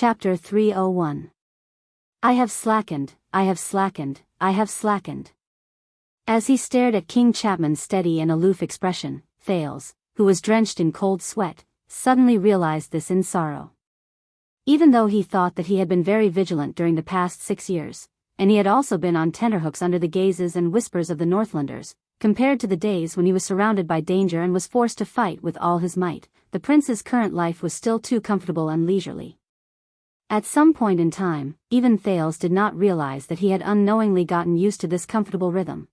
Chapter 301. I have slackened, I have slackened, I have slackened. As he stared at King Chapman's steady and aloof expression, Thales, who was drenched in cold sweat, suddenly realized this in sorrow. Even though he thought that he had been very vigilant during the past 6 years, and he had also been on tenterhooks under the gazes and whispers of the Northlanders, compared to the days when he was surrounded by danger and was forced to fight with all his might, the prince's current life was still too comfortable and leisurely. At some point in time, even Thales did not realize that he had unknowingly gotten used to this comfortable rhythm.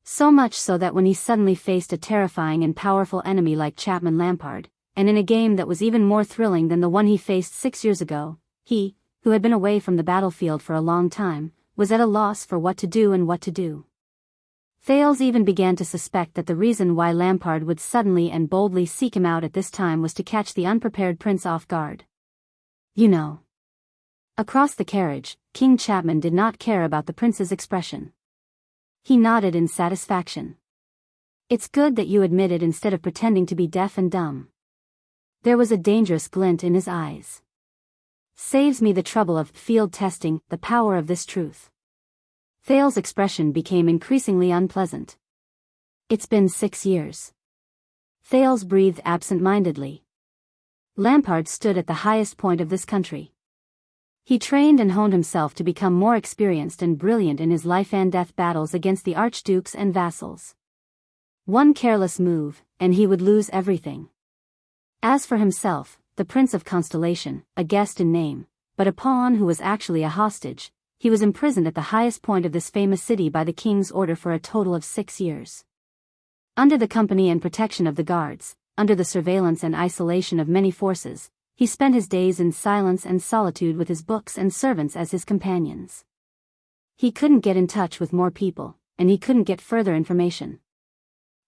So much so that when he suddenly faced a terrifying and powerful enemy like Chapman Lampard, and in a game that was even more thrilling than the one he faced 6 years ago, he, who had been away from the battlefield for a long time, was at a loss for what to do and what to do. Thales even began to suspect that the reason why Lampard would suddenly and boldly seek him out at this time was to catch the unprepared prince off guard. You know. Across the carriage, King Chapman did not care about the prince's expression. He nodded in satisfaction. It's good that you admit it instead of pretending to be deaf and dumb. There was a dangerous glint in his eyes. Saves me the trouble of field testing the power of this truth. Thales' expression became increasingly unpleasant. It's been 6 years. Thales breathed absent-mindedly. Lampard stood at the highest point of this country. He trained and honed himself to become more experienced and brilliant in his life-and-death battles against the archdukes and vassals. One careless move, and he would lose everything. As for himself, the Prince of Constellation, a guest in name, but a pawn who was actually a hostage, he was imprisoned at the highest point of this famous city by the king's order for a total of 6 years. Under the company and protection of the guards, under the surveillance and isolation of many forces, he spent his days in silence and solitude with his books and servants as his companions. He couldn't get in touch with more people, and he couldn't get further information.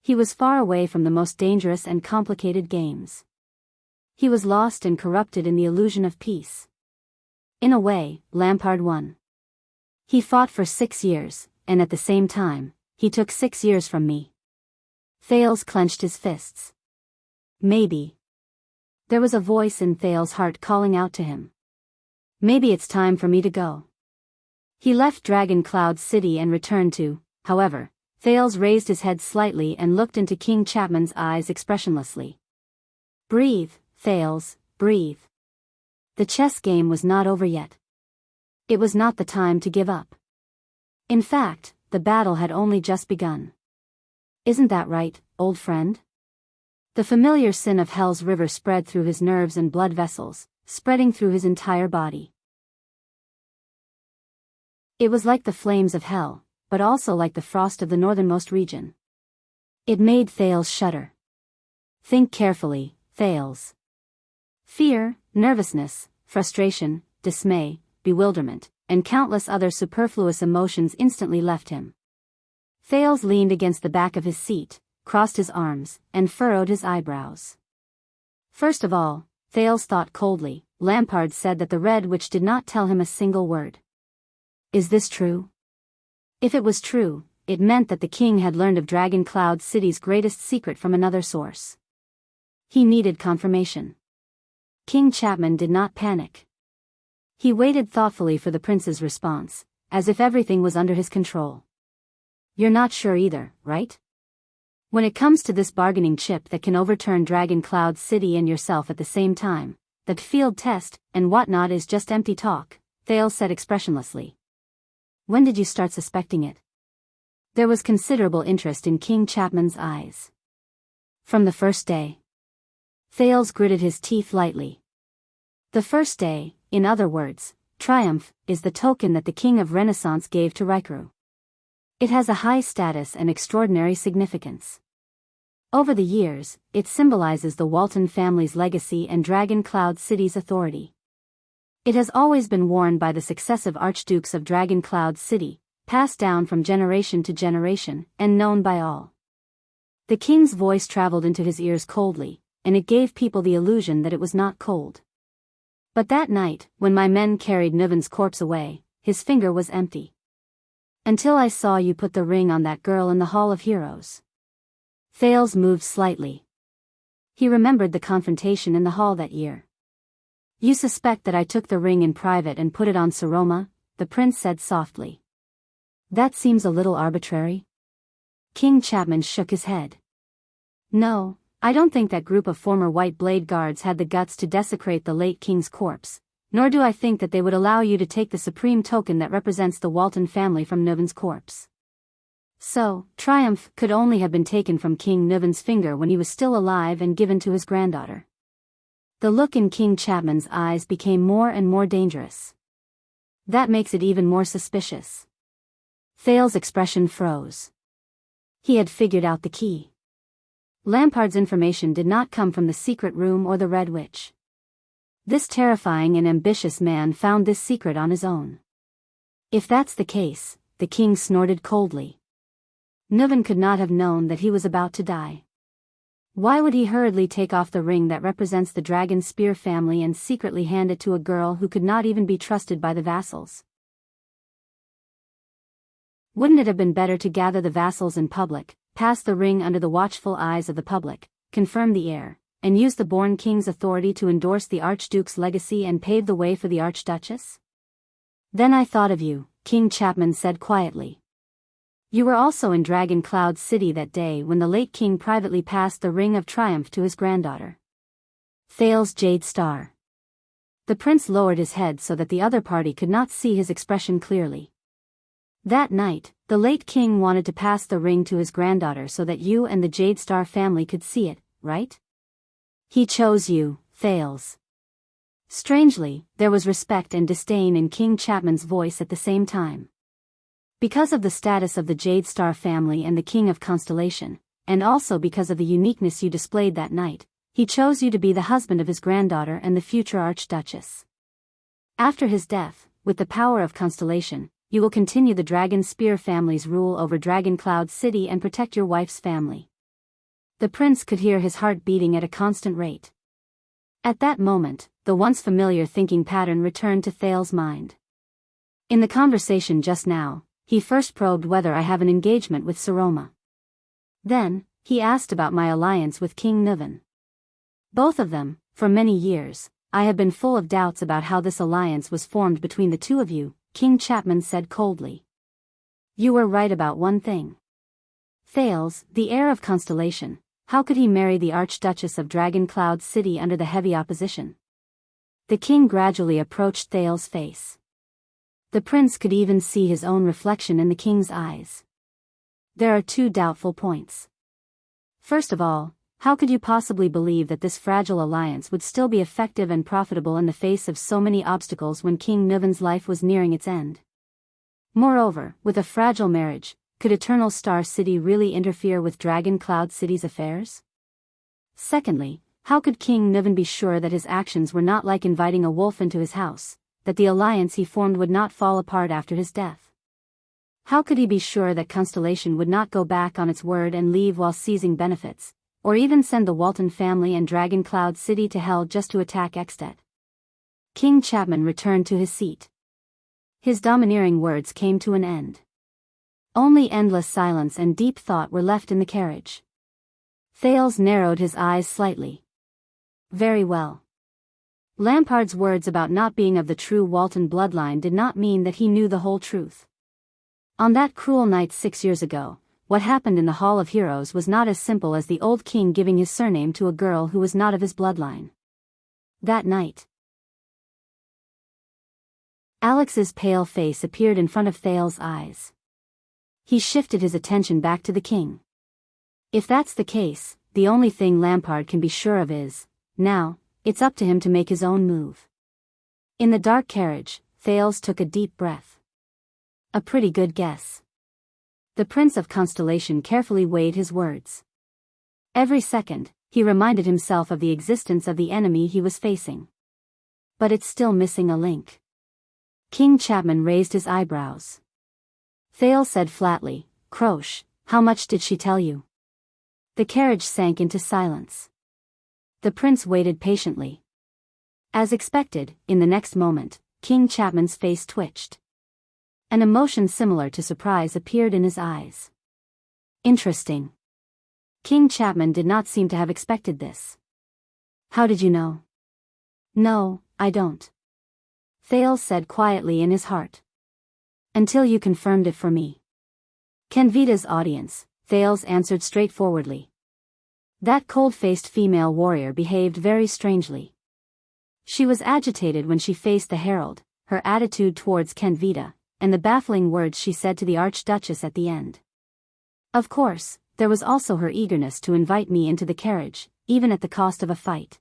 He was far away from the most dangerous and complicated games. He was lost and corrupted in the illusion of peace. In a way, Lampard won. He fought for 6 years, and at the same time, he took 6 years from me. Thales clenched his fists. Maybe. There was a voice in Thales' heart calling out to him. Maybe it's time for me to go. He left Dragon Cloud City and returned to, however, Thales raised his head slightly and looked into King Chapman's eyes expressionlessly. Breathe, Thales, breathe. The chess game was not over yet. It was not the time to give up. In fact, the battle had only just begun. Isn't that right, old friend? The familiar sin of hell's river spread through his nerves and blood vessels, spreading through his entire body. It was like the flames of hell, but also like the frost of the northernmost region. It made Thales shudder. Think carefully, Thales. Fear, nervousness, frustration, dismay, bewilderment, and countless other superfluous emotions instantly left him. Thales leaned against the back of his seat, crossed his arms, and furrowed his eyebrows. First of all, Thales thought coldly, Lampard said that the Red Witch did not tell him a single word. Is this true? If it was true, it meant that the king had learned of Dragon Cloud City's greatest secret from another source. He needed confirmation. King Chapman did not panic. He waited thoughtfully for the prince's response, as if everything was under his control. You're not sure either, right? When it comes to this bargaining chip that can overturn Dragon Cloud City and yourself at the same time, that field test and whatnot is just empty talk, Thales said expressionlessly. When did you start suspecting it? There was considerable interest in King Chapman's eyes. From the first day. Thales gritted his teeth lightly. The first day, in other words, triumph, is the token that the King of Renaissance gave to Rikuru. It has a high status and extraordinary significance. Over the years, it symbolizes the Walton family's legacy and Dragon Cloud City's authority. It has always been worn by the successive archdukes of Dragon Cloud City, passed down from generation to generation, and known by all. The king's voice traveled into his ears coldly, and it gave people the illusion that it was not cold. But that night, when my men carried Nuven's corpse away, his finger was empty. Until I saw you put the ring on that girl in the Hall of Heroes. Thales moved slightly. He remembered the confrontation in the hall that year. You suspect that I took the ring in private and put it on Saroma, the prince said softly. That seems a little arbitrary. King Chapman shook his head. No, I don't think that group of former White Blade guards had the guts to desecrate the late king's corpse, nor do I think that they would allow you to take the supreme token that represents the Walton family from Niven's corpse. So, triumph could only have been taken from King Niven's finger when he was still alive and given to his granddaughter. The look in King Chapman's eyes became more and more dangerous. That makes it even more suspicious. Thale's expression froze. He had figured out the key. Lampard's information did not come from the secret room or the Red Witch. This terrifying and ambitious man found this secret on his own. If that's the case, the king snorted coldly. Niven could not have known that he was about to die. Why would he hurriedly take off the ring that represents the Dragon Spear family and secretly hand it to a girl who could not even be trusted by the vassals? Wouldn't it have been better to gather the vassals in public, pass the ring under the watchful eyes of the public, confirm the heir, and use the born king's authority to endorse the Archduke's legacy and pave the way for the Archduchess? Then I thought of you, King Chapman said quietly. You were also in Dragon Cloud City that day when the late king privately passed the Ring of Triumph to his granddaughter. Thale's Jade Star. The prince lowered his head so that the other party could not see his expression clearly. That night, the late king wanted to pass the ring to his granddaughter so that you and the Jade Star family could see it, right? He chose you, Thales. Strangely, there was respect and disdain in King Chapman's voice at the same time. Because of the status of the Jade Star family and the King of Constellation, and also because of the uniqueness you displayed that night, he chose you to be the husband of his granddaughter and the future Archduchess. After his death, with the power of Constellation, you will continue the Dragon Spear family's rule over Dragon Cloud City and protect your wife's family. The prince could hear his heart beating at a constant rate. At that moment, the once familiar thinking pattern returned to Thale's mind. In the conversation just now, he first probed whether I have an engagement with Saroma. Then, he asked about my alliance with King Niven. Both of them, for many years, I have been full of doubts about how this alliance was formed between the two of you, King Chapman said coldly. You were right about one thing. Thales, the heir of Constellation, how could he marry the Archduchess of Dragon Cloud City under the heavy opposition? The king gradually approached Thales' face. The prince could even see his own reflection in the king's eyes. There are two doubtful points. First of all, how could you possibly believe that this fragile alliance would still be effective and profitable in the face of so many obstacles when King Niven's life was nearing its end? Moreover, with a fragile marriage, could Eternal Star City really interfere with Dragon Cloud City's affairs? Secondly, how could King Niven be sure that his actions were not like inviting a wolf into his house, that the alliance he formed would not fall apart after his death? How could he be sure that Constellation would not go back on its word and leave while seizing benefits, or even send the Walton family and Dragon Cloud City to hell just to attack Ekstedt? King Chapman returned to his seat. His domineering words came to an end. Only endless silence and deep thought were left in the carriage. Thales narrowed his eyes slightly. Very well. Lampard's words about not being of the true Walton bloodline did not mean that he knew the whole truth. On that cruel night 6 years ago, what happened in the Hall of Heroes was not as simple as the old king giving his surname to a girl who was not of his bloodline. That night, Alex's pale face appeared in front of Thales' eyes. He shifted his attention back to the king. If that's the case, the only thing Lampard can be sure of is, now, it's up to him to make his own move. In the dark carriage, Thales took a deep breath. A pretty good guess. The Prince of Constellation carefully weighed his words. Every second, he reminded himself of the existence of the enemy he was facing. But it's still missing a link. King Chapman raised his eyebrows. Thales said flatly, Croche, how much did she tell you? The carriage sank into silence. The prince waited patiently. As expected, in the next moment, King Chapman's face twitched. An emotion similar to surprise appeared in his eyes. Interesting. King Chapman did not seem to have expected this. How did you know? No, I don't. Thales said quietly in his heart. Until you confirmed it for me. Kenvida's audience, Thales answered straightforwardly. That cold-faced female warrior behaved very strangely. She was agitated when she faced the herald, her attitude towards Kenvida, and the baffling words she said to the Archduchess at the end. Of course, there was also her eagerness to invite me into the carriage, even at the cost of a fight.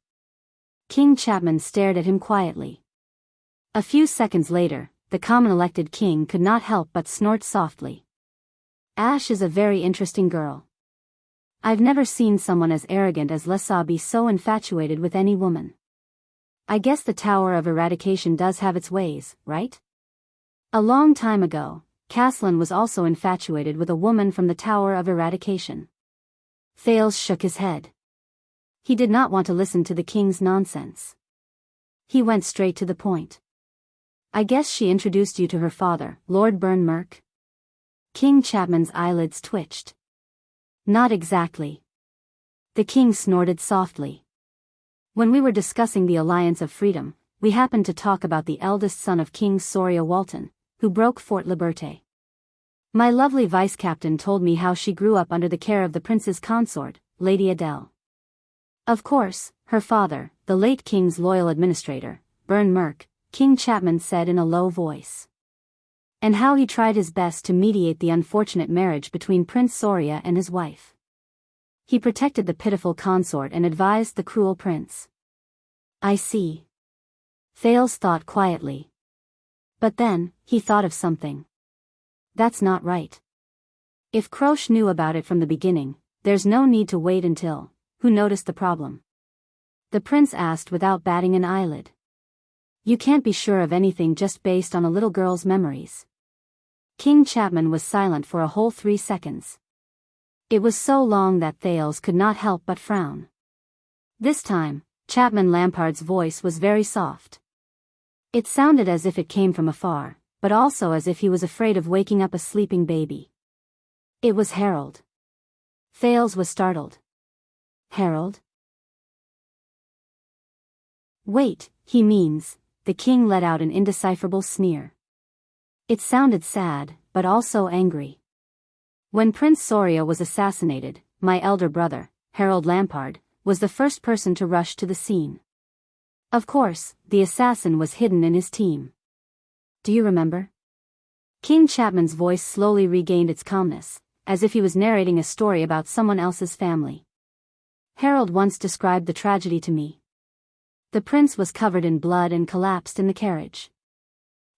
King Chapman stared at him quietly. A few seconds later, the common-elected king could not help but snort softly. Ash is a very interesting girl. I've never seen someone as arrogant as Lessa be so infatuated with any woman. I guess the Tower of Eradication does have its ways, right? A long time ago, Caslin was also infatuated with a woman from the Tower of Eradication. Thales shook his head. He did not want to listen to the king's nonsense. He went straight to the point. I guess she introduced you to her father, Lord Burnmerk? King Chapman's eyelids twitched. Not exactly. The king snorted softly. When we were discussing the Alliance of Freedom, we happened to talk about the eldest son of King Soria Walton, who broke Fort Liberté. My lovely vice-captain told me how she grew up under the care of the prince's consort, Lady Adele. Of course, her father, the late king's loyal administrator, Burnmerk, King Chapman said in a low voice. And how he tried his best to mediate the unfortunate marriage between Prince Soria and his wife. He protected the pitiful consort and advised the cruel prince. I see. Thales thought quietly. But then, he thought of something. That's not right. If Croche knew about it from the beginning, there's no need to wait until, who noticed the problem? The prince asked without batting an eyelid. You can't be sure of anything just based on a little girl's memories. King Chapman was silent for a whole 3 seconds. It was so long that Thales could not help but frown. This time, Chapman Lampard's voice was very soft. It sounded as if it came from afar, but also as if he was afraid of waking up a sleeping baby. It was Harold. Thales was startled. Harold? Wait, he means, the king let out an indecipherable sneer. It sounded sad, but also angry. When Prince Soria was assassinated, my elder brother, Harold Lampard, was the first person to rush to the scene. Of course, the assassin was hidden in his team. Do you remember? King Chapman's voice slowly regained its calmness, as if he was narrating a story about someone else's family. Harold once described the tragedy to me. The prince was covered in blood and collapsed in the carriage.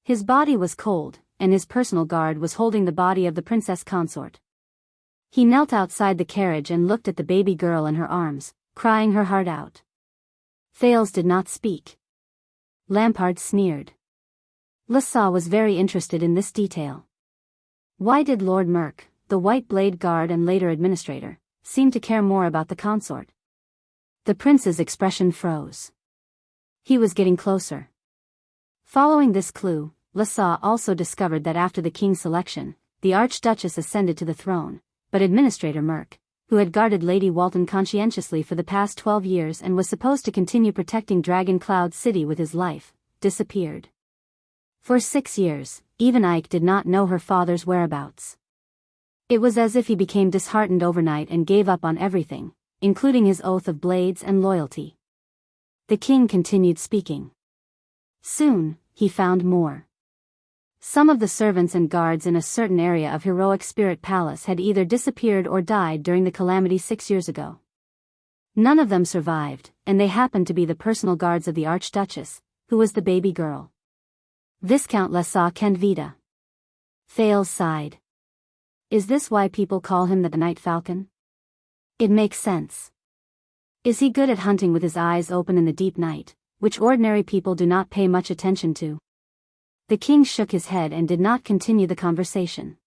His body was cold, and his personal guard was holding the body of the princess consort. He knelt outside the carriage and looked at the baby girl in her arms, crying her heart out. Thales did not speak. Lampard sneered. Lessa was very interested in this detail. Why did Lord Merk, the White Blade Guard and later administrator, seem to care more about the consort? The prince's expression froze. He was getting closer. Following this clue, Lessa also discovered that after the king's selection, the Archduchess ascended to the throne, but Administrator Merk, who had guarded Lady Walton conscientiously for the past 12 years and was supposed to continue protecting Dragon Cloud City with his life, disappeared. For 6 years, even Ike did not know her father's whereabouts. It was as if he became disheartened overnight and gave up on everything, including his oath of blades and loyalty. The king continued speaking. Soon, he found more. Some of the servants and guards in a certain area of Heroic Spirit Palace had either disappeared or died during the calamity 6 years ago. None of them survived, and they happened to be the personal guards of the Archduchess, who was the baby girl. Viscount Lessa Kenvida. Thales sighed. Is this why people call him the Night Falcon? It makes sense. Is he good at hunting with his eyes open in the deep night, which ordinary people do not pay much attention to? The king shook his head and did not continue the conversation.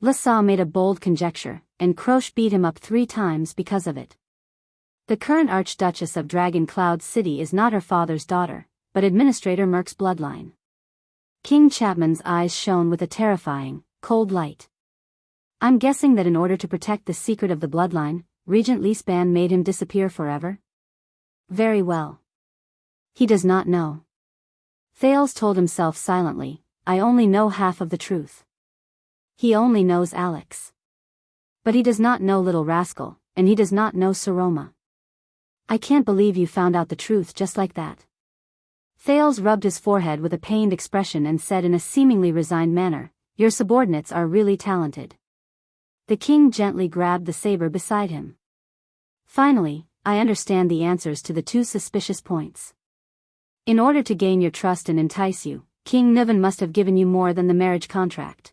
Lessa made a bold conjecture, and Croche beat him up 3 times because of it. The current Archduchess of Dragon Cloud City is not her father's daughter, but Administrator Merk's bloodline. King Chapman's eyes shone with a terrifying, cold light. I'm guessing that in order to protect the secret of the bloodline, Regent Leespan made him disappear forever? Very well. He does not know. Thales told himself silently, I only know half of the truth. He only knows Alex. But he does not know Little Rascal, and he does not know Saroma. I can't believe you found out the truth just like that. Thales rubbed his forehead with a pained expression and said in a seemingly resigned manner, Your subordinates are really talented. The king gently grabbed the saber beside him. Finally, I understand the answers to the two suspicious points. In order to gain your trust and entice you, King Niven must have given you more than the marriage contract.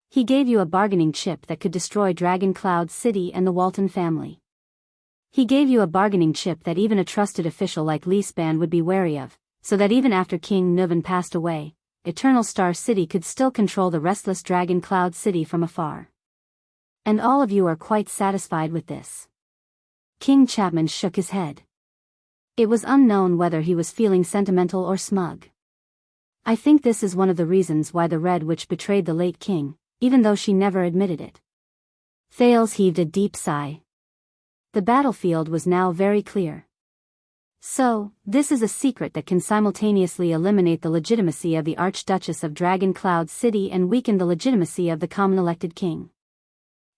He gave you a bargaining chip that could destroy Dragon Cloud City and the Walton family. He gave you a bargaining chip that even a trusted official like Leaseband would be wary of, so that even after King Niven passed away, Eternal Star City could still control the restless Dragon Cloud City from afar. And all of you are quite satisfied with this. King Chapman shook his head. It was unknown whether he was feeling sentimental or smug. I think this is one of the reasons why the Red Witch betrayed the late king, even though she never admitted it. Thales heaved a deep sigh. The battlefield was now very clear. So, this is a secret that can simultaneously eliminate the legitimacy of the Archduchess of Dragon Cloud City and weaken the legitimacy of the common elected king.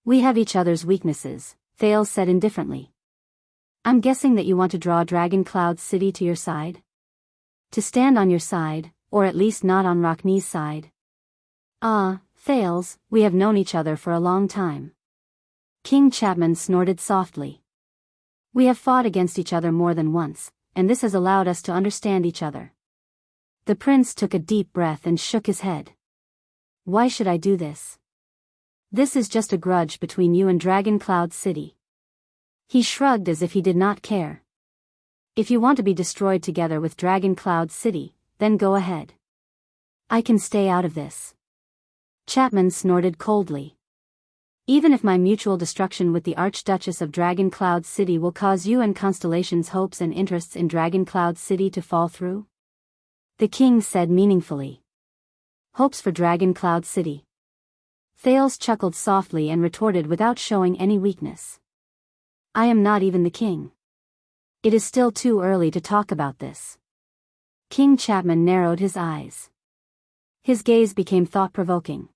We have each other's weaknesses, Thales said indifferently. I'm guessing that you want to draw Dragon Cloud City to your side? To stand on your side, or at least not on Rocknee's side. Thales, we have known each other for a long time. King Chapman snorted softly. We have fought against each other more than once, and this has allowed us to understand each other. The prince took a deep breath and shook his head. Why should I do this? This is just a grudge between you and Dragon Cloud City. He shrugged as if he did not care. If you want to be destroyed together with Dragon Cloud City, then go ahead. I can stay out of this. Chapman snorted coldly. Even if my mutual destruction with the Archduchess of Dragon Cloud City will cause you and Constellation's hopes and interests in Dragon Cloud City to fall through? The king said meaningfully. Hopes for Dragon Cloud City. Thales chuckled softly and retorted without showing any weakness. I am not even the king. It is still too early to talk about this. King Chapman narrowed his eyes. His gaze became thought-provoking.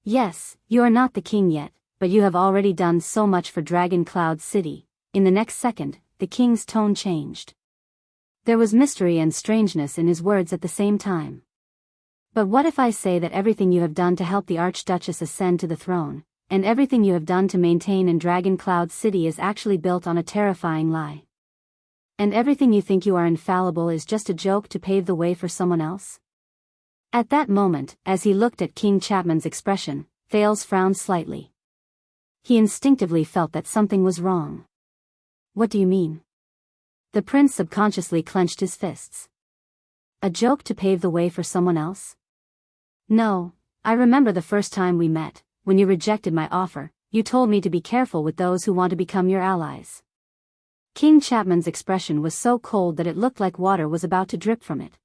Yes, you are not the king yet, but you have already done so much for Dragon Cloud City. In the next second, the king's tone changed. There was mystery and strangeness in his words at the same time. But what if I say that everything you have done to help the Archduchess ascend to the throne, and everything you have done to maintain in Dragon Cloud City is actually built on a terrifying lie? And everything you think you are infallible is just a joke to pave the way for someone else? At that moment, as he looked at King Chapman's expression, Thales frowned slightly. He instinctively felt that something was wrong. What do you mean? The prince subconsciously clenched his fists. A joke to pave the way for someone else? No, I remember the first time we met. When you rejected my offer, you told me to be careful with those who want to become your allies. King Chapman's expression was so cold that it looked like water was about to drip from it.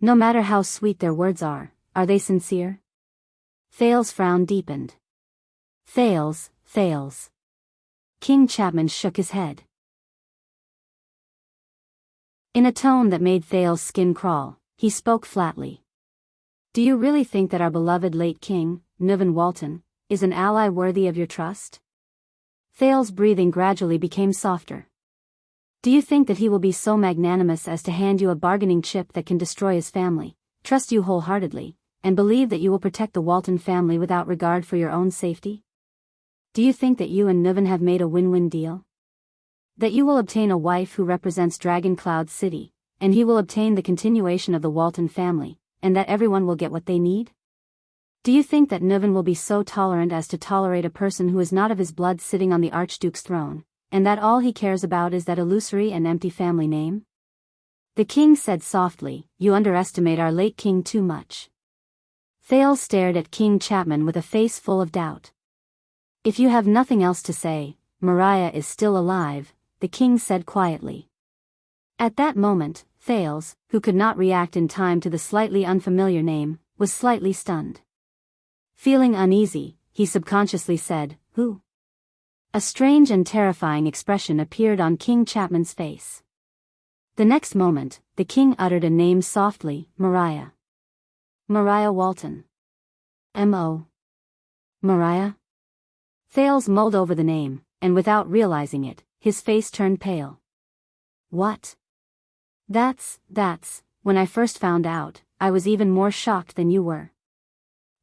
No matter how sweet their words are they sincere? Thales' frown deepened. Thales. King Chapman shook his head. In a tone that made Thales' skin crawl, he spoke flatly. Do you really think that our beloved late king, Niven Walton, is an ally worthy of your trust? Thales' breathing gradually became softer. Do you think that he will be so magnanimous as to hand you a bargaining chip that can destroy his family, trust you wholeheartedly, and believe that you will protect the Walton family without regard for your own safety? Do you think that you and Niven have made a win-win deal? That you will obtain a wife who represents Dragon Cloud City, and he will obtain the continuation of the Walton family, and that everyone will get what they need? Do you think that Niven will be so tolerant as to tolerate a person who is not of his blood sitting on the Archduke's throne, and that all he cares about is that illusory and empty family name? The king said softly, You underestimate our late king too much. Thales stared at King Chapman with a face full of doubt. If you have nothing else to say, Mariah is still alive, the king said quietly. At that moment, Thales, who could not react in time to the slightly unfamiliar name, was slightly stunned. Feeling uneasy, he subconsciously said, Who? A strange and terrifying expression appeared on King Chapman's face. The next moment, the king uttered a name softly, Mariah. Mariah Walton. M.O. Mariah? Thales mulled over the name, and without realizing it, his face turned pale. What? That's, when I first found out, I was even more shocked than you were.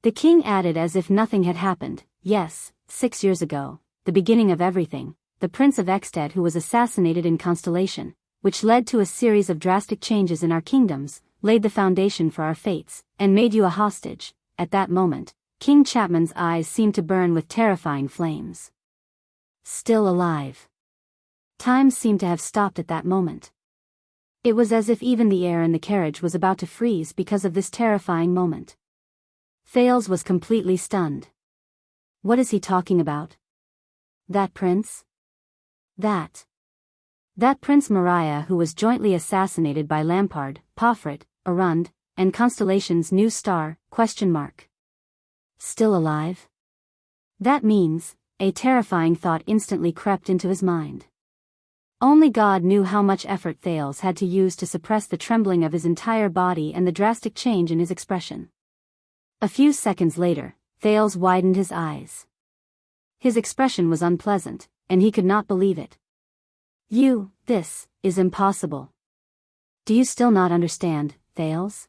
The king added as if nothing had happened, yes, 6 years ago, the beginning of everything, the Prince of Exted who was assassinated in Constellation, which led to a series of drastic changes in our kingdoms, laid the foundation for our fates, and made you a hostage. At that moment, King Chapman's eyes seemed to burn with terrifying flames. Still alive. Time seemed to have stopped at that moment. It was as if even the air in the carriage was about to freeze because of this terrifying moment. Thales was completely stunned. What is he talking about? That prince? That Prince Mariah who was jointly assassinated by Lampard, Pofret, Arund, and Constellation's new star, ? Still alive? That means, a terrifying thought instantly crept into his mind. Only God knew how much effort Thales had to use to suppress the trembling of his entire body and the drastic change in his expression. A few seconds later, Thales widened his eyes. His expression was unpleasant, and he could not believe it. This is impossible. Do you still not understand, Thales?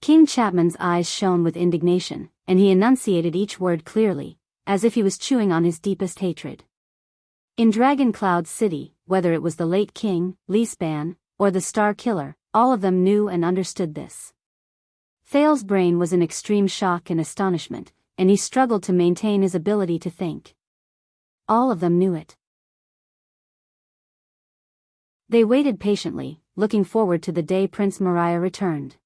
King Chapman's eyes shone with indignation, and he enunciated each word clearly, as if he was chewing on his deepest hatred. In Dragon Cloud City, whether it was the late king, Leespan, or the Star Killer, all of them knew and understood this. Thales' brain was in extreme shock and astonishment, and he struggled to maintain his ability to think. All of them knew it. They waited patiently, looking forward to the day Prince Mariah returned.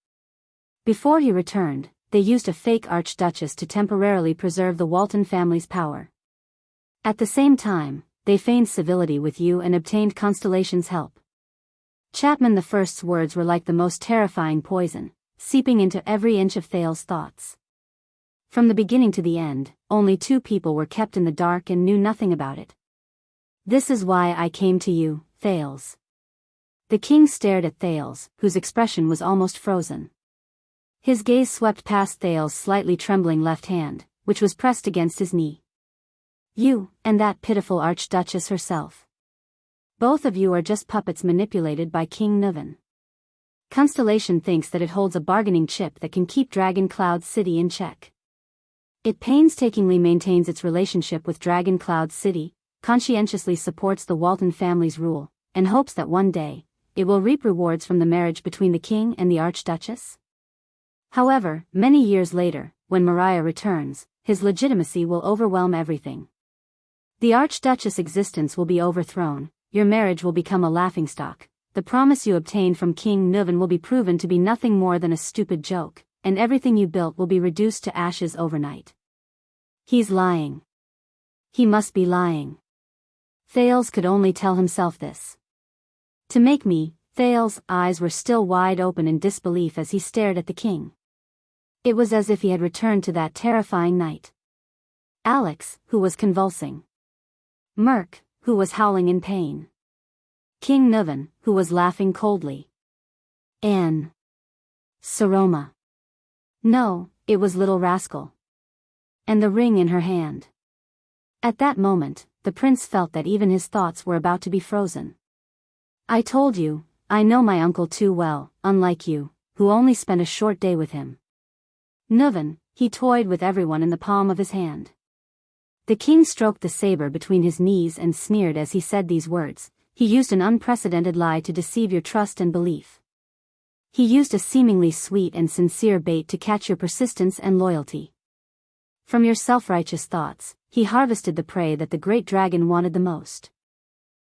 Before he returned, they used a fake archduchess to temporarily preserve the Walton family's power. At the same time, they feigned civility with you and obtained Constellation's help. Chapman I's words were like the most terrifying poison, seeping into every inch of Thales' thoughts. From the beginning to the end, only 2 people were kept in the dark and knew nothing about it. This is why I came to you, Thales. The king stared at Thales, whose expression was almost frozen. His gaze swept past Thales' slightly trembling left hand, which was pressed against his knee. You, and that pitiful archduchess herself. Both of you are just puppets manipulated by King Nuven. Constellation thinks that it holds a bargaining chip that can keep Dragon Cloud City in check. It painstakingly maintains its relationship with Dragon Cloud City, conscientiously supports the Walton family's rule, and hopes that one day, it will reap rewards from the marriage between the king and the archduchess. However, many years later, when Mariah returns, his legitimacy will overwhelm everything. The archduchess' existence will be overthrown, your marriage will become a laughingstock, the promise you obtained from King Nuven will be proven to be nothing more than a stupid joke, and everything you built will be reduced to ashes overnight. He's lying. He must be lying. Thales could only tell himself this. To make me, Thales' eyes were still wide open in disbelief as he stared at the king. It was as if he had returned to that terrifying night. Alex, who was convulsing. Merc, who was howling in pain. King Nuven, who was laughing coldly. Anne. Saroma. No, it was Little Rascal. And the ring in her hand. At that moment, the prince felt that even his thoughts were about to be frozen. I told you, I know my uncle too well, unlike you, who only spent a short day with him. Nuven, he toyed with everyone in the palm of his hand. The king stroked the saber between his knees and sneered as he said these words. He used an unprecedented lie to deceive your trust and belief. He used a seemingly sweet and sincere bait to catch your persistence and loyalty. From your self-righteous thoughts, he harvested the prey that the great dragon wanted the most.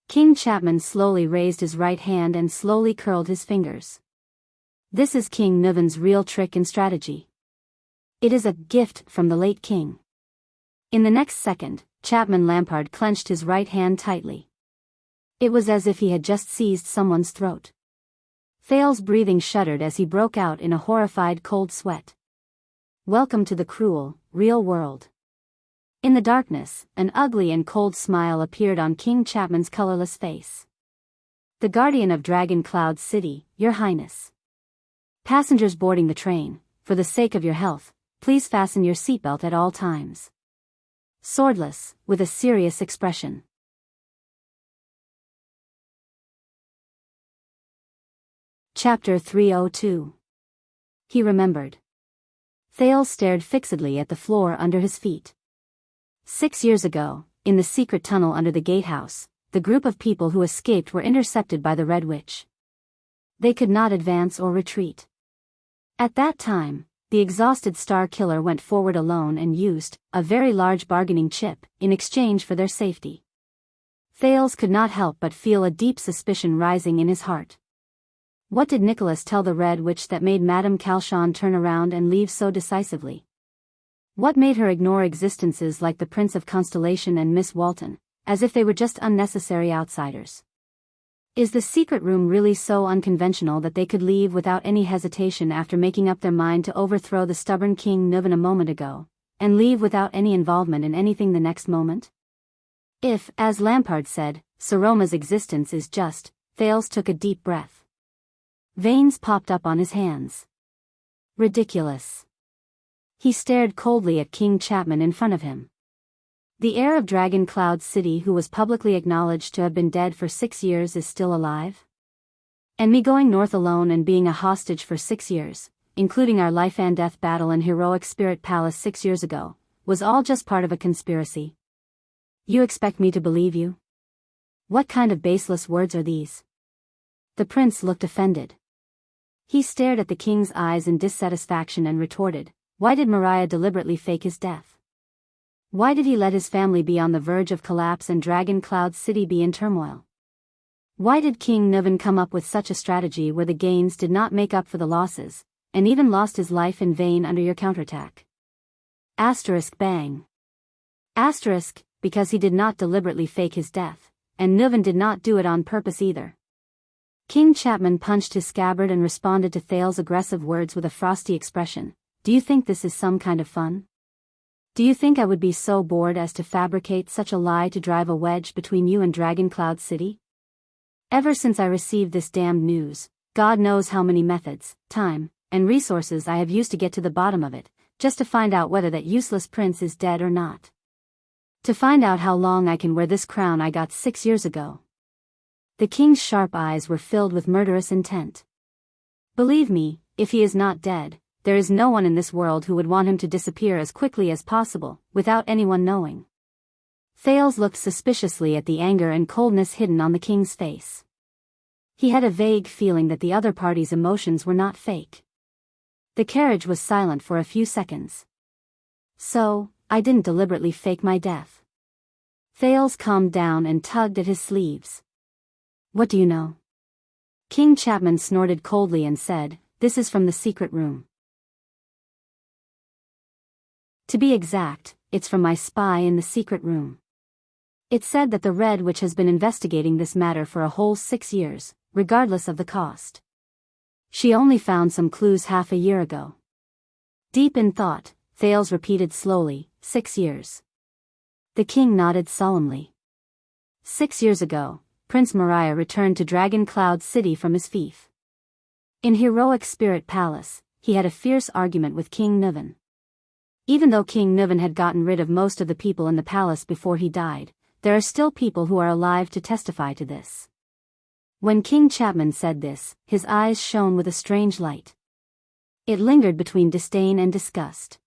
King Chapman slowly raised his right hand and slowly curled his fingers. This is King Nuven's real trick and strategy. It is a gift from the late king. In the next second, Chapman Lampard clenched his right hand tightly. It was as if he had just seized someone's throat. Thales' breathing shuddered as he broke out in a horrified cold sweat. Welcome to the cruel, real world. In the darkness, an ugly and cold smile appeared on King Chapman's colorless face. "The guardian of Dragon Cloud City, Your Highness. Passengers boarding the train, for the sake of your health, please fasten your seatbelt at all times." Swordless, with a serious expression. Chapter 302. He remembered. Thales stared fixedly at the floor under his feet. 6 years ago, in the secret tunnel under the gatehouse, the group of people who escaped were intercepted by the Red Witch. They could not advance or retreat. At that time, the exhausted Star Killer went forward alone and used a very large bargaining chip in exchange for their safety. Thales could not help but feel a deep suspicion rising in his heart. What did Nicholas tell the Red Witch that made Madame Calchon turn around and leave so decisively? What made her ignore existences like the Prince of Constellation and Miss Walton, as if they were just unnecessary outsiders? Is the secret room really so unconventional that they could leave without any hesitation after making up their mind to overthrow the stubborn King Nuven a moment ago, and leave without any involvement in anything the next moment? If, as Lampard said, Saroma's existence is just, Thales took a deep breath. Veins popped up on his hands. Ridiculous. He stared coldly at King Chapman in front of him. The heir of Dragon Cloud City, who was publicly acknowledged to have been dead for 6 years, is still alive? And me going north alone and being a hostage for 6 years, including our life and death battle in Heroic Spirit Palace 6 years ago, was all just part of a conspiracy? You expect me to believe you? What kind of baseless words are these? The prince looked offended. He stared at the king's eyes in dissatisfaction and retorted, "Why did Mariah deliberately fake his death? Why did he let his family be on the verge of collapse and Dragon Cloud City be in turmoil? Why did King Nuven come up with such a strategy where the gains did not make up for the losses, and even lost his life in vain under your counterattack? Asterisk bang. Asterisk, because he did not deliberately fake his death, and Nuven did not do it on purpose either." King Chapman punched his scabbard and responded to Thales' aggressive words with a frosty expression. "Do you think this is some kind of fun? Do you think I would be so bored as to fabricate such a lie to drive a wedge between you and Dragon Cloud City? Ever since I received this damned news, God knows how many methods, time, and resources I have used to get to the bottom of it, just to find out whether that useless prince is dead or not. To find out how long I can wear this crown I got 6 years ago." The king's sharp eyes were filled with murderous intent. "Believe me, if he is not dead, there is no one in this world who would want him to disappear as quickly as possible, without anyone knowing." Thales looked suspiciously at the anger and coldness hidden on the king's face. He had a vague feeling that the other party's emotions were not fake. The carriage was silent for a few seconds. "So, I didn't deliberately fake my death." Thales calmed down and tugged at his sleeves. "What do you know?" King Chapman snorted coldly and said, "This is from the secret room. To be exact, it's from my spy in the secret room. It said that the Red Witch has been investigating this matter for a whole 6 years, regardless of the cost. She only found some clues half a year ago." Deep in thought, Thales repeated slowly, 6 years. The king nodded solemnly. 6 years ago, Prince Mariah returned to Dragon Cloud City from his fief. In Heroic Spirit Palace, he had a fierce argument with King Nuven. Even though King Nuven had gotten rid of most of the people in the palace before he died, there are still people who are alive to testify to this. When King Chapman said this, his eyes shone with a strange light. It lingered between disdain and disgust.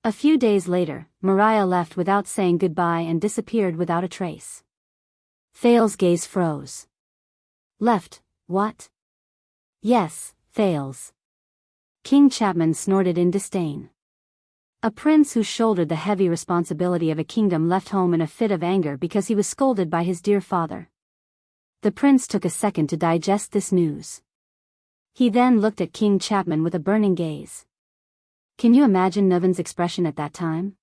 A few days later, Mariah left without saying goodbye and disappeared without a trace. Thales' gaze froze. "Left, what?" "Yes, Thales." King Chapman snorted in disdain. A prince who shouldered the heavy responsibility of a kingdom left home in a fit of anger because he was scolded by his dear father. The prince took a second to digest this news. He then looked at King Chapman with a burning gaze. Can you imagine Nuven's expression at that time?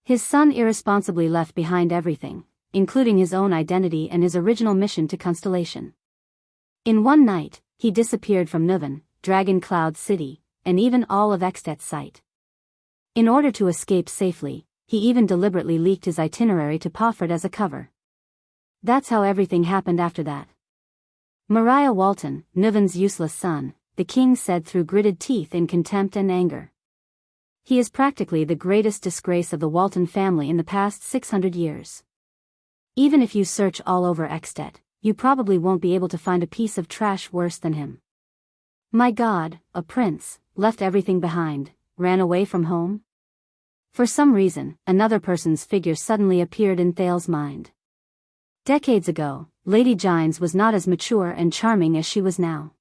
His son irresponsibly left behind everything, including his own identity and his original mission to Constellation. In one night, he disappeared from Nuven, Dragon Cloud City, and even all of Extet's sight. In order to escape safely, he even deliberately leaked his itinerary to Poffert as a cover. That's how everything happened after that. Maria Walton, Nuvan's useless son, the king said through gritted teeth in contempt and anger. He is practically the greatest disgrace of the Walton family in the past 600 years. Even if you search all over Ekstedt, you probably won't be able to find a piece of trash worse than him. My God, a prince, left everything behind, ran away from home? For some reason, another person's figure suddenly appeared in Thales's mind. Decades ago, Lady Gines was not as mature and charming as she was now.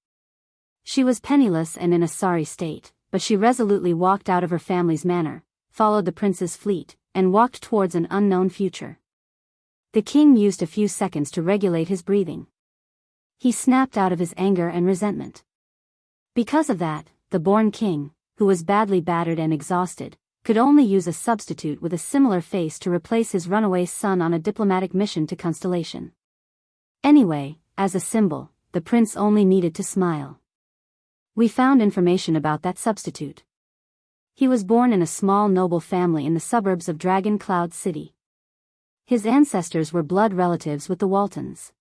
She was penniless and in a sorry state, but she resolutely walked out of her family's manor, followed the prince's fleet, and walked towards an unknown future. The king used a few seconds to regulate his breathing. He snapped out of his anger and resentment. Because of that, the born king, who was badly battered and exhausted, could only use a substitute with a similar face to replace his runaway son on a diplomatic mission to Constellation. Anyway, as a symbol, the prince only needed to smile. We found information about that substitute. He was born in a small noble family in the suburbs of Dragon Cloud City. His ancestors were blood relatives with the Waltons.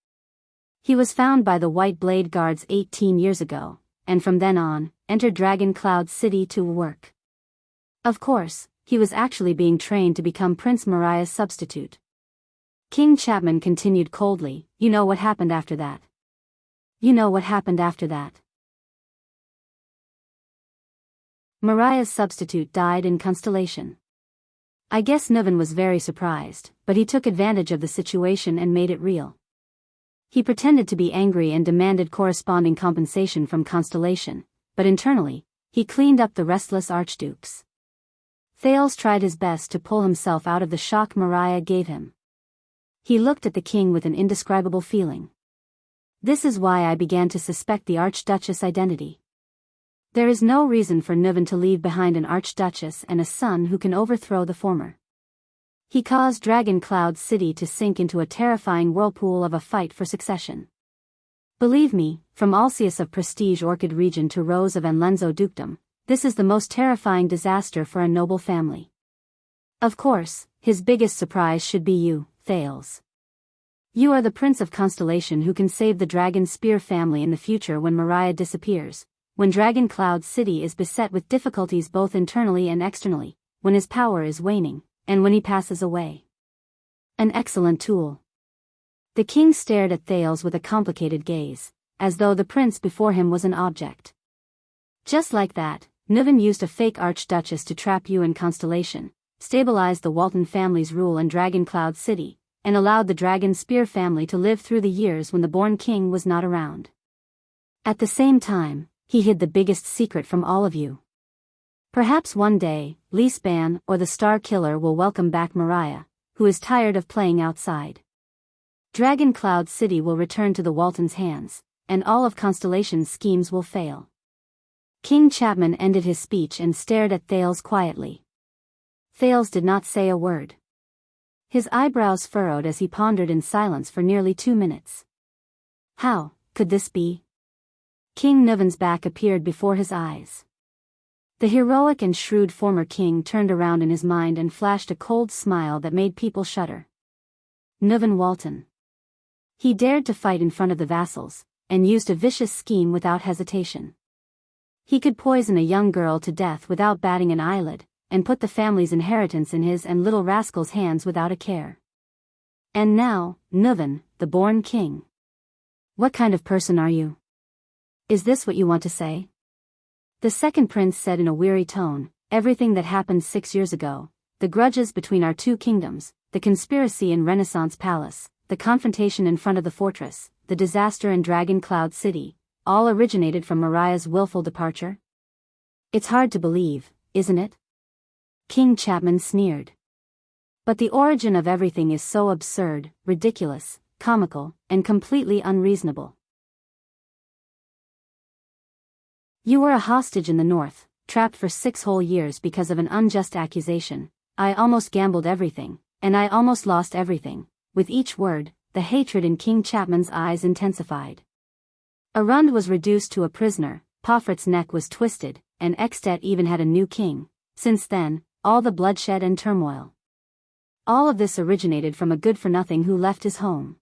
He was found by the White Blade Guards 18 years ago, and from then on, entered Dragon Cloud City to work. Of course, he was actually being trained to become Prince Mariah's substitute. King Chapman continued coldly, "You know what happened after that. You know what happened after that. Mariah's substitute died in Constellation." I guess Nuvan was very surprised, but he took advantage of the situation and made it real. He pretended to be angry and demanded corresponding compensation from Constellation, but internally, he cleaned up the restless archdukes. Thales tried his best to pull himself out of the shock Mariah gave him. He looked at the king with an indescribable feeling. This is why I began to suspect the Archduchess' identity. There is no reason for Nuvan to leave behind an Archduchess and a son who can overthrow the former. He caused Dragon Cloud City to sink into a terrifying whirlpool of a fight for succession. Believe me, from Alcius of Prestige Orchid region to Rose of Enlenzo dukedom, this is the most terrifying disaster for a noble family. Of course, his biggest surprise should be you, Thales. You are the Prince of Constellation who can save the Dragon Spear family in the future when Mariah disappears, when Dragon Cloud City is beset with difficulties both internally and externally, when his power is waning, and when he passes away. An excellent tool. The king stared at Thales with a complicated gaze, as though the prince before him was an object. Just like that, Nuvan used a fake Archduchess to trap you in Constellation, stabilized the Walton family's rule in Dragon Cloud City, and allowed the Dragon Spear family to live through the years when the born king was not around. At the same time, he hid the biggest secret from all of you. Perhaps one day, Leesban or the Star Killer will welcome back Mariah, who is tired of playing outside. Dragon Cloud City will return to the Waltons' hands, and all of Constellation's schemes will fail. King Chapman ended his speech and stared at Thales quietly. Thales did not say a word. His eyebrows furrowed as he pondered in silence for nearly 2 minutes. How could this be? King Nuvan's back appeared before his eyes. The heroic and shrewd former king turned around in his mind and flashed a cold smile that made people shudder. Nuvan Walton. He dared to fight in front of the vassals, and used a vicious scheme without hesitation. He could poison a young girl to death without batting an eyelid, and put the family's inheritance in his and little rascal's hands without a care. And now, Nuvan, the born king. What kind of person are you? Is this what you want to say? The second prince said in a weary tone, everything that happened 6 years ago, the grudges between our two kingdoms, the conspiracy in Renaissance Palace, the confrontation in front of the fortress, the disaster in Dragon Cloud City, all originated from Mariah's willful departure? It's hard to believe, isn't it? King Chapman sneered. But the origin of everything is so absurd, ridiculous, comical, and completely unreasonable. You were a hostage in the north, trapped for 6 whole years because of an unjust accusation. I almost gambled everything, and I almost lost everything. With each word, the hatred in King Chapman's eyes intensified. Arund was reduced to a prisoner, Poffert's neck was twisted, and Ekstedt even had a new king. Since then, all the bloodshed and turmoil. All of this originated from a good-for-nothing who left his home.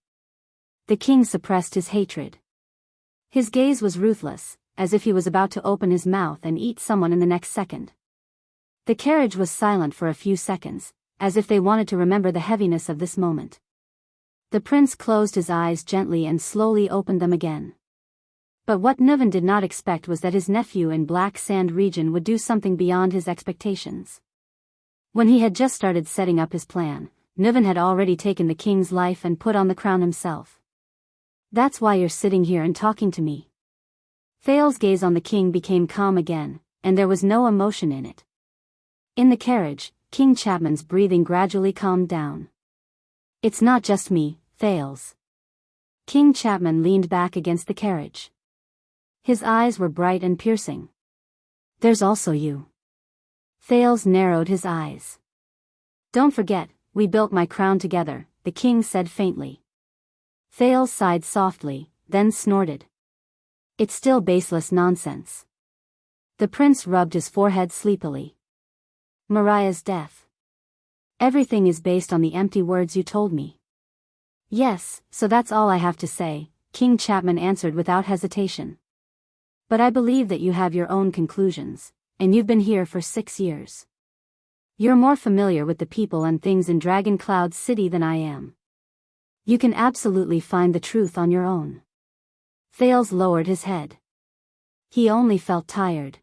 The king suppressed his hatred. His gaze was ruthless, as if he was about to open his mouth and eat someone in the next second. The carriage was silent for a few seconds, as if they wanted to remember the heaviness of this moment. The prince closed his eyes gently and slowly opened them again. But what Nuvan did not expect was that his nephew in Black Sand region would do something beyond his expectations. When he had just started setting up his plan, Nuvan had already taken the king's life and put on the crown himself. That's why you're sitting here and talking to me. Thales's gaze on the king became calm again, and there was no emotion in it. In the carriage, King Chapman's breathing gradually calmed down. It's not just me, Thales. King Chapman leaned back against the carriage. His eyes were bright and piercing. There's also you. Thales narrowed his eyes. Don't forget, we built my crown together, the king said faintly. Thales sighed softly, then snorted. It's still baseless nonsense. The prince rubbed his forehead sleepily. Mariah's death. Everything is based on the empty words you told me. Yes, so that's all I have to say, King Chapman answered without hesitation. But I believe that you have your own conclusions, and you've been here for 6 years. You're more familiar with the people and things in Dragon Cloud City than I am. You can absolutely find the truth on your own. Thales lowered his head. He only felt tired.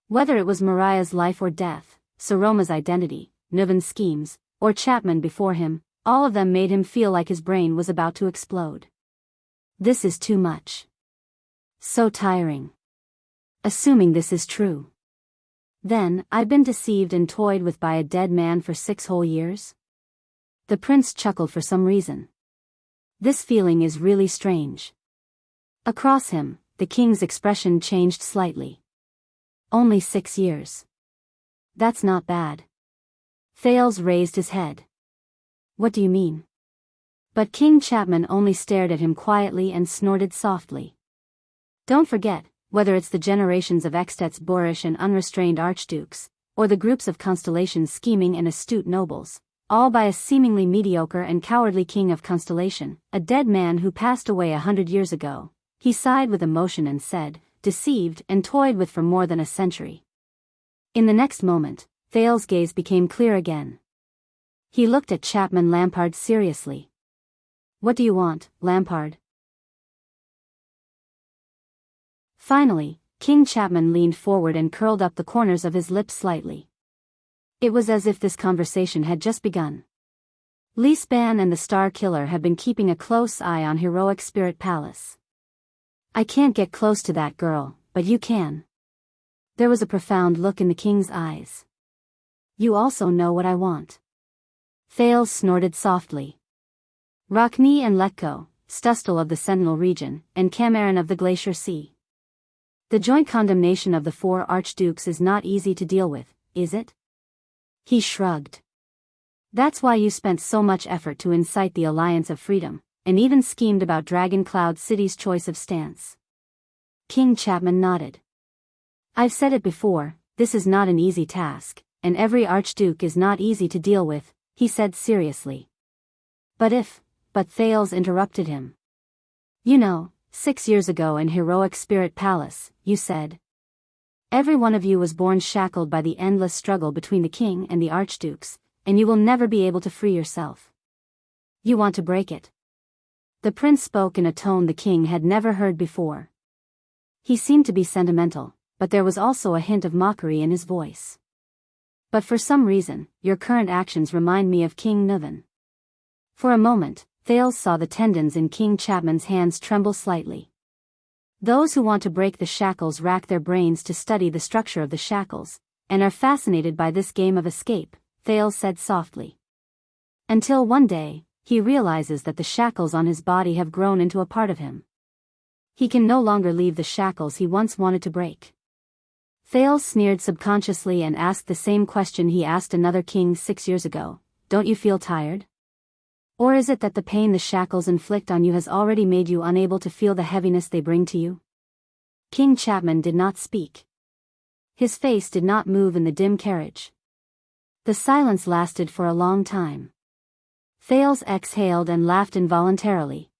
Whether it was Mariah's life or death, Saroma's identity, Nuvan's schemes, or Chapman before him, all of them made him feel like his brain was about to explode. This is too much. So tiring. Assuming this is true. Then, I've been deceived and toyed with by a dead man for 6 whole years? The prince chuckled for some reason. This feeling is really strange. Across him, the king's expression changed slightly. Only 6 years. That's not bad. Thales raised his head. What do you mean? But King Chapman only stared at him quietly and snorted softly. Don't forget, whether it's the generations of Extet's boorish and unrestrained archdukes, or the groups of Constellation's scheming and astute nobles, all by a seemingly mediocre and cowardly king of Constellation, a dead man who passed away 100 years ago, he sighed with emotion and said, deceived and toyed with for more than a century. In the next moment, Thales' gaze became clear again. He looked at Chapman Lampard seriously. What do you want, Lampard? Finally, King Chapman leaned forward and curled up the corners of his lips slightly. It was as if this conversation had just begun. Leespan and the Star Killer had been keeping a close eye on Heroic Spirit Palace. I can't get close to that girl, but you can. There was a profound look in the king's eyes. You also know what I want. Thales snorted softly. Rockney and Letko, Stustel of the Sentinel region, and Cameron of the Glacier Sea. The joint condemnation of the 4 archdukes is not easy to deal with, is it? He shrugged. That's why you spent so much effort to incite the Alliance of Freedom, and even schemed about Dragon Cloud City's choice of stance. King Chapman nodded. I've said it before, this is not an easy task, and every archduke is not easy to deal with, he said seriously. But Thales interrupted him. You know, 6 years ago in Heroic Spirit Palace, you said. Every one of you was born shackled by the endless struggle between the king and the archdukes, and you will never be able to free yourself. You want to break it. The prince spoke in a tone the king had never heard before. He seemed to be sentimental, but there was also a hint of mockery in his voice. But for some reason, your current actions remind me of King Nuvan. For a moment, Thales saw the tendons in King Chapman's hands tremble slightly. Those who want to break the shackles rack their brains to study the structure of the shackles, and are fascinated by this game of escape, Thales said softly. Until one day, he realizes that the shackles on his body have grown into a part of him. He can no longer leave the shackles he once wanted to break. Thales sneered subconsciously and asked the same question he asked another king 6 years ago, don't you feel tired? Or is it that the pain the shackles inflict on you has already made you unable to feel the heaviness they bring to you? King Chapman did not speak. His face did not move in the dim carriage. The silence lasted for a long time. Thales exhaled and laughed involuntarily.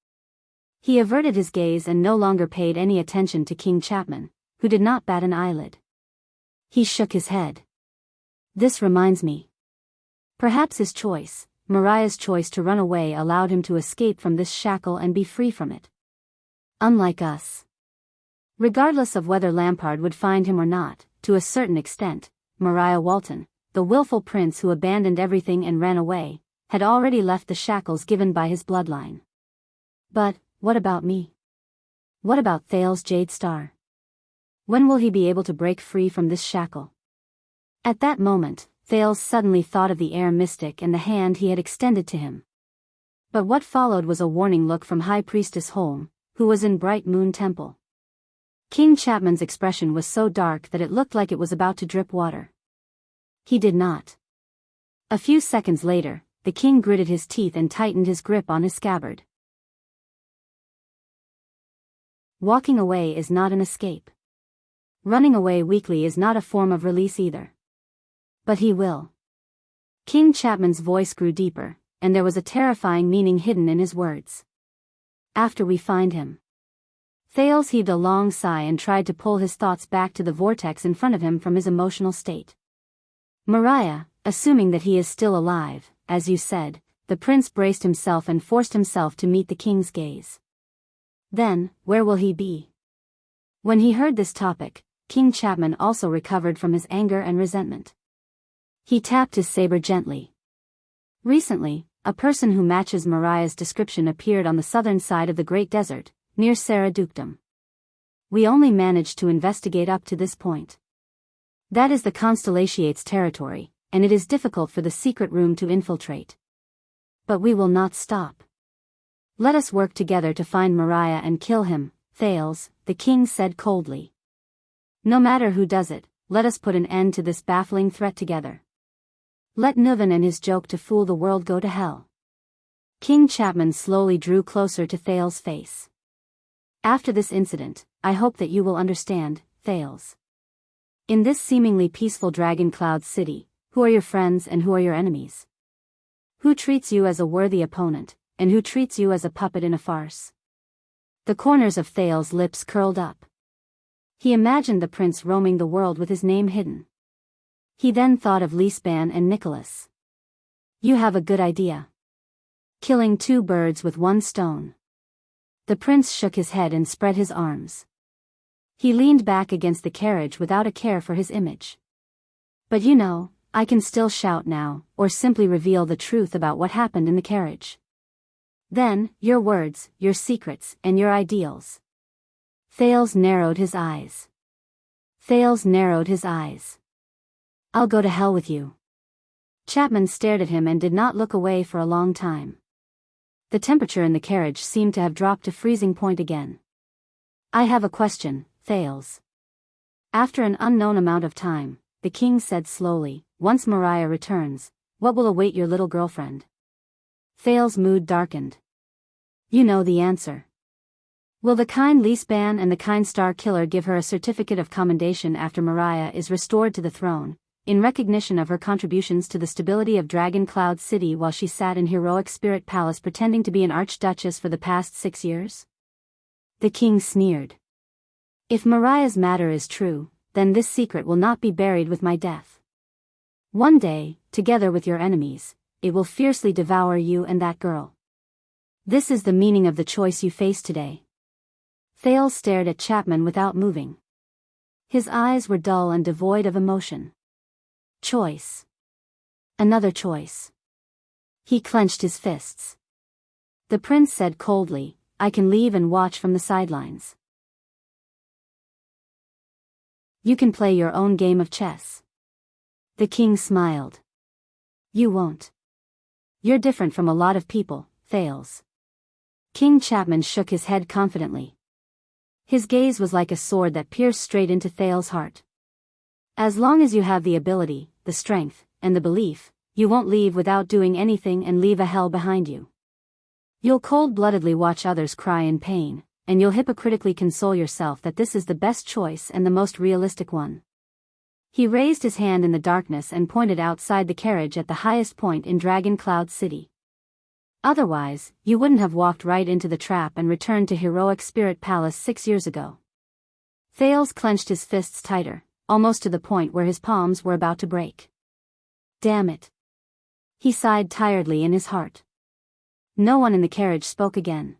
He averted his gaze and no longer paid any attention to King Chapman, who did not bat an eyelid. He shook his head. This reminds me. Perhaps his choice, Mariah's choice to run away, allowed him to escape from this shackle and be free from it. Unlike us. Regardless of whether Lampard would find him or not, to a certain extent, Mariah Walton, the willful prince who abandoned everything and ran away, had already left the shackles given by his bloodline. But, what about me? What about Thales Jade Star? When will he be able to break free from this shackle? At that moment, Thales suddenly thought of the air mystic and the hand he had extended to him. But what followed was a warning look from High Priestess Holm, who was in Bright Moon Temple. King Chapman's expression was so dark that it looked like it was about to drip water. He did not. A few seconds later, the king gritted his teeth and tightened his grip on his scabbard. Walking away is not an escape. Running away weakly is not a form of release either. But he will. King Chapman's voice grew deeper, and there was a terrifying meaning hidden in his words. After we find him. Thales heaved a long sigh and tried to pull his thoughts back to the vortex in front of him from his emotional state. Mariah, assuming that he is still alive, as you said, the prince braced himself and forced himself to meet the king's gaze. Then, where will he be? When he heard this topic, King Chapman also recovered from his anger and resentment. He tapped his saber gently. Recently, a person who matches Mariah's description appeared on the southern side of the Great Desert, near Sarah Dukedom. We only managed to investigate up to this point. That is the Constellation's territory, and it is difficult for the secret room to infiltrate. But we will not stop. Let us work together to find Mariah and kill him, Thales, the king said coldly. No matter who does it, let us put an end to this baffling threat together. Let Nuven and his joke to fool the world go to hell. King Chapman slowly drew closer to Thales' face. After this incident, I hope that you will understand, Thales. In this seemingly peaceful Dragon Cloud city, who are your friends and who are your enemies? Who treats you as a worthy opponent, and who treats you as a puppet in a farce? The corners of Thales' lips curled up. He imagined the prince roaming the world with his name hidden. He then thought of Lisban and Nicholas. You have a good idea. Killing two birds with one stone. The prince shook his head and spread his arms. He leaned back against the carriage without a care for his image. But you know, I can still shout now, or simply reveal the truth about what happened in the carriage. Then, your words, your secrets, and your ideals. Thales narrowed his eyes. Thales narrowed his eyes. I'll go to hell with you. Chapman stared at him and did not look away for a long time. The temperature in the carriage seemed to have dropped to freezing point again. I have a question, Thales. After an unknown amount of time, the king said slowly, once Mariah returns, what will await your little girlfriend? Thales' mood darkened. You know the answer. Will the kind Lisban and the kind Star Killer give her a certificate of commendation after Mariah is restored to the throne, in recognition of her contributions to the stability of Dragon Cloud City while she sat in heroic Spirit Palace pretending to be an archduchess for the past 6 years? The king sneered. If Mariah's matter is true, then this secret will not be buried with my death. One day, together with your enemies, it will fiercely devour you and that girl. This is the meaning of the choice you face today. Thales stared at Chapman without moving. His eyes were dull and devoid of emotion. Choice. Another choice. He clenched his fists. The prince said coldly, I can leave and watch from the sidelines. You can play your own game of chess. The king smiled. You won't. You're different from a lot of people, Thales. King Chapman shook his head confidently. His gaze was like a sword that pierced straight into Thales' heart. As long as you have the ability, the strength, and the belief, you won't leave without doing anything and leave a hell behind you. You'll cold-bloodedly watch others cry in pain, and you'll hypocritically console yourself that this is the best choice and the most realistic one. He raised his hand in the darkness and pointed outside the carriage at the highest point in Dragon Cloud City. Otherwise, you wouldn't have walked right into the trap and returned to Heroic Spirit Palace 6 years ago. Thales clenched his fists tighter, almost to the point where his palms were about to break. Damn it. He sighed tiredly in his heart. No one in the carriage spoke again.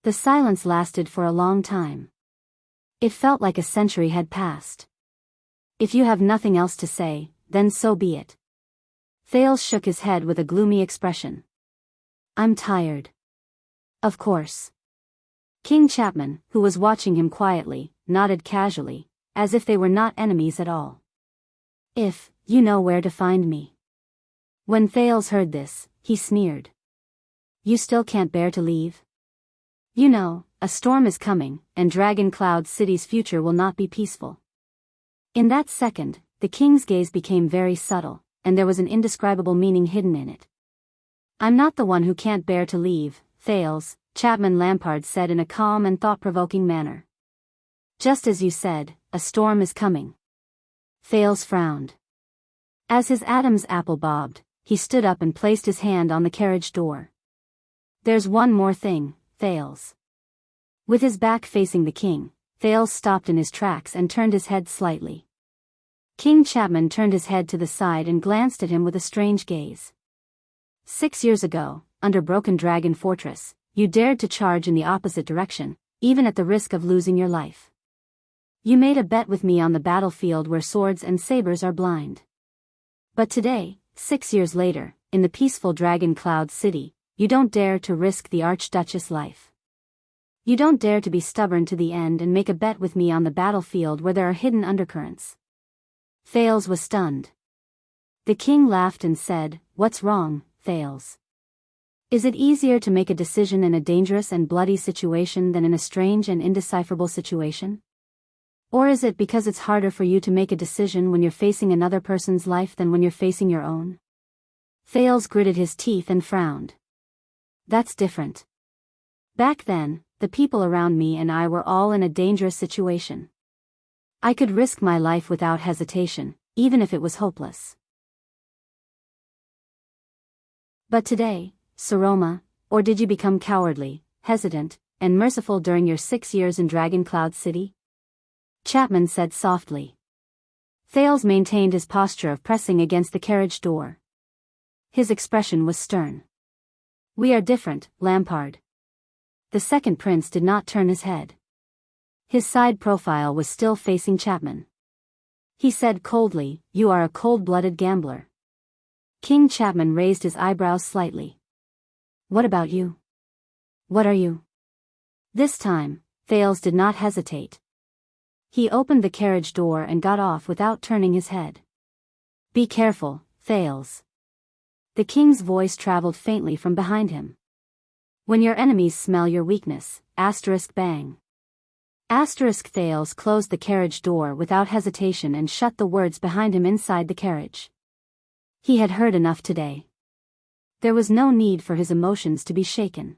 The silence lasted for a long time. It felt like a century had passed. If you have nothing else to say, then so be it. Thales shook his head with a gloomy expression. I'm tired. Of course. King Chapman, who was watching him quietly, nodded casually, as if they were not enemies at all. If, you know where to find me. When Thales heard this, he sneered. You still can't bear to leave? You know, a storm is coming, and Dragon Cloud City's future will not be peaceful. In that second, the king's gaze became very subtle, and there was an indescribable meaning hidden in it. I'm not the one who can't bear to leave, Thales, Chapman Lampard said in a calm and thought-provoking manner. Just as you said, a storm is coming. Thales frowned. As his Adam's apple bobbed, he stood up and placed his hand on the carriage door. There's one more thing, Thales. With his back facing the king, Thales stopped in his tracks and turned his head slightly. King Chapman turned his head to the side and glanced at him with a strange gaze. 6 years ago, under Broken Dragon Fortress, you dared to charge in the opposite direction, even at the risk of losing your life. You made a bet with me on the battlefield where swords and sabers are blind. But today, 6 years later, in the peaceful Dragon Cloud City, you don't dare to risk the Archduchess' life. You don't dare to be stubborn to the end and make a bet with me on the battlefield where there are hidden undercurrents. Thales was stunned. The king laughed and said, What's wrong, Thales? Is it easier to make a decision in a dangerous and bloody situation than in a strange and indecipherable situation? Or is it because it's harder for you to make a decision when you're facing another person's life than when you're facing your own? Thales gritted his teeth and frowned. That's different. Back then, the people around me and I were all in a dangerous situation. I could risk my life without hesitation, even if it was hopeless. But today, Saroma, or did you become cowardly, hesitant, and merciful during your 6 years in Dragon Cloud City? Chapman said softly. Thales maintained his posture of pressing against the carriage door. His expression was stern. We are different, Lampard. The second prince did not turn his head. His side profile was still facing Chapman. He said coldly, You are a cold-blooded gambler. King Chapman raised his eyebrows slightly. What about you? What are you? This time, Thales did not hesitate. He opened the carriage door and got off without turning his head. Be careful, Thales. The king's voice traveled faintly from behind him. When your enemies smell your weakness, *bang. Thales closed the carriage door without hesitation and shut the words behind him inside the carriage. He had heard enough today. There was no need for his emotions to be shaken.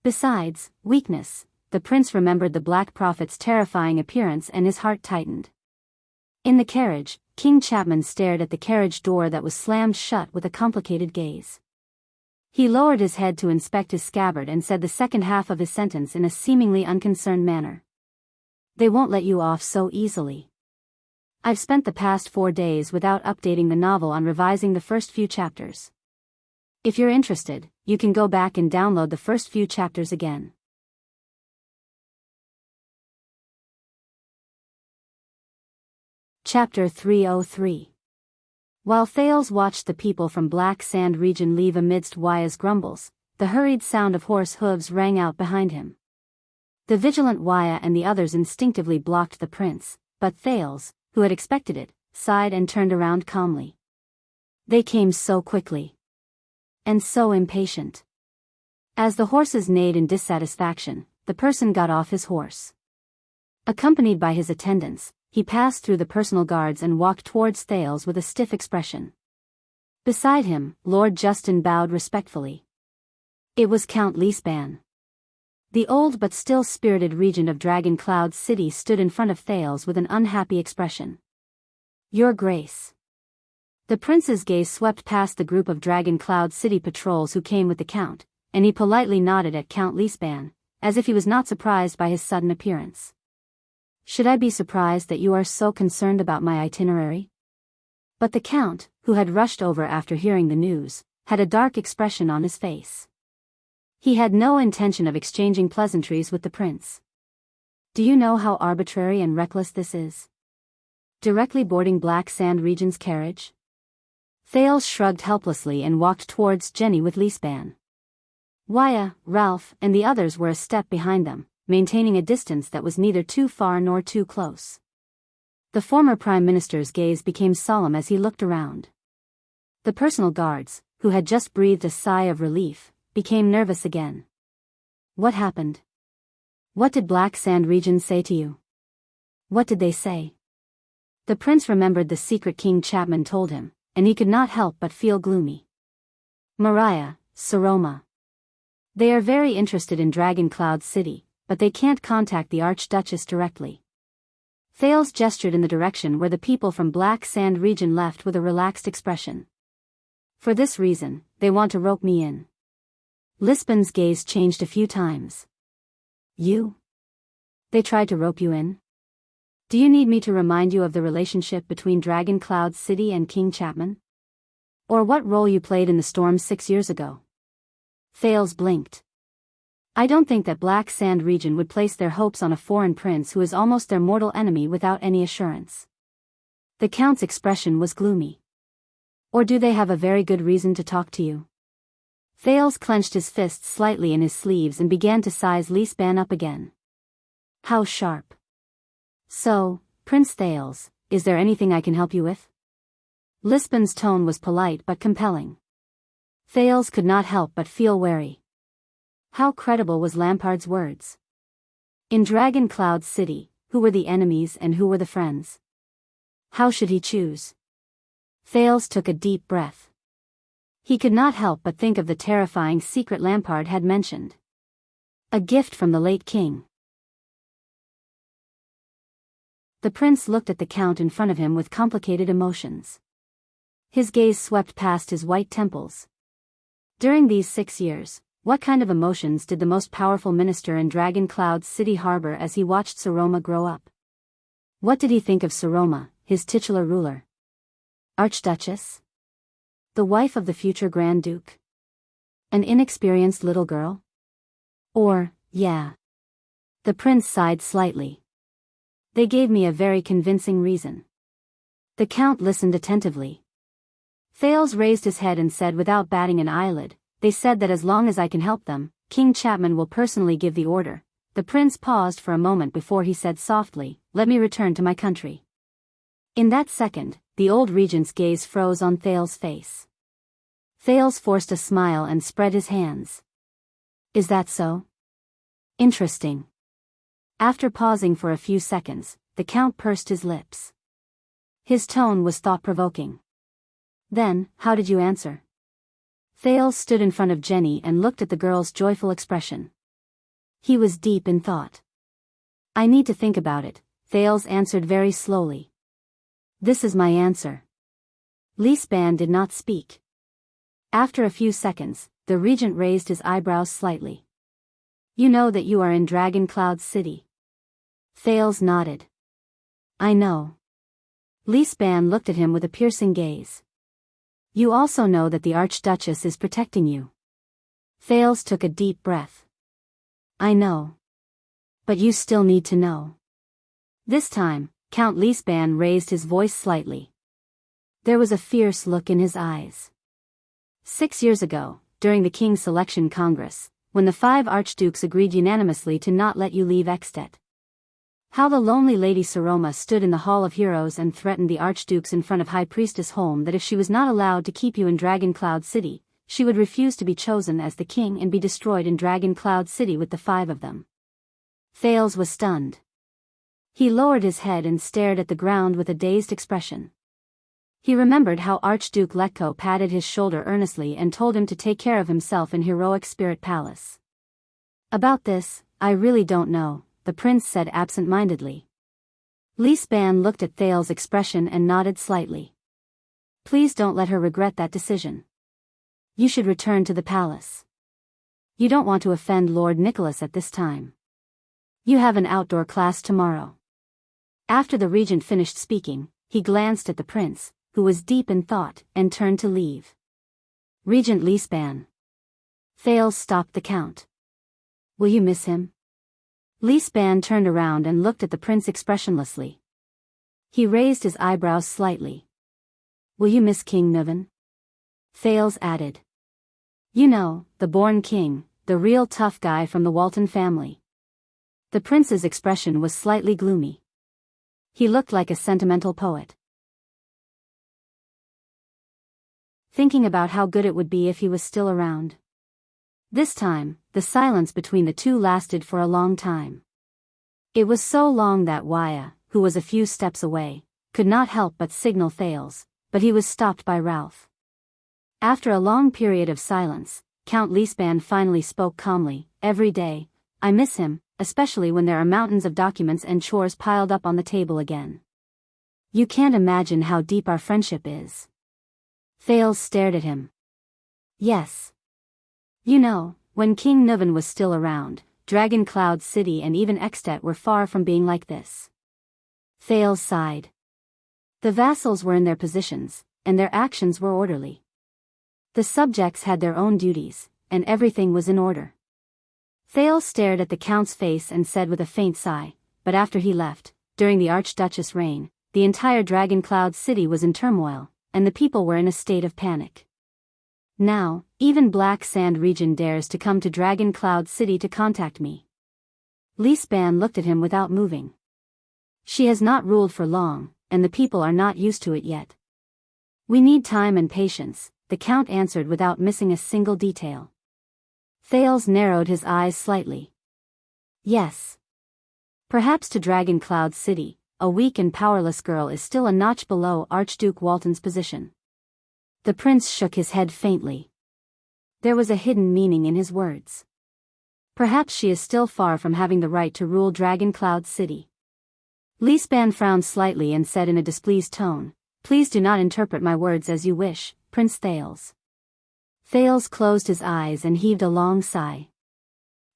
Besides, weakness, the prince remembered the Black Prophet's terrifying appearance and his heart tightened. In the carriage, King Chapman stared at the carriage door that was slammed shut with a complicated gaze. He lowered his head to inspect his scabbard and said the second half of his sentence in a seemingly unconcerned manner. They won't let you off so easily. I've spent the past 4 days without updating the novel on revising the first few chapters. If you're interested, you can go back and download the first few chapters again. Chapter 303. While Thales watched the people from Black Sand region leave amidst Waya's grumbles, the hurried sound of horse hooves rang out behind him. The vigilant Waya and the others instinctively blocked the prince, but Thales, who had expected it, sighed and turned around calmly. They came so quickly. And so impatient. As the horses neighed in dissatisfaction, the person got off his horse. Accompanied by his attendants, he passed through the personal guards and walked towards Thales with a stiff expression. Beside him, Lord Justin bowed respectfully. It was Count Leespan. The old but still spirited regent of Dragon Cloud City stood in front of Thales with an unhappy expression. Your Grace. The prince's gaze swept past the group of Dragon Cloud City patrols who came with the count, and he politely nodded at Count Lisban, as if he was not surprised by his sudden appearance. Should I be surprised that you are so concerned about my itinerary? But the count, who had rushed over after hearing the news, had a dark expression on his face. He had no intention of exchanging pleasantries with the prince. Do you know how arbitrary and reckless this is? Directly boarding Black Sand Region's carriage? Thales shrugged helplessly and walked towards Jenny with Lisban. Waya, Ralph, and the others were a step behind them, maintaining a distance that was neither too far nor too close. The former Prime Minister's gaze became solemn as he looked around. The personal guards, who had just breathed a sigh of relief, became nervous again. What happened? What did Black Sand Region say to you? What did they say? The prince remembered the secret King Chapman told him, and he could not help but feel gloomy. Mariah, Saroma. They are very interested in Dragon Cloud City, but they can't contact the Archduchess directly. Thales gestured in the direction where the people from Black Sand Region left with a relaxed expression. For this reason, they want to rope me in. Lisban's gaze changed a few times. You? They tried to rope you in? Do you need me to remind you of the relationship between Dragon Cloud City and King Chapman? Or what role you played in the storm 6 years ago? Thales blinked. I don't think that Black Sand Region would place their hopes on a foreign prince who is almost their mortal enemy without any assurance. The count's expression was gloomy. Or do they have a very good reason to talk to you? Thales clenched his fists slightly in his sleeves and began to size Lisban up again. How sharp. So, Prince Thales, is there anything I can help you with? Lisban's tone was polite but compelling. Thales could not help but feel wary. How credible was Lampard's words? In Dragon Cloud City, who were the enemies and who were the friends? How should he choose? Thales took a deep breath. He could not help but think of the terrifying secret Lampard had mentioned. A gift from the late king. The prince looked at the count in front of him with complicated emotions. His gaze swept past his white temples. During these 6 years, what kind of emotions did the most powerful minister in Dragon Cloud City harbor as he watched Saroma grow up? What did he think of Saroma, his titular ruler? Archduchess? The wife of the future Grand Duke? An inexperienced little girl? Or, yeah. The prince sighed slightly. They gave me a very convincing reason. The count listened attentively. Thales raised his head and said without batting an eyelid, they said that as long as I can help them, King Chapman will personally give the order. The prince paused for a moment before he said softly, let me return to my country. In that second, the old regent's gaze froze on Thales' face. Thales forced a smile and spread his hands. Is that so? Interesting. After pausing for a few seconds, the count pursed his lips. His tone was thought-provoking. Then, how did you answer? Thales stood in front of Jenny and looked at the girl's joyful expression. He was deep in thought. I need to think about it, Thales answered very slowly. This is my answer. Lisban did not speak. After a few seconds, the regent raised his eyebrows slightly. You know that you are in Dragon Cloud City. Thales nodded. I know. Lisban looked at him with a piercing gaze. You also know that the Archduchess is protecting you. Thales took a deep breath. I know. But you still need to know. This time, Count Lisban raised his voice slightly. There was a fierce look in his eyes. 6 years ago, during the King's Selection Congress, when the 5 archdukes agreed unanimously to not let you leave Ekstedt. How the lonely Lady Saroma stood in the Hall of Heroes and threatened the archdukes in front of High Priestess Holm that if she was not allowed to keep you in Dragon Cloud City, she would refuse to be chosen as the king and be destroyed in Dragon Cloud City with the 5 of them. Thales was stunned. He lowered his head and stared at the ground with a dazed expression. He remembered how Archduke Letko patted his shoulder earnestly and told him to take care of himself in Heroic Spirit Palace. About this, I really don't know, the prince said absent-mindedly. Lisbon looked at Thale's expression and nodded slightly. Please don't let her regret that decision. You should return to the palace. You don't want to offend Lord Nicholas at this time. You have an outdoor class tomorrow. After the regent finished speaking, he glanced at the prince, who was deep in thought, and turned to leave. Regent Lisbon. Thales stopped the count. Will you miss him? Lisbon turned around and looked at the prince expressionlessly. He raised his eyebrows slightly. Will you miss King Nuvan? Thales added. You know, the born king, the real tough guy from the Walton family. The prince's expression was slightly gloomy. He looked like a sentimental poet. Thinking about how good it would be if he was still around. This time, the silence between the two lasted for a long time. It was so long that Waya, who was a few steps away, could not help but signal Thales, but he was stopped by Ralph. After a long period of silence, Count Lisbon finally spoke calmly. Every day, I miss him, especially when there are mountains of documents and chores piled up on the table again. You can't imagine how deep our friendship is. Thales stared at him. Yes. You know, when King Nuvan was still around, Dragon Cloud City and even Extet were far from being like this. Thales sighed. The vassals were in their positions, and their actions were orderly. The subjects had their own duties, and everything was in order. Thales stared at the count's face and said with a faint sigh, but after he left, during the Archduchess' reign, the entire Dragon Cloud City was in turmoil, and the people were in a state of panic. Now, even Black Sand region dares to come to Dragon Cloud City to contact me. Lisbon looked at him without moving. She has not ruled for long, and the people are not used to it yet. We need time and patience, the count answered without missing a single detail. Thales narrowed his eyes slightly. Yes. Perhaps to Dragon Cloud City, a weak and powerless girl is still a notch below Archduke Walton's position. The prince shook his head faintly. There was a hidden meaning in his words. Perhaps she is still far from having the right to rule Dragon Cloud City. Lisbon frowned slightly and said in a displeased tone, Please do not interpret my words as you wish, Prince Thales. Thales closed his eyes and heaved a long sigh.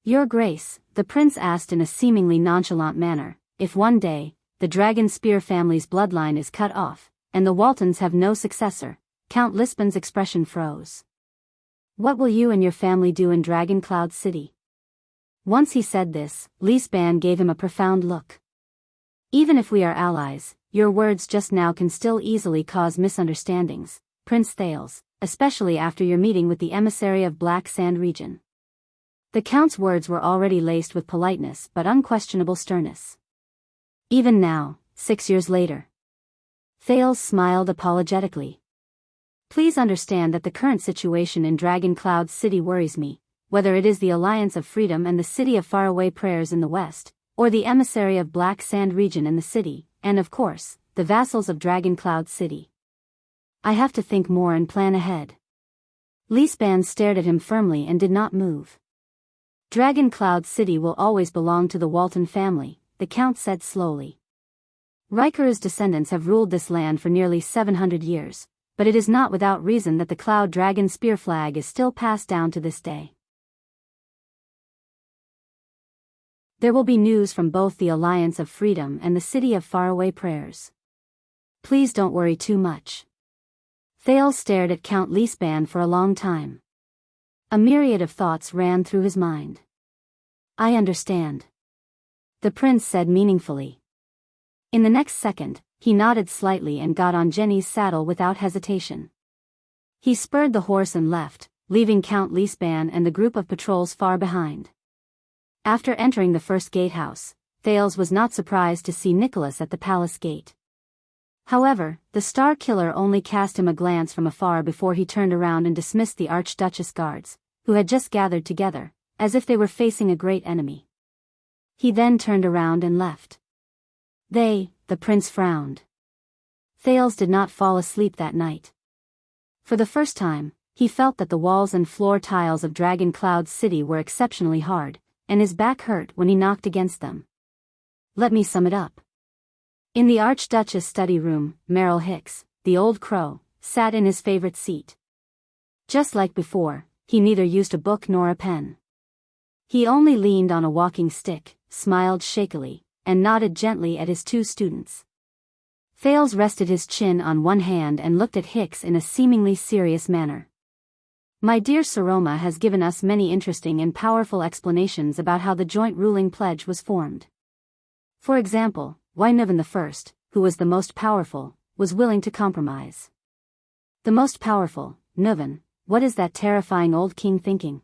Your Grace, the prince asked in a seemingly nonchalant manner, if one day, the Dragon Spear family's bloodline is cut off, and the Waltons have no successor. Count Lisbon's expression froze. What will you and your family do in Dragon Cloud City? Once he said this, Lisbon gave him a profound look. Even if we are allies, your words just now can still easily cause misunderstandings, Prince Thales, especially after your meeting with the emissary of Black Sand region. The count's words were already laced with politeness but unquestionable sternness. Even now, 6 years later. Thales smiled apologetically. Please understand that the current situation in Dragon Cloud City worries me, whether it is the Alliance of Freedom and the City of Faraway Prayers in the west, or the emissary of Black Sand region in the city, and of course, the vassals of Dragon Cloud City. I have to think more and plan ahead. Lisbon stared at him firmly and did not move. Dragon Cloud City will always belong to the Walton family, the count said slowly. Riker's descendants have ruled this land for nearly 700 years. But it is not without reason that the Cloud Dragon Spear flag is still passed down to this day. There will be news from both the Alliance of Freedom and the City of Faraway Prayers. Please don't worry too much. Thales stared at Count Lisbon for a long time. A myriad of thoughts ran through his mind. I understand. The prince said meaningfully. In the next second, he nodded slightly and got on Jenny's saddle without hesitation. He spurred the horse and left, leaving Count Lisbon and the group of patrols far behind. After entering the first gatehouse, Thales was not surprised to see Nicholas at the palace gate. However, the Star Killer only cast him a glance from afar before he turned around and dismissed the Archduchess guards, who had just gathered together, as if they were facing a great enemy. He then turned around and left. The prince frowned. Thales did not fall asleep that night. For the first time, he felt that the walls and floor tiles of Dragon Cloud City were exceptionally hard, and his back hurt when he knocked against them. Let me sum it up. In the Archduchess' study room, Merrill Hicks, the old crow, sat in his favorite seat. Just like before, he neither used a book nor a pen. He only leaned on a walking stick, smiled shakily, and nodded gently at his two students. Thales rested his chin on one hand and looked at Hicks in a seemingly serious manner. My dear Saroma has given us many interesting and powerful explanations about how the joint ruling pledge was formed. For example, why Nuvan I, who was the most powerful, was willing to compromise. The most powerful, Nuvan, what is that terrifying old king thinking?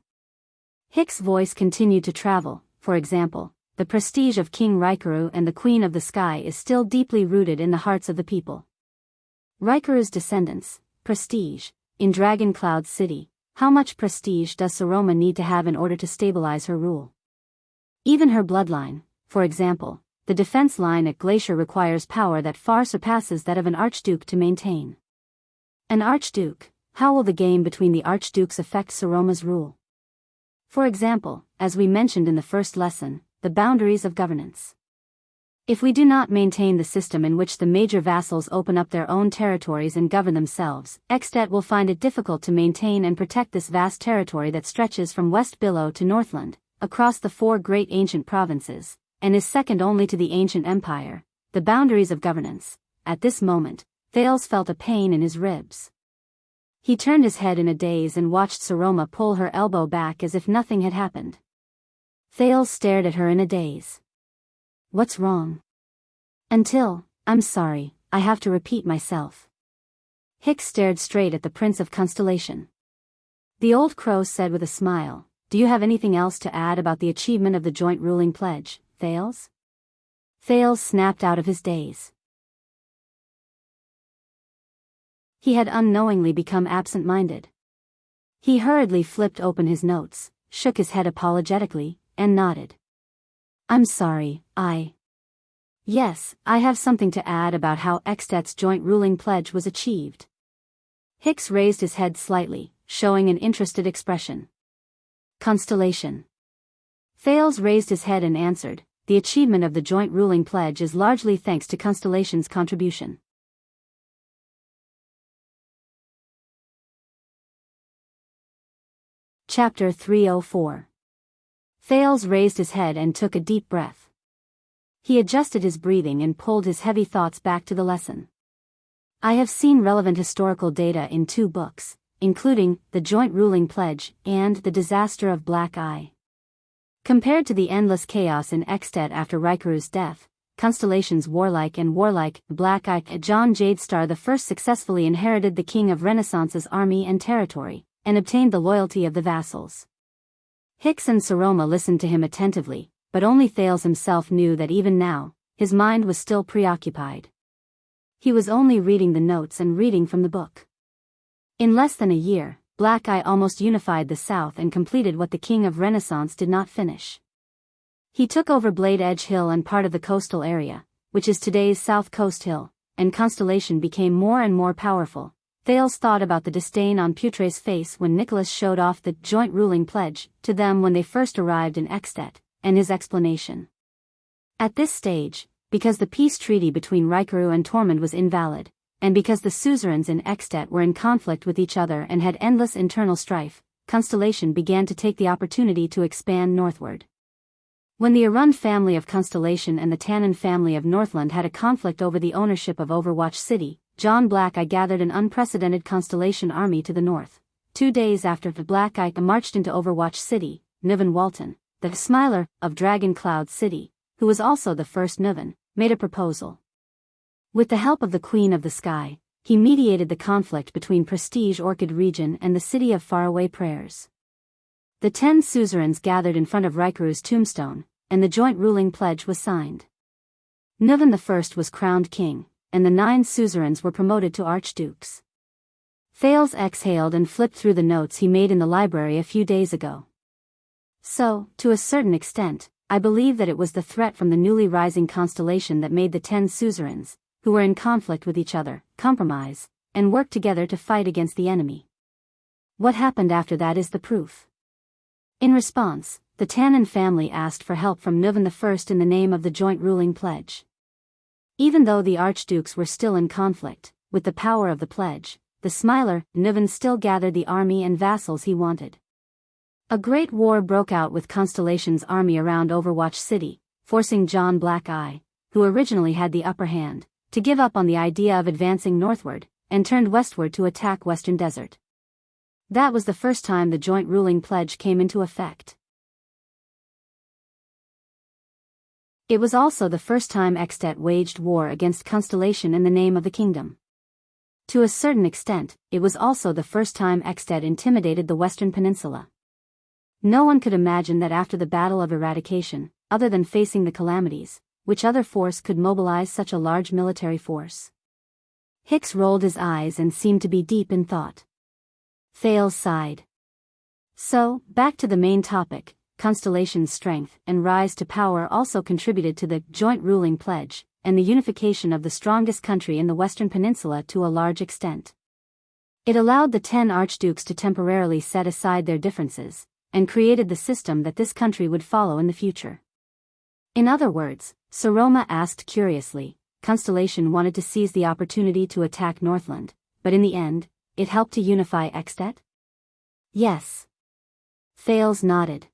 Hicks' voice continued to travel. For example, the prestige of King Raikaru and the Queen of the Sky is still deeply rooted in the hearts of the people. Raikaru's descendants, prestige, in Dragon Cloud City, how much prestige does Saroma need to have in order to stabilize her rule? Even her bloodline, for example, the defense line at Glacier requires power that far surpasses that of an archduke to maintain. An archduke, how will the game between the archdukes affect Saroma's rule? For example, as we mentioned in the first lesson, the boundaries of governance. If we do not maintain the system in which the major vassals open up their own territories and govern themselves, Extet will find it difficult to maintain and protect this vast territory that stretches from West Billow to Northland, across the four great ancient provinces, and is second only to the ancient empire, the boundaries of governance. At this moment, Thales felt a pain in his ribs. He turned his head in a daze and watched Saroma pull her elbow back as if nothing had happened. Thales stared at her in a daze. What's wrong? I'm sorry, I have to repeat myself. Hicks stared straight at the Prince of Constellation. The old crow said with a smile, do you have anything else to add about the achievement of the joint ruling pledge, Thales? Thales snapped out of his daze. He had unknowingly become absent-minded. He hurriedly flipped open his notes, shook his head apologetically, and nodded. I'm sorry, Yes, I have something to add about how Extet's joint ruling pledge was achieved. Hicks raised his head slightly, showing an interested expression. Constellation. Thales raised his head and answered, the achievement of the joint ruling pledge is largely thanks to Constellation's contribution. Chapter 304. Thales raised his head and took a deep breath. He adjusted his breathing and pulled his heavy thoughts back to the lesson. I have seen relevant historical data in 2 books, including The Joint Ruling Pledge and The Disaster of Black Eye. Compared to the endless chaos in Extet after Raikaru's death, Constellation's warlike Black Eye John Jadestar I successfully inherited the King of Renaissance's army and territory, and obtained the loyalty of the vassals. Hicks and Saroma listened to him attentively, but only Thales himself knew that even now, his mind was still preoccupied. He was only reading the notes and reading from the book. In less than a year, Black Eye almost unified the South and completed what the King of Renaissance did not finish. He took over Blade Edge Hill and part of the coastal area, which is today's South Coast Hill, and Constellation became more and more powerful. Thales thought about the disdain on Putre's face when Nicholas showed off the joint ruling pledge to them when they first arrived in Extet, and his explanation. At this stage, because the peace treaty between Raikaru and Tormund was invalid, and because the suzerains in Extet were in conflict with each other and had endless internal strife, Constellation began to take the opportunity to expand northward. When the Arund family of Constellation and the Tannen family of Northland had a conflict over the ownership of Overwatch City, John Black Eye gathered an unprecedented Constellation army to the north. 2 days after the Black Eye marched into Overwatch City, Nuvan Walton, the Smiler of Dragon Cloud City, who was also the first Nuvan, made a proposal. With the help of the Queen of the Sky, he mediated the conflict between Prestige Orchid Region and the City of Faraway Prayers. The 10 suzerains gathered in front of Raikaru's tombstone, and the joint ruling pledge was signed. Nuvan I was crowned king, and the 9 suzerains were promoted to archdukes. Thales exhaled and flipped through the notes he made in the library a few days ago. So, to a certain extent, I believe that it was the threat from the newly rising constellation that made the 10 suzerains, who were in conflict with each other, compromise, and work together to fight against the enemy. What happened after that is the proof. In response, the Tannen family asked for help from Nuvan I in the name of the joint ruling pledge. Even though the archdukes were still in conflict, with the power of the pledge, the smiler, Nuvan still gathered the army and vassals he wanted. A great war broke out with Constellation's army around Overwatch City, forcing John Black Eye, who originally had the upper hand, to give up on the idea of advancing northward, and turned westward to attack Western Desert. That was the first time the joint ruling pledge came into effect. It was also the first time Extet waged war against Constellation in the name of the kingdom. To a certain extent, it was also the first time Extet intimidated the Western Peninsula. No one could imagine that after the Battle of Eradication, other than facing the calamities, which other force could mobilize such a large military force. Hicks rolled his eyes and seemed to be deep in thought. Thales sighed. So, back to the main topic. Constellation's strength and rise to power also contributed to the joint ruling pledge, and the unification of the strongest country in the Western Peninsula to a large extent. It allowed the 10 archdukes to temporarily set aside their differences, and created the system that this country would follow in the future. In other words, Saroma asked curiously, Constellation wanted to seize the opportunity to attack Northland, but in the end, it helped to unify Extet? Yes. Thales nodded.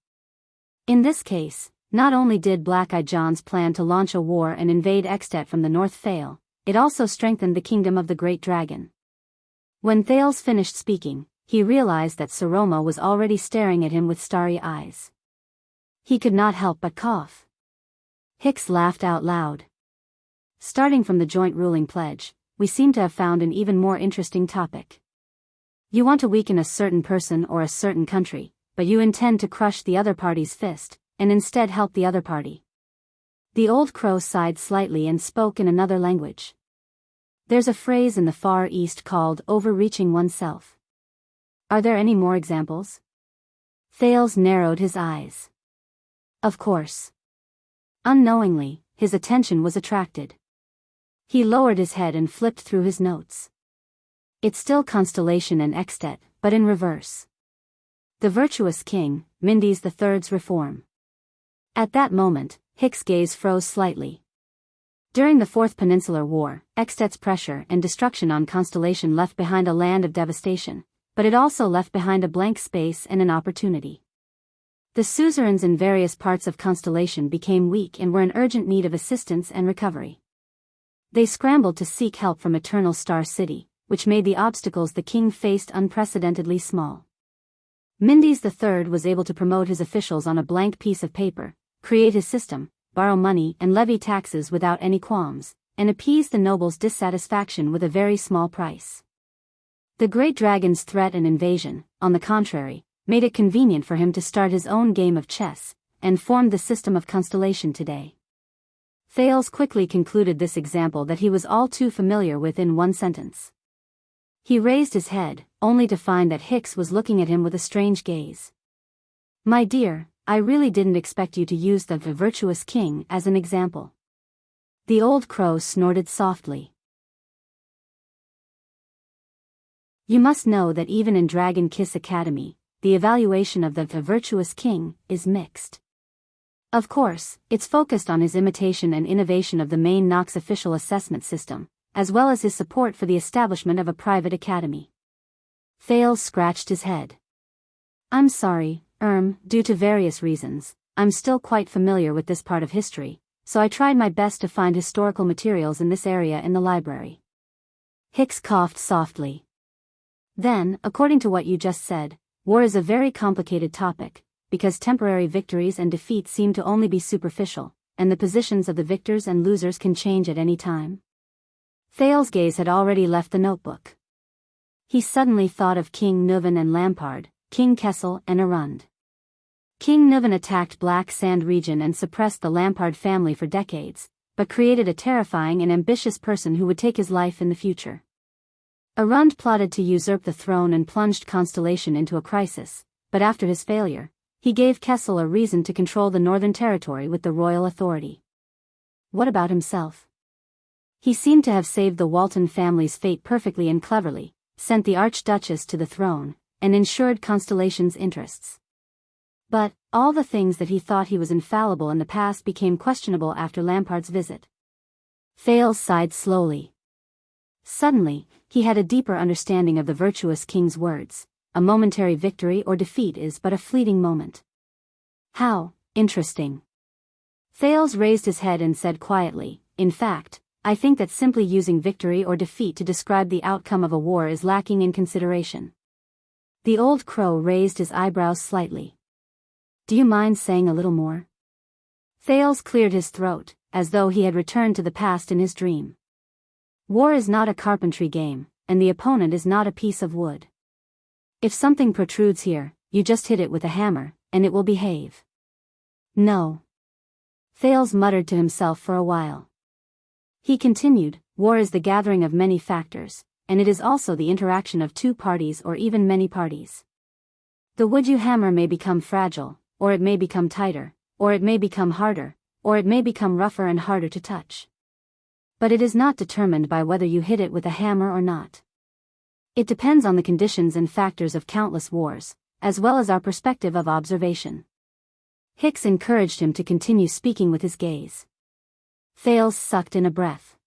In this case, not only did Black-Eye John's plan to launch a war and invade Extet from the north fail, it also strengthened the kingdom of the Great Dragon. When Thales finished speaking, he realized that Saroma was already staring at him with starry eyes. He could not help but cough. Hicks laughed out loud. Starting from the joint ruling pledge, we seem to have found an even more interesting topic. You want to weaken a certain person or a certain country, but you intend to crush the other party's fist, and instead help the other party. The old crow sighed slightly and spoke in another language. There's a phrase in the Far East called overreaching oneself. Are there any more examples? Thales narrowed his eyes. Of course. Unknowingly, his attention was attracted. He lowered his head and flipped through his notes. It's still Constellation and Extet, but in reverse. The virtuous king, Mindes III's reform. At that moment, Hicks' gaze froze slightly. During the Fourth Peninsular War, Extet's pressure and destruction on Constellation left behind a land of devastation, but it also left behind a blank space and an opportunity. The suzerains in various parts of Constellation became weak and were in urgent need of assistance and recovery. They scrambled to seek help from Eternal Star City, which made the obstacles the king faced unprecedentedly small. Mindes III was able to promote his officials on a blank piece of paper, create his system, borrow money and levy taxes without any qualms, and appease the nobles' dissatisfaction with a very small price. The Great Dragon's threat and invasion, on the contrary, made it convenient for him to start his own game of chess, and formed the system of Constellation today. Thales quickly concluded this example that he was all too familiar with in one sentence. He raised his head, only to find that Hicks was looking at him with a strange gaze. My dear, I really didn't expect you to use the virtuous king as an example. The old crow snorted softly. You must know that even in Dragon Kiss Academy, the evaluation of the virtuous king is mixed. Of course, it's focused on his imitation and innovation of the main Nox official assessment system, as well as his support for the establishment of a private academy. Thales scratched his head. I'm sorry, due to various reasons, I'm still quite familiar with this part of history, so I tried my best to find historical materials in this area in the library. Hicks coughed softly. Then, according to what you just said, war is a very complicated topic, because temporary victories and defeats seem to only be superficial, and the positions of the victors and losers can change at any time. Thales' gaze had already left the notebook. He suddenly thought of King Nuvan and Lampard, King Kessel and Arund. King Nuvan attacked Black Sand region and suppressed the Lampard family for decades, but created a terrifying and ambitious person who would take his life in the future. Arund plotted to usurp the throne and plunged Constellation into a crisis, but after his failure, he gave Kessel a reason to control the Northern Territory with the royal authority. What about himself? He seemed to have saved the Walton family's fate perfectly and cleverly, sent the Archduchess to the throne, and ensured Constellation's interests. But, all the things that he thought he was infallible in the past became questionable after Lampard's visit. Thales sighed slowly. Suddenly, he had a deeper understanding of the virtuous king's words. A momentary victory or defeat is but a fleeting moment. How interesting. Thales raised his head and said quietly, in fact, I think that simply using victory or defeat to describe the outcome of a war is lacking in consideration. The old crow raised his eyebrows slightly. Do you mind saying a little more? Thales cleared his throat, as though he had returned to the past in his dream. War is not a carpentry game, and the opponent is not a piece of wood. If something protrudes here, you just hit it with a hammer, and it will behave. No. Thales muttered to himself for a while. He continued, war is the gathering of many factors, and it is also the interaction of two parties or even many parties. The wood you hammer may become fragile, or it may become tighter, or it may become harder, or it may become rougher and harder to touch. But it is not determined by whether you hit it with a hammer or not. It depends on the conditions and factors of countless wars, as well as our perspective of observation. Hicks encouraged him to continue speaking with his gaze. Thales sucked in a breath.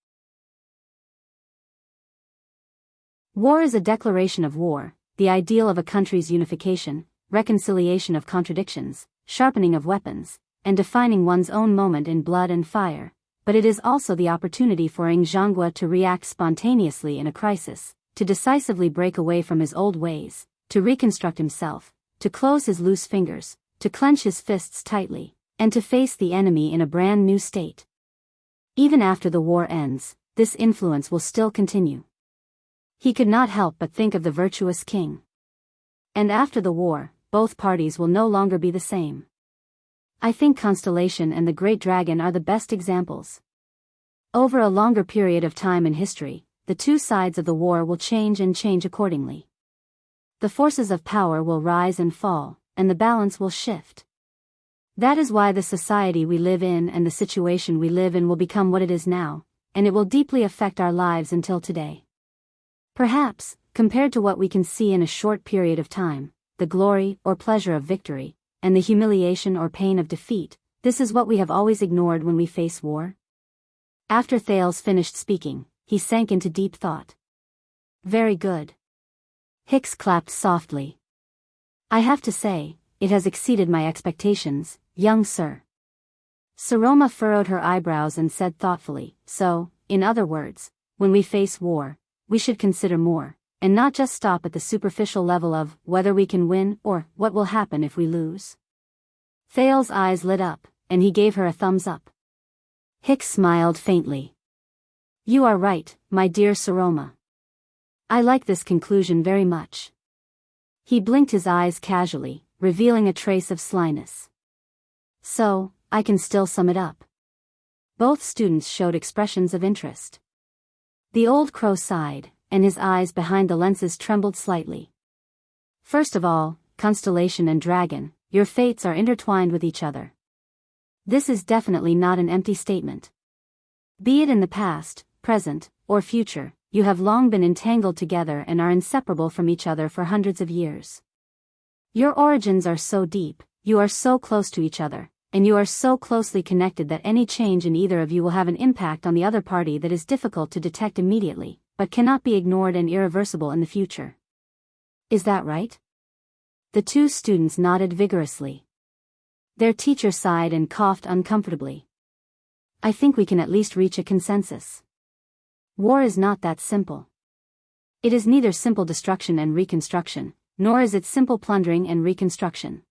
War is a declaration of war, the ideal of a country's unification, reconciliation of contradictions, sharpening of weapons, and defining one's own moment in blood and fire, but it is also the opportunity for Njangwa to react spontaneously in a crisis, to decisively break away from his old ways, to reconstruct himself, to close his loose fingers, to clench his fists tightly, and to face the enemy in a brand new state. Even after the war ends, this influence will still continue. He could not help but think of the virtuous king. And after the war, both parties will no longer be the same. I think Constellation and the Great Dragon are the best examples. Over a longer period of time in history, the two sides of the war will change and change accordingly. The forces of power will rise and fall, and the balance will shift. That is why the society we live in and the situation we live in will become what it is now, and it will deeply affect our lives until today. Perhaps, compared to what we can see in a short period of time, the glory or pleasure of victory, and the humiliation or pain of defeat, this is what we have always ignored when we face war. After Thales finished speaking, he sank into deep thought. Very good. Hicks clapped softly. I have to say, it has exceeded my expectations, young sir. Saroma furrowed her eyebrows and said thoughtfully, so, in other words, when we face war, we should consider more, and not just stop at the superficial level of whether we can win or what will happen if we lose. Thales' eyes lit up, and he gave her a thumbs up. Hicks smiled faintly. You are right, my dear Saroma. I like this conclusion very much. He blinked his eyes casually, revealing a trace of slyness. So, I can still sum it up. Both students showed expressions of interest. The old crow sighed, and his eyes behind the lenses trembled slightly. First of all, Constellation and Dragon, your fates are intertwined with each other. This is definitely not an empty statement. Be it in the past, present, or future, you have long been entangled together and are inseparable from each other for hundreds of years. Your origins are so deep, you are so close to each other, and you are so closely connected that any change in either of you will have an impact on the other party that is difficult to detect immediately, but cannot be ignored and irreversible in the future. Is that right? The two students nodded vigorously. Their teacher sighed and coughed uncomfortably. I think we can at least reach a consensus. War is not that simple. It is neither simple destruction and reconstruction, nor is it simple plundering and reconstruction.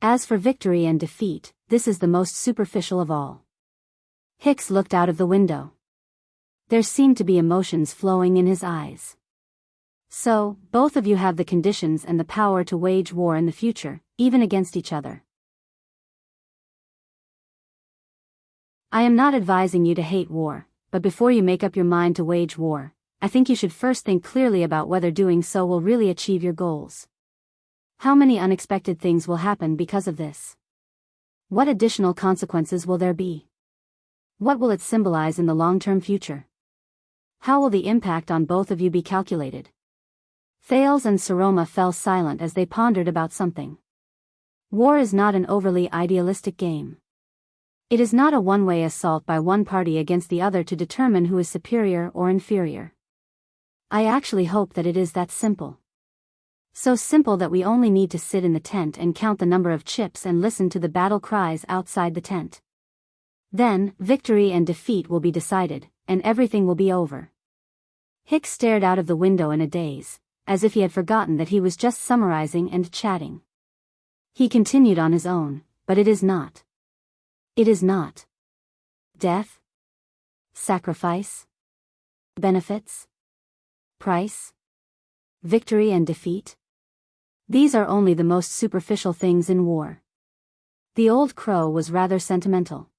As for victory and defeat, this is the most superficial of all. Hicks looked out of the window. There seemed to be emotions flowing in his eyes. So, both of you have the conditions and the power to wage war in the future, even against each other. I am not advising you to hate war, but before you make up your mind to wage war, I think you should first think clearly about whether doing so will really achieve your goals. How many unexpected things will happen because of this? What additional consequences will there be? What will it symbolize in the long-term future? How will the impact on both of you be calculated? Thales and Saroma fell silent as they pondered about something. War is not an overly idealistic game. It is not a one-way assault by one party against the other to determine who is superior or inferior. I actually hope that it is that simple. So simple that we only need to sit in the tent and count the number of chips and listen to the battle cries outside the tent. Then, victory and defeat will be decided, and everything will be over. Hicks stared out of the window in a daze, as if he had forgotten that he was just summarizing and chatting. He continued on his own, but it is not. It is not. Death? Sacrifice? Benefits? Price? Victory and defeat? These are only the most superficial things in war. The old crow was rather sentimental.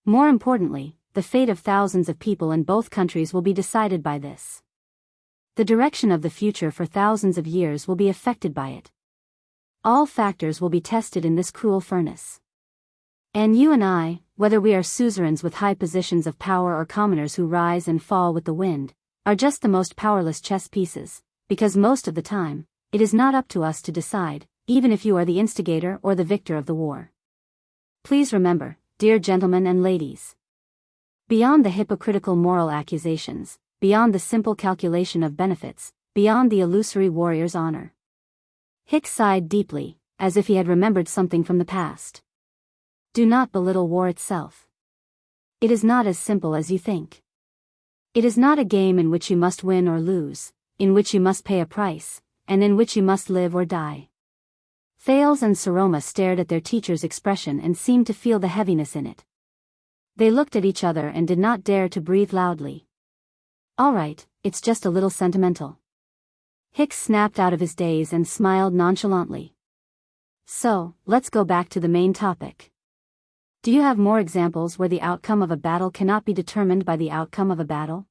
More importantly, the fate of thousands of people in both countries will be decided by this. The direction of the future for thousands of years will be affected by it. All factors will be tested in this cruel furnace. And you and I, whether we are suzerains with high positions of power or commoners who rise and fall with the wind, are just the most powerless chess pieces, because most of the time, it is not up to us to decide, even if you are the instigator or the victor of the war. Please remember, dear gentlemen and ladies, beyond the hypocritical moral accusations, beyond the simple calculation of benefits, beyond the illusory warrior's honor. Hicks sighed deeply, as if he had remembered something from the past. Do not belittle war itself. It is not as simple as you think. It is not a game in which you must win or lose, in which you must pay a price, and in which you must live or die. Thales and Saroma stared at their teacher's expression and seemed to feel the heaviness in it. They looked at each other and did not dare to breathe loudly. All right, it's just a little sentimental. Hicks snapped out of his daze and smiled nonchalantly. So, let's go back to the main topic. Do you have more examples where the outcome of a battle cannot be determined by the outcome of a battle?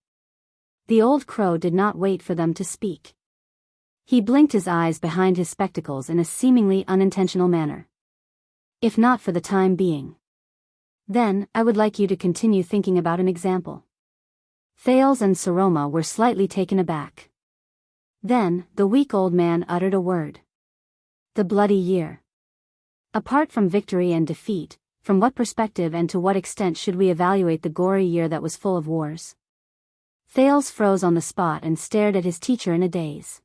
The old crow did not wait for them to speak. He blinked his eyes behind his spectacles in a seemingly unintentional manner. If not for the time being, then I would like you to continue thinking about an example. Thales and Saroma were slightly taken aback. Then, the weak old man uttered a word. The bloody year. Apart from victory and defeat, from what perspective and to what extent should we evaluate the gory year that was full of wars? Thales froze on the spot and stared at his teacher in a daze.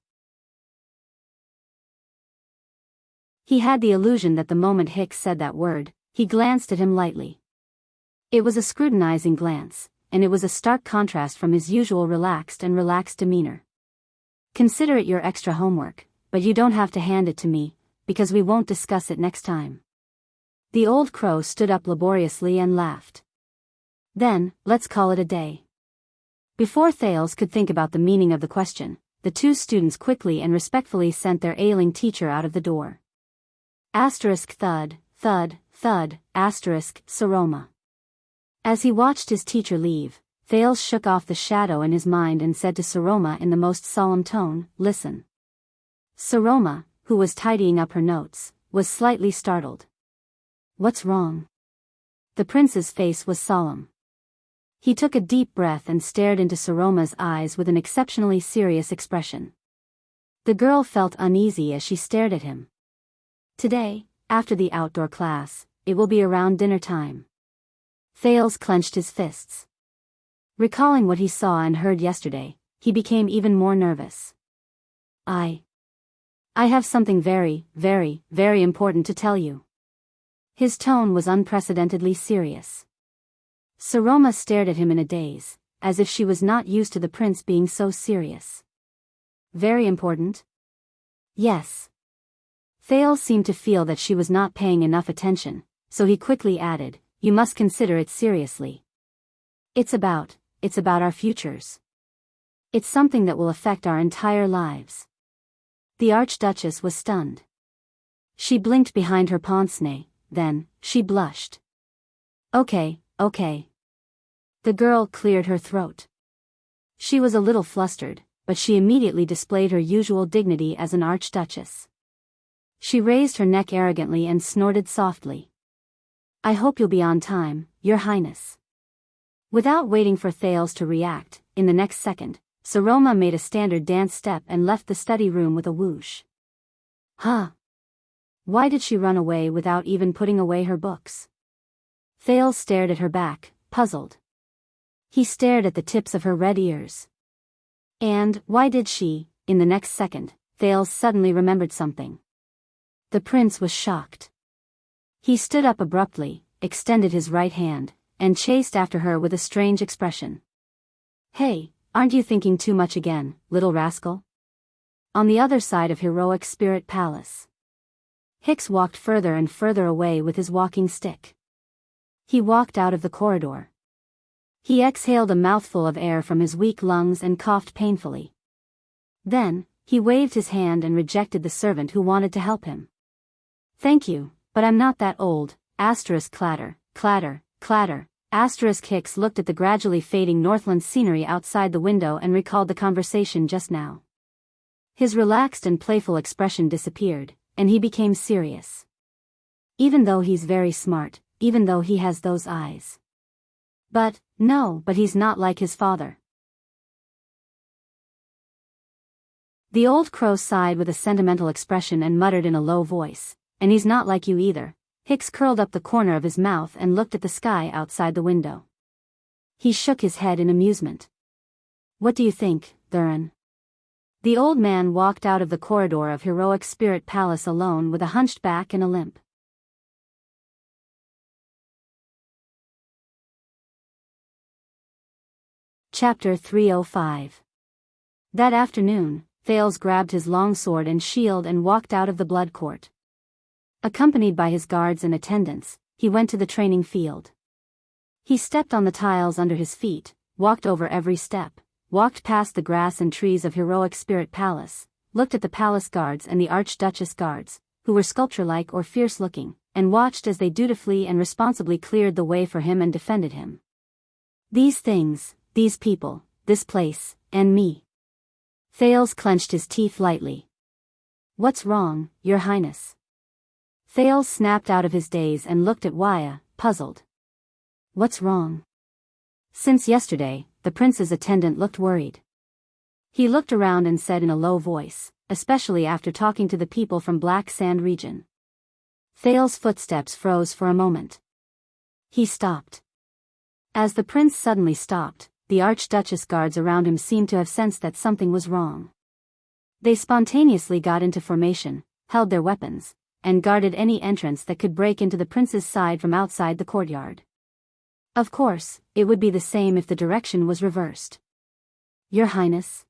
He had the illusion that the moment Hicks said that word, he glanced at him lightly. It was a scrutinizing glance, and it was a stark contrast from his usual relaxed demeanor. Consider it your extra homework, but you don't have to hand it to me, because we won't discuss it next time. The old crow stood up laboriously and laughed. Then, let's call it a day. Before Thales could think about the meaning of the question, the two students quickly and respectfully sent their ailing teacher out of the door. Asterisk thud, thud, thud, asterisk, Saroma. As he watched his teacher leave, Thales shook off the shadow in his mind and said to Saroma in the most solemn tone, "Listen." Saroma, who was tidying up her notes, was slightly startled. What's wrong? The prince's face was solemn. He took a deep breath and stared into Saroma's eyes with an exceptionally serious expression. The girl felt uneasy as she stared at him. Today, after the outdoor class, it will be around dinner time. Thales clenched his fists. Recalling what he saw and heard yesterday, he became even more nervous. I have something very, very, very important to tell you. His tone was unprecedentedly serious. Saroma stared at him in a daze, as if she was not used to the prince being so serious. Very important? Yes. Thales seemed to feel that she was not paying enough attention, so he quickly added, "You must consider it seriously. It's about our futures. It's something that will affect our entire lives." The Archduchess was stunned. She blinked behind her pince-nez, then, she blushed. Okay. The girl cleared her throat. She was a little flustered, but she immediately displayed her usual dignity as an archduchess. She raised her neck arrogantly and snorted softly. "I hope you'll be on time, Your Highness." Without waiting for Thales to react, in the next second, Saroma made a standard dance step and left the study room with a whoosh. Huh? Why did she run away without even putting away her books? Thales stared at her back, puzzled. He stared at the tips of her red ears. And, why did she? In the next second, Thales suddenly remembered something. The prince was shocked. He stood up abruptly, extended his right hand, and chased after her with a strange expression. Hey, aren't you thinking too much again, little rascal? On the other side of Heroic Spirit Palace. Hicks walked further and further away with his walking stick. He walked out of the corridor. He exhaled a mouthful of air from his weak lungs and coughed painfully. Then, he waved his hand and rejected the servant who wanted to help him. Thank you, but I'm not that old, asterisk clatter, clatter, clatter, asterisk. Hicks looked at the gradually fading Northland scenery outside the window and recalled the conversation just now. His relaxed and playful expression disappeared, and he became serious. Even though he's very smart, even though he has those eyes. But he's not like his father. The old crow sighed with a sentimental expression and muttered in a low voice, and he's not like you either. Hicks curled up the corner of his mouth and looked at the sky outside the window. He shook his head in amusement. What do you think, Thurin? The old man walked out of the corridor of Heroic Spirit Palace alone with a hunched back and a limp. Chapter 305. That afternoon, Thales grabbed his longsword and shield and walked out of the blood court. Accompanied by his guards and attendants, he went to the training field. He stepped on the tiles under his feet, walked over every step, walked past the grass and trees of Heroic Spirit Palace, looked at the palace guards and the Archduchess guards, who were sculpture-like or fierce-looking, and watched as they dutifully and responsibly cleared the way for him and defended him. These things, these people, this place, and me. Thales clenched his teeth lightly. What's wrong, Your Highness? Thales snapped out of his daze and looked at Waya, puzzled. What's wrong? Since yesterday, the prince's attendant looked worried. He looked around and said in a low voice, especially after talking to the people from Black Sand region. Thales' footsteps froze for a moment. He stopped. As the prince suddenly stopped, the Archduchess guards around him seemed to have sensed that something was wrong. They spontaneously got into formation, held their weapons, and guarded any entrance that could break into the prince's side from outside the courtyard. Of course, it would be the same if the direction was reversed. Your Highness?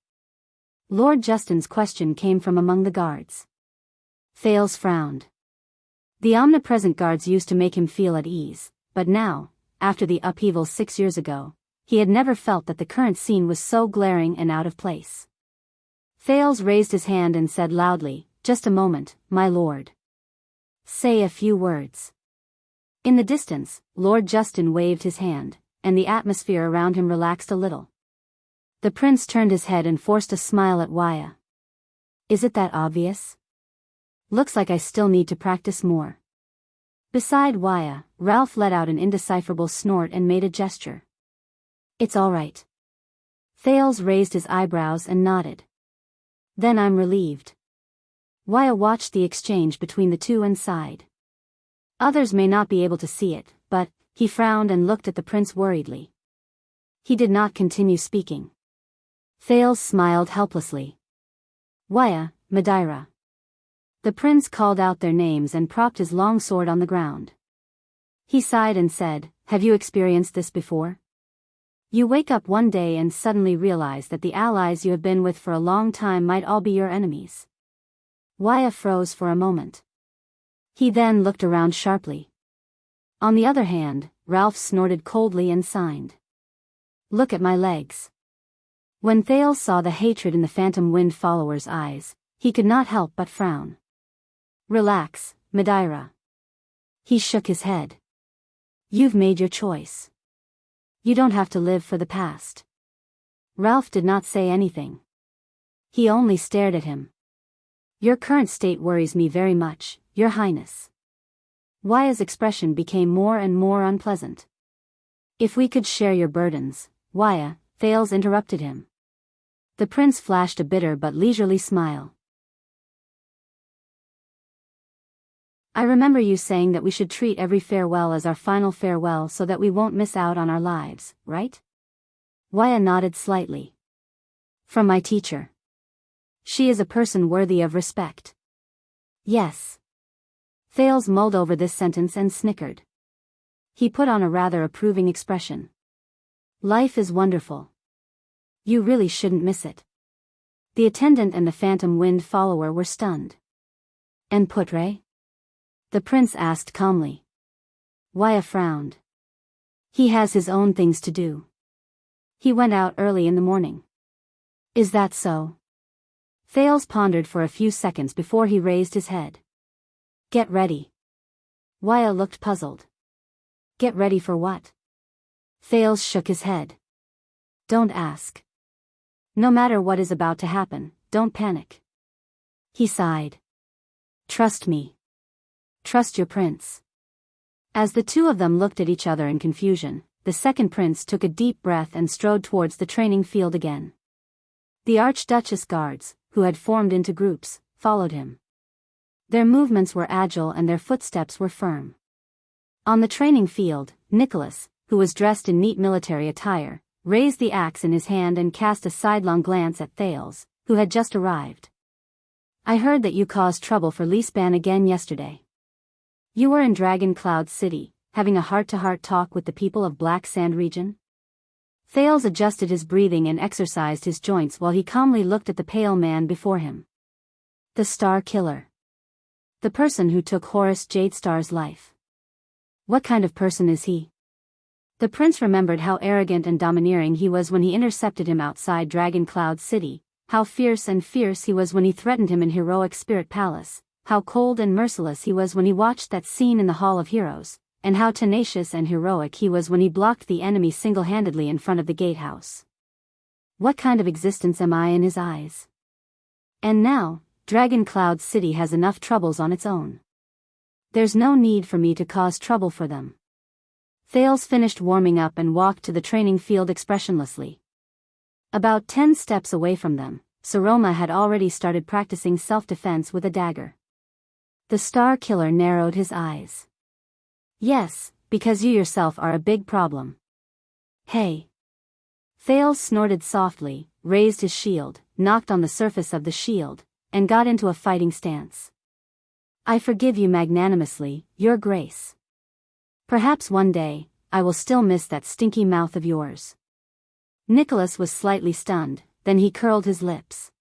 Lord Justin's question came from among the guards. Thales frowned. The omnipresent guards used to make him feel at ease, but now, after the upheaval 6 years ago, he had never felt that the current scene was so glaring and out of place. Thales raised his hand and said loudly, "Just a moment, my lord. Say a few words." In the distance, Lord Justin waved his hand, and the atmosphere around him relaxed a little. The prince turned his head and forced a smile at Waya. Is it that obvious? Looks like I still need to practice more. Beside Waya, Ralph let out an indecipherable snort and made a gesture. It's all right. Thales raised his eyebrows and nodded. Then I'm relieved. Waya watched the exchange between the two and sighed. Others may not be able to see it, but, he frowned and looked at the prince worriedly. He did not continue speaking. Thales smiled helplessly. Waya, Madeira. The prince called out their names and propped his long sword on the ground. He sighed and said, "Have you experienced this before? You wake up one day and suddenly realize that the allies you have been with for a long time might all be your enemies." Waya froze for a moment. He then looked around sharply. On the other hand, Ralph snorted coldly and signed. "Look at my legs." When Thales saw the hatred in the Phantom Wind follower's eyes, he could not help but frown. "Relax, Madeira." He shook his head. "You've made your choice. You don't have to live for the past." Ralph did not say anything. He only stared at him. "Your current state worries me very much, Your Highness." Waya's expression became more and more unpleasant. "If we could share your burdens, Waya," Thales interrupted him. The prince flashed a bitter but leisurely smile. I remember you saying that we should treat every farewell as our final farewell so that we won't miss out on our lives, right? Waya nodded slightly. From my teacher. She is a person worthy of respect. Yes. Thales mulled over this sentence and snickered. He put on a rather approving expression. Life is wonderful. You really shouldn't miss it. The attendant and the phantom wind follower were stunned. En putre? The prince asked calmly. Waya frowned. He has his own things to do. He went out early in the morning. Is that so? Thales pondered for a few seconds before he raised his head. Get ready. Waya looked puzzled. Get ready for what? Thales shook his head. Don't ask. No matter what is about to happen, don't panic. He sighed. Trust me. Trust your prince. As the two of them looked at each other in confusion, the second prince took a deep breath and strode towards the training field again. The Archduchess guards, who had formed into groups, followed him. Their movements were agile and their footsteps were firm. On the training field, Nicholas, who was dressed in neat military attire, raised the axe in his hand and cast a sidelong glance at Thales, who had just arrived. I heard that you caused trouble for Lisban again yesterday. You were in Dragon Cloud City, having a heart-to-heart talk with the people of Black Sand region? Thales adjusted his breathing and exercised his joints while he calmly looked at the pale man before him. The Star Killer. The person who took Horus Jadestar's life. What kind of person is he? The prince remembered how arrogant and domineering he was when he intercepted him outside Dragon Cloud City, how fierce he was when he threatened him in Heroic Spirit Palace, how cold and merciless he was when he watched that scene in the Hall of Heroes, and how tenacious and heroic he was when he blocked the enemy single-handedly in front of the gatehouse. What kind of existence am I in his eyes? And now, Dragon Cloud City has enough troubles on its own. There's no need for me to cause trouble for them. Thales finished warming up and walked to the training field expressionlessly. About 10 steps away from them, Saroma had already started practicing self-defense with a dagger. The Star Killer narrowed his eyes. Yes, because you yourself are a big problem. Hey. Thales snorted softly, raised his shield, knocked on the surface of the shield, and got into a fighting stance. I forgive you magnanimously, Your Grace. Perhaps one day, I will still miss that stinky mouth of yours. Nicholas was slightly stunned, then he curled his lips.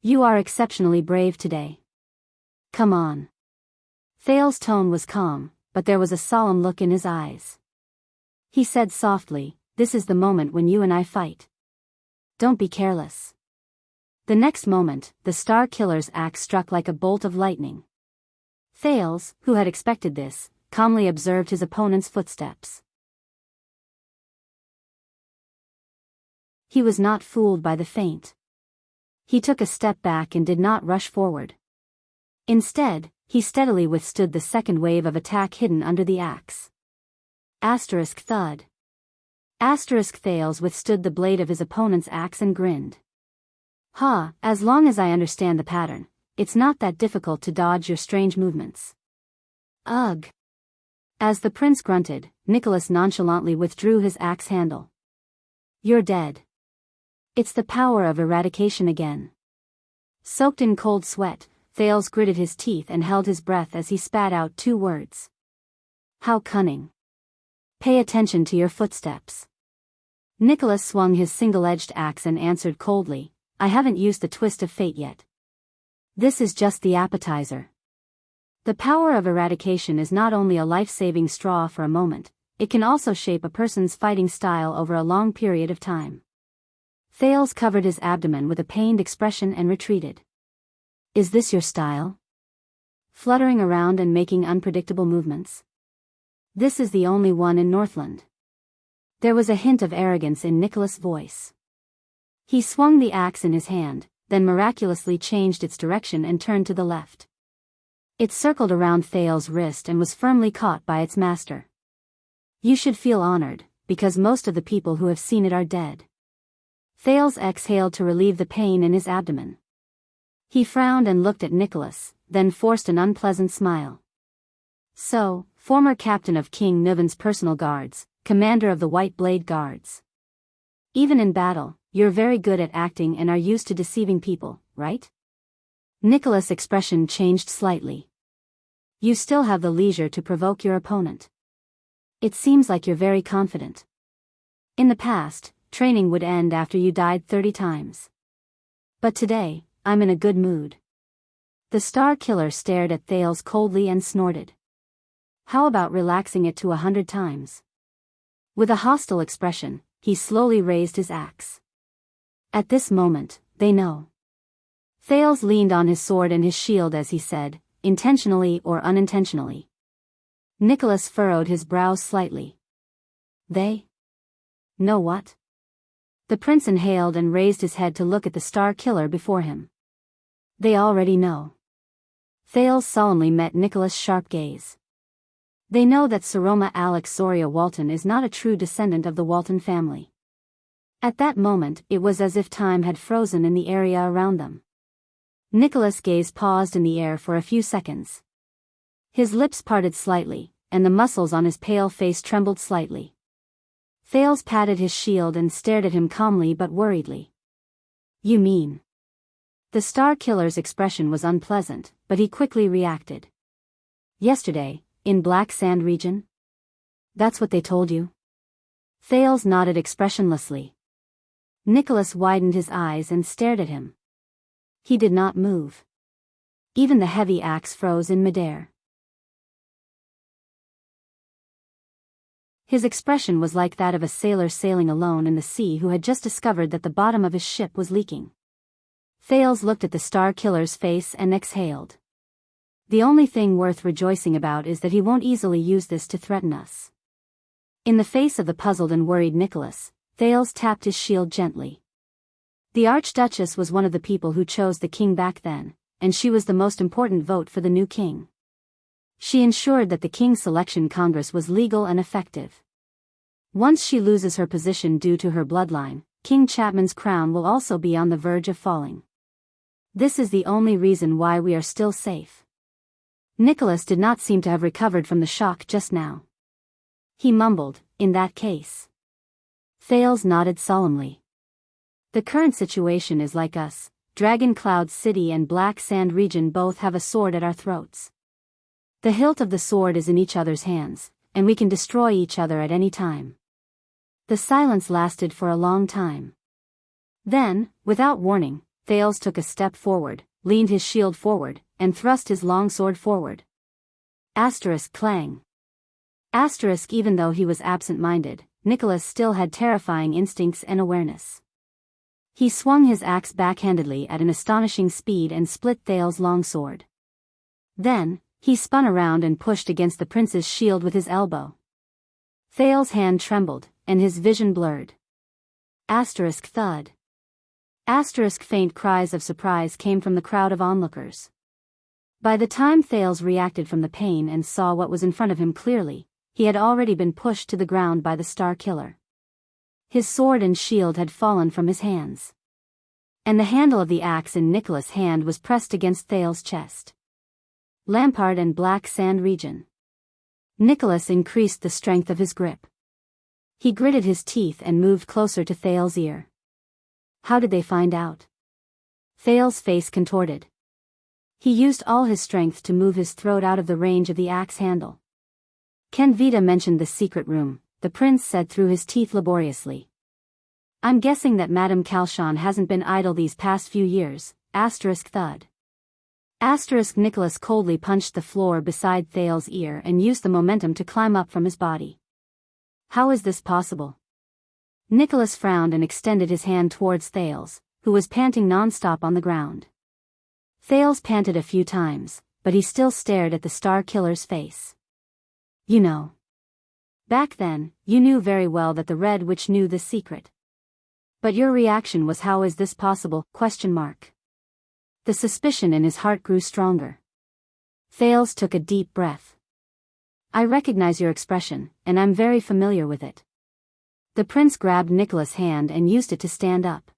You are exceptionally brave today. Come on. Thales' tone was calm, but there was a solemn look in his eyes. He said softly, this is the moment when you and I fight. Don't be careless. The next moment, the Star Killer's axe struck like a bolt of lightning. Thales, who had expected this, calmly observed his opponent's footsteps. He was not fooled by the feint. He took a step back and did not rush forward. Instead, he steadily withstood the second wave of attack hidden under the axe. Asterisk thud. Asterisk Thales withstood the blade of his opponent's axe and grinned. Ha, as long as I understand the pattern, it's not that difficult to dodge your strange movements. Ugh. As the prince grunted, Nicholas nonchalantly withdrew his axe handle. You're dead. It's the power of eradication again. Soaked in cold sweat, Thales gritted his teeth and held his breath as he spat out 2 words. How cunning. Pay attention to your footsteps. Nicholas swung his single-edged axe and answered coldly, I haven't used the twist of fate yet. This is just the appetizer. The power of eradication is not only a life-saving straw for a moment, it can also shape a person's fighting style over a long period of time. Thales covered his abdomen with a pained expression and retreated. Is this your style? Fluttering around and making unpredictable movements? This is the only one in Northland. There was a hint of arrogance in Nicholas' voice. He swung the axe in his hand, then miraculously changed its direction and turned to the left. It circled around Thales' wrist and was firmly caught by its master. You should feel honored, because most of the people who have seen it are dead. Thales exhaled to relieve the pain in his abdomen. He frowned and looked at Nicholas, then forced an unpleasant smile. So, former captain of King Nuvan's personal guards, commander of the White Blade Guards. Even in battle, you're very good at acting and are used to deceiving people, right? Nicholas' expression changed slightly. You still have the leisure to provoke your opponent. It seems like you're very confident. In the past, training would end after you died 30 times. But today, I'm in a good mood. The Star Killer stared at Thales coldly and snorted. How about relaxing it to 100 times? With a hostile expression, he slowly raised his axe. At this moment, they know. Thales leaned on his sword and his shield as he said, intentionally or unintentionally. Nicholas furrowed his brows slightly. They? Know what? The prince inhaled and raised his head to look at the Star Killer before him. They already know. Thales solemnly met Nicholas' sharp gaze. They know that Saroma Alex Zoria Walton is not a true descendant of the Walton family. At that moment, it was as if time had frozen in the area around them. Nicholas' gaze paused in the air for a few seconds. His lips parted slightly, and the muscles on his pale face trembled slightly. Thales patted his shield and stared at him calmly but worriedly. You mean? The Star Killer's expression was unpleasant, but he quickly reacted. Yesterday, in Black Sand region? That's what they told you? Thales nodded expressionlessly. Nicholas widened his eyes and stared at him. He did not move. Even the heavy axe froze in midair. His expression was like that of a sailor sailing alone in the sea who had just discovered that the bottom of his ship was leaking. Thales looked at the Star Killer's face and exhaled. The only thing worth rejoicing about is that he won't easily use this to threaten us. In the face of the puzzled and worried Nicholas, Thales tapped his shield gently. The Archduchess was one of the people who chose the king back then, and she was the most important vote for the new king. She ensured that the King's Selection Congress was legal and effective. Once she loses her position due to her bloodline, King Chapman's crown will also be on the verge of falling. This is the only reason why we are still safe. Nicholas did not seem to have recovered from the shock just now. He mumbled, in that case. Thales nodded solemnly. The current situation is like us. Dragon Cloud City and Black Sand region both have a sword at our throats. The hilt of the sword is in each other's hands, and we can destroy each other at any time. The silence lasted for a long time. Then, without warning, Thales took a step forward, leaned his shield forward, and thrust his long sword forward. Asterisk clang. Asterisk even though he was absent-minded, Nicholas still had terrifying instincts and awareness. He swung his axe backhandedly at an astonishing speed and split Thales' long sword. Then, he spun around and pushed against the prince's shield with his elbow. Thales' hand trembled, and his vision blurred. Asterisk thud. Asterisk faint cries of surprise came from the crowd of onlookers. By the time Thales reacted from the pain and saw what was in front of him clearly, he had already been pushed to the ground by the Star Killer. His sword and shield had fallen from his hands. And the handle of the axe in Nicholas' hand was pressed against Thales' chest. Lampard and Black Sand region. Nicholas increased the strength of his grip. He gritted his teeth and moved closer to Thales' ear. How did they find out? Thales' face contorted. He used all his strength to move his throat out of the range of the axe handle. Ken Vita mentioned the secret room, the prince said through his teeth laboriously. I'm guessing that Madame Calchon hasn't been idle these past few years, asterisk thud. Asterisk Nicholas coldly punched the floor beside Thales' ear and used the momentum to climb up from his body. How is this possible? Nicholas frowned and extended his hand towards Thales, who was panting non-stop on the ground. Thales panted a few times, but he still stared at the Star Killer's face. You know. Back then, you knew very well that the Red Witch knew this secret. But your reaction was how is this possible? The suspicion in his heart grew stronger. Thales took a deep breath. I recognize your expression, and I'm very familiar with it. The prince grabbed Nicholas' hand and used it to stand up.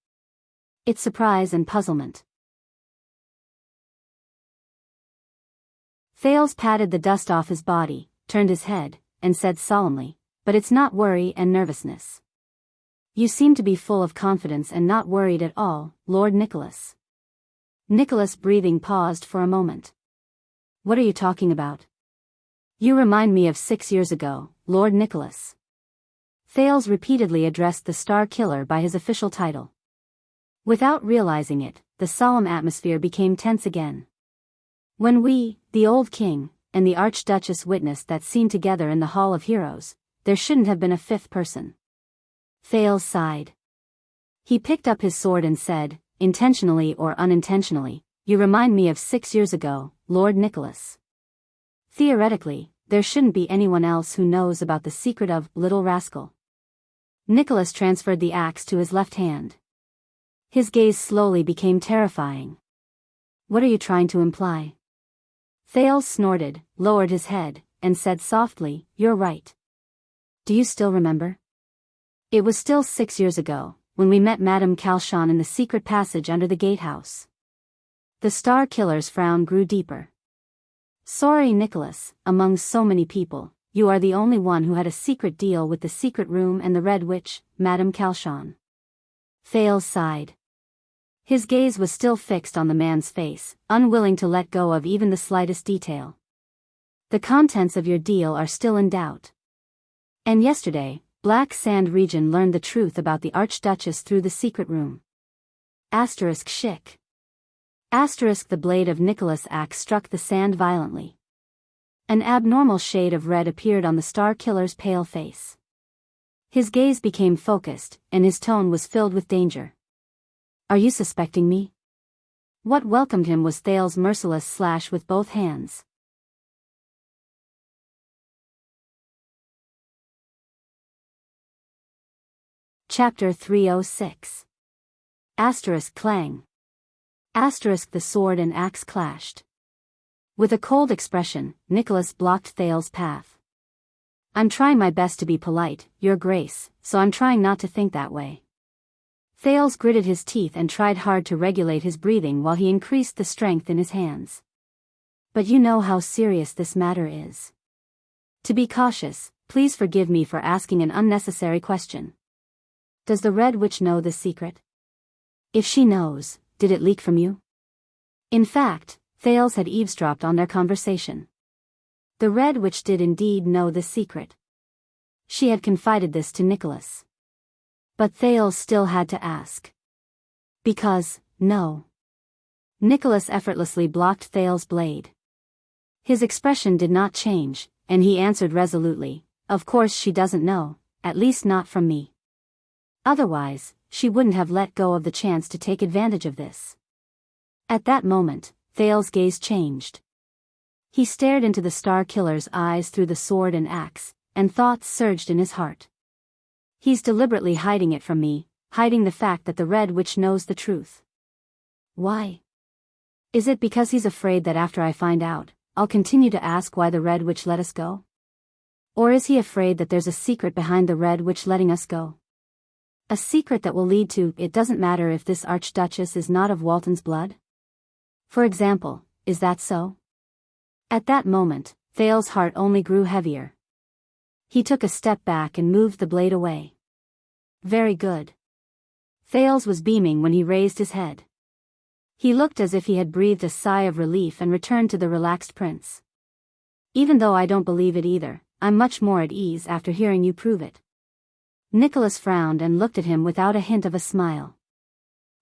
It's surprise and puzzlement. Thales patted the dust off his body, turned his head, and said solemnly, "But it's not worry and nervousness. You seem to be full of confidence and not worried at all, Lord Nicholas." Nicholas' breathing paused for a moment. "What are you talking about?" "You remind me of 6 years ago, Lord Nicholas." Thales repeatedly addressed the Star Killer by his official title. Without realizing it, the solemn atmosphere became tense again. "When we, the old king, and the Archduchess witnessed that scene together in the Hall of Heroes, there shouldn't have been a fifth person." Thales sighed. He picked up his sword and said, "Intentionally or unintentionally, you remind me of 6 years ago, Lord Nicholas. Theoretically, there shouldn't be anyone else who knows about the secret of Little Rascal." Nicholas transferred the axe to his left hand. His gaze slowly became terrifying. "What are you trying to imply?" Thales snorted, lowered his head, and said softly, "You're right. Do you still remember? It was still 6 years ago, when we met Madame Calchon in the secret passage under the gatehouse." The Star Killer's frown grew deeper. "Sorry, Nicholas, among so many people, you are the only one who had a secret deal with the secret room and the Red Witch, Madame Calchon." Thales sighed. His gaze was still fixed on the man's face, unwilling to let go of even the slightest detail. "The contents of your deal are still in doubt. And yesterday, Black Sand Region learned the truth about the Archduchess through the secret room." Asterisk shick. Asterisk. The blade of Nicholas' axe struck the sand violently. An abnormal shade of red appeared on the Star Killer's pale face. His gaze became focused, and his tone was filled with danger. "Are you suspecting me?" What welcomed him was Thales' merciless slash with both hands. Chapter 306. Asterisk clang. Asterisk. The sword and axe clashed. With a cold expression, Nicholas blocked Thales' path. "I'm trying my best to be polite, Your Grace, so I'm trying not to think that way." Thales gritted his teeth and tried hard to regulate his breathing while he increased the strength in his hands. "But you know how serious this matter is. To be cautious, please forgive me for asking an unnecessary question. Does the Red Witch know this secret? If she knows, did it leak from you?" In fact, Thales had eavesdropped on their conversation. The Red Witch did indeed know the secret. She had confided this to Nicholas. But Thales still had to ask. "Because, no." Nicholas effortlessly blocked Thales' blade. His expression did not change, and he answered resolutely, "Of course she doesn't know, at least not from me. Otherwise, she wouldn't have let go of the chance to take advantage of this." At that moment, Thales' gaze changed. He stared into the Star Killer's eyes through the sword and axe, and thoughts surged in his heart. "He's deliberately hiding it from me, hiding the fact that the Red Witch knows the truth. Why? Is it because he's afraid that after I find out, I'll continue to ask why the Red Witch let us go? Or is he afraid that there's a secret behind the Red Witch letting us go? A secret that will lead to, it doesn't matter if this Archduchess is not of Walton's blood? For example, is that so?" At that moment, Thales' heart only grew heavier. He took a step back and moved the blade away. "Very good." Thales was beaming when he raised his head. He looked as if he had breathed a sigh of relief and returned to the relaxed prince. "Even though I don't believe it either, I'm much more at ease after hearing you prove it." Nicholas frowned and looked at him without a hint of a smile.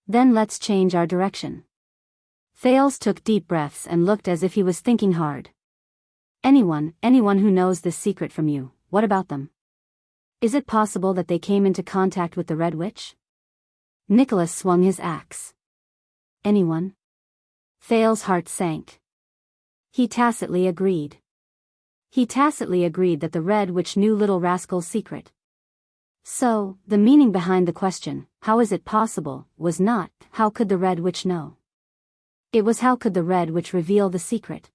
"Then let's change our direction." Thales took deep breaths and looked as if he was thinking hard. Anyone who knows this secret from you, what about them? Is it possible that they came into contact with the Red Witch?" Nicholas swung his axe. "Anyone?" Thales' heart sank. He tacitly agreed. He tacitly agreed that the Red Witch knew Little Rascal's secret. So, the meaning behind the question, "How is it possible?" was not, "How could the Red Witch know?" It was, "How could the Red Witch reveal the secret?"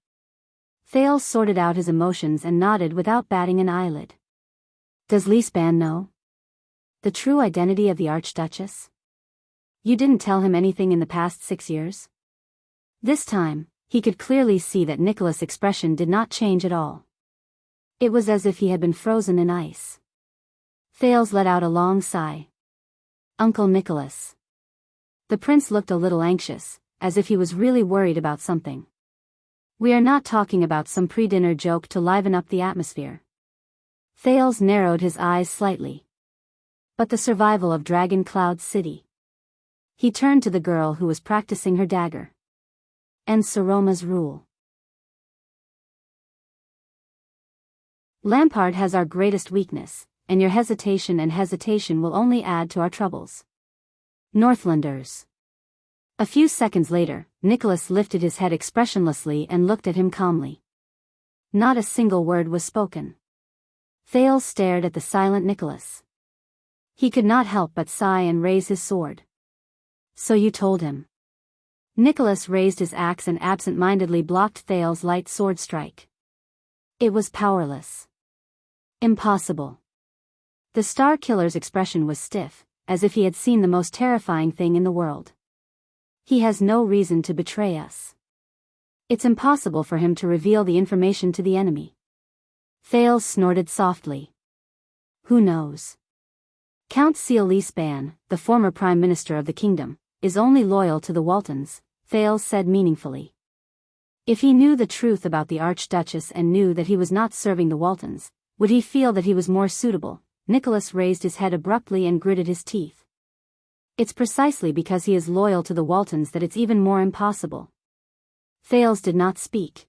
Thales sorted out his emotions and nodded without batting an eyelid. "Does Lisban know the true identity of the Archduchess? You didn't tell him anything in the past 6 years?" This time, he could clearly see that Nicholas' expression did not change at all. It was as if he had been frozen in ice. Thales let out a long sigh. "Uncle Nicholas." The prince looked a little anxious, as if he was really worried about something. "We are not talking about some pre-dinner joke to liven up the atmosphere." Thales narrowed his eyes slightly. "But the survival of Dragon Cloud City." He turned to the girl who was practicing her dagger. "And Saroma's rule." "Lampard has our greatest weakness, and your hesitation will only add to our troubles." Northlanders. A few seconds later, Nicholas lifted his head expressionlessly and looked at him calmly. Not a single word was spoken. Thales stared at the silent Nicholas. He could not help but sigh and raise his sword. "So you told him." Nicholas raised his axe and absent-mindedly blocked Thales' light sword strike. It was powerless. Impossible. The Star Killer's expression was stiff, as if he had seen the most terrifying thing in the world. "He has no reason to betray us. It's impossible for him to reveal the information to the enemy." Thales snorted softly. "Who knows? Count Seal-Leespan, the former Prime Minister of the kingdom, is only loyal to the Waltons," Thales said meaningfully. "If he knew the truth about the Archduchess and knew that he was not serving the Waltons, would he feel that he was more suitable?" Nicholas raised his head abruptly and gritted his teeth. "It's precisely because he is loyal to the Waltons that it's even more impossible." Thales did not speak.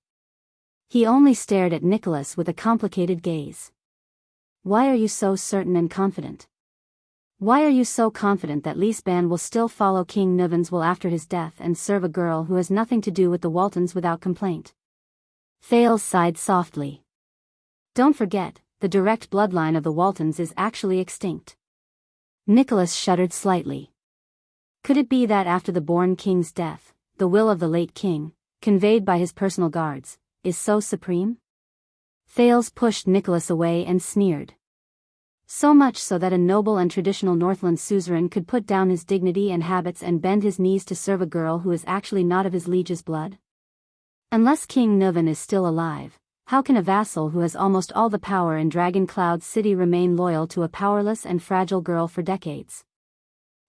He only stared at Nicholas with a complicated gaze. "Why are you so certain and confident? Why are you so confident that Leespan will still follow King Nuvenswil after his death and serve a girl who has nothing to do with the Waltons without complaint?" Thales sighed softly. "Don't forget, the direct bloodline of the Waltons is actually extinct." Nicholas shuddered slightly. Could it be that after the born king's death, the will of the late king, conveyed by his personal guards, is so supreme? Thales pushed Nicholas away and sneered. "So much so that a noble and traditional Northland suzerain could put down his dignity and habits and bend his knees to serve a girl who is actually not of his liege's blood? Unless King Nuven is still alive, how can a vassal who has almost all the power in Dragon Cloud City remain loyal to a powerless and fragile girl for decades?"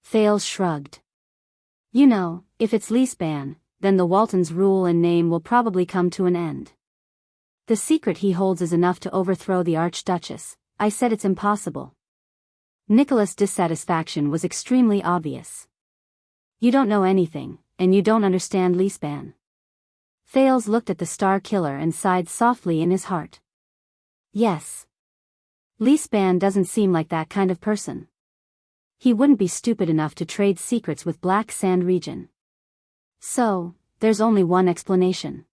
Thales shrugged. "You know, if it's Leespan, then the Waltons' rule and name will probably come to an end. The secret he holds is enough to overthrow the Archduchess." I said it's impossible. Nicholas' dissatisfaction was extremely obvious. "You don't know anything, and you don't understand Leespan." Thales looked at the Star Killer and sighed softly in his heart. "Yes. Leespan doesn't seem like that kind of person. He wouldn't be stupid enough to trade secrets with Black Sand Region. So, there's only one explanation.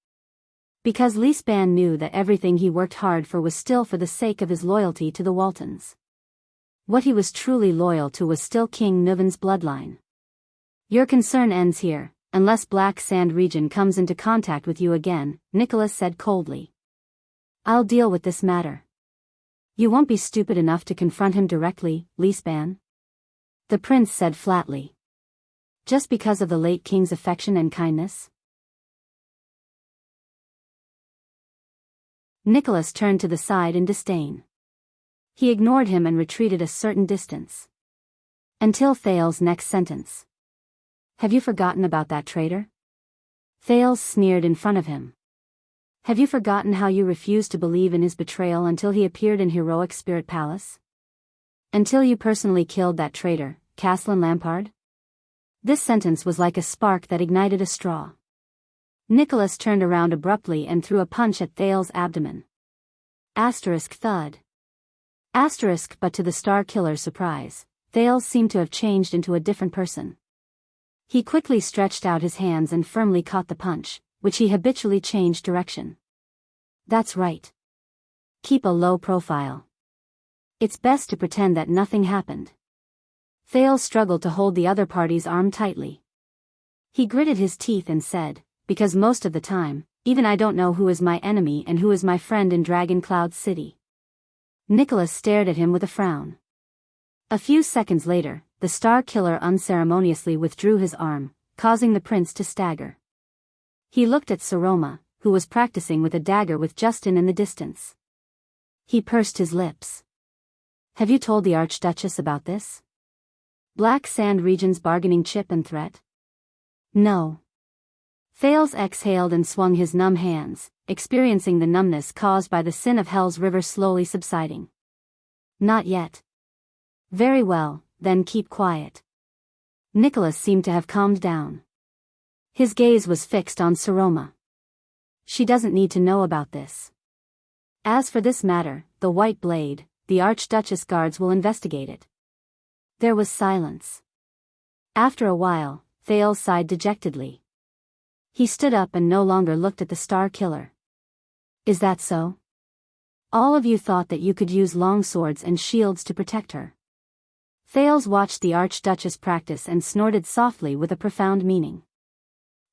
Because Leespan knew that everything he worked hard for was still for the sake of his loyalty to the Waltons. What he was truly loyal to was still King Nuven's bloodline. Your concern ends here, unless Black Sand Region comes into contact with you again," Nicholas said coldly. "I'll deal with this matter." "You won't be stupid enough to confront him directly, Leespan?" The prince said flatly. "Just because of the late king's affection and kindness?" Nicholas turned to the side in disdain. He ignored him and retreated a certain distance. Until Thales' next sentence. "Have you forgotten about that traitor?" Thales sneered in front of him. "Have you forgotten how you refused to believe in his betrayal until he appeared in heroic Spirit Palace? Until you personally killed that traitor, Caslin Lampard?" This sentence was like a spark that ignited a straw. Nicholas turned around abruptly and threw a punch at Thales' abdomen. Asterisk thud. Asterisk, but to the Star Killer's surprise, Thales seemed to have changed into a different person. He quickly stretched out his hands and firmly caught the punch, which he habitually changed direction. "That's right. Keep a low profile. It's best to pretend that nothing happened." Thales struggled to hold the other party's arm tightly. He gritted his teeth and said, "Because most of the time, even I don't know who is my enemy and who is my friend in Dragon Cloud City." Nicholas stared at him with a frown. A few seconds later, the Star Killer unceremoniously withdrew his arm, causing the prince to stagger. He looked at Saroma, who was practicing with a dagger with Justin in the distance. He pursed his lips. Have you told the Archduchess about this? Black Sand Region's bargaining chip and threat? No. Thales exhaled and swung his numb hands, experiencing the numbness caused by the sin of Hell's river slowly subsiding. Not yet. Very well, then keep quiet. Nicholas seemed to have calmed down. His gaze was fixed on Saroma. She doesn't need to know about this. As for this matter, the White Blade, the Archduchess guards will investigate it. There was silence. After a while, Thales sighed dejectedly. He stood up and no longer looked at the Star Killer. Is that so? All of you thought that you could use long swords and shields to protect her. Thales watched the Archduchess practice and snorted softly with a profound meaning.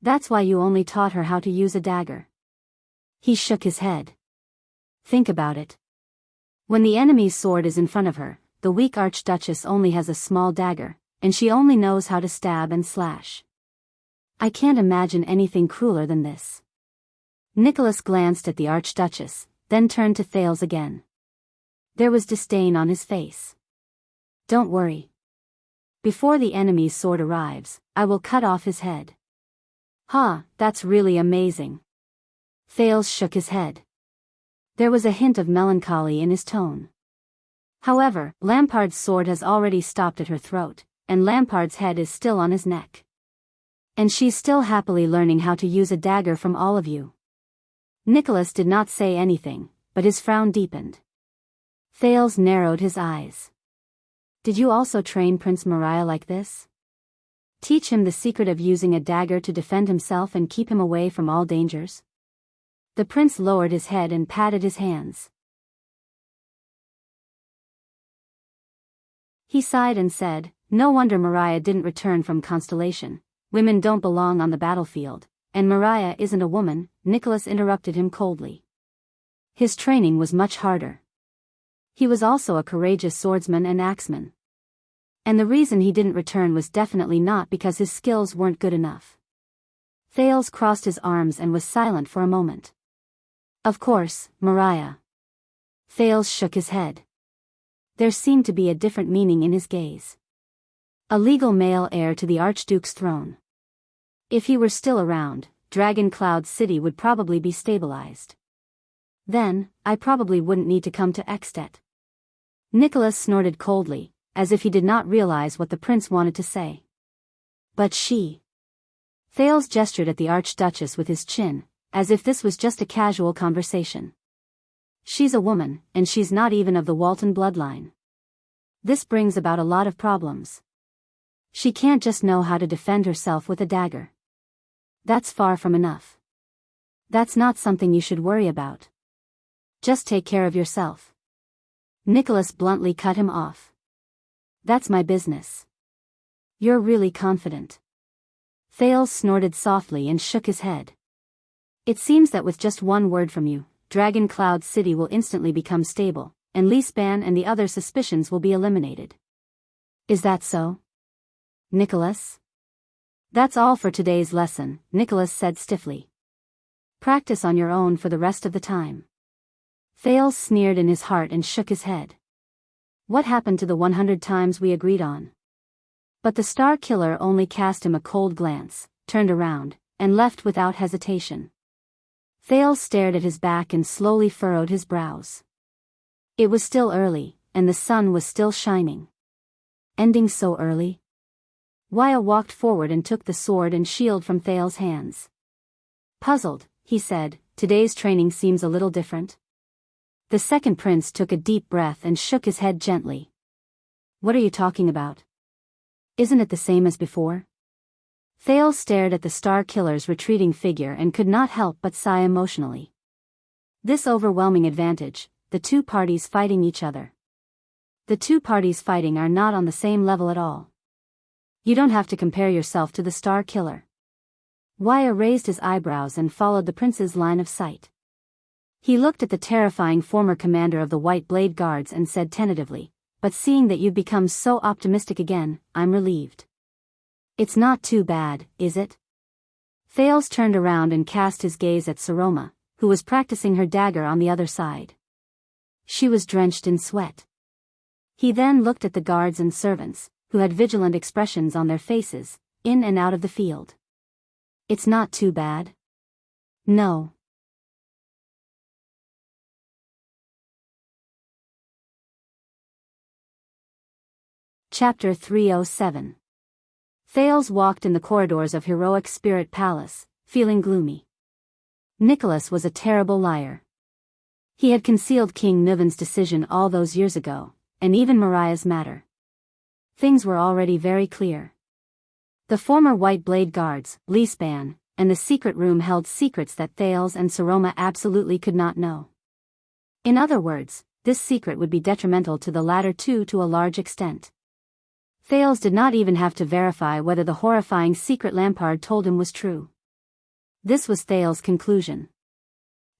That's why you only taught her how to use a dagger. He shook his head. Think about it. When the enemy's sword is in front of her, the weak Archduchess only has a small dagger, and she only knows how to stab and slash. I can't imagine anything crueler than this. Nicholas glanced at the Archduchess, then turned to Thales again. There was disdain on his face. Don't worry. Before the enemy's sword arrives, I will cut off his head. Ha, that's really amazing. Thales shook his head. There was a hint of melancholy in his tone. However, Lampard's sword has already stopped at her throat, and Lampard's head is still on his neck. And she's still happily learning how to use a dagger from all of you. Nicholas did not say anything, but his frown deepened. Thales narrowed his eyes. Did you also train Prince Moriah like this? Teach him the secret of using a dagger to defend himself and keep him away from all dangers? The prince lowered his head and patted his hands. He sighed and said, no wonder Moriah didn't return from Constellation. Women don't belong on the battlefield, and Moriah isn't a woman. Nicholas interrupted him coldly. His training was much harder. He was also a courageous swordsman and axeman. And the reason he didn't return was definitely not because his skills weren't good enough. Thales crossed his arms and was silent for a moment. Of course, Moriah. Thales shook his head. There seemed to be a different meaning in his gaze. A legal male heir to the Archduke's throne. If he were still around, Dragon Cloud City would probably be stabilized. Then, I probably wouldn't need to come to Ekstedt. Nicholas snorted coldly, as if he did not realize what the prince wanted to say. But she. Thales gestured at the Archduchess with his chin, as if this was just a casual conversation. She's a woman, and she's not even of the Walton bloodline. This brings about a lot of problems. She can't just know how to defend herself with a dagger. That's far from enough. That's not something you should worry about. Just take care of yourself. Nicholas bluntly cut him off. That's my business. You're really confident. Thales snorted softly and shook his head. It seems that with just one word from you, Dragon Cloud City will instantly become stable, and Leaspan and the other suspicions will be eliminated. Is that so? Nicholas? That's all for today's lesson, Nicholas said stiffly. Practice on your own for the rest of the time. Thales sneered in his heart and shook his head. What happened to the 100 times we agreed on? But the Star Killer only cast him a cold glance, turned around, and left without hesitation. Thales stared at his back and slowly furrowed his brows. It was still early, and the sun was still shining. Ending so early? Waya walked forward and took the sword and shield from Thales' hands. Puzzled, he said, today's training seems a little different. The second prince took a deep breath and shook his head gently. What are you talking about? Isn't it the same as before? Thales stared at the Star Killer's retreating figure and could not help but sigh emotionally. This overwhelming advantage, the two parties fighting each other. The two parties fighting are not on the same level at all. You don't have to compare yourself to the Star Killer. Waya raised his eyebrows and followed the prince's line of sight. He looked at the terrifying former commander of the White Blade Guards and said tentatively, but seeing that you've become so optimistic again, I'm relieved. It's not too bad, is it? Thales turned around and cast his gaze at Saroma, who was practicing her dagger on the other side. She was drenched in sweat. He then looked at the guards and servants, who had vigilant expressions on their faces, in and out of the field. It's not too bad. No. Chapter 307. Thales walked in the corridors of Heroic Spirit Palace, feeling gloomy. Nicholas was a terrible liar. He had concealed King Nuvan's decision all those years ago, and even Mariah's matter. Things were already very clear. The former White Blade Guards, Leaspan, and the secret room held secrets that Thales and Saroma absolutely could not know. In other words, this secret would be detrimental to the latter two to a large extent. Thales did not even have to verify whether the horrifying secret Lampard told him was true. This was Thales' conclusion.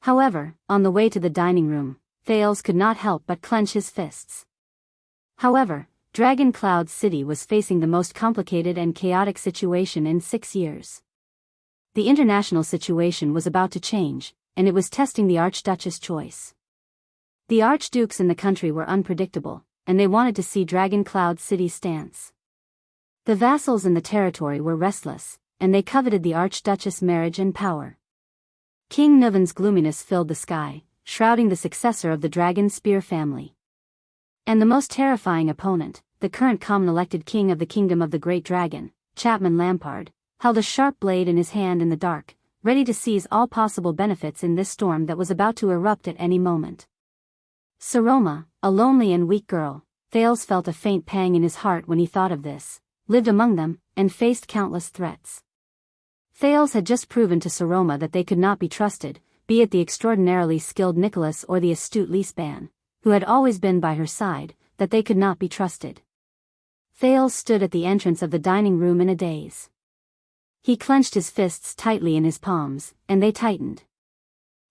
However, on the way to the dining room, Thales could not help but clench his fists. However, Dragon Cloud City was facing the most complicated and chaotic situation in 6 years. The international situation was about to change, and it was testing the Archduchess' choice. The archdukes in the country were unpredictable, and they wanted to see Dragon Cloud City's stance. The vassals in the territory were restless, and they coveted the Archduchess' marriage and power. King Nuvan's gloominess filled the sky, shrouding the successor of the Dragon Spear family. And the most terrifying opponent, the current common-elected king of the Kingdom of the Great Dragon, Chapman Lampard, held a sharp blade in his hand in the dark, ready to seize all possible benefits in this storm that was about to erupt at any moment. Saroma, a lonely and weak girl, Thales felt a faint pang in his heart when he thought of this, lived among them, and faced countless threats. Thales had just proven to Saroma that they could not be trusted, be it the extraordinarily skilled Nicholas or the astute Leaspan, who had always been by her side, that they could not be trusted. Thales stood at the entrance of the dining room in a daze. He clenched his fists tightly in his palms, and they tightened.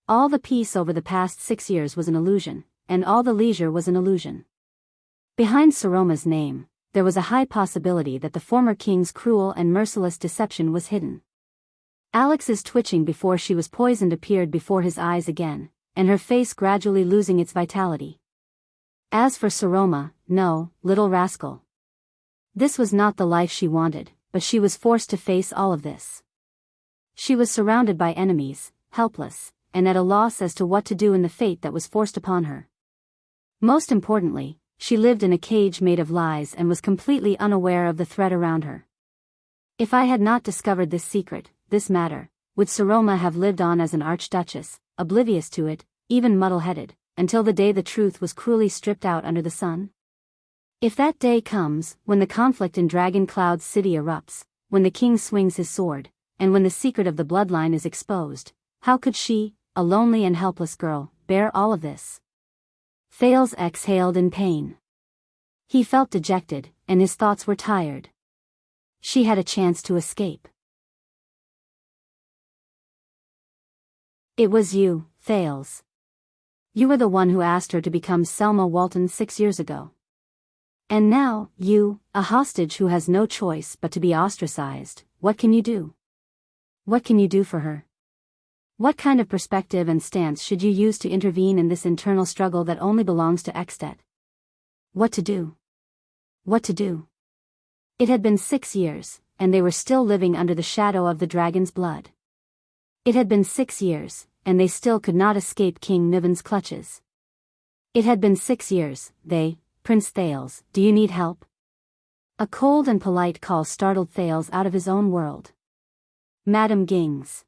All the peace over the past 6 years was an illusion, and all the leisure was an illusion. Behind Saroma's name, there was a high possibility that the former king's cruel and merciless deception was hidden. Alex's twitching before she was poisoned appeared before his eyes again, and her face gradually losing its vitality. As for Saroma, no, little rascal. This was not the life she wanted, but she was forced to face all of this. She was surrounded by enemies, helpless, and at a loss as to what to do in the fate that was forced upon her. Most importantly, she lived in a cage made of lies and was completely unaware of the threat around her. If I had not discovered this secret, this matter, would Saroma have lived on as an archduchess, oblivious to it, even muddle-headed, until the day the truth was cruelly stripped out under the sun? If that day comes, when the conflict in Dragon Cloud City erupts, when the king swings his sword, and when the secret of the bloodline is exposed, how could she, a lonely and helpless girl, bear all of this? Thales exhaled in pain. He felt dejected, and his thoughts were tired. She had a chance to escape. It was you, Thales. You were the one who asked her to become Selma Walton 6 years ago. And now, you, a hostage who has no choice but to be ostracized, what can you do? What can you do for her? What kind of perspective and stance should you use to intervene in this internal struggle that only belongs to Extet? What to do? What to do? It had been 6 years, and they were still living under the shadow of the dragon's blood. It had been 6 years, and they still could not escape King Nuvan's clutches. It had been 6 years, Prince Thales, do you need help? A cold and polite call startled Thales out of his own world. Madam Gings.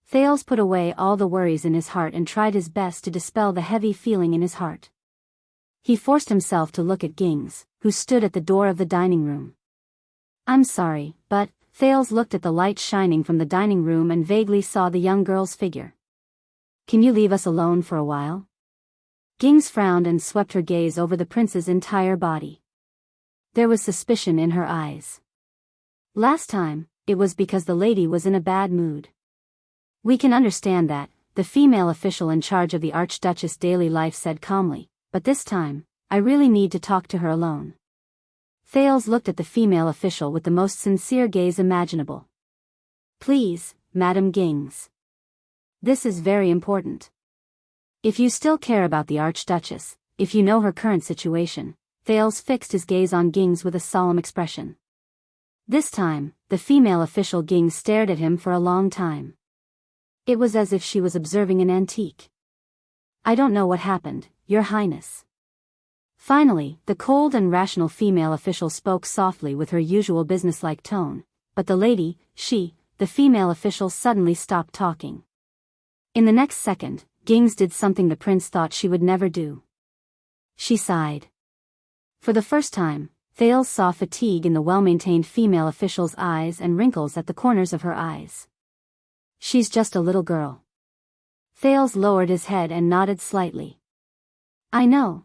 Thales put away all the worries in his heart and tried his best to dispel the heavy feeling in his heart. He forced himself to look at Gings, who stood at the door of the dining room. I'm sorry, but, Thales looked at the light shining from the dining room and vaguely saw the young girl's figure. Can you leave us alone for a while? Gings frowned and swept her gaze over the prince's entire body. There was suspicion in her eyes. Last time, it was because the lady was in a bad mood. We can understand that, the female official in charge of the Archduchess' daily life said calmly, but this time, I really need to talk to her alone. Thales looked at the female official with the most sincere gaze imaginable. Please, Madam Gings. This is very important. If you still care about the Archduchess, if you know her current situation, Thales fixed his gaze on Gings with a solemn expression. This time, the female official Gings stared at him for a long time. It was as if she was observing an antique. I don't know what happened, Your Highness. Finally, the cold and rational female official spoke softly with her usual businesslike tone, but the lady, the female official suddenly stopped talking. In the next second, Gings did something the prince thought she would never do. She sighed. For the first time, Thales saw fatigue in the well-maintained female official's eyes and wrinkles at the corners of her eyes. She's just a little girl. Thales lowered his head and nodded slightly. I know,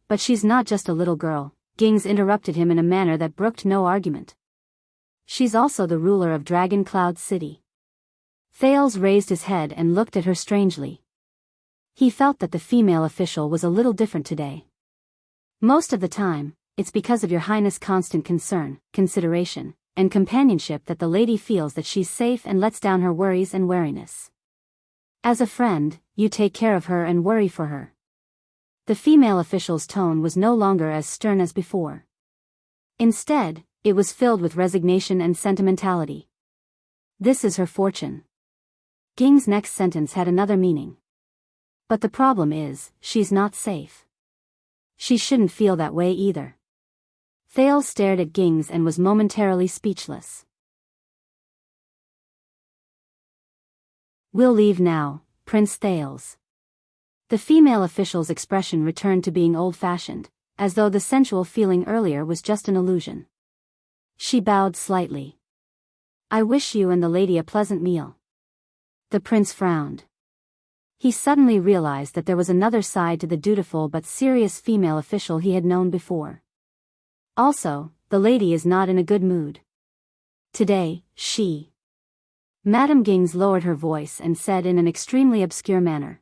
but she's not just a little girl, Gings interrupted him in a manner that brooked no argument. She's also the ruler of Dragon Cloud City. Thales raised his head and looked at her strangely. He felt that the female official was a little different today. Most of the time, it's because of Your Highness' constant concern, consideration, and companionship that the lady feels that she's safe and lets down her worries and wariness. As a friend, you take care of her and worry for her. The female official's tone was no longer as stern as before. Instead, it was filled with resignation and sentimentality. This is her fortune. Ging's next sentence had another meaning. But the problem is, she's not safe. She shouldn't feel that way either. Thales stared at Gings and was momentarily speechless. We'll leave now, Prince Thales. The female official's expression returned to being old-fashioned, as though the sensual feeling earlier was just an illusion. She bowed slightly. I wish you and the lady a pleasant meal. The prince frowned. He suddenly realized that there was another side to the dutiful but serious female official he had known before. Also, the lady is not in a good mood. Today, Madame Gings lowered her voice and said in an extremely obscure manner.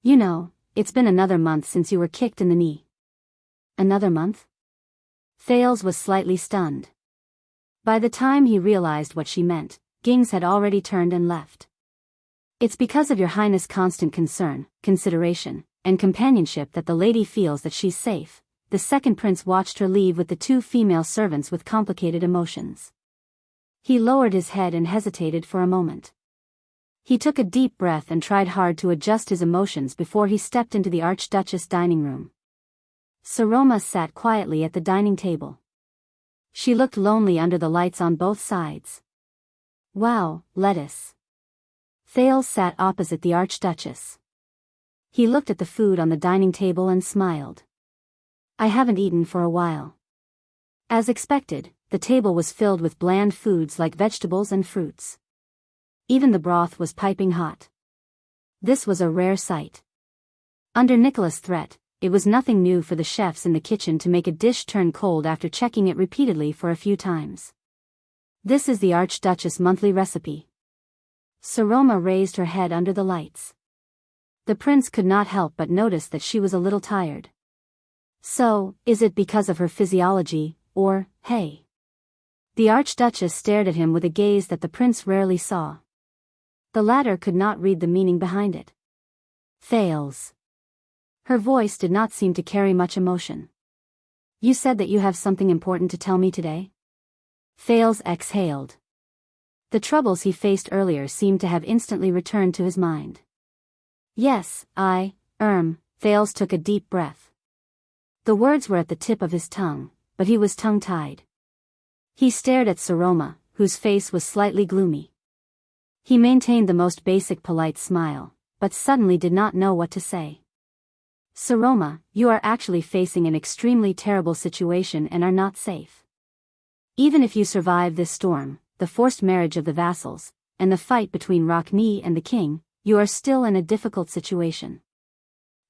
You know, it's been another month since you were kicked in the knee. Another month? Thales was slightly stunned. By the time he realized what she meant, Gings had already turned and left. It's because of Your Highness' constant concern, consideration, and companionship that the lady feels that she's safe. The second prince watched her leave with the two female servants with complicated emotions. He lowered his head and hesitated for a moment. He took a deep breath and tried hard to adjust his emotions before he stepped into the Archduchess' dining room. Saroma sat quietly at the dining table. She looked lonely under the lights on both sides. Wow, lettuce. Thales sat opposite the Archduchess. He looked at the food on the dining table and smiled. I haven't eaten for a while. As expected, the table was filled with bland foods like vegetables and fruits. Even the broth was piping hot. This was a rare sight. Under Nicholas' threat, it was nothing new for the chefs in the kitchen to make a dish turn cold after checking it repeatedly for a few times. This is the Archduchess' monthly recipe. Saroma raised her head under the lights. The prince could not help but notice that she was a little tired. So, is it because of her physiology, or, hey? The Archduchess stared at him with a gaze that the prince rarely saw. The latter could not read the meaning behind it. Thales. Her voice did not seem to carry much emotion. You said that you have something important to tell me today? Thales exhaled. The troubles he faced earlier seemed to have instantly returned to his mind. Yes, Thales took a deep breath. The words were at the tip of his tongue, but he was tongue-tied. He stared at Saroma, whose face was slightly gloomy. He maintained the most basic polite smile, but suddenly did not know what to say. Saroma, you are actually facing an extremely terrible situation and are not safe. Even if you survive this storm, the forced marriage of the vassals, and the fight between Rockney and the king, you are still in a difficult situation.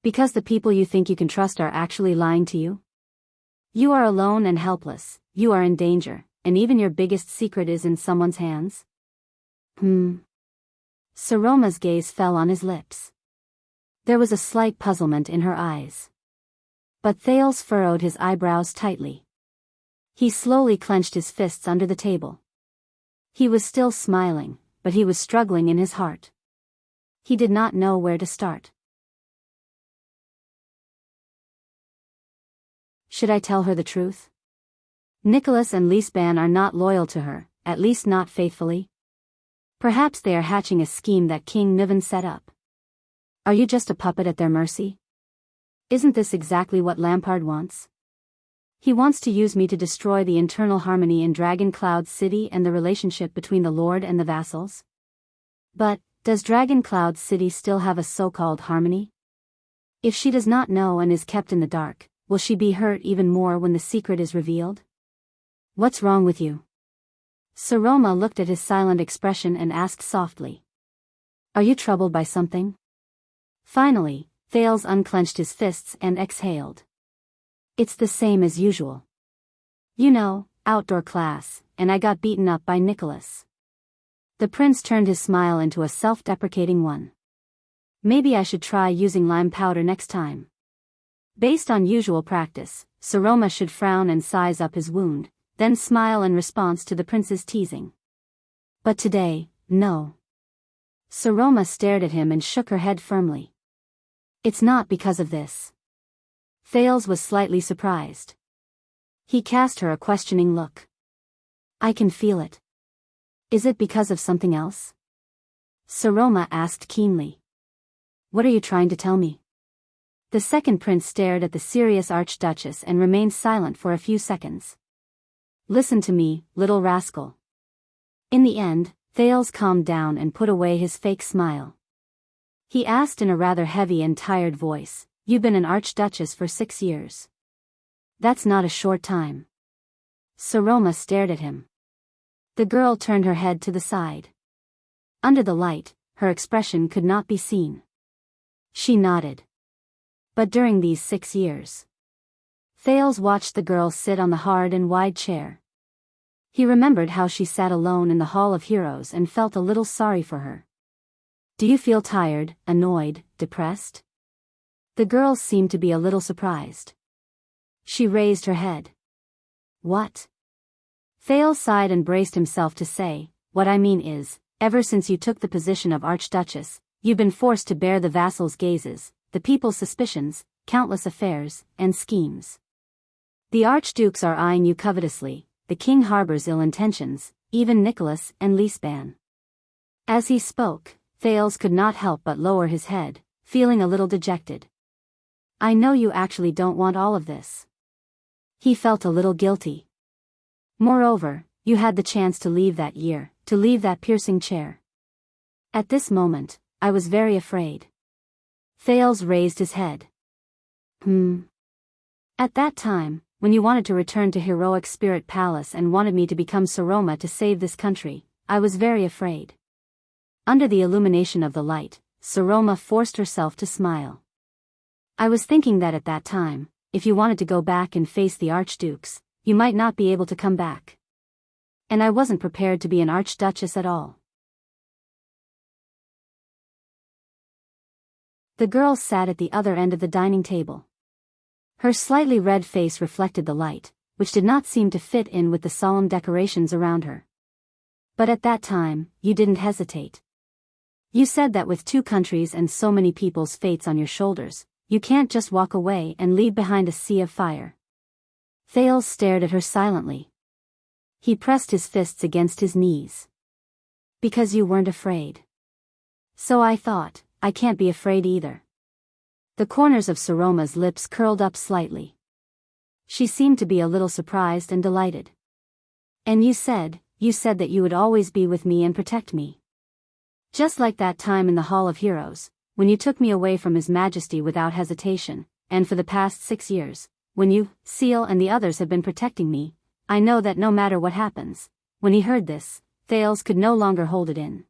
Because the people you think you can trust are actually lying to you? You are alone and helpless, you are in danger, and even your biggest secret is in someone's hands? Saroma's gaze fell on his lips. There was a slight puzzlement in her eyes. But Thales furrowed his eyebrows tightly. He slowly clenched his fists under the table. He was still smiling, but he was struggling in his heart. He did not know where to start. Should I tell her the truth? Nicholas and Lisbon are not loyal to her, at least not faithfully. Perhaps they are hatching a scheme that King Niven set up. Are you just a puppet at their mercy? Isn't this exactly what Lampard wants? He wants to use me to destroy the internal harmony in Dragon Cloud City and the relationship between the Lord and the vassals. But, does Dragon Cloud City still have a so-called harmony? If she does not know and is kept in the dark, will she be hurt even more when the secret is revealed? What's wrong with you? Saroma looked at his silent expression and asked softly. Are you troubled by something? Finally, Thales unclenched his fists and exhaled. It's the same as usual. You know, outdoor class, and I got beaten up by Nicholas. The prince turned his smile into a self-deprecating one. Maybe I should try using lime powder next time. Based on usual practice, Saroma should frown and size up his wound, then smile in response to the prince's teasing. But today, no. Saroma stared at him and shook her head firmly. It's not because of this. Thales was slightly surprised. He cast her a questioning look. I can feel it. Is it because of something else? Saroma asked keenly. What are you trying to tell me? The second prince stared at the serious archduchess and remained silent for a few seconds. Listen to me, little rascal. In the end, Thales calmed down and put away his fake smile. He asked in a rather heavy and tired voice, You've been an archduchess for 6 years. That's not a short time. Saroma stared at him. The girl turned her head to the side. Under the light, her expression could not be seen. She nodded. But during these 6 years, Thales watched the girl sit on the hard and wide chair. He remembered how she sat alone in the Hall of Heroes and felt a little sorry for her. Do you feel tired, annoyed, depressed? The girl seemed to be a little surprised. She raised her head. What? Thales sighed and braced himself to say, What I mean is, ever since you took the position of Archduchess, you've been forced to bear the vassals' gazes, the people's suspicions, countless affairs, and schemes. The archdukes are eyeing you covetously, the king harbors ill intentions, even Nicholas and Lisbon. As he spoke, Thales could not help but lower his head, feeling a little dejected. I know you actually don't want all of this. He felt a little guilty. Moreover, you had the chance to leave that year, to leave that piercing chair. At this moment, I was very afraid. Thales raised his head. At that time, when you wanted to return to Heroic Spirit Palace and wanted me to become Saroma to save this country, I was very afraid. Under the illumination of the light, Saroma forced herself to smile. I was thinking that at that time, if you wanted to go back and face the archdukes, you might not be able to come back. And I wasn't prepared to be an archduchess at all. The girl sat at the other end of the dining table. Her slightly red face reflected the light, which did not seem to fit in with the solemn decorations around her. But at that time, you didn't hesitate. You said that with 2 countries and so many people's fates on your shoulders, you can't just walk away and leave behind a sea of fire. Thales stared at her silently. He pressed his fists against his knees. Because you weren't afraid. So I thought, I can't be afraid either. The corners of Saroma's lips curled up slightly. She seemed to be a little surprised and delighted. And you said that you would always be with me and protect me. Just like that time in the Hall of Heroes, when you took me away from His Majesty without hesitation, and for the past 6 years, when you, Seal and the others have been protecting me, I know that no matter what happens. When he heard this, Thales could no longer hold it in.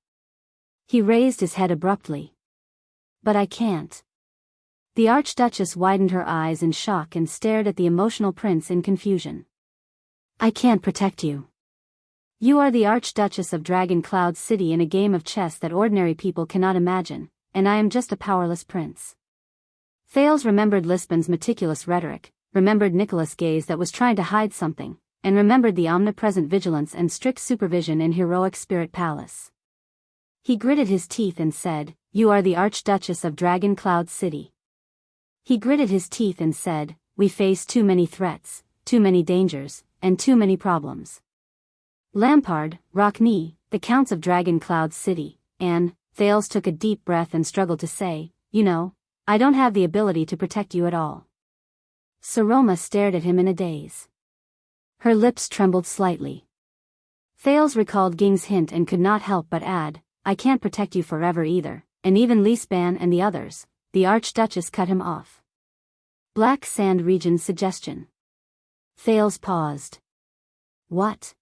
He raised his head abruptly. But I can't. The Archduchess widened her eyes in shock and stared at the emotional prince in confusion. I can't protect you. You are the Archduchess of Dragon Cloud City in a game of chess that ordinary people cannot imagine, and I am just a powerless prince. Thales remembered Lisbon's meticulous rhetoric, remembered Nicholas' gaze that was trying to hide something, and remembered the omnipresent vigilance and strict supervision in heroic Spirit Palace. He gritted his teeth and said, "You are the Archduchess of Dragon Cloud City." He gritted his teeth and said, "We face too many threats, too many dangers, and too many problems." Lampard, Rockney, the Counts of Dragon Cloud City, and Thales took a deep breath and struggled to say, "You know, I don't have the ability to protect you at all." Saroma stared at him in a daze. Her lips trembled slightly. Thales recalled Ging's hint and could not help but add, "I can't protect you forever either," and even Lisban and the others. The Archduchess cut him off. Black Sand Region's suggestion. Thales paused. "What?"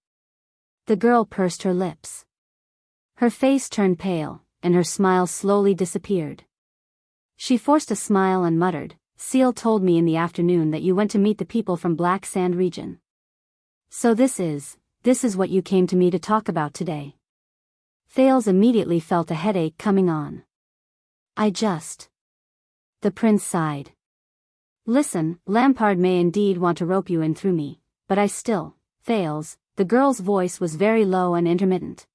The girl pursed her lips. Her face turned pale, and her smile slowly disappeared. She forced a smile and muttered, "Seal told me in the afternoon that you went to meet the people from Black Sand Region. So this is what you came to me to talk about today." Thales immediately felt a headache coming on. The prince sighed. "Listen, Lampard may indeed want to rope you in through me, but Thales," the girl's voice was very low and intermittent.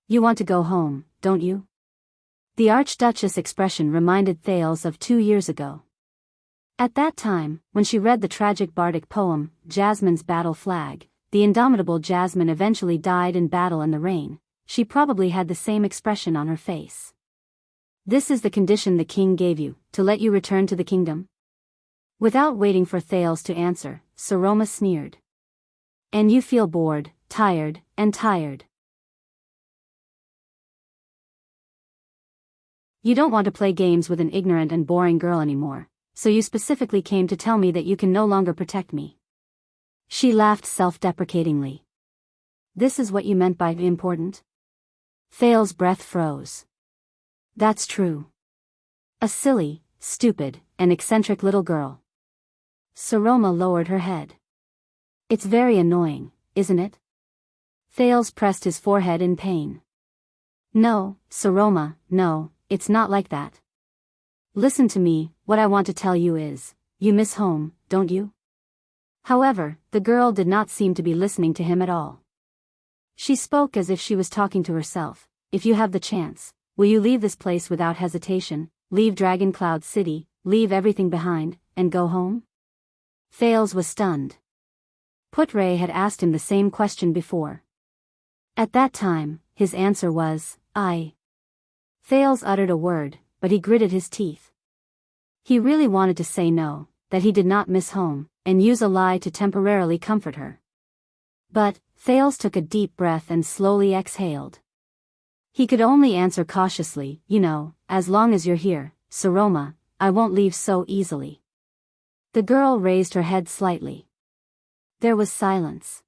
"You want to go home, don't you?" The Archduchess' expression reminded Thales of 2 years ago. At that time, when she read the tragic bardic poem, Jasmine's Battle Flag, the indomitable Jasmine eventually died in battle in the rain, she probably had the same expression on her face. "This is the condition the king gave you, to let you return to the kingdom?" Without waiting for Thales to answer, Saroma sneered. "And you feel bored, tired. You don't want to play games with an ignorant and boring girl anymore, so you specifically came to tell me that you can no longer protect me." She laughed self-deprecatingly. "This is what you meant by important?" Thales' breath froze. "That's true. A silly, stupid, and eccentric little girl." Saroma lowered her head. "It's very annoying, isn't it?" Thales pressed his forehead in pain. "No, Saroma, no, it's not like that. Listen to me, what I want to tell you is, you miss home, don't you?" However, the girl did not seem to be listening to him at all. She spoke as if she was talking to herself. "If you have the chance, will you leave this place without hesitation, leave Dragon Cloud City, leave everything behind, and go home?" Thales was stunned. Putre had asked him the same question before. At that time, his answer was, "I." Thales uttered a word, but he gritted his teeth. He really wanted to say no, that he did not miss home, and use a lie to temporarily comfort her. But Thales took a deep breath and slowly exhaled. He could only answer cautiously, "You know, as long as you're here, Saroma, I won't leave so easily." The girl raised her head slightly. There was silence.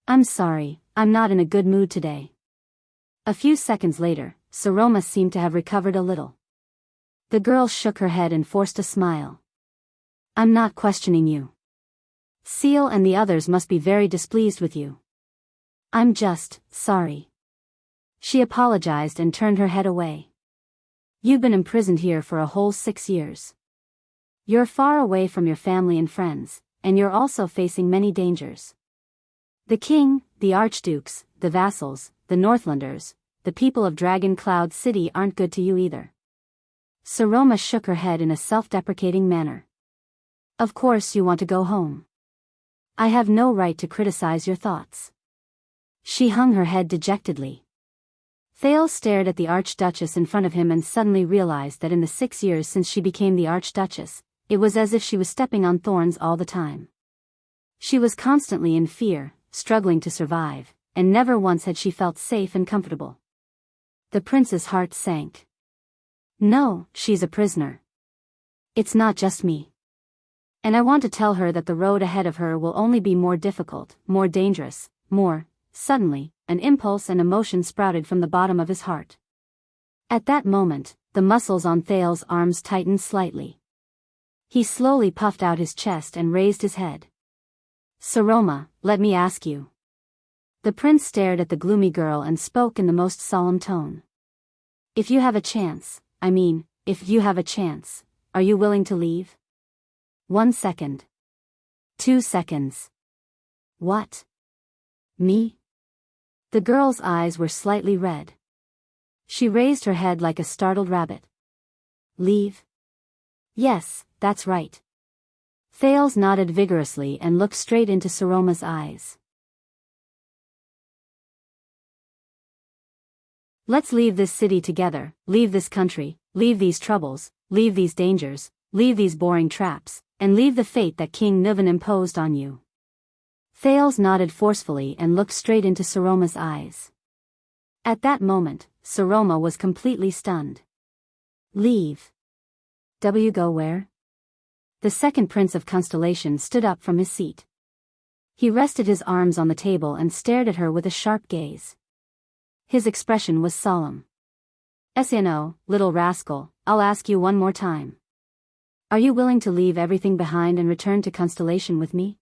"I'm sorry, I'm not in a good mood today." A few seconds later, Saroma seemed to have recovered a little. The girl shook her head and forced a smile. "I'm not questioning you. Seal and the others must be very displeased with you. I'm just sorry." She apologized and turned her head away. "You've been imprisoned here for a whole 6 years. You're far away from your family and friends, and you're also facing many dangers. The king, the archdukes, the vassals, the Northlanders, the people of Dragon Cloud City aren't good to you either." Saroma shook her head in a self-deprecating manner. "Of course you want to go home. I have no right to criticize your thoughts." She hung her head dejectedly. Thales stared at the Archduchess in front of him and suddenly realized that in the 6 years since she became the Archduchess, it was as if she was stepping on thorns all the time. She was constantly in fear, struggling to survive, and never once had she felt safe and comfortable. The prince's heart sank. "No, she's a prisoner. It's not just me. And I want to tell her that the road ahead of her will only be more difficult, more dangerous, more." Suddenly, an impulse and emotion sprouted from the bottom of his heart. At that moment, the muscles on Thales' arms tightened slightly. He slowly puffed out his chest and raised his head. "Saroma, let me ask you." The prince stared at the gloomy girl and spoke in the most solemn tone. If you have a chance, are you willing to leave?" 1 second. 2 seconds. What? Me? The girl's eyes were slightly red. She raised her head like a startled rabbit. Leave? Yes, that's right. Thales nodded vigorously and looked straight into Saroma's eyes. Let's leave this city together, leave this country, leave these troubles, leave these dangers, leave these boring traps, and leave the fate that King Nuvan imposed on you. Thales nodded forcefully and looked straight into Saroma's eyes. At that moment, Saroma was completely stunned. Leave. Go where? The second prince of Constellation stood up from his seat. He rested his arms on the table and stared at her with a sharp gaze. His expression was solemn. "SNO, little rascal, I'll ask you one more time. Are you willing to leave everything behind and return to Constellation with me?"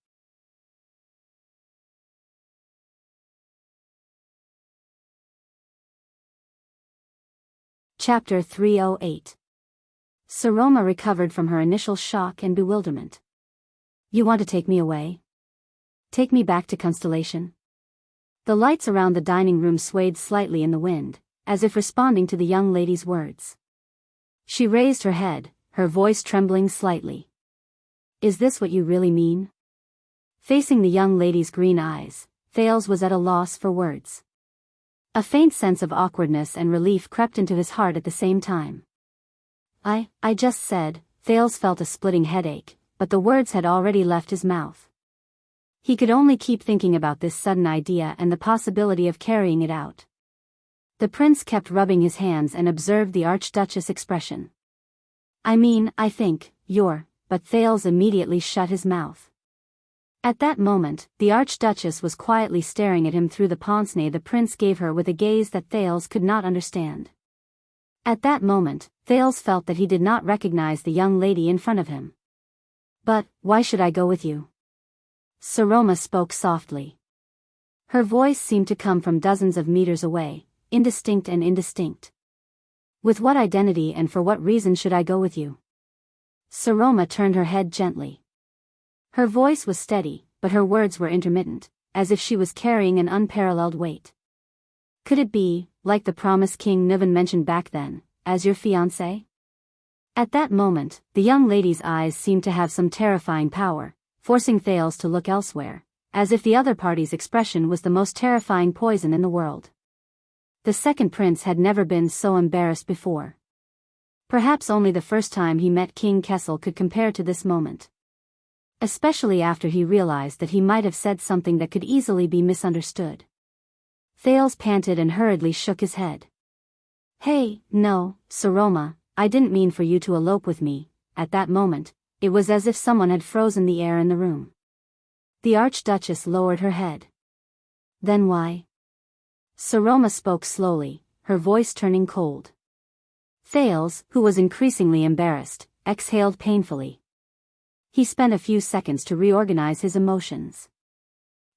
Chapter 308. Saroma recovered from her initial shock and bewilderment. "You want to take me away? Take me back to Constellation?" The lights around the dining room swayed slightly in the wind, as if responding to the young lady's words. She raised her head, her voice trembling slightly. "Is this what you really mean?" Facing the young lady's green eyes, Thales was at a loss for words. A faint sense of awkwardness and relief crept into his heart at the same time. I just said," Thales felt a splitting headache, but the words had already left his mouth. He could only keep thinking about this sudden idea and the possibility of carrying it out. The prince kept rubbing his hands and observed the Archduchess' expression. I think, but Thales immediately shut his mouth. At that moment, the Archduchess was quietly staring at him through the pince-nez the prince gave her with a gaze that Thales could not understand. At that moment, Thales felt that he did not recognize the young lady in front of him. "But, why should I go with you?" Saroma spoke softly. Her voice seemed to come from dozens of meters away, indistinct and indistinct. "With what identity and for what reason should I go with you?" Saroma turned her head gently. Her voice was steady, but her words were intermittent, as if she was carrying an unparalleled weight. "Could it be, like the promise King Nuvan mentioned back then, as your fiancé?" At that moment, the young lady's eyes seemed to have some terrifying power, forcing Thales to look elsewhere, as if the other party's expression was the most terrifying poison in the world. The second prince had never been so embarrassed before. Perhaps only the first time he met King Kessel could compare to this moment. Especially after he realized that he might have said something that could easily be misunderstood. Thales panted and hurriedly shook his head. "Hey, no, Saroma, I didn't mean for you to elope with me." At that moment, it was as if someone had frozen the air in the room. The Archduchess lowered her head. "Then why?" Saroma spoke slowly, her voice turning cold. Thales, who was increasingly embarrassed, exhaled painfully. He spent a few seconds to reorganize his emotions.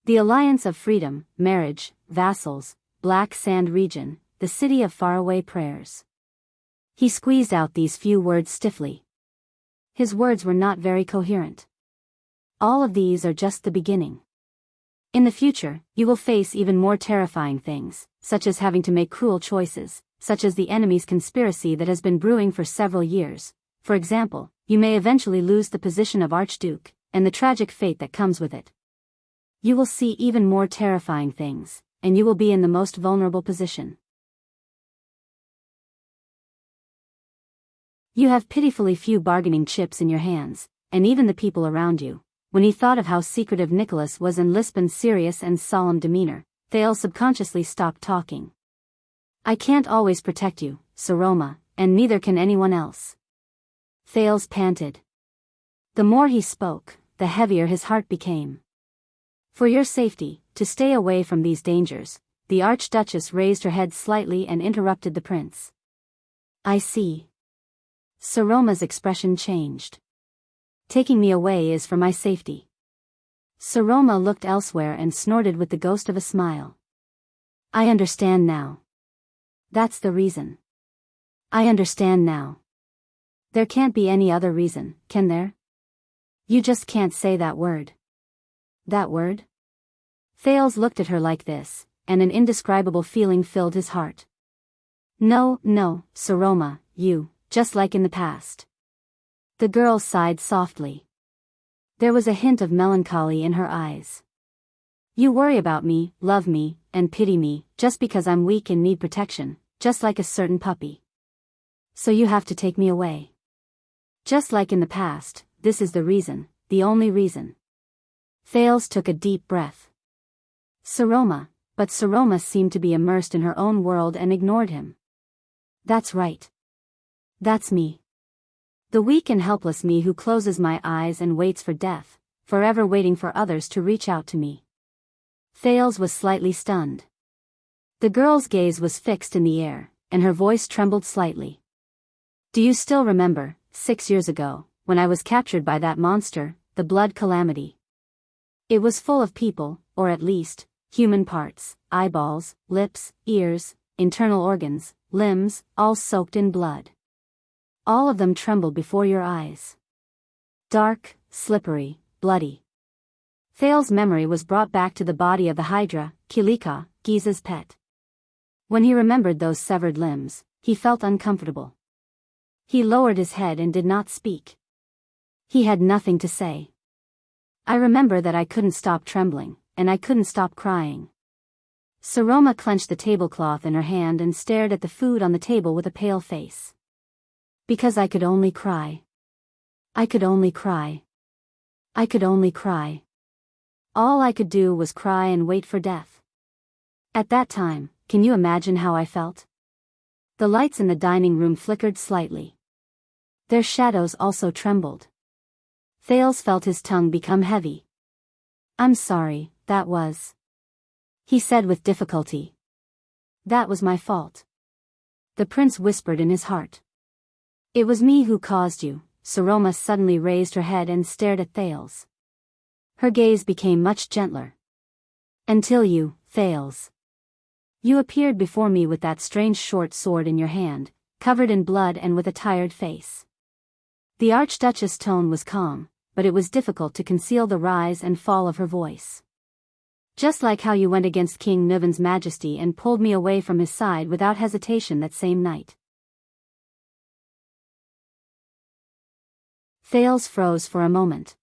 The alliance of freedom, marriage, vassals, Black Sand region, the city of faraway prayers. He squeezed out these few words stiffly. His words were not very coherent. "All of these are just the beginning. In the future, you will face even more terrifying things, such as having to make cruel choices, such as the enemy's conspiracy that has been brewing for several years. For example, you may eventually lose the position of Archduke, and the tragic fate that comes with it. You will see even more terrifying things, and you will be in the most vulnerable position. You have pitifully few bargaining chips in your hands, and even the people around you." When he thought of how secretive Nicholas was and Lisbon's serious and solemn demeanor, Thales subconsciously stopped talking. "I can't always protect you, Saroma, and neither can anyone else." Thales panted. The more he spoke, the heavier his heart became. "For your safety, to stay away from these dangers," the Archduchess raised her head slightly and interrupted the prince. "I see." Saroma's expression changed. "Taking me away is for my safety." Saroma looked elsewhere and snorted with the ghost of a smile. "I understand now. That's the reason. I understand now. There can't be any other reason, can there? You just can't say that word." "That word?" Thales looked at her like this, and an indescribable feeling filled his heart. No, no, Saroma, you, just like in the past. The girl sighed softly. There was a hint of melancholy in her eyes. You worry about me, love me, and pity me, just because I'm weak and need protection, just like a certain puppy. So you have to take me away. Just like in the past, this is the reason, the only reason. Thales took a deep breath. Saroma, but Saroma seemed to be immersed in her own world and ignored him. That's right. That's me. The weak and helpless me who closes my eyes and waits for death, forever waiting for others to reach out to me. Thales was slightly stunned. The girl's gaze was fixed in the air, and her voice trembled slightly. Do you still remember, 6 years ago, when I was captured by that monster, the blood calamity? It was full of people, or at least, human parts, eyeballs, lips, ears, internal organs, limbs, all soaked in blood. All of them trembled before your eyes. Dark, slippery, bloody. Thales' memory was brought back to the body of the Hydra, Kilika, Giza's pet. When he remembered those severed limbs, he felt uncomfortable. He lowered his head and did not speak. He had nothing to say. I remember that I couldn't stop trembling, and I couldn't stop crying. Saroma clenched the tablecloth in her hand and stared at the food on the table with a pale face. Because I could only cry. I could only cry. I could only cry. All I could do was cry and wait for death. At that time, can you imagine how I felt? The lights in the dining room flickered slightly. Their shadows also trembled. Thales felt his tongue become heavy. I'm sorry, that was. He said with difficulty. That was my fault. The prince whispered in his heart. It was me who caused you. Saroma suddenly raised her head and stared at Thales. Her gaze became much gentler. Until you, Thales. You appeared before me with that strange short sword in your hand, covered in blood and with a tired face. The Archduchess' tone was calm, but it was difficult to conceal the rise and fall of her voice. Just like how you went against King Nuvan's majesty and pulled me away from his side without hesitation that same night. Thales froze for a moment.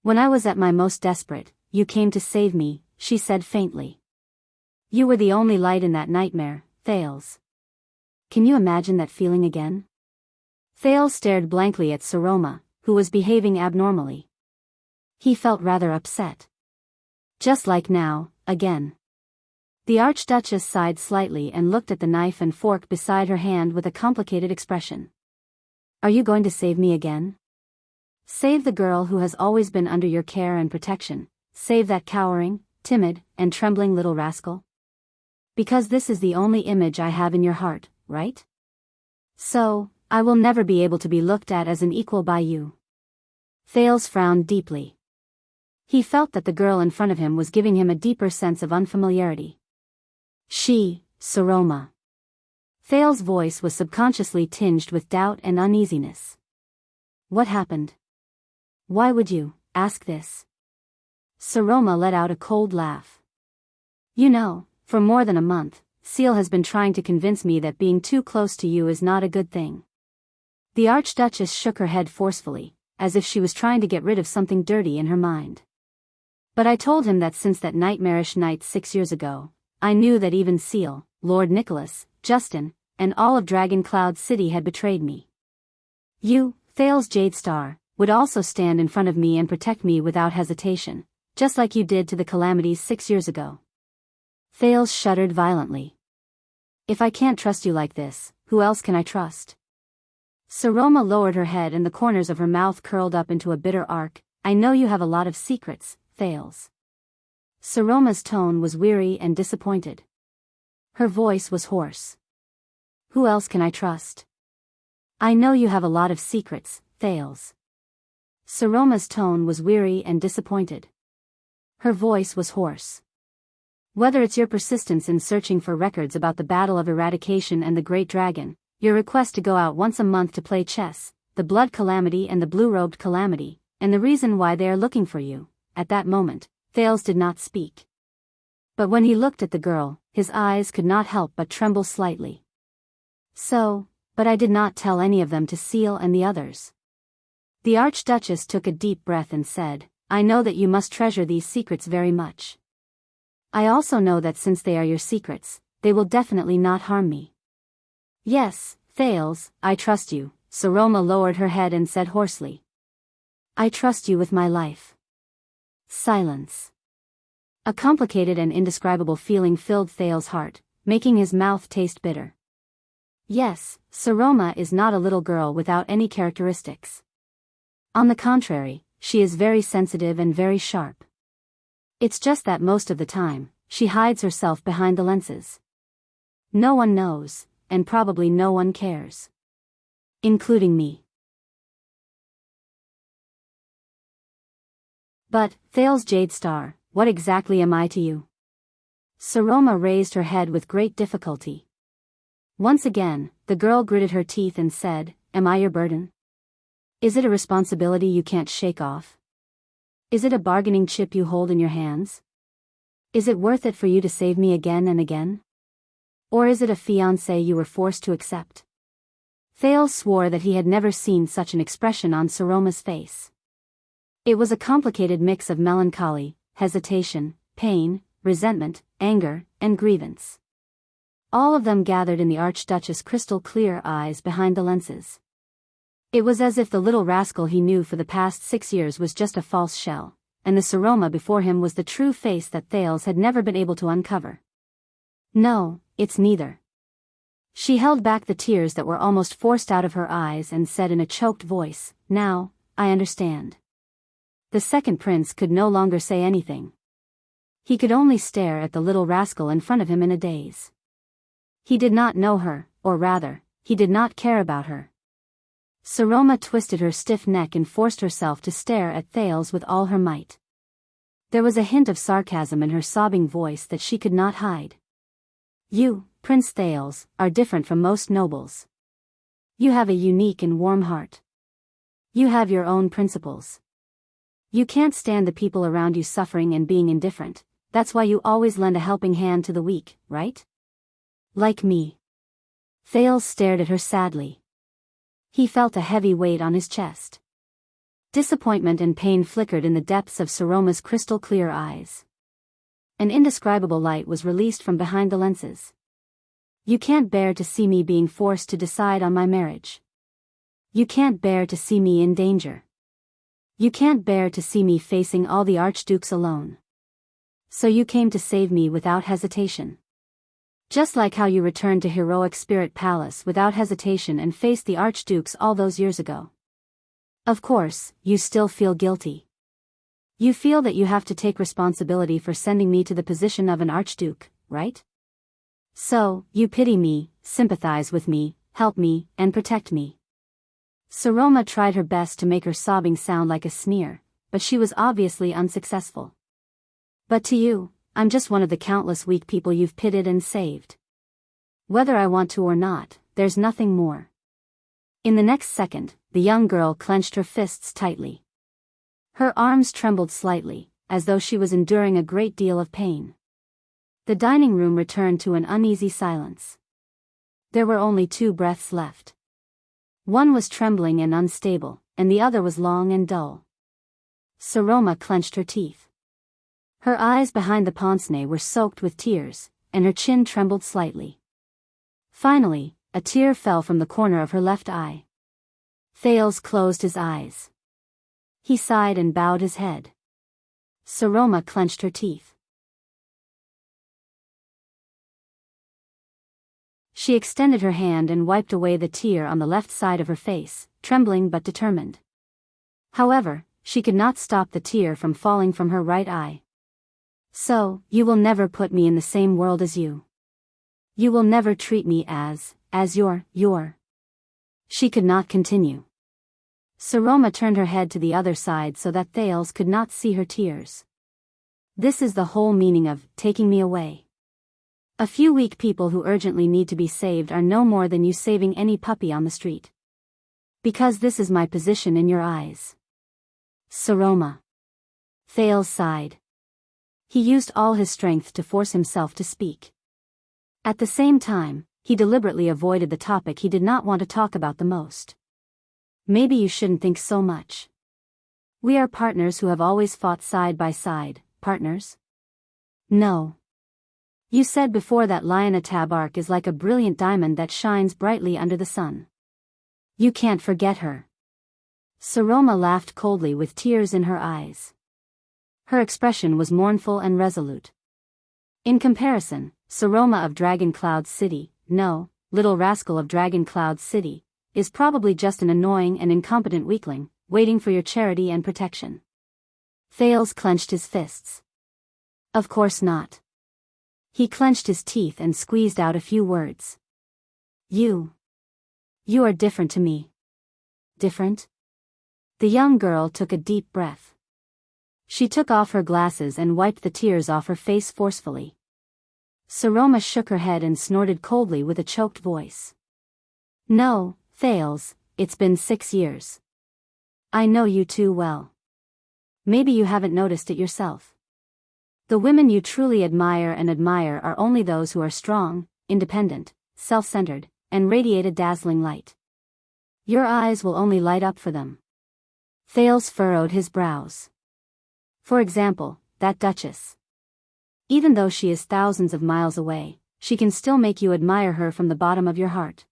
When I was at my most desperate, you came to save me, she said faintly. You were the only light in that nightmare, Thales. Can you imagine that feeling again? Thales stared blankly at Saroma, who was behaving abnormally. He felt rather upset. Just like now, again. The Archduchess sighed slightly and looked at the knife and fork beside her hand with a complicated expression. Are you going to save me again? Save the girl who has always been under your care and protection, save that cowering, timid, and trembling little rascal? Because this is the only image I have in your heart, right? So, I will never be able to be looked at as an equal by you. Thales frowned deeply. He felt that the girl in front of him was giving him a deeper sense of unfamiliarity. She, Saroma. Thales' voice was subconsciously tinged with doubt and uneasiness. What happened? Why would you ask this? Saroma let out a cold laugh. You know, for more than a month, Seal has been trying to convince me that being too close to you is not a good thing. The Archduchess shook her head forcefully, as if she was trying to get rid of something dirty in her mind. But I told him that since that nightmarish night 6 years ago, I knew that even Seal, Lord Nicholas, Justin, and all of Dragon Cloud City had betrayed me. You, Thales Jadestar, would also stand in front of me and protect me without hesitation, just like you did to the calamities 6 years ago. Thales shuddered violently. If I can't trust you like this, who else can I trust? Saroma lowered her head and the corners of her mouth curled up into a bitter arc. I know you have a lot of secrets, Thales. Saroma's tone was weary and disappointed. Her voice was hoarse. Who else can I trust? I know you have a lot of secrets, Thales. Saroma's tone was weary and disappointed. Her voice was hoarse. Whether it's your persistence in searching for records about the Battle of Eradication and the Great Dragon, your request to go out once a month to play chess, the Blood Calamity and the Blue-Robed Calamity, and the reason why they are looking for you, at that moment, Thales did not speak. But when he looked at the girl, his eyes could not help but tremble slightly. But I did not tell any of them to Seal and the others. The Archduchess took a deep breath and said, I know that you must treasure these secrets very much. I also know that since they are your secrets, they will definitely not harm me. Yes, Thales, I trust you, Saroma lowered her head and said hoarsely. I trust you with my life. Silence. A complicated and indescribable feeling filled Thales' heart, making his mouth taste bitter. Yes, Saroma is not a little girl without any characteristics. On the contrary, she is very sensitive and very sharp. It's just that most of the time, she hides herself behind the lenses. No one knows, and probably no one cares. Including me. But, Thales Jade Star, what exactly am I to you? Saroma raised her head with great difficulty. Once again, the girl gritted her teeth and said, Am I your burden? Is it a responsibility you can't shake off? Is it a bargaining chip you hold in your hands? Is it worth it for you to save me again and again? Or is it a fiancé you were forced to accept? Thales swore that he had never seen such an expression on Saroma's face. It was a complicated mix of melancholy, hesitation, pain, resentment, anger, and grievance. All of them gathered in the Archduchess' crystal-clear eyes behind the lenses. It was as if the little rascal he knew for the past 6 years was just a false shell, and the Saroma before him was the true face that Thales had never been able to uncover. No, it's neither. She held back the tears that were almost forced out of her eyes and said in a choked voice, Now, I understand. The second prince could no longer say anything. He could only stare at the little rascal in front of him in a daze. He did not know her, or rather, he did not care about her. Saroma twisted her stiff neck and forced herself to stare at Thales with all her might. There was a hint of sarcasm in her sobbing voice that she could not hide. You, Prince Thales, are different from most nobles. You have a unique and warm heart. You have your own principles. You can't stand the people around you suffering and being indifferent, that's why you always lend a helping hand to the weak, right? Like me. Thales stared at her sadly. He felt a heavy weight on his chest. Disappointment and pain flickered in the depths of Saroma's crystal-clear eyes. An indescribable light was released from behind the lenses. You can't bear to see me being forced to decide on my marriage. You can't bear to see me in danger. You can't bear to see me facing all the archdukes alone. So you came to save me without hesitation. Just like how you returned to heroic Spirit Palace without hesitation and faced the archdukes all those years ago. Of course, you still feel guilty. You feel that you have to take responsibility for sending me to the position of an archduke, right? So, you pity me, sympathize with me, help me, and protect me. Saroma tried her best to make her sobbing sound like a sneer, but she was obviously unsuccessful. But to you, I'm just one of the countless weak people you've pitied and saved. Whether I want to or not, there's nothing more. In the next second, the young girl clenched her fists tightly. Her arms trembled slightly, as though she was enduring a great deal of pain. The dining room returned to an uneasy silence. There were only 2 breaths left. One was trembling and unstable, and the other was long and dull. Saroma clenched her teeth. Her eyes behind the pince-nez were soaked with tears, and her chin trembled slightly. Finally, a tear fell from the corner of her left eye. Thales closed his eyes. He sighed and bowed his head. Saroma clenched her teeth. She extended her hand and wiped away the tear on the left side of her face, trembling but determined. However, she could not stop the tear from falling from her right eye. So, you will never put me in the same world as you. You will never treat me as your. She could not continue. Saroma turned her head to the other side so that Thales could not see her tears. This is the whole meaning of taking me away. A few weak people who urgently need to be saved are no more than you saving any puppy on the street. Because this is my position in your eyes. Saroma. Thales sighed. He used all his strength to force himself to speak. At the same time, he deliberately avoided the topic he did not want to talk about the most. Maybe you shouldn't think so much. We are partners who have always fought side by side, partners? No. You said before that Lyanna Tabark is like a brilliant diamond that shines brightly under the sun. You can't forget her. Saroma laughed coldly with tears in her eyes. Her expression was mournful and resolute. In comparison, Saroma of Dragon Cloud City, no, little rascal of Dragon Cloud City, is probably just an annoying and incompetent weakling, waiting for your charity and protection. Thales clenched his fists. Of course not. He clenched his teeth and squeezed out a few words. You are different to me. Different? The young girl took a deep breath. She took off her glasses and wiped the tears off her face forcefully. Saroma shook her head and snorted coldly with a choked voice. No, Thales, it's been 6 years. I know you too well. Maybe you haven't noticed it yourself. The women you truly admire are only those who are strong, independent, self-centered, and radiate a dazzling light. Your eyes will only light up for them. Thales furrowed his brows. For example, that Duchess. Even though she is thousands of miles away, she can still make you admire her from the bottom of your heart.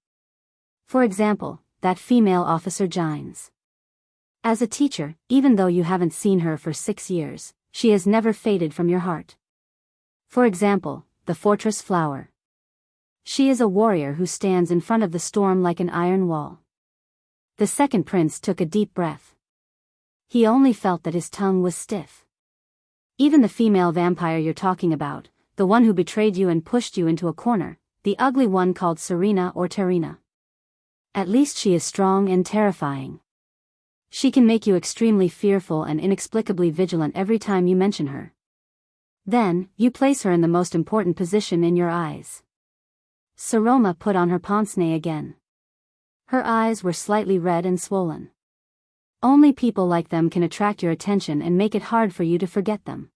For example, that female officer Gines. As a teacher, even though you haven't seen her for 6 years, she has never faded from your heart. For example, the Fortress Flower. She is a warrior who stands in front of the storm like an iron wall. The second prince took a deep breath. He only felt that his tongue was stiff. Even the female vampire you're talking about, the one who betrayed you and pushed you into a corner, the ugly one called Serena or Terina. At least she is strong and terrifying. She can make you extremely fearful and inexplicably vigilant every time you mention her. Then, you place her in the most important position in your eyes. Saroma put on her pince-nez again. Her eyes were slightly red and swollen. Only people like them can attract your attention and make it hard for you to forget them.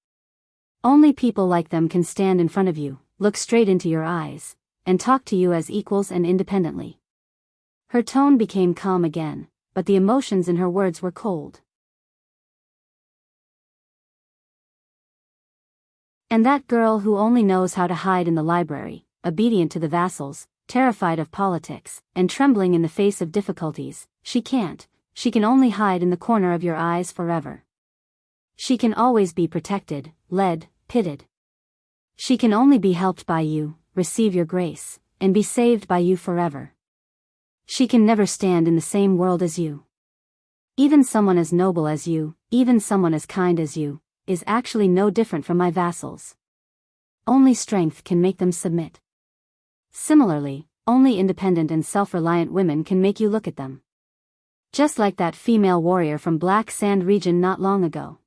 Only people like them can stand in front of you, look straight into your eyes, and talk to you as equals and independently. Her tone became calm again, but the emotions in her words were cold. And that girl who only knows how to hide in the library, obedient to the vassals, terrified of politics, and trembling in the face of difficulties, she can only hide in the corner of your eyes forever. She can always be protected, led, pitted. She can only be helped by you, receive your grace, and be saved by you forever. She can never stand in the same world as you. Even someone as noble as you, even someone as kind as you, is actually no different from my vassals. Only strength can make them submit. Similarly, only independent and self-reliant women can make you look at them. Just like that female warrior from Black Sand region not long ago.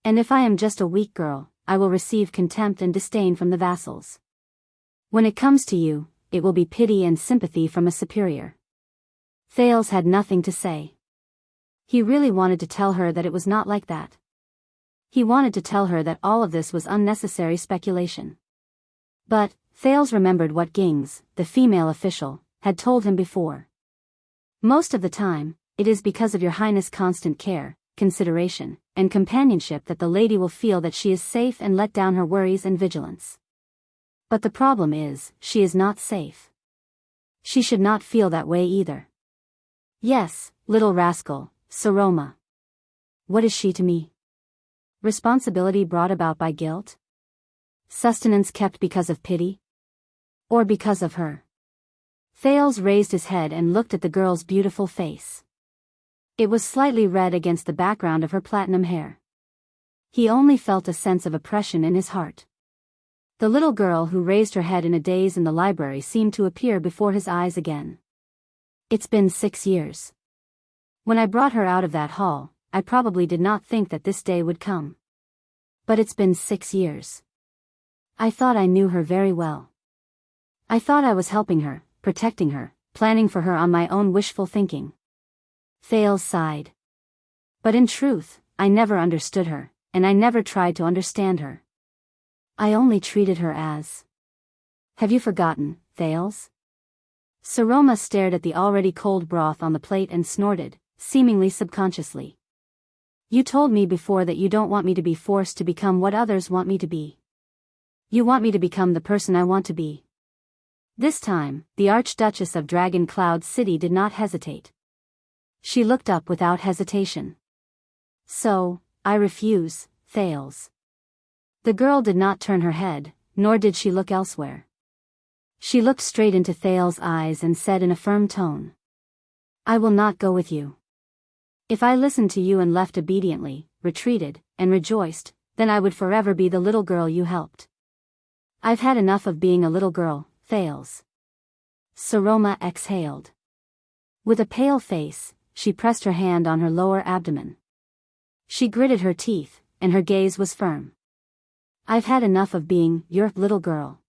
And if I am just a weak girl, I will receive contempt and disdain from the vassals. When it comes to you, it will be pity and sympathy from a superior. Thales had nothing to say. He really wanted to tell her that it was not like that. He wanted to tell her that all of this was unnecessary speculation. But, Thales remembered what Gings, the female official, had told him before. Most of the time, it is because of your highness' constant care, consideration, and companionship that the lady will feel that she is safe and let down her worries and vigilance. But the problem is, she is not safe. She should not feel that way either. Yes, little rascal, Saroma. What is she to me? Responsibility brought about by guilt? Sustenance kept because of pity? Or because of her? Thales raised his head and looked at the girl's beautiful face. It was slightly red against the background of her platinum hair. He only felt a sense of oppression in his heart. The little girl who raised her head in a daze in the library seemed to appear before his eyes again. It's been 6 years. When I brought her out of that hall, I probably did not think that this day would come. But it's been 6 years. I thought I knew her very well. I thought I was helping her, protecting her, planning for her on my own wishful thinking. Thales sighed. But in truth, I never understood her, and I never tried to understand her. I only treated her as... Have you forgotten, Thales? Saroma stared at the already cold broth on the plate and snorted, seemingly subconsciously. You told me before that you don't want me to be forced to become what others want me to be. You want me to become the person I want to be. This time, the Archduchess of Dragon Cloud City did not hesitate. She looked up without hesitation. So, I refuse, Thales. The girl did not turn her head, nor did she look elsewhere. She looked straight into Thales' eyes and said in a firm tone. I will not go with you. If I listened to you and left obediently, retreated, and rejoiced, then I would forever be the little girl you helped. I've had enough of being a little girl, Thales. Saroma exhaled. With a pale face, she pressed her hand on her lower abdomen. She gritted her teeth, and her gaze was firm. I've had enough of being your little girl.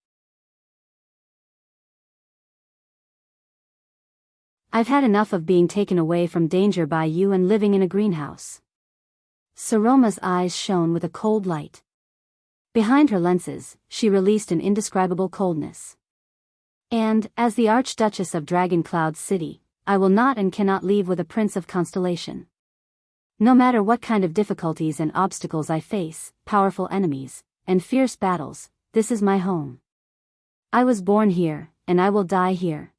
I've had enough of being taken away from danger by you and living in a greenhouse. Saroma's eyes shone with a cold light. Behind her lenses, she released an indescribable coldness. And, as the Archduchess of Dragon Cloud City, I will not and cannot leave with a Prince of Constellation. No matter what kind of difficulties and obstacles I face, powerful enemies, and fierce battles, this is my home. I was born here, and I will die here.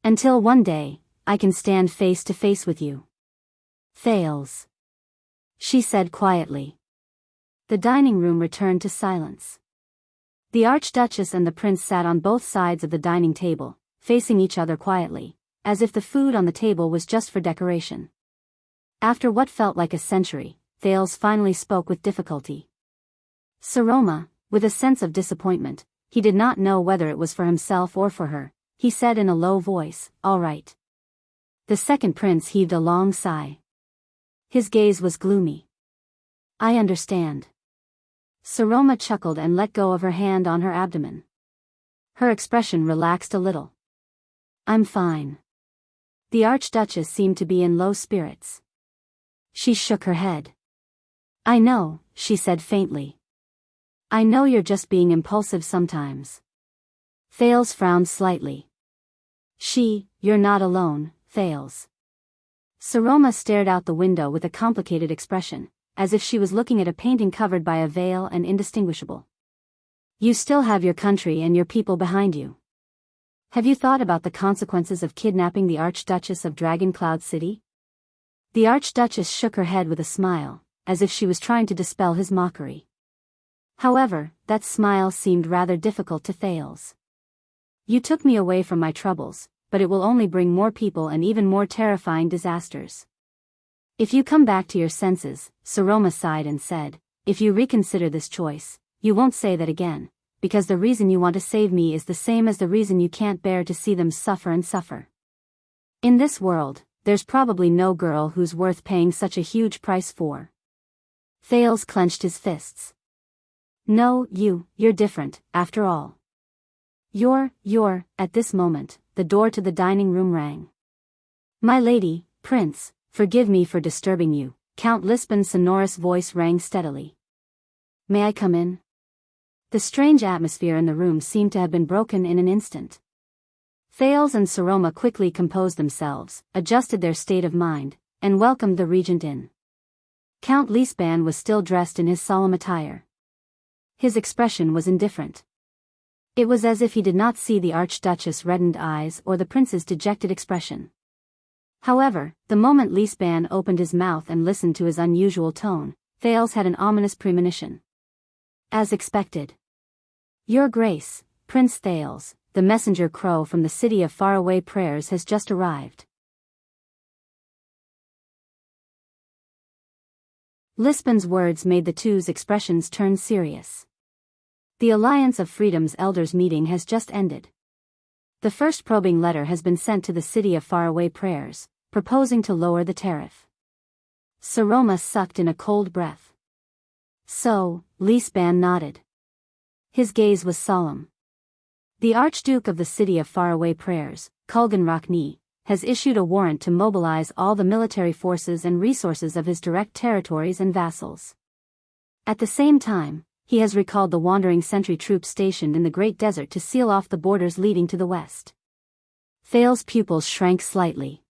Until one day, I can stand face to face with you. Thales. She said quietly. The dining room returned to silence. The Archduchess and the Prince sat on both sides of the dining table, facing each other quietly, as if the food on the table was just for decoration. After what felt like a century, Thales finally spoke with difficulty. Saroma, with a sense of disappointment, he did not know whether it was for himself or for her, he said in a low voice, all right. The second prince heaved a long sigh. His gaze was gloomy. I understand. Saroma chuckled and let go of her hand on her abdomen. Her expression relaxed a little. I'm fine. The Archduchess seemed to be in low spirits. She shook her head. I know, she said faintly. I know you're just being impulsive sometimes. Thales frowned slightly. You're not alone, Thales. Saroma stared out the window with a complicated expression, as if she was looking at a painting covered by a veil and indistinguishable. You still have your country and your people behind you. Have you thought about the consequences of kidnapping the Archduchess of Dragon Cloud City? The Archduchess shook her head with a smile, as if she was trying to dispel his mockery. However, that smile seemed rather difficult to Thales. You took me away from my troubles, but it will only bring more people and even more terrifying disasters. If you come back to your senses, Saroma sighed and said, if you reconsider this choice, you won't say that again, because the reason you want to save me is the same as the reason you can't bear to see them suffer and suffer. In this world, there's probably no girl who's worth paying such a huge price for. Thales clenched his fists. No, you're different, after all. At this moment, the door to the dining room rang. My lady, Prince, forgive me for disturbing you, Count Lisbon's sonorous voice rang steadily. May I come in? The strange atmosphere in the room seemed to have been broken in an instant. Thales and Saroma quickly composed themselves, adjusted their state of mind, and welcomed the regent in. Count Lisban was still dressed in his solemn attire. His expression was indifferent. It was as if he did not see the Archduchess' reddened eyes or the prince's dejected expression. However, the moment Lisban opened his mouth and listened to his unusual tone, Thales had an ominous premonition. As expected. Your Grace, Prince Thales, the messenger crow from the city of faraway prayers has just arrived. Lisbon's words made the two's expressions turn serious. The Alliance of Freedom's Elders meeting has just ended. The first probing letter has been sent to the city of faraway prayers, proposing to lower the tariff. Saroma sucked in a cold breath. So, Lisban nodded. His gaze was solemn. The Archduke of the city of faraway prayers, Kulgan Rockney, has issued a warrant to mobilize all the military forces and resources of his direct territories and vassals. At the same time, he has recalled the wandering sentry troops stationed in the Great Desert to seal off the borders leading to the west. Thales's pupils shrank slightly.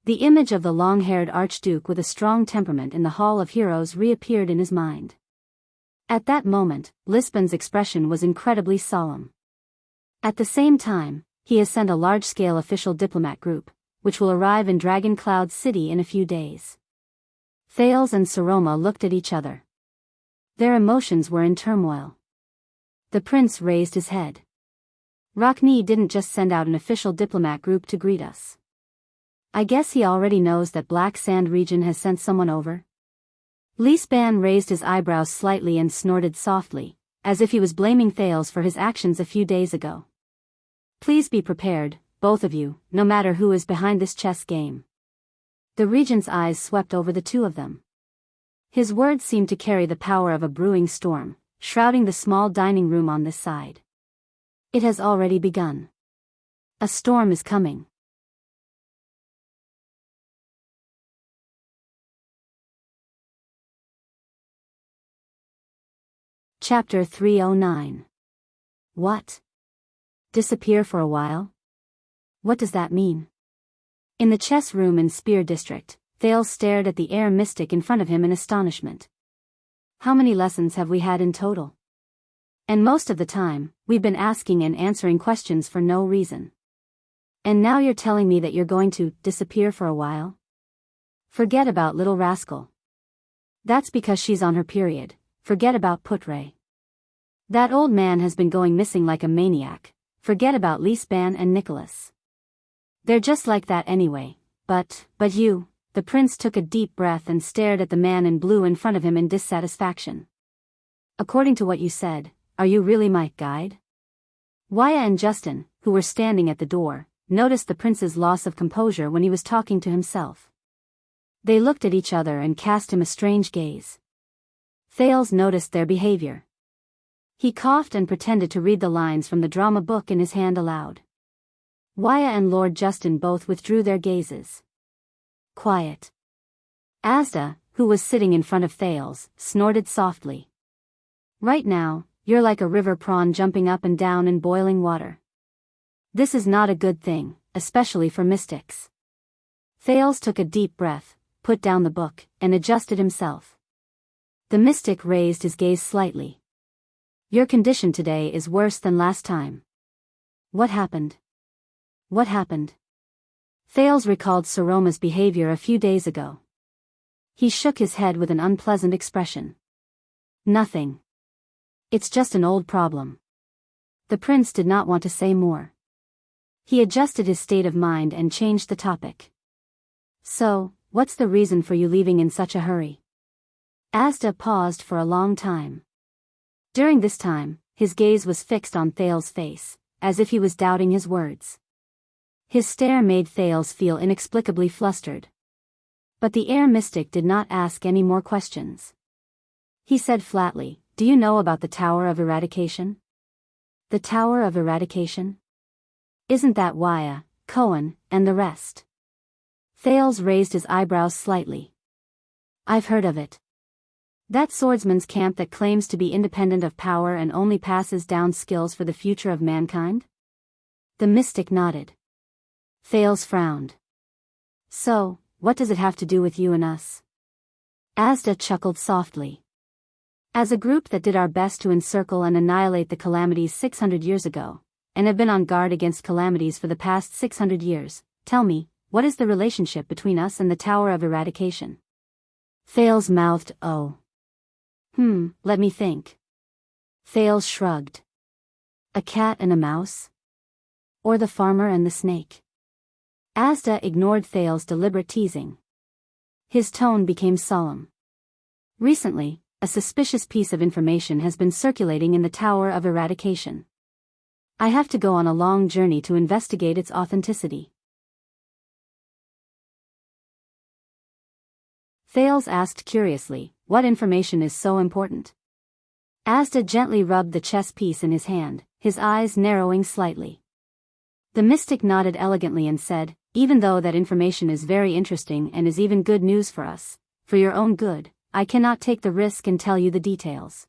The image of the long-haired archduke with a strong temperament in the Hall of Heroes reappeared in his mind. At that moment, Lisbon's expression was incredibly solemn. At the same time, he has sent a large-scale official diplomat group, which will arrive in Dragon Cloud City in a few days. Thales and Saroma looked at each other. Their emotions were in turmoil. The prince raised his head. Rockne didn't just send out an official diplomat group to greet us. I guess he already knows that Black Sand region has sent someone over. Lisban raised his eyebrows slightly and snorted softly, as if he was blaming Thales for his actions a few days ago. Please be prepared, both of you, no matter who is behind this chess game. The regent's eyes swept over the two of them. His words seemed to carry the power of a brewing storm, shrouding the small dining room on this side. It has already begun. A storm is coming. Chapter 309. What? Disappear for a while? What does that mean? In the chess room in Spear District, Thales stared at the air mystic in front of him in astonishment. How many lessons have we had in total? And most of the time, we've been asking and answering questions for no reason. And now you're telling me that you're going to disappear for a while? Forget about little rascal. That's because she's on her period. Forget about Putre. That old man has been going missing like a maniac. Forget about Lisban and Nicholas. They're just like that anyway. But you, the prince took a deep breath and stared at the man in blue in front of him in dissatisfaction. According to what you said, are you really my guide? Waya and Justin, who were standing at the door, noticed the prince's loss of composure when he was talking to himself. They looked at each other and cast him a strange gaze. Thales noticed their behavior. He coughed and pretended to read the lines from the drama book in his hand aloud. Waya and Lord Justin both withdrew their gazes. Quiet. Asda, who was sitting in front of Thales, snorted softly. Right now, you're like a river prawn jumping up and down in boiling water. This is not a good thing, especially for mystics. Thales took a deep breath, put down the book, and adjusted himself. The mystic raised his gaze slightly. Your condition today is worse than last time. What happened? What happened? Thales recalled Saroma's behavior a few days ago. He shook his head with an unpleasant expression. Nothing. It's just an old problem. The prince did not want to say more. He adjusted his state of mind and changed the topic. So, what's the reason for you leaving in such a hurry? Asda paused for a long time. During this time, his gaze was fixed on Thales' face, as if he was doubting his words. His stare made Thales feel inexplicably flustered. But the air mystic did not ask any more questions. He said flatly, "Do you know about the Tower of Eradication?" The Tower of Eradication? Isn't that Waya, Cohen, and the rest? Thales raised his eyebrows slightly. I've heard of it. That swordsman's camp that claims to be independent of power and only passes down skills for the future of mankind? The mystic nodded. Thales frowned. So, what does it have to do with you and us? Asda chuckled softly. As a group that did our best to encircle and annihilate the calamities 600 years ago, and have been on guard against calamities for the past 600 years, tell me, what is the relationship between us and the Tower of Eradication? Thales mouthed, "Oh. Let me think." Thales shrugged. A cat and a mouse? Or the farmer and the snake? Asda ignored Thales' deliberate teasing. His tone became solemn. Recently, a suspicious piece of information has been circulating in the Tower of Eradication. I have to go on a long journey to investigate its authenticity. Thales asked curiously, what information is so important? Asda gently rubbed the chess piece in his hand, his eyes narrowing slightly. The mystic nodded elegantly and said, even though that information is very interesting and is even good news for us, for your own good, I cannot take the risk and tell you the details.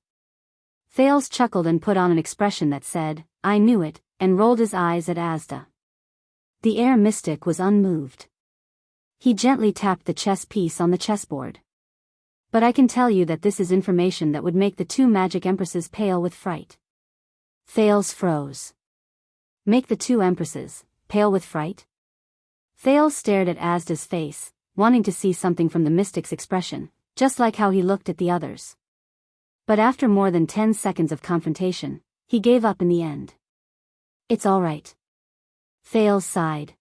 Thales chuckled and put on an expression that said, "I knew it," and rolled his eyes at Asda. The air mystic was unmoved. He gently tapped the chess piece on the chessboard. "But I can tell you that this is information that would make the two magic empresses pale with fright." Thales froze. Make the two empresses pale with fright? Thales stared at Asda's face, wanting to see something from the mystic's expression, just like how he looked at the others. But after more than 10 seconds of confrontation, he gave up in the end. "It's all right." Thales sighed.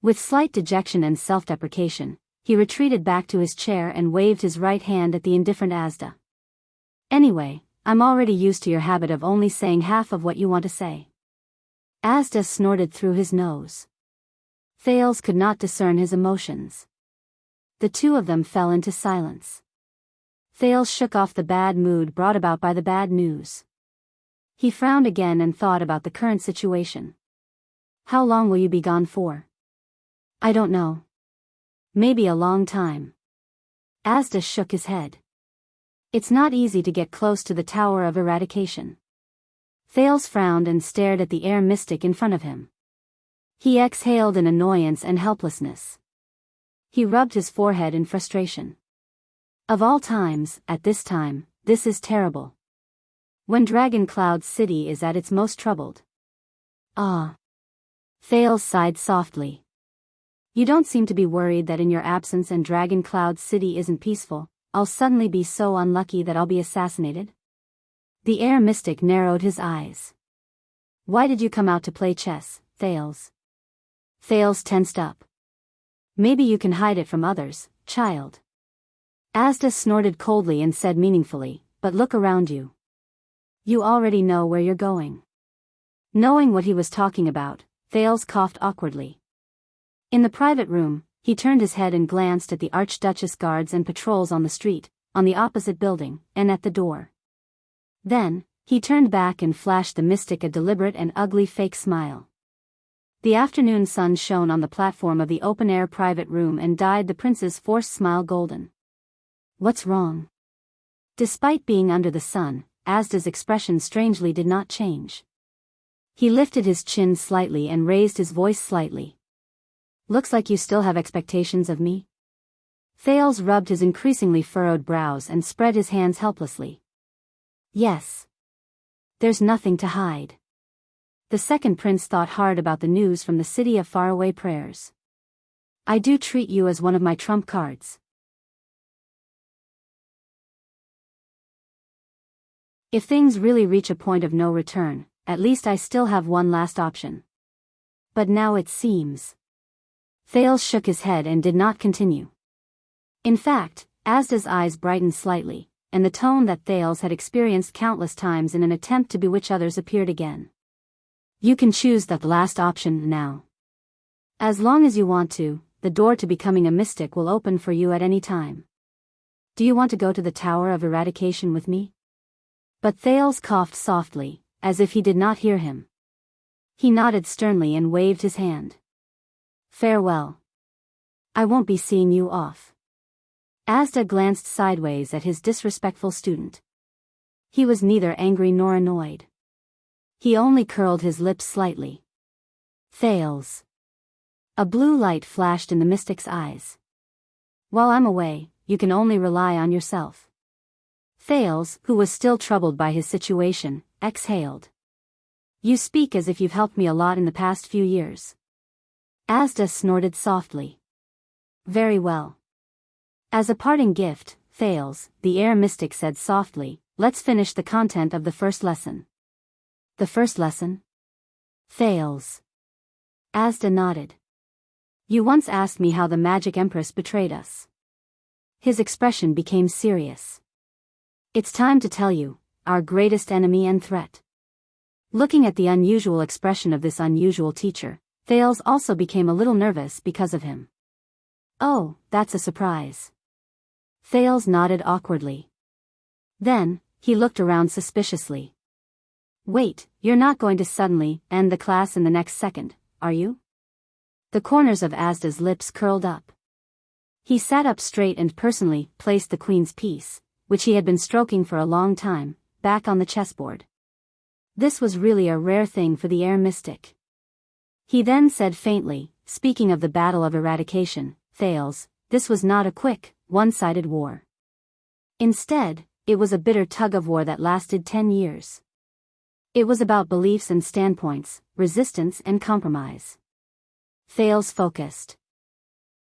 With slight dejection and self-deprecation, he retreated back to his chair and waved his right hand at the indifferent Asda. "Anyway, I'm already used to your habit of only saying half of what you want to say." Asda snorted through his nose. Thales could not discern his emotions. The two of them fell into silence. Thales shook off the bad mood brought about by the bad news. He frowned again and thought about the current situation. "How long will you be gone for?" "I don't know. Maybe a long time." Asda shook his head. "It's not easy to get close to the Tower of Eradication." Thales frowned and stared at the air mystic in front of him. He exhaled in annoyance and helplessness. He rubbed his forehead in frustration. Of all times, at this time, this is terrible. When Dragon Cloud City is at its most troubled. Ah. Thales sighed softly. "You don't seem to be worried that in your absence and Dragon Cloud City isn't peaceful, I'll suddenly be so unlucky that I'll be assassinated?" The air mystic narrowed his eyes. "Why did you come out to play chess, Thales?" Thales tensed up. "Maybe you can hide it from others, child." Asda snorted coldly and said meaningfully, "But look around you. You already know where you're going." Knowing what he was talking about, Thales coughed awkwardly. In the private room, he turned his head and glanced at the Archduchess guards and patrols on the street, on the opposite building, and at the door. Then, he turned back and flashed the mystic a deliberate and ugly fake smile. The afternoon sun shone on the platform of the open-air private room and dyed the prince's forced smile golden. "What's wrong?" Despite being under the sun, Asda's expression strangely did not change. He lifted his chin slightly and raised his voice slightly. "Looks like you still have expectations of me?" Thales rubbed his increasingly furrowed brows and spread his hands helplessly. "Yes. There's nothing to hide." The second prince thought hard about the news from the city of faraway prayers. "I do treat you as one of my trump cards." If things really reach a point of no return, at least I still have one last option. But now it seems. Thales shook his head and did not continue. In fact, Asda's eyes brightened slightly, and the tone that Thales had experienced countless times in an attempt to bewitch others appeared again. "You can choose that last option now. As long as you want to, the door to becoming a mystic will open for you at any time. Do you want to go to the Tower of Eradication with me?" But Thales coughed softly, as if he did not hear him. He nodded sternly and waved his hand. "Farewell. I won't be seeing you off." Asda glanced sideways at his disrespectful student. He was neither angry nor annoyed. He only curled his lips slightly. "Thales." A blue light flashed in the mystic's eyes. "While I'm away, you can only rely on yourself." Thales, who was still troubled by his situation, exhaled. "You speak as if you've helped me a lot in the past few years." Asda snorted softly. "Very well. As a parting gift, Thales," the air mystic said softly, "let's finish the content of the first lesson." "The first lesson?" "Thales." Asda nodded. "You once asked me how the Magic Empress betrayed us." His expression became serious. "It's time to tell you, our greatest enemy and threat." Looking at the unusual expression of this unusual teacher, Thales also became a little nervous because of him. "Oh, that's a surprise." Thales nodded awkwardly. Then, he looked around suspiciously. "Wait, you're not going to suddenly end the class in the next second, are you?" The corners of Asda's lips curled up. He sat up straight and personally placed the queen's piece, which he had been stroking for a long time, back on the chessboard. This was really a rare thing for the air mystic. He then said faintly, speaking of the Battle of Eradication, Thales, this was not a quick, one-sided war. Instead, it was a bitter tug-of-war that lasted 10 years. It was about beliefs and standpoints, resistance and compromise. Thales focused.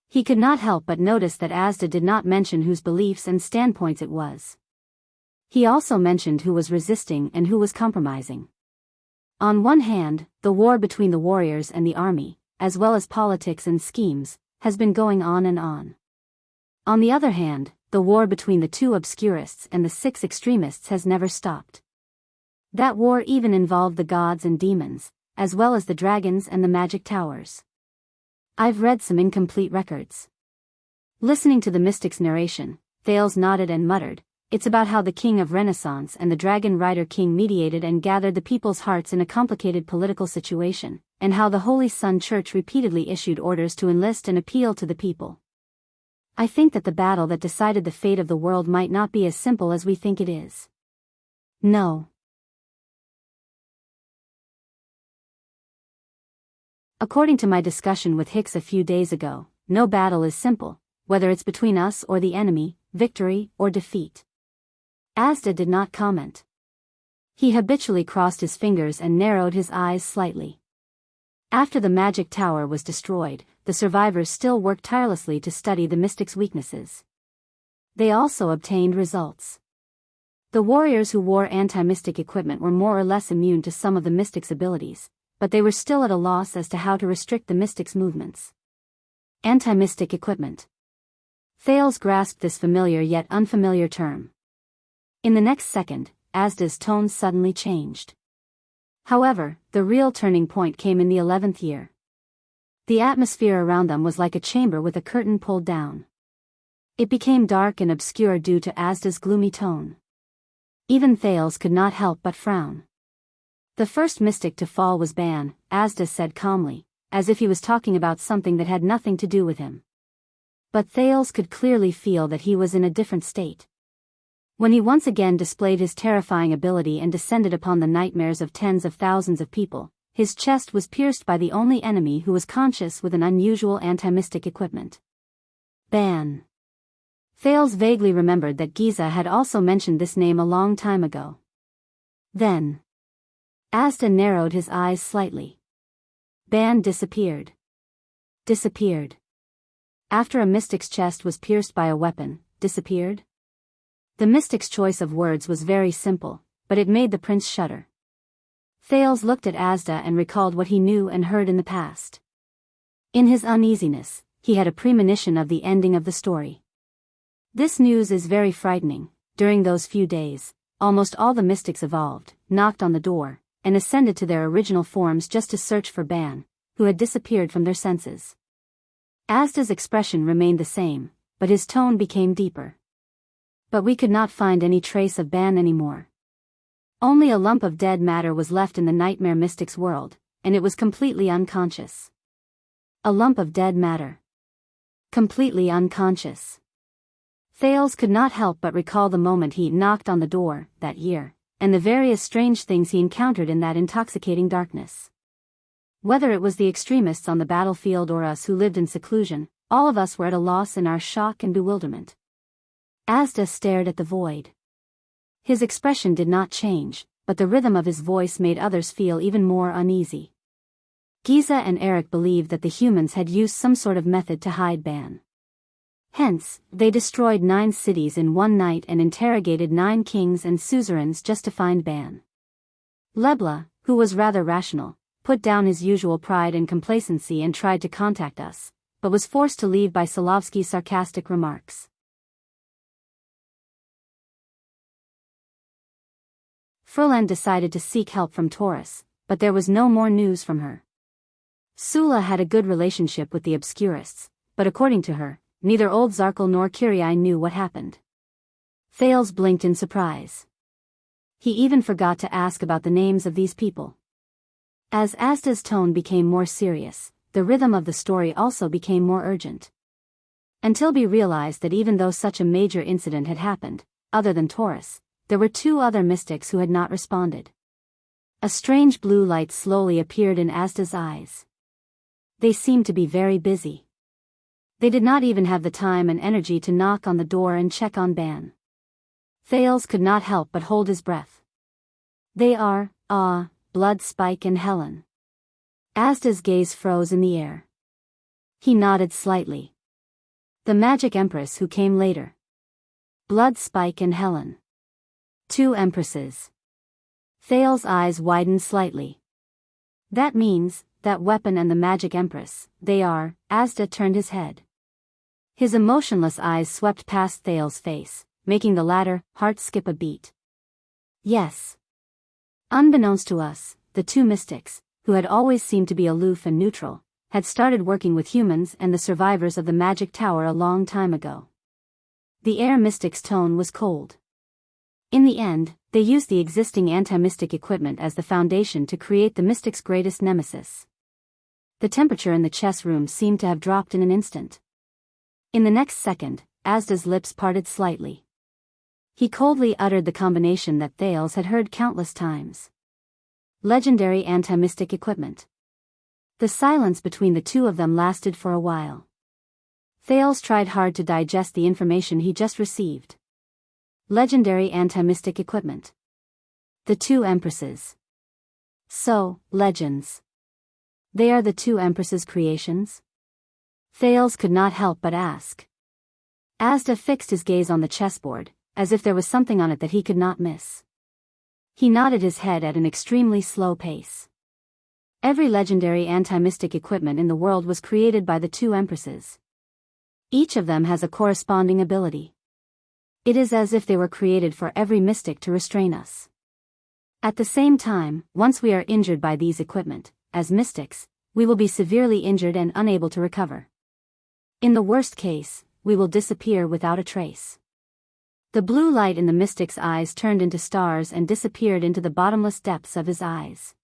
He could not help but notice that Asda did not mention whose beliefs and standpoints it was. He also mentioned who was resisting and who was compromising. On one hand, the war between the warriors and the army, as well as politics and schemes, has been going on and on. On the other hand, the war between the 2 obscurists and the 6 extremists has never stopped. That war even involved the gods and demons, as well as the dragons and the magic towers. I've read some incomplete records. Listening to the mystic's narration, Thales nodded and muttered, it's about how the king of Renaissance and the dragon rider king mediated and gathered the people's hearts in a complicated political situation, and how the Holy Sun Church repeatedly issued orders to enlist and appeal to the people. I think that the battle that decided the fate of the world might not be as simple as we think it is. No. According to my discussion with Hicks a few days ago, no battle is simple, whether it's between us or the enemy, victory or defeat. Asda did not comment. He habitually crossed his fingers and narrowed his eyes slightly. After the magic tower was destroyed, the survivors still worked tirelessly to study the mystic's weaknesses. They also obtained results. The warriors who wore anti-mystic equipment were more or less immune to some of the mystic's abilities, but they were still at a loss as to how to restrict the mystic's movements. Anti-mystic equipment. Thales grasped this familiar yet unfamiliar term. In the next second, Asda's tone suddenly changed. However, the real turning point came in the 11th year. The atmosphere around them was like a chamber with a curtain pulled down. It became dark and obscure due to Asda's gloomy tone. Even Thales could not help but frown. The first mystic to fall was Ban, Asda said calmly, as if he was talking about something that had nothing to do with him. But Thales could clearly feel that he was in a different state. When he once again displayed his terrifying ability and descended upon the nightmares of tens of thousands of people, his chest was pierced by the only enemy who was conscious with an unusual anti-mystic equipment. Ban. Thales vaguely remembered that Giza had also mentioned this name a long time ago. Then. Asda narrowed his eyes slightly. Ban disappeared. Disappeared. After a mystic's chest was pierced by a weapon, disappeared? The mystic's choice of words was very simple, but it made the prince shudder. Thales looked at Asda and recalled what he knew and heard in the past. In his uneasiness, he had a premonition of the ending of the story. This news is very frightening. During those few days, almost all the mystics evolved, knocked on the door, and ascended to their original forms just to search for Ban, who had disappeared from their senses. Asda's expression remained the same, but his tone became deeper. But we could not find any trace of Ban anymore. Only a lump of dead matter was left in the nightmare mystic's world, and it was completely unconscious. A lump of dead matter. Completely unconscious. Thales could not help but recall the moment he knocked on the door, that year, and the various strange things he encountered in that intoxicating darkness. Whether it was the extremists on the battlefield or us who lived in seclusion, all of us were at a loss in our shock and bewilderment. Asda stared at the void. His expression did not change, but the rhythm of his voice made others feel even more uneasy. Giza and Eric believed that the humans had used some sort of method to hide Ban. Hence, they destroyed 9 cities in one night and interrogated 9 kings and suzerains just to find Ban. Lebla, who was rather rational, put down his usual pride and complacency and tried to contact us, but was forced to leave by Solovsky's sarcastic remarks. Furlan decided to seek help from Taurus, but there was no more news from her. Sula had a good relationship with the Obscurists, but according to her, neither old Zarkal nor Kirai knew what happened. Thales blinked in surprise. He even forgot to ask about the names of these people. As Asda's tone became more serious, the rhythm of the story also became more urgent. Until we realized that even though such a major incident had happened, other than Taurus, there were two other mystics who had not responded. A strange blue light slowly appeared in Asda's eyes. They seemed to be very busy. They did not even have the time and energy to knock on the door and check on Ban. Thales could not help but hold his breath. They are, Blood, Spike and Helen. Asda's gaze froze in the air. He nodded slightly. The Magic Empress who came later. Blood, Spike and Helen. Two empresses. Thales' eyes widened slightly. That means, that weapon and the Magic Empress, they are. Asda turned his head. His emotionless eyes swept past Thales' face, making the latter heart skip a beat. Yes. Unbeknownst to us, the two mystics, who had always seemed to be aloof and neutral, had started working with humans and the survivors of the Magic Tower a long time ago. The air mystic's tone was cold. In the end, they used the existing anti-mystic equipment as the foundation to create the mystic's greatest nemesis. The temperature in the chess room seemed to have dropped in an instant. In the next second, Asda's lips parted slightly. He coldly uttered the combination that Thales had heard countless times. Legendary anti-mystic equipment. The silence between the two of them lasted for a while. Thales tried hard to digest the information he just received. Legendary anti-mystic equipment. The two empresses. So, legends. They are the two empresses' creations? Thales could not help but ask. Asda fixed his gaze on the chessboard, as if there was something on it that he could not miss. He nodded his head at an extremely slow pace. Every legendary anti-mystic equipment in the world was created by the two empresses. Each of them has a corresponding ability. It is as if they were created for every mystic to restrain us. At the same time, once we are injured by these equipment, as mystics, we will be severely injured and unable to recover. In the worst case, we will disappear without a trace. The blue light in the mystic's eyes turned into stars and disappeared into the bottomless depths of his eyes.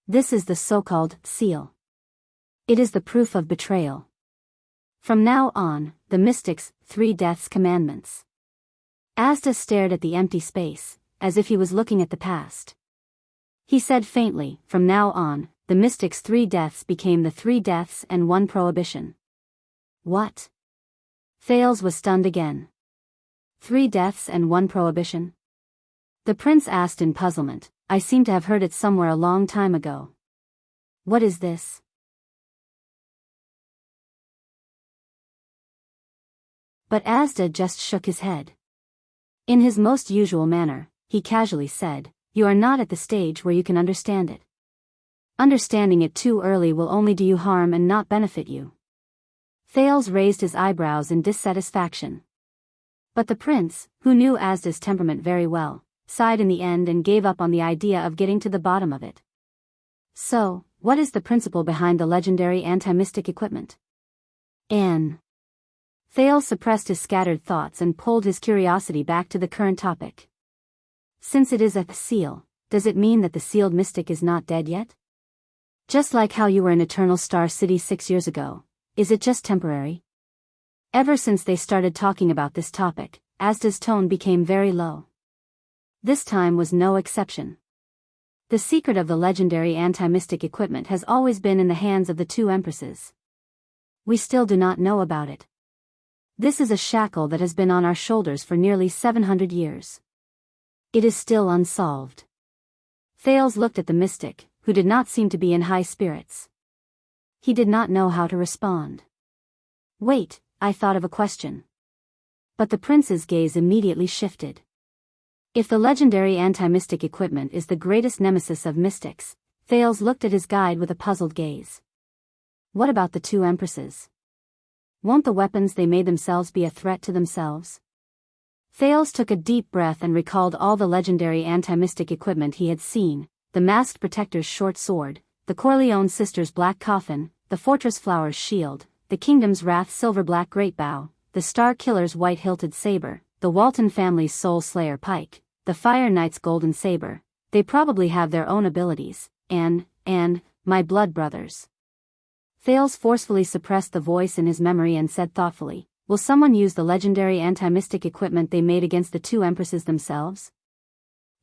This is the so-called seal. It is the proof of betrayal. From now on, the mystic's 3 deaths commandments. Asda stared at the empty space, as if he was looking at the past. He said faintly, from now on, the mystic's 3 deaths became the 3 deaths and 1 prohibition. What? Thales was stunned again. 3 deaths and 1 prohibition? The prince asked in puzzlement. I seem to have heard it somewhere a long time ago. What is this? But Asda just shook his head. In his most usual manner, he casually said, You are not at the stage where you can understand it. Understanding it too early will only do you harm and not benefit you. Thales raised his eyebrows in dissatisfaction. But the prince, who knew Asda's temperament very well, sighed in the end and gave up on the idea of getting to the bottom of it. So, what is the principle behind the legendary anti-mystic equipment? Thales suppressed his scattered thoughts and pulled his curiosity back to the current topic. Since it is a seal, does it mean that the sealed mystic is not dead yet? Just like how you were in Eternal Star City 6 years ago, is it just temporary? Ever since they started talking about this topic, Asda's tone became very low. This time was no exception. The secret of the legendary anti-mystic equipment has always been in the hands of the two empresses. We still do not know about it. This is a shackle that has been on our shoulders for nearly 700 years. It is still unsolved. Thales looked at the mystic, who did not seem to be in high spirits. He did not know how to respond. Wait, I thought of a question. But the prince's gaze immediately shifted. If the legendary anti-mystic equipment is the greatest nemesis of mystics, Thales looked at his guide with a puzzled gaze. What about the two empresses? Won't the weapons they made themselves be a threat to themselves? Thales took a deep breath and recalled all the legendary anti-mystic equipment he had seen, the Masked Protector's short sword, the Corleone sisters' black coffin, the Fortress Flower's shield, the Kingdom's Wrath silver-black greatbow, the Star Killer's white-hilted saber, the Walton family's Soul Slayer pike, the Fire Knight's golden saber. They probably have their own abilities, and, my blood brothers. Thales forcefully suppressed the voice in his memory and said thoughtfully, Will someone use the legendary anti-mystic equipment they made against the two empresses themselves?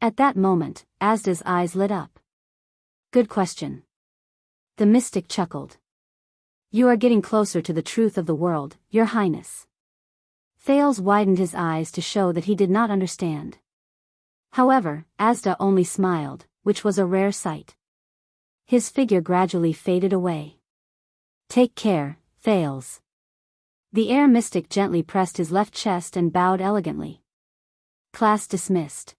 At that moment, Asda's eyes lit up. Good question. The mystic chuckled. You are getting closer to the truth of the world, Your Highness. Thales widened his eyes to show that he did not understand. However, Asda only smiled, which was a rare sight. His figure gradually faded away. Take care, Thales. The air mystic gently pressed his left chest and bowed elegantly. Class dismissed.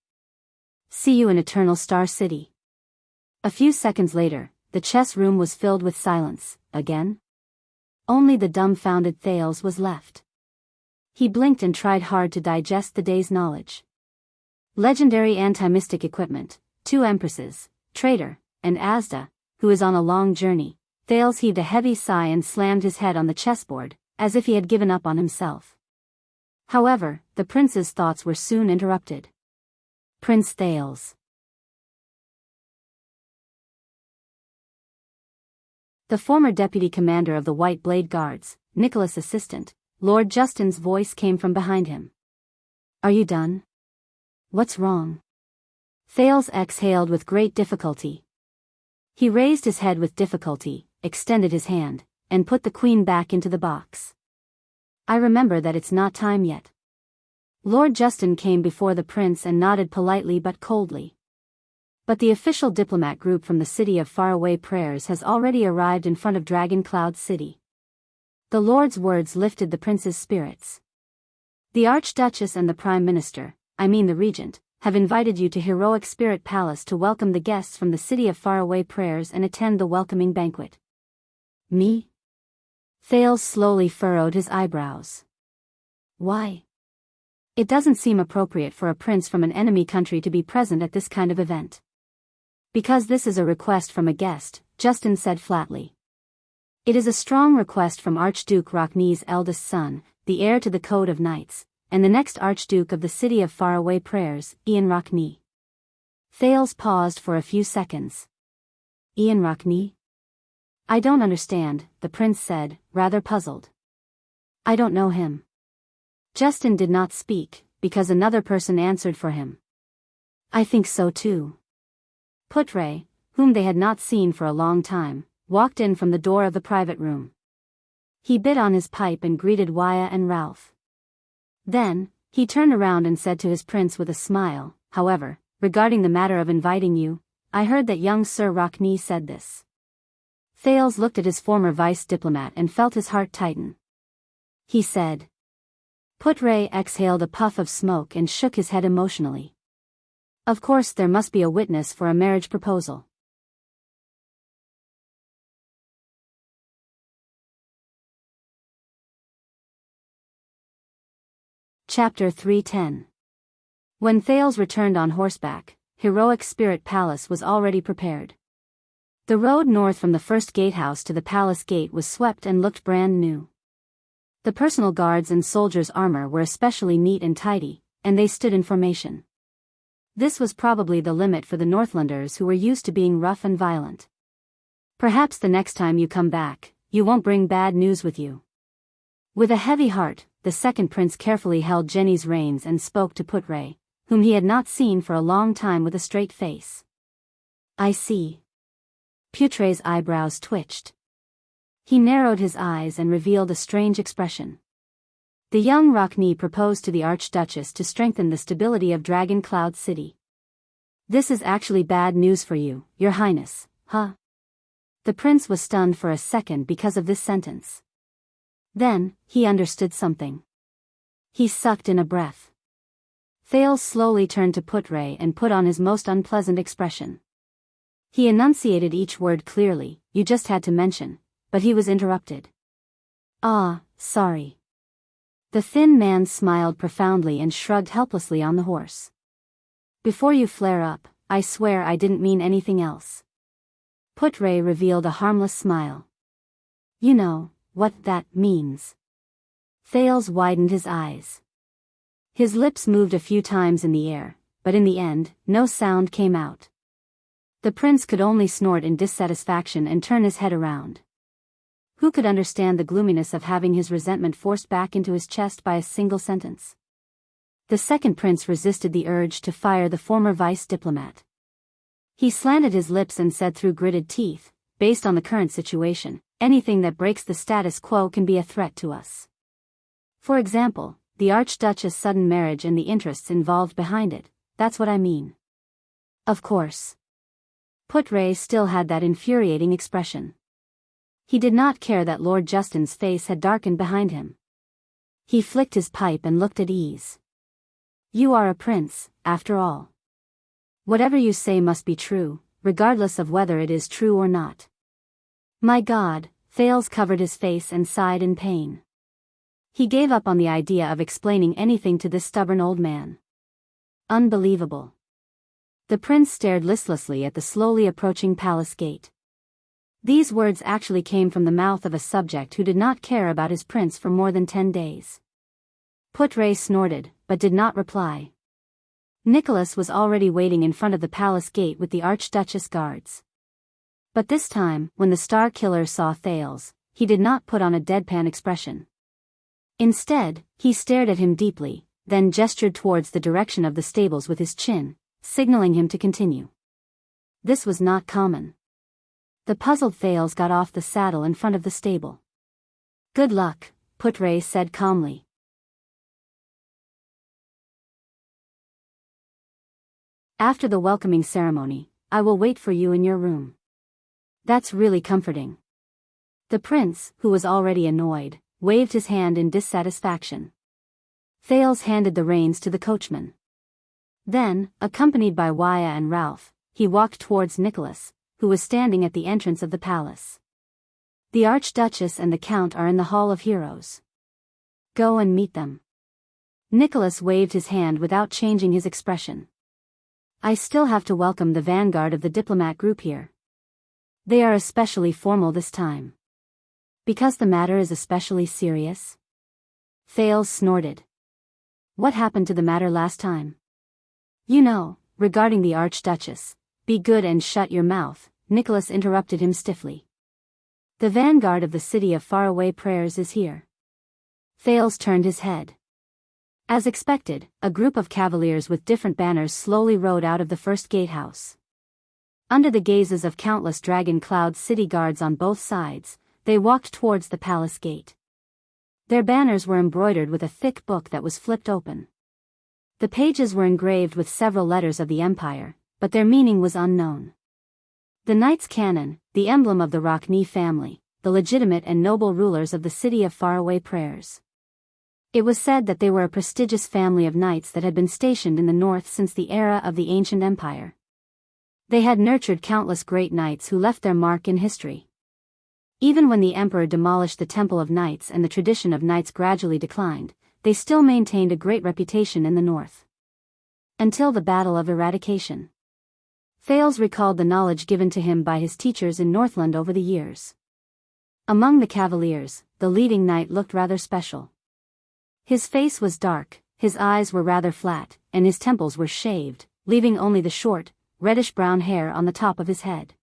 See you in Eternal Star City. A few seconds later, the chess room was filled with silence, again. Only the dumbfounded Thales was left. He blinked and tried hard to digest the day's knowledge. Legendary anti-mystic equipment, 2 empresses, traitor, and Asda, who is on a long journey. Thales heaved a heavy sigh and slammed his head on the chessboard, as if he had given up on himself. However, the prince's thoughts were soon interrupted. Prince Thales. The former deputy commander of the White Blade Guards, Nicholas' assistant, Lord Justin's voice came from behind him. Are you done? What's wrong? Thales exhaled with great difficulty. He raised his head with difficulty, extended his hand, and put the queen back into the box. I remember that it's not time yet. Lord Justin came before the prince and nodded politely but coldly. But the official diplomat group from the city of faraway prayers has already arrived in front of Dragon Cloud City. The Lord's words lifted the prince's spirits. The Archduchess and the Prime Minister, I mean the Regent, have invited you to Heroic Spirit Palace to welcome the guests from the city of faraway prayers and attend the welcoming banquet. Me? Thales slowly furrowed his eyebrows. Why? It doesn't seem appropriate for a prince from an enemy country to be present at this kind of event. Because this is a request from a guest, Justin said flatly. It is a strong request from Archduke Rockne's eldest son, the heir to the Code of Knights, and the next Archduke of the city of faraway prayers, Ian Rockne. Thales paused for a few seconds. Ian Rockne? I don't understand, the prince said, rather puzzled. I don't know him. Justin did not speak, because another person answered for him. I think so too. Putre, whom they had not seen for a long time, walked in from the door of the private room. He bit on his pipe and greeted Waya and Ralph. Then, he turned around and said to his prince with a smile, however, regarding the matter of inviting you, I heard that young Sir Rockne said this. Thales looked at his former vice-diplomat and felt his heart tighten. He said. Putre exhaled a puff of smoke and shook his head emotionally. Of course there must be a witness for a marriage proposal. Chapter 310. When Thales returned on horseback, Heroic Spirit Palace was already prepared. The road north from the first gatehouse to the palace gate was swept and looked brand new. The personal guards and soldiers' armor were especially neat and tidy, and they stood in formation. This was probably the limit for the Northlanders who were used to being rough and violent. Perhaps the next time you come back, you won't bring bad news with you. With a heavy heart, the second prince carefully held Jenny's reins and spoke to Putre, whom he had not seen for a long time with a straight face. I see. Putre's eyebrows twitched. He narrowed his eyes and revealed a strange expression. The young Rockne proposed to the Archduchess to strengthen the stability of Dragon Cloud City. This is actually bad news for you, Your Highness, huh? The prince was stunned for a second because of this sentence. Then, he understood something. He sucked in a breath. Thales slowly turned to Putre and put on his most unpleasant expression. He enunciated each word clearly, you just had to mention, but he was interrupted. Ah, sorry. The thin man smiled profoundly and shrugged helplessly on the horse. Before you flare up, I swear I didn't mean anything else. Putre revealed a harmless smile. You know what that means. Thales widened his eyes. His lips moved a few times in the air, but in the end, no sound came out. The prince could only snort in dissatisfaction and turn his head around. Who could understand the gloominess of having his resentment forced back into his chest by a single sentence? The second prince resisted the urge to fire the former vice diplomat. He slanted his lips and said through gritted teeth, based on the current situation, anything that breaks the status quo can be a threat to us. For example, the Archduchess' sudden marriage and the interests involved behind it, that's what I mean. Of course. Putray still had that infuriating expression. He did not care that Lord Justin's face had darkened behind him. He flicked his pipe and looked at ease. You are a prince, after all. Whatever you say must be true, regardless of whether it is true or not. My God, Thales covered his face and sighed in pain. He gave up on the idea of explaining anything to this stubborn old man. Unbelievable. The prince stared listlessly at the slowly approaching palace gate. These words actually came from the mouth of a subject who did not care about his prince for more than 10 days. Putray snorted, but did not reply. Nicholas was already waiting in front of the palace gate with the Archduchess guards. But this time, when the Star Killer saw Thales, he did not put on a deadpan expression. Instead, he stared at him deeply, then gestured towards the direction of the stables with his chin, signaling him to continue. This was not common. The puzzled Thales got off the saddle in front of the stable. Good luck, Putray said calmly. After the welcoming ceremony, I will wait for you in your room. That's really comforting. The prince, who was already annoyed, waved his hand in dissatisfaction. Thales handed the reins to the coachman. Then, accompanied by Waya and Ralph, he walked towards Nicholas, who was standing at the entrance of the palace. The Archduchess and the Count are in the Hall of Heroes. Go and meet them. Nicholas waved his hand without changing his expression. I still have to welcome the vanguard of the diplomat group here. They are especially formal this time. Because the matter is especially serious? Thales snorted. What happened to the matter last time? You know, regarding the Archduchess. Be good and shut your mouth, Nicholas interrupted him stiffly. The vanguard of the city of faraway prayers is here. Thales turned his head. As expected, a group of cavaliers with different banners slowly rode out of the first gatehouse. Under the gazes of countless dragon cloud city guards on both sides, they walked towards the palace gate. Their banners were embroidered with a thick book that was flipped open. The pages were engraved with several letters of the Empire, but their meaning was unknown. The Knights Canon, the emblem of the Rockne family, the legitimate and noble rulers of the city of faraway prayers. It was said that they were a prestigious family of knights that had been stationed in the north since the era of the ancient empire. They had nurtured countless great knights who left their mark in history. Even when the emperor demolished the Temple of Knights and the tradition of knights gradually declined, they still maintained a great reputation in the north. Until the Battle of Eradication. Thales recalled the knowledge given to him by his teachers in Northland over the years. Among the cavaliers, the leading knight looked rather special. His face was dark, his eyes were rather flat, and his temples were shaved, leaving only the short, reddish-brown hair on the top of his head.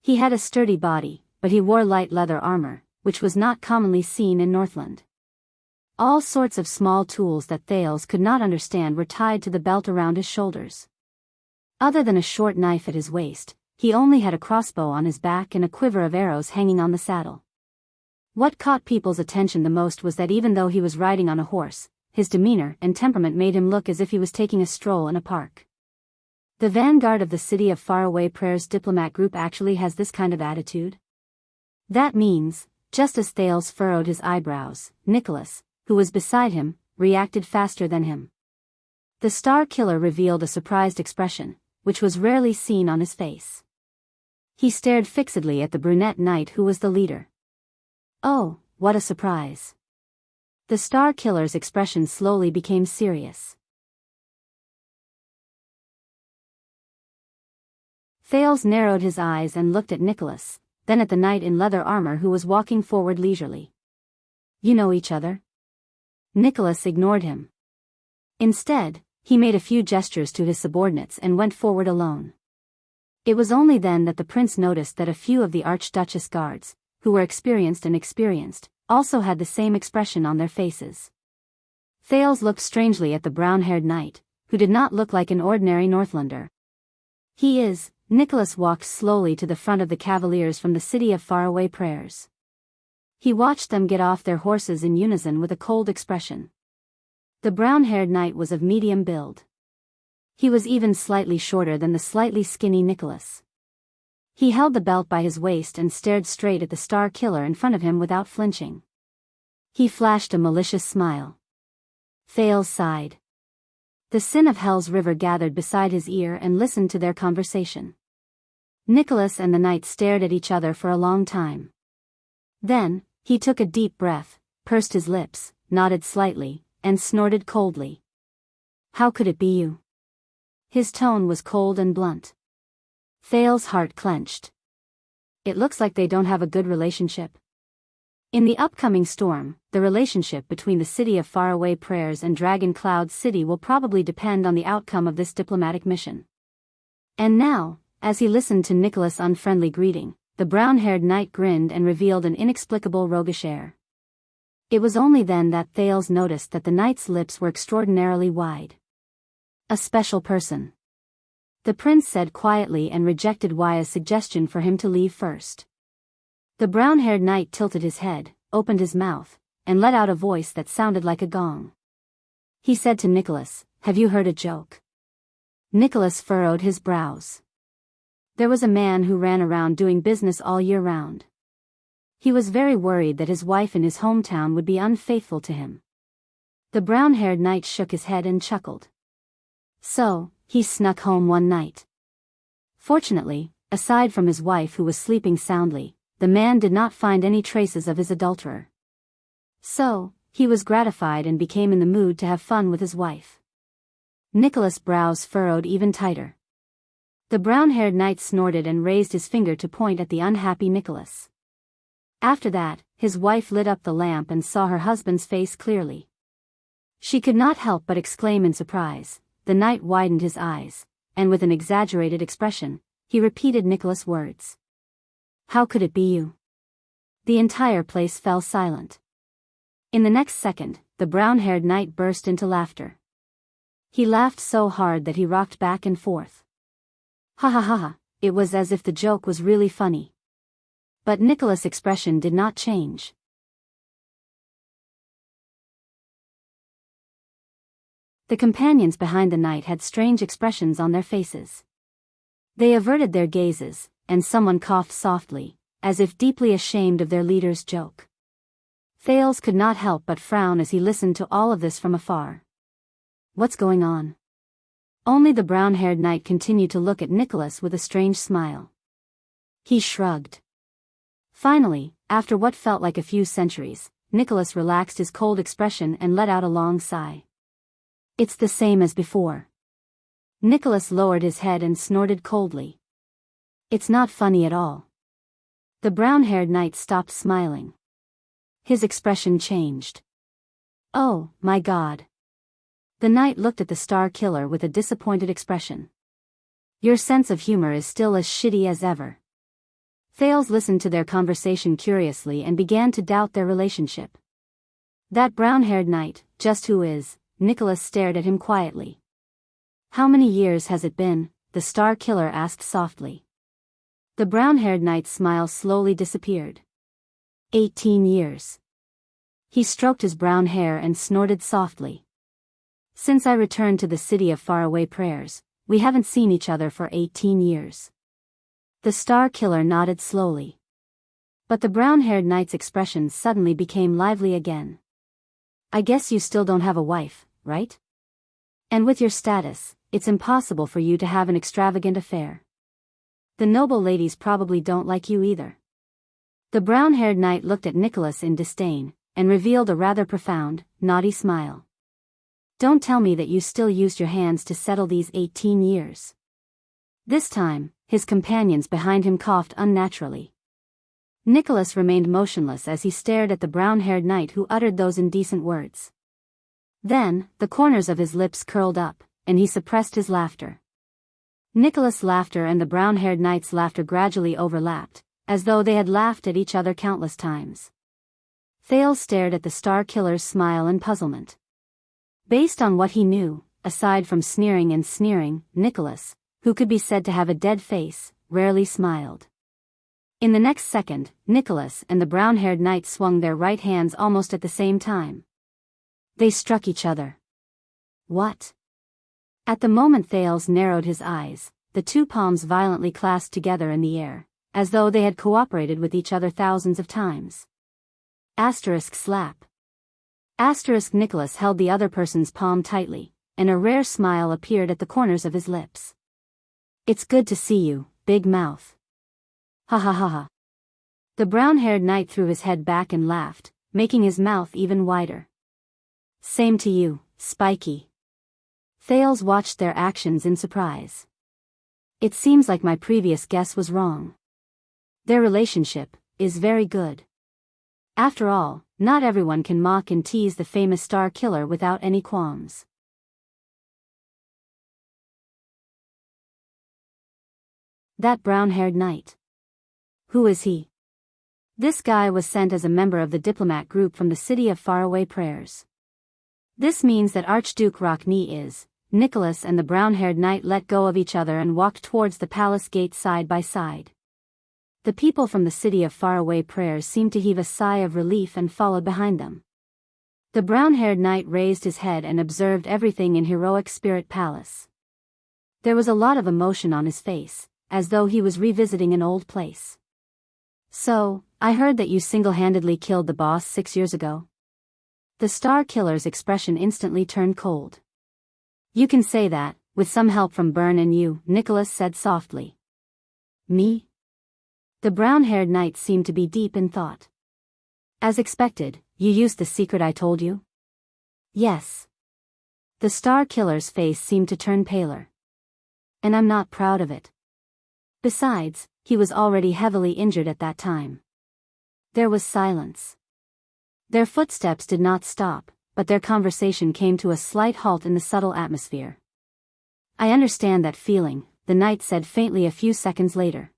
He had a sturdy body, but he wore light leather armor, which was not commonly seen in Northland. All sorts of small tools that Thales could not understand were tied to the belt around his shoulders. Other than a short knife at his waist, he only had a crossbow on his back and a quiver of arrows hanging on the saddle. What caught people's attention the most was that even though he was riding on a horse, his demeanor and temperament made him look as if he was taking a stroll in a park. The vanguard of the city of faraway prayers diplomat group actually has this kind of attitude? That means, just as Thales furrowed his eyebrows, Nicholas, who was beside him, reacted faster than him. The Star Killer revealed a surprised expression, which was rarely seen on his face. He stared fixedly at the brunette knight who was the leader. Oh, what a surprise. The Star Killer's expression slowly became serious. Thales narrowed his eyes and looked at Nicholas, then at the knight in leather armor who was walking forward leisurely. You know each other? Nicholas ignored him. Instead, he made a few gestures to his subordinates and went forward alone. It was only then that the prince noticed that a few of the Archduchess guards, who were experienced, also had the same expression on their faces. Thales looked strangely at the brown-haired knight, who did not look like an ordinary Northlander. He is. Nicholas walked slowly to the front of the cavaliers from the city of faraway prayers. He watched them get off their horses in unison with a cold expression. The brown-haired knight was of medium build. He was even slightly shorter than the slightly skinny Nicholas. He held the belt by his waist and stared straight at the star killer in front of him without flinching. He flashed a malicious smile. Thales sighed. The sin of Hell's river gathered beside his ear and listened to their conversation. Nicholas and the knight stared at each other for a long time. Then, he took a deep breath, pursed his lips, nodded slightly, and snorted coldly. How could it be you? His tone was cold and blunt. Thales' heart clenched. It looks like they don't have a good relationship. In the upcoming storm, the relationship between the city of faraway prayers and Dragon Cloud City will probably depend on the outcome of this diplomatic mission. And now, as he listened to Nicholas' unfriendly greeting, the brown-haired knight grinned and revealed an inexplicable roguish air. It was only then that Thales noticed that the knight's lips were extraordinarily wide. A special person. The prince said quietly and rejected Waya's suggestion for him to leave first. The brown-haired knight tilted his head, opened his mouth, and let out a voice that sounded like a gong. He said to Nicholas, "Have you heard a joke?" Nicholas furrowed his brows. There was a man who ran around doing business all year round. He was very worried that his wife in his hometown would be unfaithful to him. The brown-haired knight shook his head and chuckled. So, he snuck home one night. Fortunately, aside from his wife who was sleeping soundly, the man did not find any traces of his adulterer. So, he was gratified and became in the mood to have fun with his wife. Nicholas' brows furrowed even tighter. The brown-haired knight snorted and raised his finger to point at the unhappy Nicholas. After that, his wife lit up the lamp and saw her husband's face clearly. She could not help but exclaim in surprise. The knight widened his eyes, and with an exaggerated expression, he repeated Nicholas' words. How could it be you? The entire place fell silent. In the next second, the brown-haired knight burst into laughter. He laughed so hard that he rocked back and forth. Ha ha ha ha, it was as if the joke was really funny. But Nicholas' expression did not change. The companions behind the knight had strange expressions on their faces. They averted their gazes, and someone coughed softly, as if deeply ashamed of their leader's joke. Thales could not help but frown as he listened to all of this from afar. What's going on? Only the brown-haired knight continued to look at Nicholas with a strange smile. He shrugged. Finally, after what felt like a few centuries, Nicholas relaxed his cold expression and let out a long sigh. It's the same as before. Nicholas lowered his head and snorted coldly. It's not funny at all. The brown-haired knight stopped smiling. His expression changed. Oh, my God. The knight looked at the star killer with a disappointed expression. Your sense of humor is still as shitty as ever. Thales listened to their conversation curiously and began to doubt their relationship. That brown-haired knight, just who is? Nicholas stared at him quietly. How many years has it been? The star killer asked softly. The brown-haired knight's smile slowly disappeared. 18 years. He stroked his brown hair and snorted softly. Since I returned to the city of faraway prayers, we haven't seen each other for 18 years. The star killer nodded slowly. But the brown-haired knight's expression suddenly became lively again. I guess you still don't have a wife, right? And with your status, it's impossible for you to have an extravagant affair. The noble ladies probably don't like you either. The brown-haired knight looked at Nicholas in disdain, and revealed a rather profound, naughty smile. Don't tell me that you still used your hands to settle these 18 years. This time, his companions behind him coughed unnaturally. Nicholas remained motionless as he stared at the brown-haired knight who uttered those indecent words. Then, the corners of his lips curled up, and he suppressed his laughter. Nicholas' laughter and the brown-haired knight's laughter gradually overlapped, as though they had laughed at each other countless times. Thales stared at the star killer's smile in puzzlement. Based on what he knew, aside from sneering and sneering, Nicholas, who could be said to have a dead face, rarely smiled. In the next second, Nicholas and the brown-haired knight swung their right hands almost at the same time. They struck each other. What? At the moment Thales narrowed his eyes, the two palms violently clasped together in the air, as though they had cooperated with each other thousands of times. Asterisk slap. Asterisk Nicholas held the other person's palm tightly, and a rare smile appeared at the corners of his lips. It's good to see you, big mouth. Ha ha ha ha. The brown-haired knight threw his head back and laughed, making his mouth even wider. Same to you, Spiky. Thales watched their actions in surprise. It seems like my previous guess was wrong. Their relationship is very good. After all, not everyone can mock and tease the famous star killer without any qualms. That brown-haired knight. Who is he? This guy was sent as a member of the diplomat group from the city of faraway prayers. This means that Archduke Rockney is. Nicholas and the brown-haired knight let go of each other and walked towards the palace gate side by side. The people from the city of faraway prayers seemed to heave a sigh of relief and followed behind them. The brown-haired knight raised his head and observed everything in Heroic Spirit Palace. There was a lot of emotion on his face, as though he was revisiting an old place. So, I heard that you single-handedly killed the boss 6 years ago. The star killer's expression instantly turned cold. You can say that, with some help from Byrne and you, Nicholas said softly. Me? The brown-haired knight seemed to be deep in thought. As expected, you used the secret I told you? Yes. The star killer's face seemed to turn paler. And I'm not proud of it. Besides, he was already heavily injured at that time. There was silence. Their footsteps did not stop, but their conversation came to a slight halt in the subtle atmosphere. I understand that feeling, the knight said faintly a few seconds later.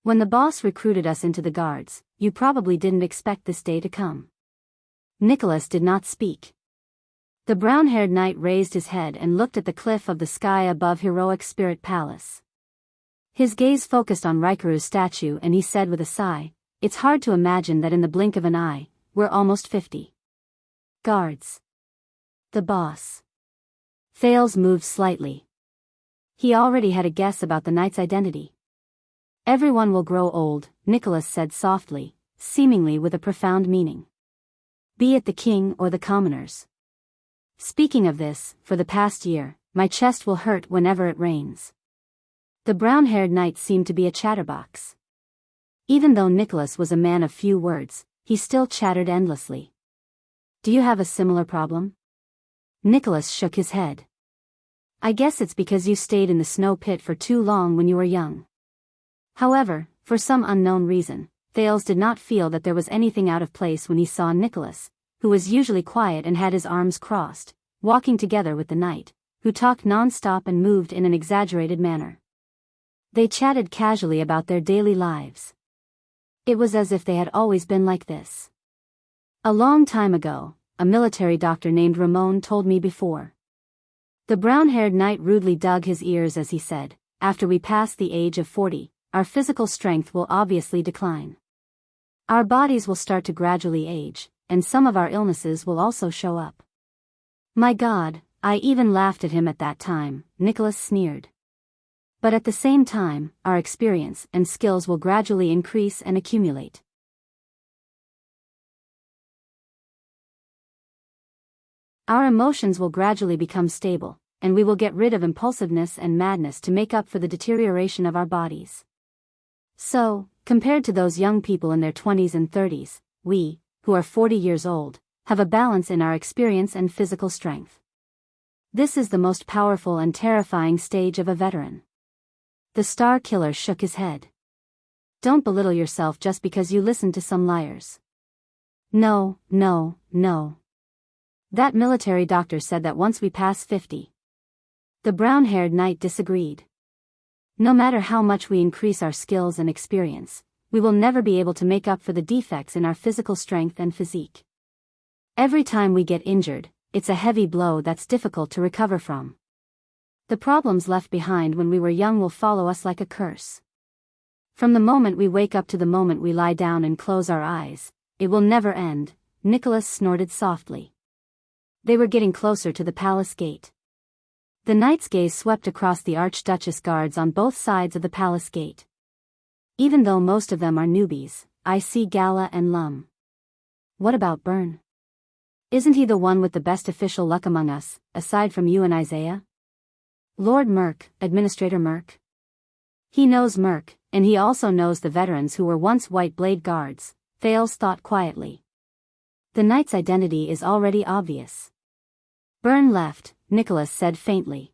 When the boss recruited us into the guards, you probably didn't expect this day to come. Nicholas did not speak. The brown-haired knight raised his head and looked at the cliff of the sky above Heroic Spirit Palace. His gaze focused on Rikuru's statue and he said with a sigh, it's hard to imagine that in the blink of an eye, we're almost 50. Guards. The boss. Thales moved slightly. He already had a guess about the knight's identity. Everyone will grow old, Nicholas said softly, seemingly with a profound meaning. Be it the king or the commoners. Speaking of this, for the past year, my chest will hurt whenever it rains. The brown-haired knight seemed to be a chatterbox. Even though Nicholas was a man of few words, he still chattered endlessly. Do you have a similar problem? Nicholas shook his head. I guess it's because you stayed in the snow pit for too long when you were young. However, for some unknown reason, Thales did not feel that there was anything out of place when he saw Nicholas, who was usually quiet and had his arms crossed, walking together with the knight, who talked non-stop and moved in an exaggerated manner. They chatted casually about their daily lives. It was as if they had always been like this. A long time ago, a military doctor named Ramon told me before. The brown-haired knight rudely dug his ears as he said, after we pass the age of 40, our physical strength will obviously decline. Our bodies will start to gradually age, and some of our illnesses will also show up. My God, I even laughed at him at that time, Nicholas sneered. But at the same time, our experience and skills will gradually increase and accumulate. Our emotions will gradually become stable, and we will get rid of impulsiveness and madness to make up for the deterioration of our bodies. So, compared to those young people in their 20s and 30s, we, who are 40 years old, have a balance in our experience and physical strength. This is the most powerful and terrifying stage of a veteran. The star killer shook his head. Don't belittle yourself just because you listen to some liars. No, no, no. That military doctor said that once we pass 50. The brown-haired knight disagreed. No matter how much we increase our skills and experience, we will never be able to make up for the defects in our physical strength and physique. Every time we get injured, it's a heavy blow that's difficult to recover from. The problems left behind when we were young will follow us like a curse. From the moment we wake up to the moment we lie down and close our eyes, it will never end, Nicholas snorted softly. They were getting closer to the palace gate. The knight's gaze swept across the Archduchess guards on both sides of the palace gate. Even though most of them are newbies, I see Gala and Lum. What about Byrne? Isn't he the one with the best official luck among us, aside from you and Isaiah? Lord Merk, Administrator Merk? He knows Merk, and he also knows the veterans who were once White Blade Guards, Thales thought quietly. The knight's identity is already obvious. Byrne left, Nicholas said faintly.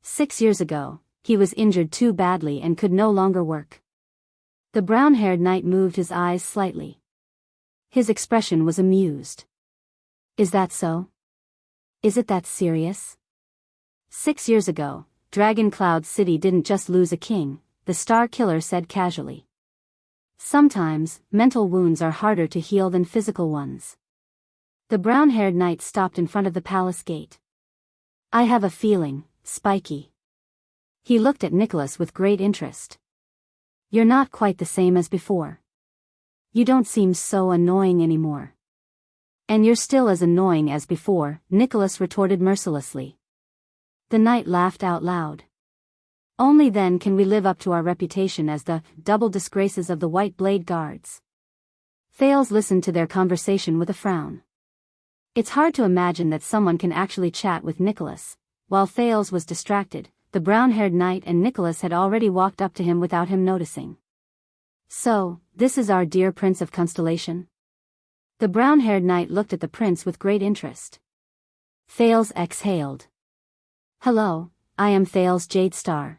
6 years ago, he was injured too badly and could no longer work. The brown-haired knight moved his eyes slightly. His expression was amused. Is that so? Is it that serious? 6 years ago, Dragon Cloud City didn't just lose a king, the Star Killer said casually. Sometimes, mental wounds are harder to heal than physical ones. The brown-haired knight stopped in front of the palace gate. I have a feeling, Spiky. He looked at Nicholas with great interest. You're not quite the same as before. You don't seem so annoying anymore. And you're still as annoying as before, Nicholas retorted mercilessly. The knight laughed out loud. Only then can we live up to our reputation as the double disgraces of the White Blade Guards. Thales listened to their conversation with a frown. It's hard to imagine that someone can actually chat with Nicholas. While Thales was distracted, the brown-haired knight and Nicholas had already walked up to him without him noticing. So, this is our dear Prince of Constellation? The brown-haired knight looked at the prince with great interest. Thales exhaled. Hello, I am Thales Jadestar.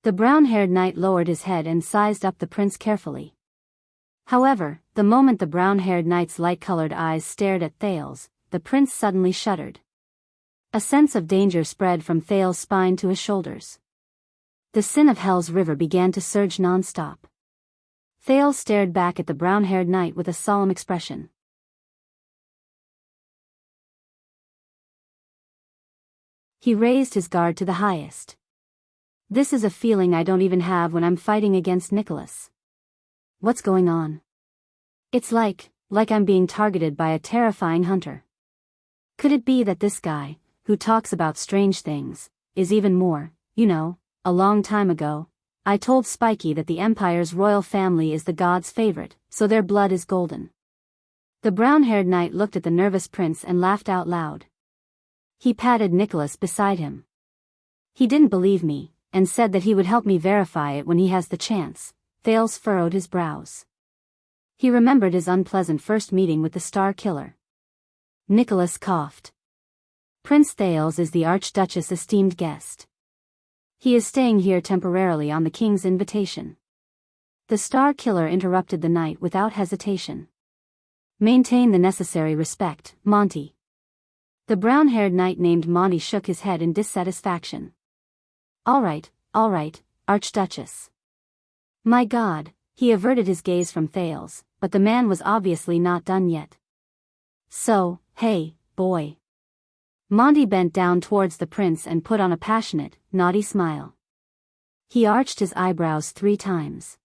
The brown-haired knight lowered his head and sized up the prince carefully. However, the moment the brown-haired knight's light-colored eyes stared at Thales, the prince suddenly shuddered. A sense of danger spread from Thales' spine to his shoulders. The sin of Hell's River began to surge non-stop. Thales stared back at the brown-haired knight with a solemn expression. He raised his guard to the highest. This is a feeling I don't even have when I'm fighting against Nicholas. What's going on? It's like I'm being targeted by a terrifying hunter. Could it be that this guy, who talks about strange things, is even more, a long time ago, I told Spiky that the Empire's royal family is the god's favorite, so their blood is golden. The brown-haired knight looked at the nervous prince and laughed out loud. He patted Nicholas beside him. He didn't believe me, and said that he would help me verify it when he has the chance. Thales furrowed his brows. He remembered his unpleasant first meeting with the Star Killer. Nicholas coughed. Prince Thales is the Archduchess' esteemed guest. He is staying here temporarily on the king's invitation. The Star Killer interrupted the knight without hesitation. Maintain the necessary respect, Monty. The brown-haired knight named Monty shook his head in dissatisfaction. All right, Archduchess. My God, he averted his gaze from Thales, but the man was obviously not done yet. So, hey, boy. Monty bent down towards the prince and put on a passionate, naughty smile. He arched his eyebrows 3 times.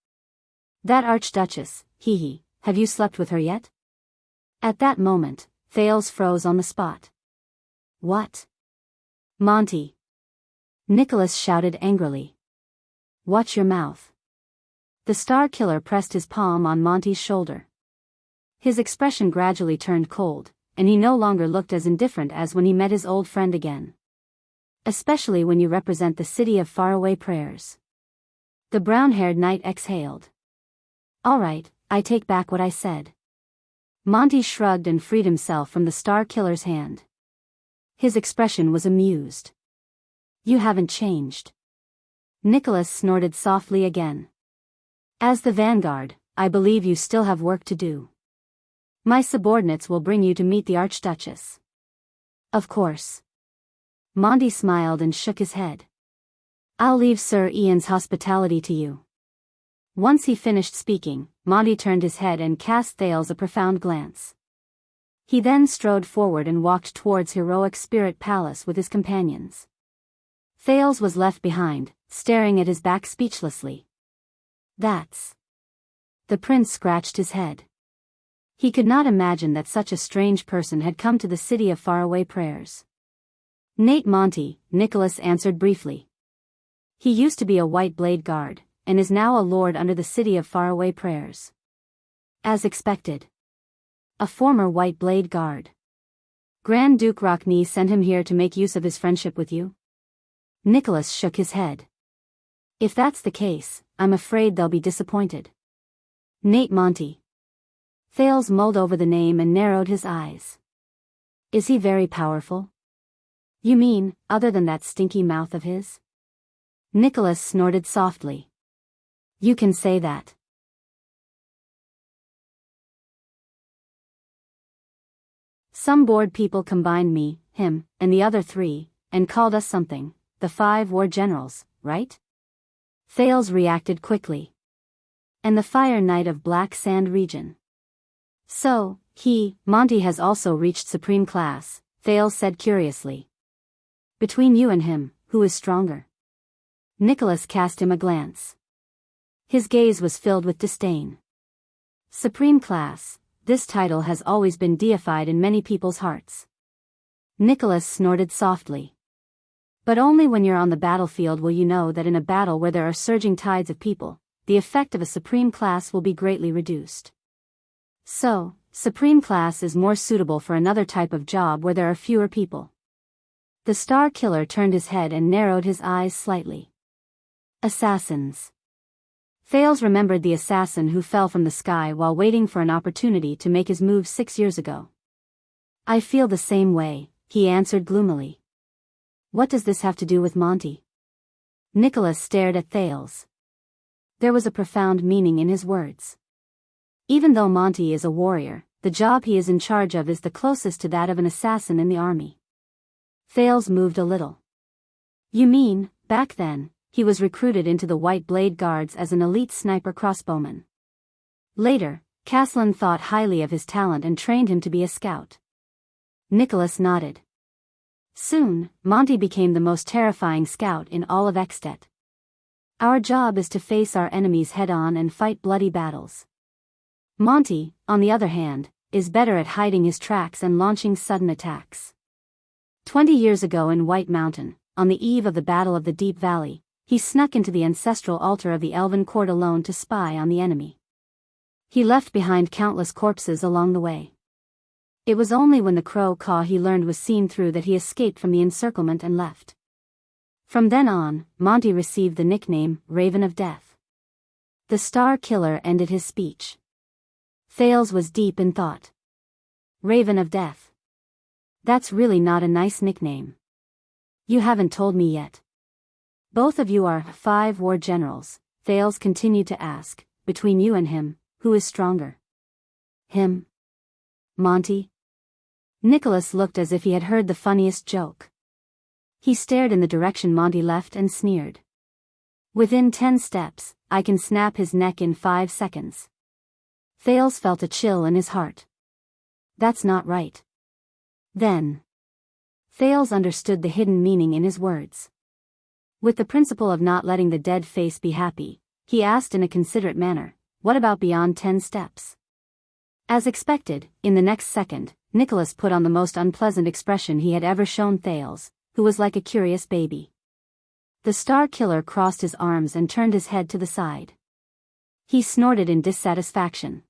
That Archduchess, hee, have you slept with her yet? At that moment, Thales froze on the spot. What? Monty. Nicholas shouted angrily. Watch your mouth. The Star Killer pressed his palm on Monty's shoulder. His expression gradually turned cold, and he no longer looked as indifferent as when he met his old friend again. Especially when you represent the city of faraway prayers. The brown-haired knight exhaled. All right, I take back what I said. Monty shrugged and freed himself from the Star Killer's hand. His expression was amused. You haven't changed. Nicholas snorted softly again. As the vanguard, I believe you still have work to do. My subordinates will bring you to meet the Archduchess. Of course. Monty smiled and shook his head. I'll leave Sir Ian's hospitality to you. Once he finished speaking, Monty turned his head and cast Thales a profound glance. He then strode forward and walked towards Heroic Spirit Palace with his companions. Thales was left behind, staring at his back speechlessly. That's... The prince scratched his head. He could not imagine that such a strange person had come to the city of faraway prayers. Nate Monty, Nicholas answered briefly. He used to be a White Blade guard, and is now a lord under the city of faraway prayers. As expected. A former White Blade guard. Grand Duke Rockney sent him here to make use of his friendship with you? Nicholas shook his head. If that's the case, I'm afraid they'll be disappointed. Nate Monty. Thales mulled over the name and narrowed his eyes. Is he very powerful? You mean, other than that stinky mouth of his? Nicholas snorted softly. You can say that. Some bored people combined me, him, and the other three, and called us something, the 5 war generals, right? Thales reacted quickly. And the Fire Knight of Black Sand region. So, Monty has also reached supreme class, Thales said curiously. Between you and him, who is stronger? Nicholas cast him a glance. His gaze was filled with disdain. Supreme class, this title has always been deified in many people's hearts. Nicholas snorted softly. But only when you're on the battlefield will you know that in a battle where there are surging tides of people, the effect of a supreme class will be greatly reduced. So, supreme class is more suitable for another type of job where there are fewer people. The Star Killer turned his head and narrowed his eyes slightly. Assassins. Thales remembered the assassin who fell from the sky while waiting for an opportunity to make his move 6 years ago. I feel the same way, he answered gloomily. What does this have to do with Monty? Nicholas stared at Thales. There was a profound meaning in his words. Even though Monty is a warrior, the job he is in charge of is the closest to that of an assassin in the army. Thales moved a little. You mean, back then, he was recruited into the White Blade Guards as an elite sniper crossbowman. Later, Caslin thought highly of his talent and trained him to be a scout. Nicholas nodded. Soon, Monty became the most terrifying scout in all of Extet. Our job is to face our enemies head-on and fight bloody battles. Monty, on the other hand, is better at hiding his tracks and launching sudden attacks. 20 years ago in White Mountain, on the eve of the Battle of the Deep Valley, he snuck into the ancestral altar of the Elven Court alone to spy on the enemy. He left behind countless corpses along the way. It was only when the crow caw he learned was seen through that he escaped from the encirclement and left. From then on, Monty received the nickname Raven of Death. The Star Killer ended his speech. Thales was deep in thought. Raven of Death. That's really not a nice nickname. You haven't told me yet. Both of you are 5 war generals, Thales continued to ask. Between you and him, who is stronger? Him? Monty? Nicholas looked as if he had heard the funniest joke. He stared in the direction Monty left and sneered. Within 10 steps, I can snap his neck in 5 seconds. Thales felt a chill in his heart. That's not right. Then. Thales understood the hidden meaning in his words. With the principle of not letting the dead face be happy, he asked in a considerate manner, what about beyond 10 steps? As expected, in the next second, Nicholas put on the most unpleasant expression he had ever shown Thales, who was like a curious baby. The Star Killer crossed his arms and turned his head to the side. He snorted in dissatisfaction.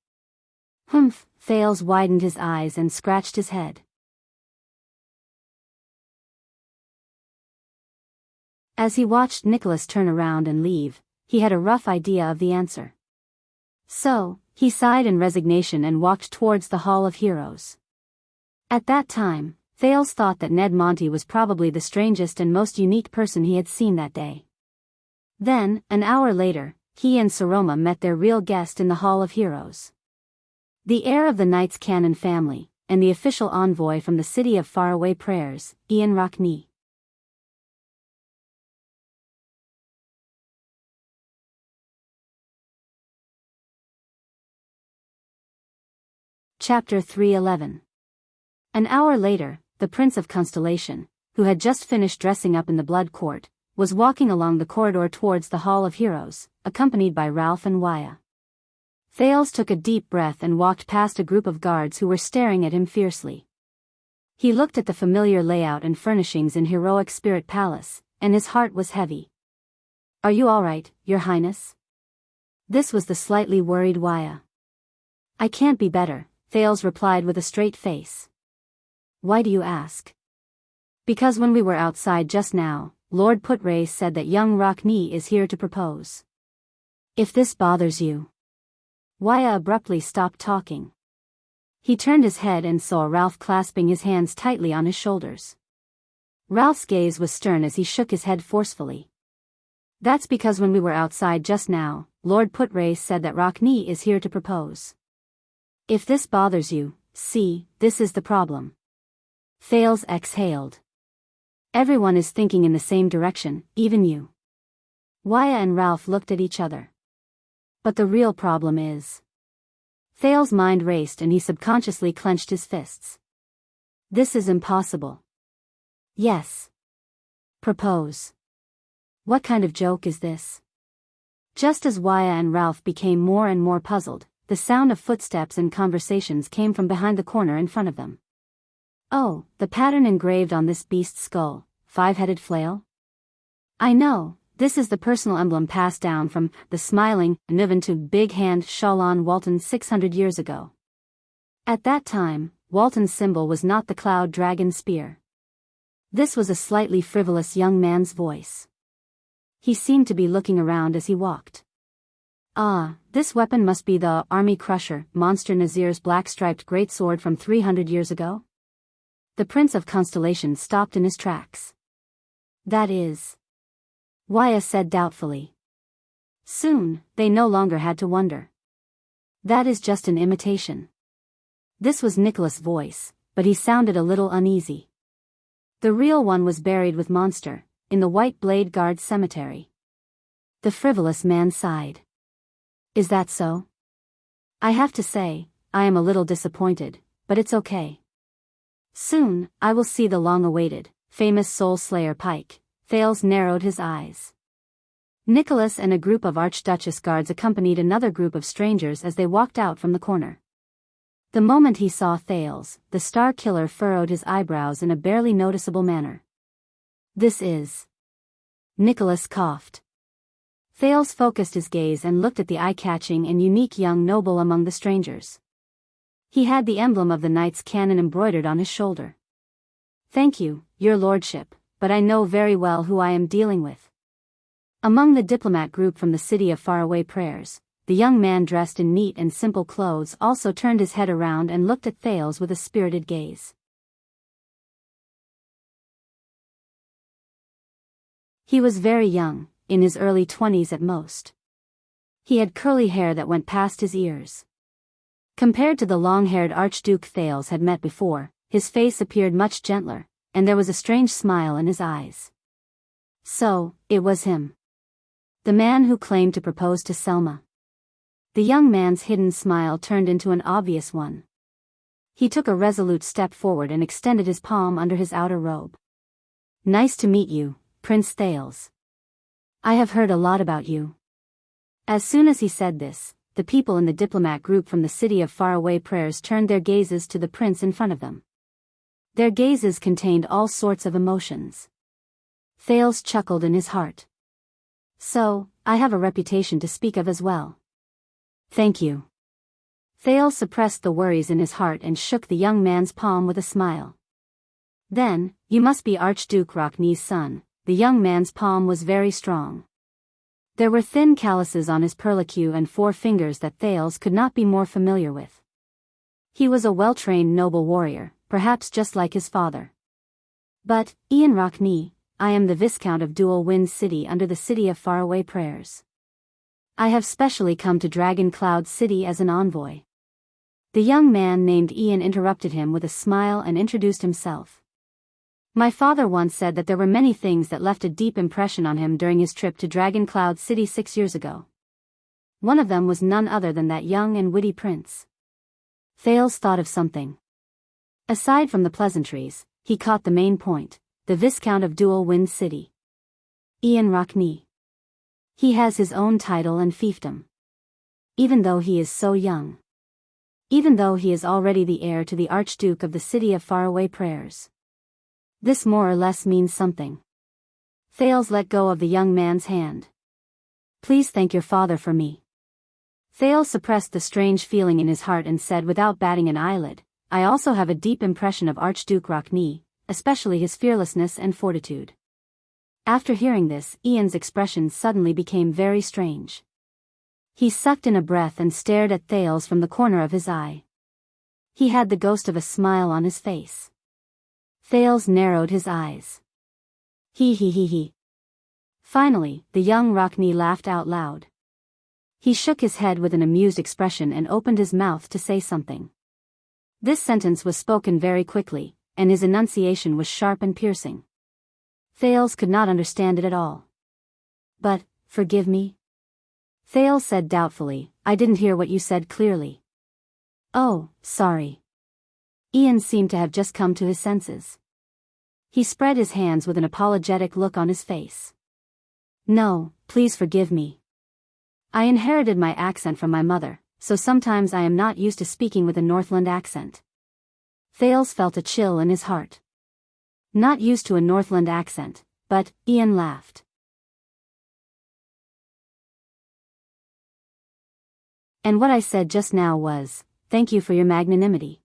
Humph, Thales widened his eyes and scratched his head. As he watched Nicholas turn around and leave, he had a rough idea of the answer. So, he sighed in resignation and walked towards the Hall of Heroes. At that time, Thales thought that Ned Monty was probably the strangest and most unique person he had seen that day. Then, an hour later, he and Saroma met their real guest in the Hall of Heroes. The heir of the Knights Cannon family, and the official envoy from the city of faraway prayers, Ian Rockney. Chapter 311. An hour later, the Prince of Constellation, who had just finished dressing up in the Blood Court, was walking along the corridor towards the Hall of Heroes, accompanied by Ralph and Waya. Thales took a deep breath and walked past a group of guards who were staring at him fiercely. He looked at the familiar layout and furnishings in Heroic Spirit Palace, and his heart was heavy. "Are you all right, Your Highness?" This was the slightly worried Waya. "I can't be better," Thales replied with a straight face. "Why do you ask?" "Because when we were outside just now, Lord Putray said that young Rockney is here to propose. If this bothers you." Waya abruptly stopped talking. He turned his head and saw Ralph clasping his hands tightly on his shoulders. Ralph's gaze was stern as he shook his head forcefully. "That's because when we were outside just now, Lord Putray said that Rockney is here to propose. If this bothers you, see, this is the problem." Thales exhaled. "Everyone is thinking in the same direction, even you." Waya and Ralph looked at each other. "But the real problem is..." Thales' mind raced and he subconsciously clenched his fists. "This is impossible." "Yes. Propose. What kind of joke is this?" Just as Waya and Ralph became more and more puzzled, the sound of footsteps and conversations came from behind the corner in front of them. "Oh, the pattern engraved on this beast's skull, 5-headed flail? I know, this is the personal emblem passed down from the smiling Nuvan to Big Hand Shalon Walton 600 years ago. At that time, Walton's symbol was not the cloud dragon spear." This was a slightly frivolous young man's voice. He seemed to be looking around as he walked. "Ah, this weapon must be the Army Crusher, Monster Nazir's black-striped greatsword from 300 years ago?" The Prince of Constellation stopped in his tracks. "That is..." Waya said doubtfully. Soon, they no longer had to wonder. "That is just an imitation." This was Nicholas' voice, but he sounded a little uneasy. "The real one was buried with Monster, in the White Blade Guard Cemetery." The frivolous man sighed. "Is that so? I have to say, I am a little disappointed, but it's okay. Soon, I will see the long-awaited, famous Soul Slayer Pike." Thales narrowed his eyes. Nicholas and a group of Archduchess guards accompanied another group of strangers as they walked out from the corner. The moment he saw Thales, the Star Killer furrowed his eyebrows in a barely noticeable manner. "This is..." Nicholas coughed. Thales focused his gaze and looked at the eye-catching and unique young noble among the strangers. He had the emblem of the Knight's Cannon embroidered on his shoulder. "Thank you, Your Lordship, but I know very well who I am dealing with." Among the diplomat group from the city of faraway prayers, the young man dressed in neat and simple clothes also turned his head around and looked at Thales with a spirited gaze. He was very young, in his early 20s at most. He had curly hair that went past his ears. Compared to the long-haired Archduke Thales had met before, his face appeared much gentler, and there was a strange smile in his eyes. So, it was him. The man who claimed to propose to Selma. The young man's hidden smile turned into an obvious one. He took a resolute step forward and extended his palm under his outer robe. "Nice to meet you, Prince Thales. I have heard a lot about you." As soon as he said this, the people in the diplomat group from the city of faraway prayers turned their gazes to the prince in front of them. Their gazes contained all sorts of emotions. Thales chuckled in his heart. "So, I have a reputation to speak of as well." "Thank you." Thales suppressed the worries in his heart and shook the young man's palm with a smile. "Then, you must be Archduke Rockney's son." The young man's palm was very strong. There were thin calluses on his perlicue and 4 fingers that Thales could not be more familiar with. He was a well-trained noble warrior, perhaps just like his father. "But, Ian Rockney, I am the Viscount of Dual Wind City under the City of Faraway Prayers. I have specially come to Dragon Cloud City as an envoy." The young man named Ian interrupted him with a smile and introduced himself. "My father once said that there were many things that left a deep impression on him during his trip to Dragon Cloud City 6 years ago. One of them was none other than that young and witty prince." Thales thought of something. Aside from the pleasantries, he caught the main point: the Viscount of Dual Wind City. Ian Rockne. He has his own title and fiefdom. Even though he is so young. Even though he is already the heir to the Archduke of the City of Faraway Prayers. This more or less means something. Thales let go of the young man's hand. Please thank your father for me. Thales suppressed the strange feeling in his heart and said without batting an eyelid, I also have a deep impression of Archduke Rockne, especially his fearlessness and fortitude. After hearing this, Ian's expression suddenly became very strange. He sucked in a breath and stared at Thales from the corner of his eye. He had the ghost of a smile on his face. Thales narrowed his eyes. He. Finally, the young Rockne laughed out loud. He shook his head with an amused expression and opened his mouth to say something. This sentence was spoken very quickly, and his enunciation was sharp and piercing. Thales could not understand it at all. But, forgive me? Thales said doubtfully, I didn't hear what you said clearly. Oh, sorry. Ian seemed to have just come to his senses. He spread his hands with an apologetic look on his face. No, please forgive me. I inherited my accent from my mother, so sometimes I am not used to speaking with a Northland accent. Thales felt a chill in his heart. Not used to a Northland accent, but, Ian laughed. And what I said just now was, thank you for your magnanimity.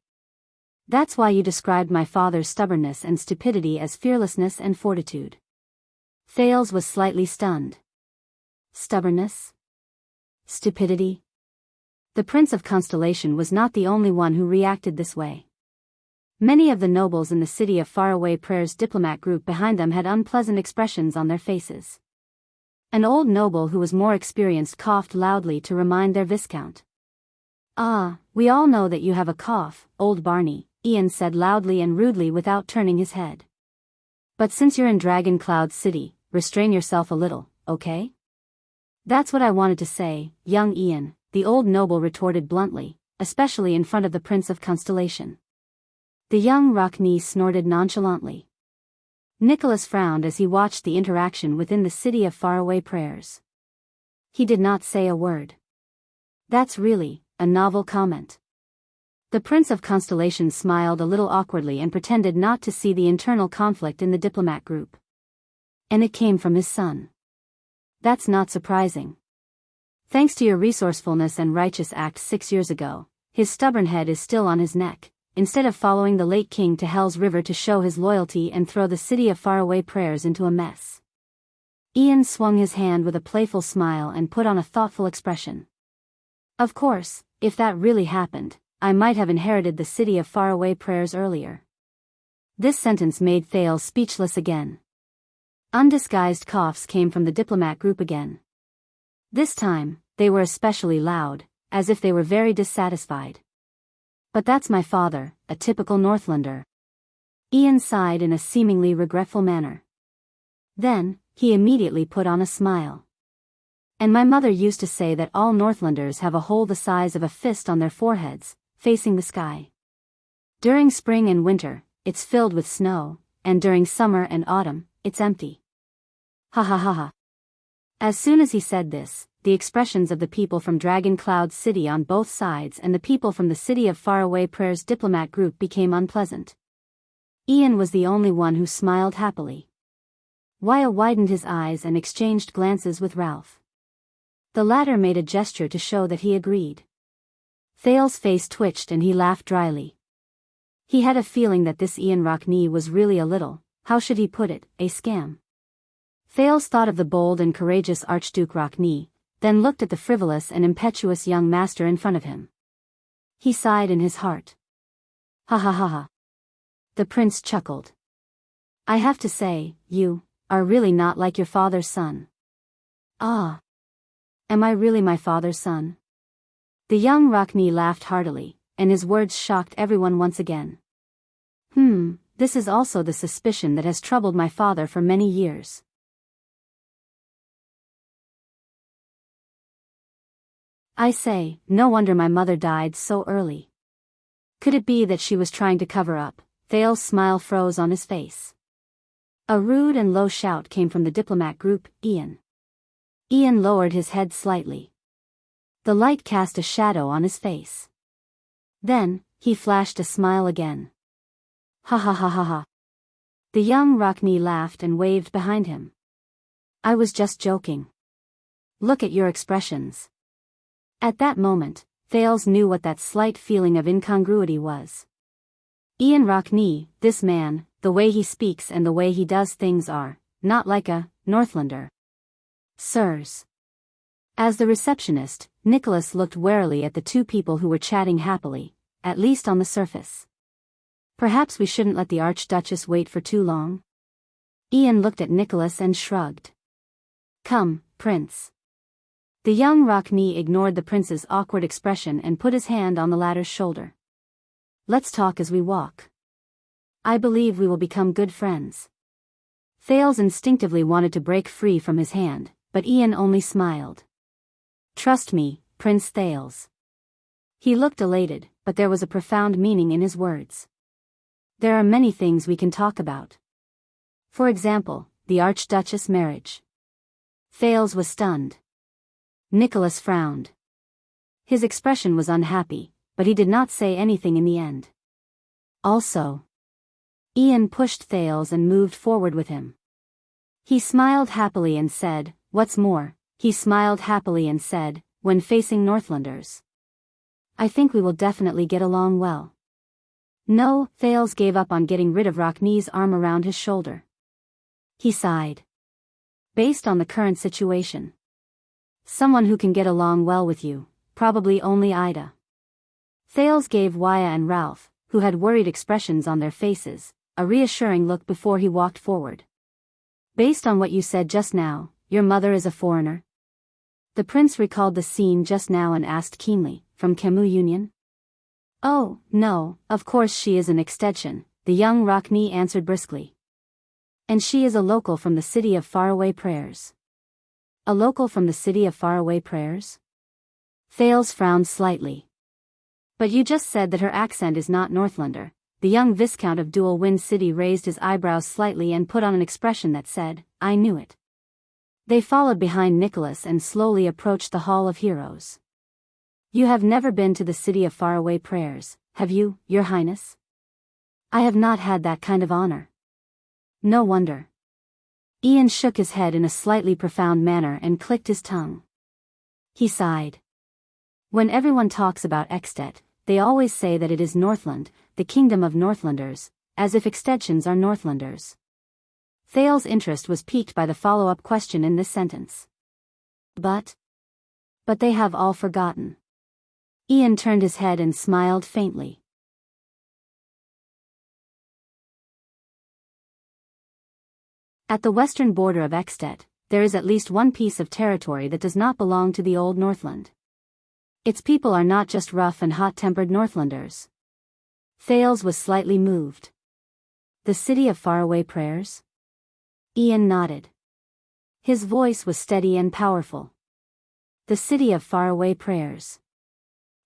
That's why you described my father's stubbornness and stupidity as fearlessness and fortitude. Thales was slightly stunned. Stubbornness? Stupidity? The Prince of Constellation was not the only one who reacted this way. Many of the nobles in the City of Faraway Prayers diplomat group behind them had unpleasant expressions on their faces. An old noble who was more experienced coughed loudly to remind their Viscount. Ah, we all know that you have a cough, old Barney, Ian said loudly and rudely without turning his head. But since you're in Dragon Cloud City, restrain yourself a little, okay? That's what I wanted to say, young Ian, the old noble retorted bluntly, especially in front of the Prince of Constellation. The young Rockne snorted nonchalantly. Nicholas frowned as he watched the interaction within the City of Faraway Prayers. He did not say a word. That's really a novel comment. The Prince of Constellation smiled a little awkwardly and pretended not to see the internal conflict in the diplomat group. And it came from his son. That's not surprising. Thanks to your resourcefulness and righteous act 6 years ago, his stubborn head is still on his neck, instead of following the late king to Hell's River to show his loyalty and throw the City of Faraway Prayers into a mess. Ian swung his hand with a playful smile and put on a thoughtful expression. Of course, if that really happened, I might have inherited the City of Faraway Prayers earlier. This sentence made Thales speechless again. Undisguised coughs came from the diplomat group again. This time, they were especially loud, as if they were very dissatisfied. But that's my father, a typical Northlander. Ian sighed in a seemingly regretful manner. Then, he immediately put on a smile. And my mother used to say that all Northlanders have a hole the size of a fist on their foreheads, facing the sky. During spring and winter, it's filled with snow, and during summer and autumn, it's empty. Ha ha ha ha. As soon as he said this, the expressions of the people from Dragon Cloud City on both sides and the people from the City of Faraway Prayers diplomat group became unpleasant. Ian was the only one who smiled happily. Wyatt widened his eyes and exchanged glances with Ralph. The latter made a gesture to show that he agreed. Thales' face twitched and he laughed dryly. He had a feeling that this Ian Rockne was really a little, how should he put it, a scam. Thales thought of the bold and courageous Archduke Rockne, then looked at the frivolous and impetuous young master in front of him. He sighed in his heart. Ha ha ha ha. The prince chuckled. I have to say, you are really not like your father's son. Ah. Am I really my father's son? The young Rockne laughed heartily, and his words shocked everyone once again. This is also the suspicion that has troubled my father for many years. I say, no wonder my mother died so early. Could it be that she was trying to cover up? Thale's smile froze on his face. A rude and low shout came from the diplomat group, Ian. Ian lowered his head slightly. The light cast a shadow on his face. Then, he flashed a smile again. Ha ha ha ha ha. The young Rockney laughed and waved behind him. I was just joking. Look at your expressions. At that moment, Thales knew what that slight feeling of incongruity was. Ian Rockney, this man, the way he speaks and the way he does things are, not like a Northlander. Sirs. As the receptionist, Nicholas looked warily at the two people who were chatting happily, at least on the surface. Perhaps we shouldn't let the Archduchess wait for too long? Ian looked at Nicholas and shrugged. Come, Prince. The young Rockney ignored the prince's awkward expression and put his hand on the latter's shoulder. Let's talk as we walk. I believe we will become good friends. Thales instinctively wanted to break free from his hand, but Ian only smiled. Trust me, Prince Thales. He looked elated, but there was a profound meaning in his words. There are many things we can talk about. For example, the Archduchess marriage. Thales was stunned. Nicholas frowned. His expression was unhappy, but he did not say anything in the end. Also, Ian pushed Thales and moved forward with him. He smiled happily and said, what's more, he smiled happily and said, when facing Northlanders. I think we will definitely get along well. No, Thales gave up on getting rid of Rockney's arm around his shoulder. He sighed. Based on the current situation. Someone who can get along well with you, probably only Ida. Thales gave Waya and Ralph, who had worried expressions on their faces, a reassuring look before he walked forward. Based on what you said just now, your mother is a foreigner? The prince recalled the scene just now and asked keenly, from Camus Union? Oh, no, of course she is an extension, the young Rockney answered briskly. And she is a local from the city of faraway prayers. A local from the city of faraway prayers? Thales frowned slightly. But you just said that her accent is not Northlander. The young Viscount of Dual Wind City raised his eyebrows slightly and put on an expression that said, I knew it. They followed behind Nicholas and slowly approached the Hall of Heroes. You have never been to the city of faraway prayers, have you, Your Highness? I have not had that kind of honor. No wonder. Ian shook his head in a slightly profound manner and clicked his tongue. He sighed. When everyone talks about Ekstedt, they always say that it is Northland, the kingdom of Northlanders, as if extensions are Northlanders. Thales' interest was piqued by the follow-up question in this sentence. But they have all forgotten. Ian turned his head and smiled faintly. At the western border of Ekstedt, there is at least one piece of territory that does not belong to the old Northland. Its people are not just rough and hot-tempered Northlanders. Thales was slightly moved. The city of faraway prayers? Ian nodded. His voice was steady and powerful. The city of faraway prayers.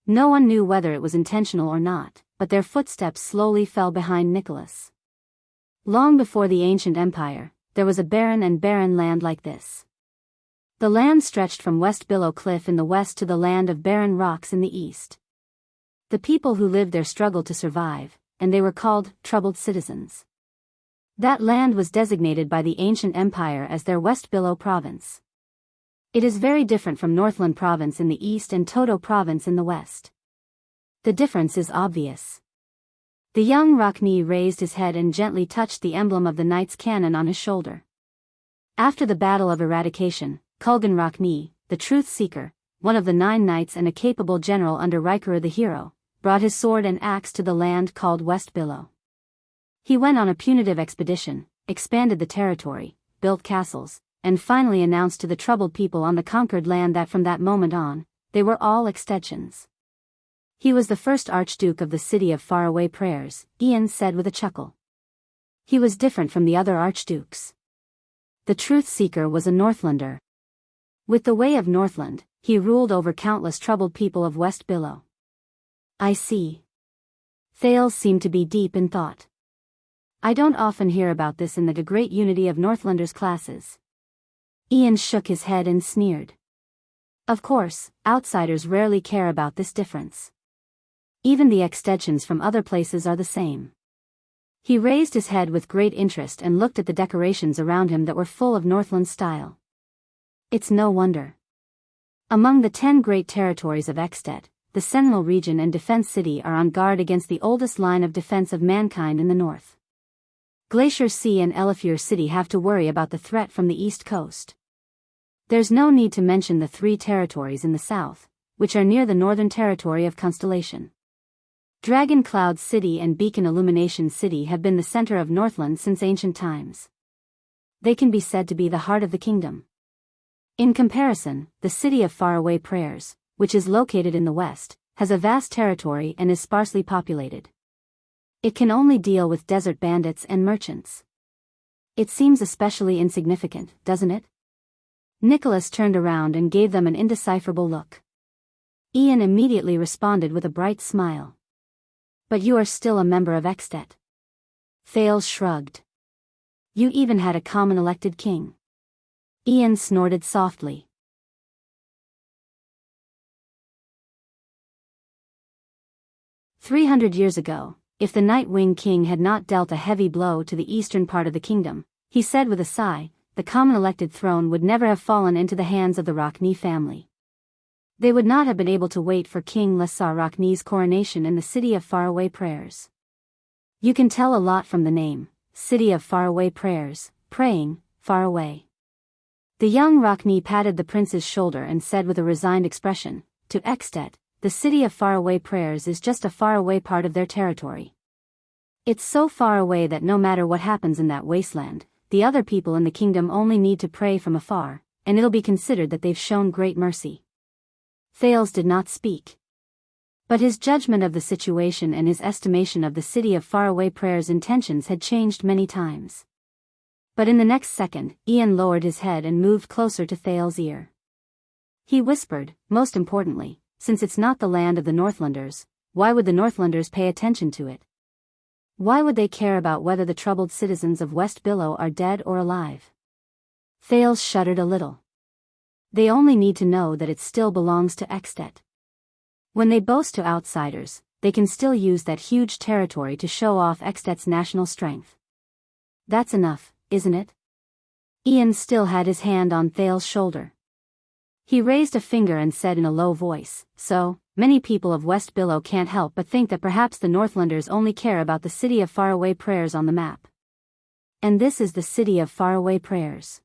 No one knew whether it was intentional or not, but their footsteps slowly fell behind Nicholas. Long before the ancient empire, there was a barren and barren land like this. The land stretched from West Billow Cliff in the west to the land of barren rocks in the east. The people who lived there struggled to survive, and they were called troubled citizens. That land was designated by the ancient empire as their West Billow province. It is very different from Northland province in the east and Toto province in the west. The difference is obvious. The young Rockney raised his head and gently touched the emblem of the knight's cannon on his shoulder. After the Battle of Eradication, Kulgan Rockney, the truth seeker, one of the 9 knights and a capable general under Riker the hero, brought his sword and axe to the land called West Billow. He went on a punitive expedition, expanded the territory, built castles, and finally announced to the troubled people on the conquered land that from that moment on, they were all extensions. He was the first Archduke of the city of faraway prayers, Ian said with a chuckle. He was different from the other Archdukes. The truth seeker was a Northlander. With the way of Northland, he ruled over countless troubled people of West Billow. I see. Thales seemed to be deep in thought. I don't often hear about this in the great unity of Northlanders classes. Ian shook his head and sneered. Of course, outsiders rarely care about this difference. Even the extensions from other places are the same. He raised his head with great interest and looked at the decorations around him that were full of Northland style. It's no wonder. Among the 10 great territories of Extet, the Sentinel region and Defense City are on guard against the oldest line of defense of mankind in the north. Glacier Sea and Elefure City have to worry about the threat from the east coast. There's no need to mention the 3 territories in the south, which are near the northern territory of Constellation. Dragon Cloud City and Beacon Illumination City have been the center of Northland since ancient times. They can be said to be the heart of the kingdom. In comparison, the city of Faraway Prayers, which is located in the west, has a vast territory and is sparsely populated. It can only deal with desert bandits and merchants. It seems especially insignificant, doesn't it? Nicholas turned around and gave them an indecipherable look. Ian immediately responded with a bright smile. But you are still a member of Extet. Thales shrugged. You even had a common elected king. Ian snorted softly. "300 years ago, if the Nightwing King had not dealt a heavy blow to the eastern part of the kingdom," he said with a sigh, "the common elected throne would never have fallen into the hands of the Rockne family. They would not have been able to wait for King Lesar Rockne's coronation in the City of Faraway Prayers. You can tell a lot from the name, City of Faraway Prayers, praying, far away." The young Rockne patted the prince's shoulder and said with a resigned expression, "To Extet, the City of Faraway Prayers is just a faraway part of their territory. It's so far away that no matter what happens in that wasteland, the other people in the kingdom only need to pray from afar, and it'll be considered that they've shown great mercy." Thales did not speak. But his judgment of the situation and his estimation of the City of Faraway Prayers' intentions had changed many times. But in the next second, Ian lowered his head and moved closer to Thales' ear. He whispered, "Most importantly, since it's not the land of the Northlanders, why would the Northlanders pay attention to it? Why would they care about whether the troubled citizens of West Billow are dead or alive?" Thales shuddered a little. They only need to know that it still belongs to Extet. When they boast to outsiders, they can still use that huge territory to show off Extet's national strength. That's enough, isn't it? Ian still had his hand on Thales' shoulder. He raised a finger and said in a low voice, "So, many people of West Billow can't help but think that perhaps the Northlanders only care about the City of Faraway Prayers on the map. And this is the City of Faraway Prayers.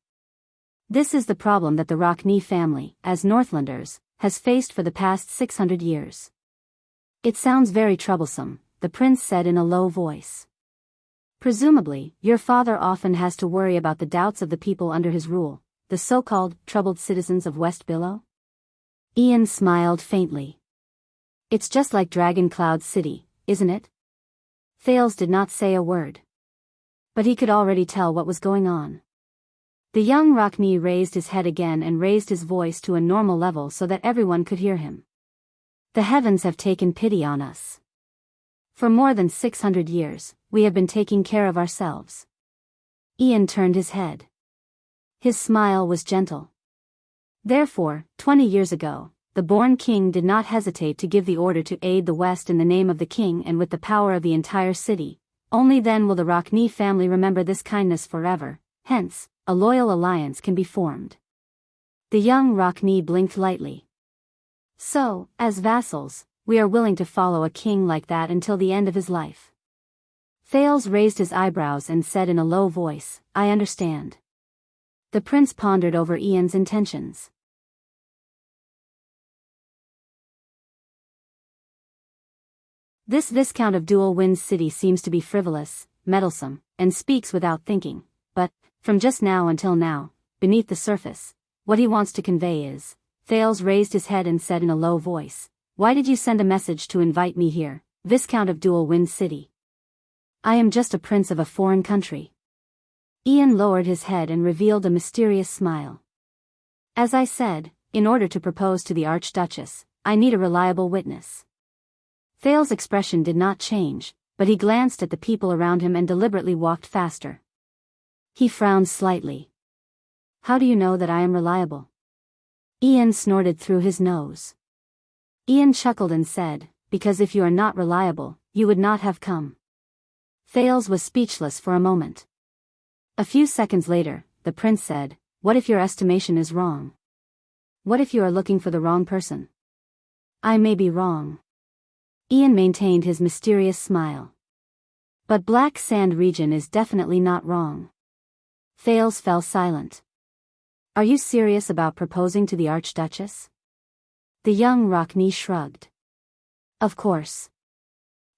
This is the problem that the Rockne family, as Northlanders, has faced for the past 600 years. It sounds very troublesome," the prince said in a low voice. "Presumably, your father often has to worry about the doubts of the people under his rule, the so-called troubled citizens of West Billow?" Ian smiled faintly. "It's just like Dragon Cloud City, isn't it?" Thales did not say a word. But he could already tell what was going on. The young Rockne raised his head again and raised his voice to a normal level so that everyone could hear him. "The heavens have taken pity on us. For more than 600 years, we have been taking care of ourselves." Ian turned his head. His smile was gentle. "Therefore, 20 years ago, the born king did not hesitate to give the order to aid the West in the name of the king and with the power of the entire city. Only then will the Rockne family remember this kindness forever, hence, a loyal alliance can be formed." The young Rockne blinked lightly. "So, as vassals, we are willing to follow a king like that until the end of his life." Thales raised his eyebrows and said in a low voice, "I understand." The prince pondered over Ian's intentions. "This Viscount of Dual Winds City seems to be frivolous, meddlesome, and speaks without thinking, but, from just now until now, beneath the surface, what he wants to convey is..." Thales raised his head and said in a low voice, "Why did you send a message to invite me here, Viscount of Dual Winds City? I am just a prince of a foreign country." Ian lowered his head and revealed a mysterious smile. "As I said, in order to propose to the Archduchess, I need a reliable witness." Thales' expression did not change, but he glanced at the people around him and deliberately walked faster. He frowned slightly. How do you know that I am reliable? Ian snorted through his nose. Ian chuckled and said, because if you are not reliable, you would not have come. Thales was speechless for a moment. A few seconds later, the prince said, what if your estimation is wrong? What if you are looking for the wrong person? I may be wrong. Ian maintained his mysterious smile. But Black Sand region is definitely not wrong. Thales fell silent. Are you serious about proposing to the Archduchess? The young Rockney shrugged. Of course.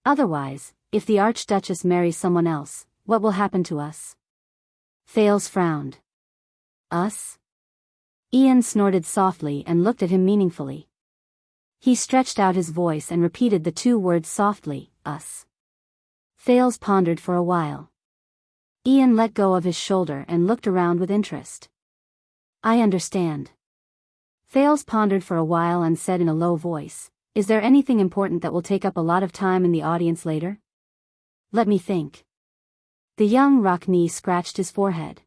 Otherwise, if the Archduchess marries someone else, what will happen to us? Thales frowned. Us? Ian snorted softly and looked at him meaningfully. He stretched out his voice and repeated the two words softly, us. Thales pondered for a while. Ian let go of his shoulder and looked around with interest. I understand. Thales pondered for a while and said in a low voice, is there anything important that will take up a lot of time in the audience later? Let me think. The young Rockney scratched his forehead.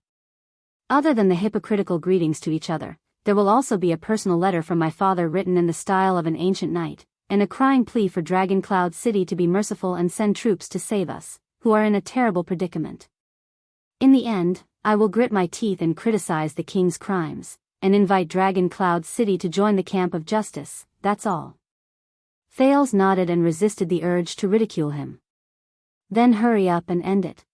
Other than the hypocritical greetings to each other, there will also be a personal letter from my father written in the style of an ancient knight, and a crying plea for Dragon Cloud City to be merciful and send troops to save us, who are in a terrible predicament. In the end, I will grit my teeth and criticize the king's crimes, and invite Dragon Cloud City to join the camp of justice, that's all. Thales nodded and resisted the urge to ridicule him. Then hurry up and end it.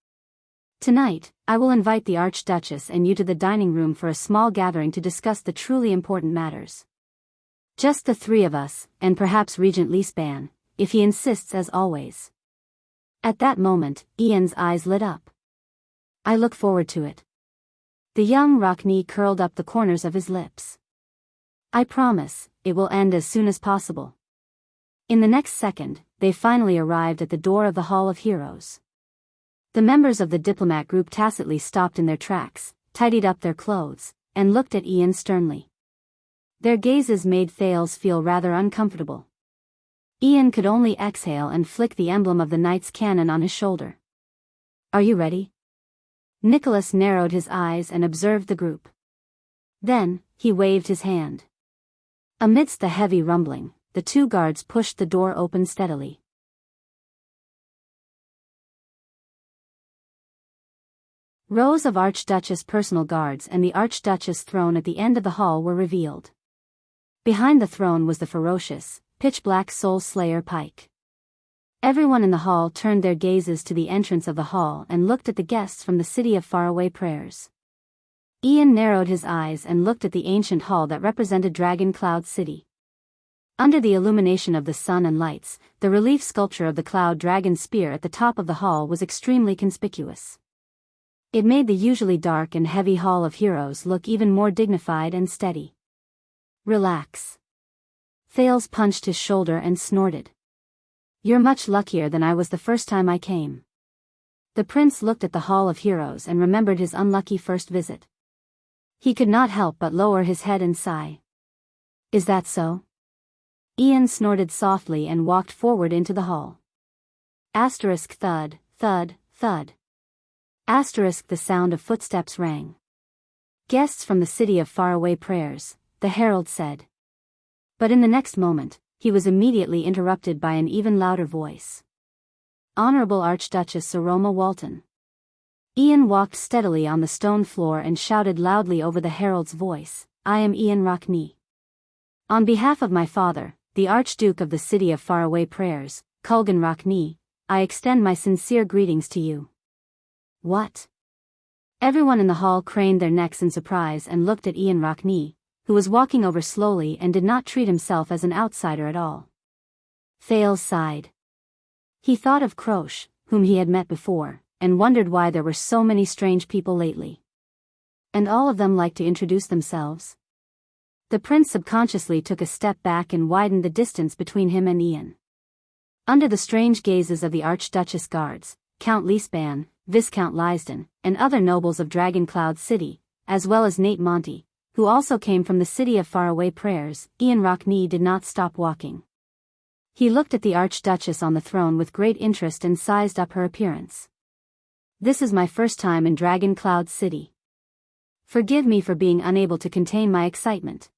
Tonight, I will invite the Archduchess and you to the dining room for a small gathering to discuss the truly important matters. Just the three of us, and perhaps Regent Leespan, if he insists as always. At that moment, Ian's eyes lit up. I look forward to it. The young Rockney curled up the corners of his lips. I promise, it will end as soon as possible. In the next second, they finally arrived at the door of the Hall of Heroes. The members of the diplomat group tacitly stopped in their tracks, tidied up their clothes, and looked at Ian sternly. Their gazes made Thales feel rather uncomfortable. Ian could only exhale and flick the emblem of the knight's cannon on his shoulder. Are you ready? Nicholas narrowed his eyes and observed the group. Then, he waved his hand. Amidst the heavy rumbling, the two guards pushed the door open steadily. Rows of Archduchess personal guards and the Archduchess throne at the end of the hall were revealed. Behind the throne was the ferocious, pitch-black Soul Slayer Pike. Everyone in the hall turned their gazes to the entrance of the hall and looked at the guests from the city of faraway prayers. Ian narrowed his eyes and looked at the ancient hall that represented Dragon Cloud City. Under the illumination of the sun and lights, the relief sculpture of the Cloud Dragon spear at the top of the hall was extremely conspicuous. It made the usually dark and heavy Hall of Heroes look even more dignified and steady. Relax. Thales punched his shoulder and snorted. You're much luckier than I was the first time I came. The prince looked at the Hall of Heroes and remembered his unlucky first visit. He could not help but lower his head and sigh. Is that so? Ian snorted softly and walked forward into the hall. Asterisk thud, thud, thud. Asterisk the sound of footsteps rang. Guests from the city of faraway prayers, the herald said. But in the next moment, he was immediately interrupted by an even louder voice. Honorable Archduchess Aroma Walton. Ian walked steadily on the stone floor and shouted loudly over the herald's voice, I am Ian Rockney. On behalf of my father, the Archduke of the city of faraway prayers, Culgan Rockney, I extend my sincere greetings to you. What? Everyone in the hall craned their necks in surprise and looked at Ian Rockney, who was walking over slowly and did not treat himself as an outsider at all. Thales sighed. He thought of Croche, whom he had met before, and wondered why there were so many strange people lately. And all of them liked to introduce themselves. The prince subconsciously took a step back and widened the distance between him and Ian. Under the strange gazes of the Archduchess guards, Count Leespan, Viscount Lysden, and other nobles of Dragon Cloud City, as well as Nate Monty, who also came from the city of faraway prayers, Ian Rockney did not stop walking. He looked at the Archduchess on the throne with great interest and sized up her appearance. This is my first time in Dragon Cloud City. Forgive me for being unable to contain my excitement.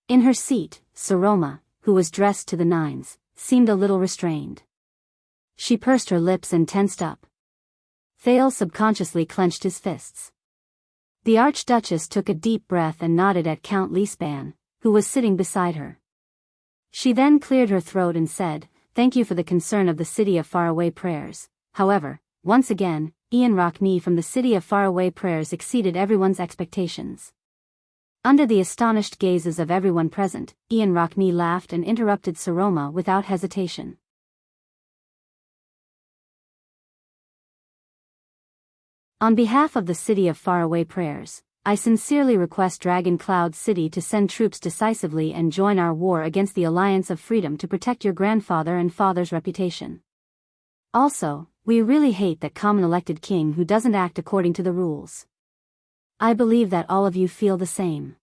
In her seat, Saroma, who was dressed to the nines, seemed a little restrained. She pursed her lips and tensed up. Thales subconsciously clenched his fists. The Archduchess took a deep breath and nodded at Count Leespan, who was sitting beside her. She then cleared her throat and said, "Thank you for the concern of the City of Faraway Prayers." However, once again, Ian Rockney from the City of Faraway Prayers exceeded everyone's expectations. Under the astonished gazes of everyone present, Ian Rockney laughed and interrupted Saroma without hesitation. On behalf of the City of Faraway Prayers, I sincerely request Dragon Cloud City to send troops decisively and join our war against the Alliance of Freedom to protect your grandfather and father's reputation. Also, we really hate that common elected king who doesn't act according to the rules. I believe that all of you feel the same.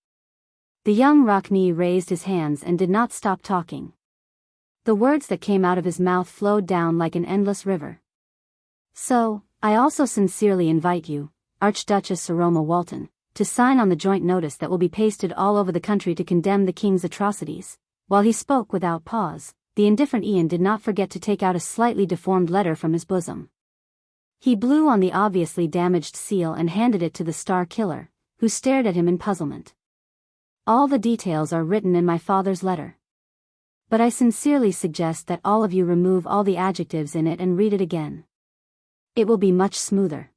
The young Rockney raised his hands and did not stop talking. The words that came out of his mouth flowed down like an endless river. So, I also sincerely invite you, Archduchess Saroma Walton, to sign on the joint notice that will be pasted all over the country to condemn the king's atrocities. While he spoke without pause, the indifferent Ian did not forget to take out a slightly deformed letter from his bosom. He blew on the obviously damaged seal and handed it to the Star Killer, who stared at him in puzzlement. All the details are written in my father's letter. But I sincerely suggest that all of you remove all the adjectives in it and read it again. It will be much smoother.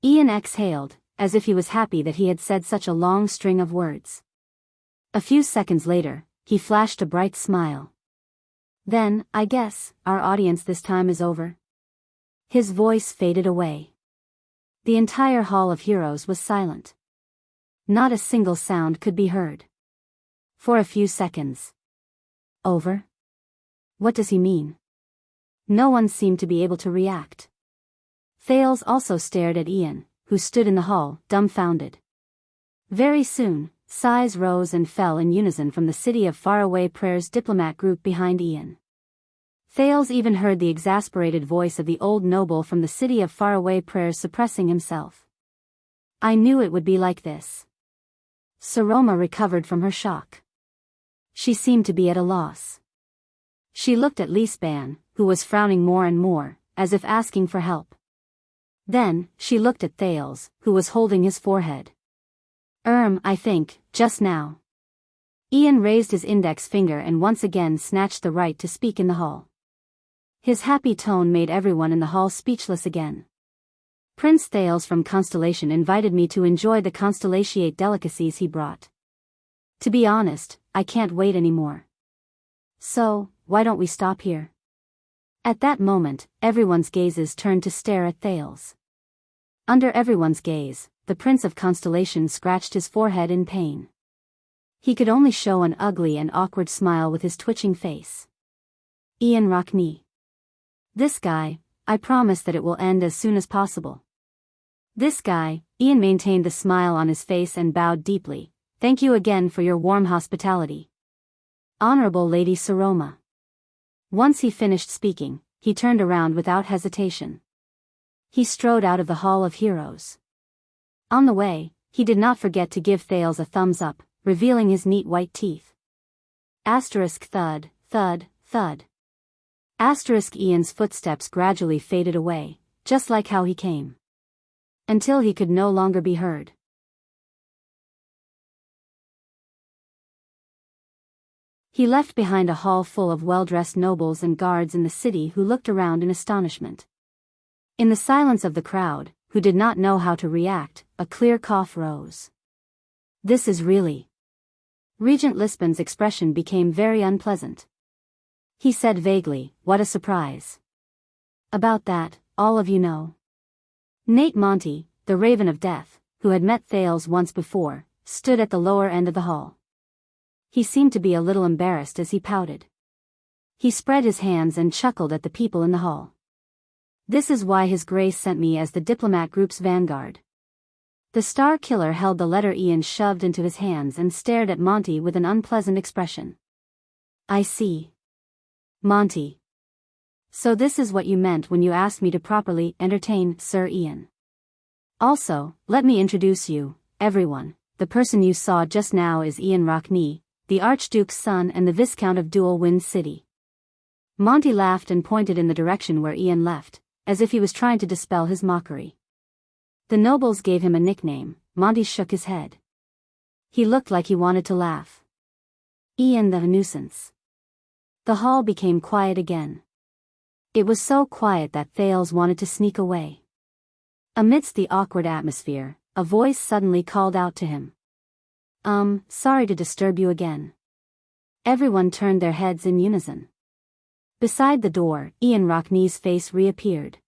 Ian exhaled, as if he was happy that he had said such a long string of words. A few seconds later, he flashed a bright smile. Then, I guess, our audience this time is over. His voice faded away. The entire Hall of Heroes was silent. Not a single sound could be heard. For a few seconds. Over? What does he mean? No one seemed to be able to react. Thales also stared at Ian, who stood in the hall, dumbfounded. Very soon, sighs rose and fell in unison from the City of Faraway Prayers diplomat group behind Ian. Thales even heard the exasperated voice of the old noble from the City of Faraway Prayers suppressing himself. I knew it would be like this. Saroma recovered from her shock. She seemed to be at a loss. She looked at Leespan, who was frowning more and more, as if asking for help. Then, she looked at Thales, who was holding his forehead. I think, just now. Ian raised his index finger and once again snatched the right to speak in the hall. His happy tone made everyone in the hall speechless again. Prince Thales from Constellation invited me to enjoy the Constellatiate delicacies he brought. To be honest, I can't wait anymore. So, why don't we stop here? At that moment, everyone's gazes turned to stare at Thales. Under everyone's gaze, the Prince of Constellation scratched his forehead in pain. He could only show an ugly and awkward smile with his twitching face. Ian Rockney. This guy, I promise that it will end as soon as possible. This guy, Ian maintained the smile on his face and bowed deeply. Thank you again for your warm hospitality. Honorable Lady Saroma. Once he finished speaking, he turned around without hesitation. He strode out of the Hall of Heroes. On the way, he did not forget to give Thales a thumbs up, revealing his neat white teeth. Asterisk thud, thud, thud. Asterisk Ian's footsteps gradually faded away, just like how he came. Until he could no longer be heard. He left behind a hall full of well-dressed nobles and guards in the city who looked around in astonishment. In the silence of the crowd, who did not know how to react, a clear cough rose. This is really... Regent Lispan's expression became very unpleasant. He said vaguely, what a surprise. About that, all of you know. Nate Monty, the Raven of Death, who had met Thales once before, stood at the lower end of the hall. He seemed to be a little embarrassed as he pouted. He spread his hands and chuckled at the people in the hall. This is why His Grace sent me as the diplomat group's vanguard. The Star Killer held the letter Ian shoved into his hands and stared at Monty with an unpleasant expression. I see. Monty. So this is what you meant when you asked me to properly entertain Sir Ian. Also, let me introduce you, everyone. The person you saw just now is Ian Rockney, the Archduke's son and the Viscount of Dual Wind City. Monty laughed and pointed in the direction where Ian left, as if he was trying to dispel his mockery. The nobles gave him a nickname. Monty shook his head. He looked like he wanted to laugh. Ian the nuisance. The hall became quiet again. It was so quiet that Thales wanted to sneak away. Amidst the awkward atmosphere, a voice suddenly called out to him. Sorry to disturb you again. Everyone turned their heads in unison. Beside the door, Ian Rockney's face reappeared.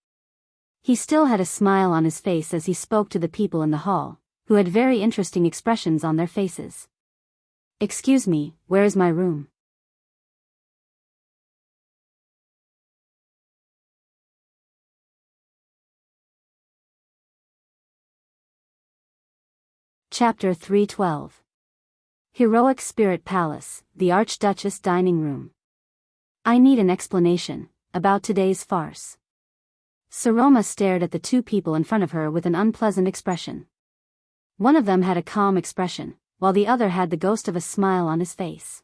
He still had a smile on his face as he spoke to the people in the hall, who had very interesting expressions on their faces. Excuse me, where is my room? Chapter 312. Heroic Spirit Palace, the Archduchess Dining Room. I need an explanation about today's farce. Saroma stared at the two people in front of her with an unpleasant expression. One of them had a calm expression, while the other had the ghost of a smile on his face.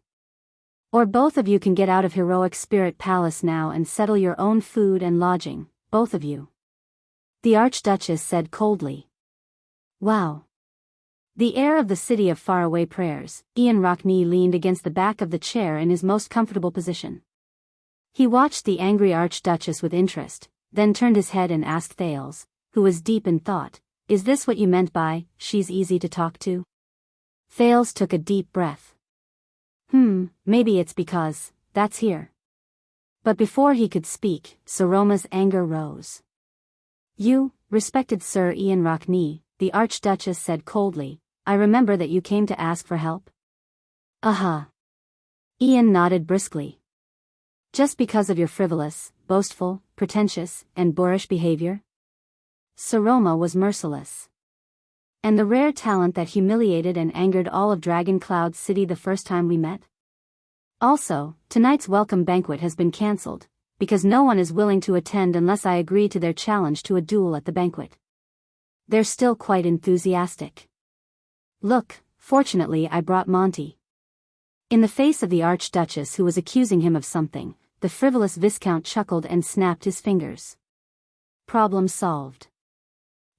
Or both of you can get out of Heroic Spirit Palace now and settle your own food and lodging, both of you. The Archduchess said coldly. Wow. The heir of the city of faraway prayers, Ian Rockney leaned against the back of the chair in his most comfortable position. He watched the angry Archduchess with interest, then turned his head and asked Thales, who was deep in thought, is this what you meant by, she's easy to talk to? Thales took a deep breath. Maybe it's because, that's here. But before he could speak, Saroma's anger rose. You, respected Sir Ian Rockney, the Archduchess said coldly, I remember that you came to ask for help. Ian nodded briskly. Just because of your frivolous, boastful, pretentious, and boorish behavior? Saroma was merciless. And the rare talent that humiliated and angered all of Dragon Cloud City the first time we met? Also, tonight's welcome banquet has been cancelled, because no one is willing to attend unless I agree to their challenge to a duel at the banquet. They're still quite enthusiastic. Look, fortunately I brought Monty. In the face of the Archduchess who was accusing him of something, the frivolous Viscount chuckled and snapped his fingers. Problem solved.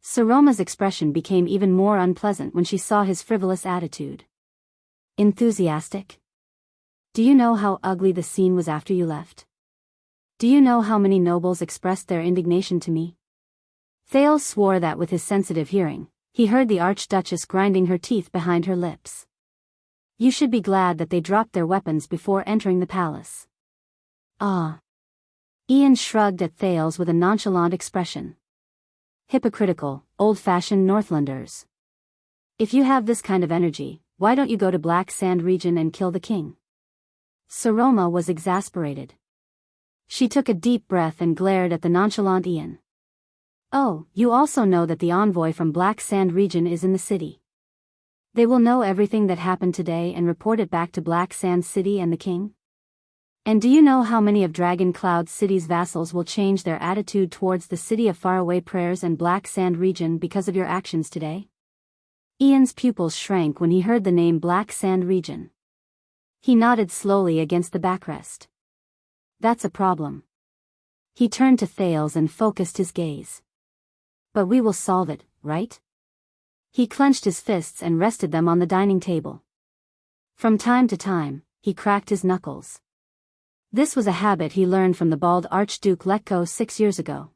Saroma's expression became even more unpleasant when she saw his frivolous attitude. Enthusiastic? Do you know how ugly the scene was after you left? Do you know how many nobles expressed their indignation to me? Thales swore that with his sensitive hearing, he heard the Archduchess grinding her teeth behind her lips. You should be glad that they dropped their weapons before entering the palace. Ian shrugged at Thales with a nonchalant expression. Hypocritical, old-fashioned Northlanders. If you have this kind of energy, why don't you go to Black Sand region and kill the king? Saroma was exasperated. She took a deep breath and glared at the nonchalant Ian. Oh, you also know that the envoy from Black Sand region is in the city. They will know everything that happened today and report it back to Black Sand City and the king? And do you know how many of Dragon Cloud City's vassals will change their attitude towards the city of faraway prayers and Black Sand region because of your actions today? Ian's pupils shrank when he heard the name Black Sand region. He nodded slowly against the backrest. That's a problem. He turned to Thales and focused his gaze. But we will solve it, right? He clenched his fists and rested them on the dining table. From time to time, he cracked his knuckles. This was a habit he learned from the bald Archduke Letko 6 years ago.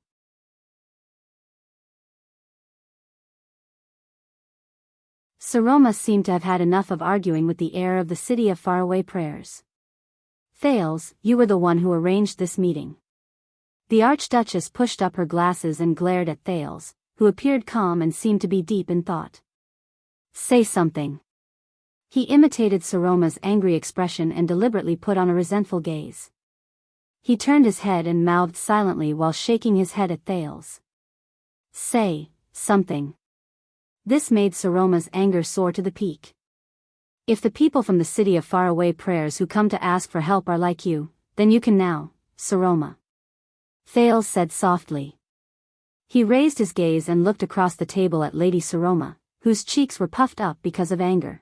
Saroma seemed to have had enough of arguing with the heir of the city of faraway prayers. Thales, you were the one who arranged this meeting. The Archduchess pushed up her glasses and glared at Thales, who appeared calm and seemed to be deep in thought. Say something. He imitated Saroma's angry expression and deliberately put on a resentful gaze. He turned his head and mouthed silently while shaking his head at Thales. Say something. This made Saroma's anger soar to the peak. If the people from the city of faraway prayers who come to ask for help are like you, Then you can now, Saroma. Thales said softly. He raised his gaze and looked across the table at Lady Saroma, whose cheeks were puffed up because of anger.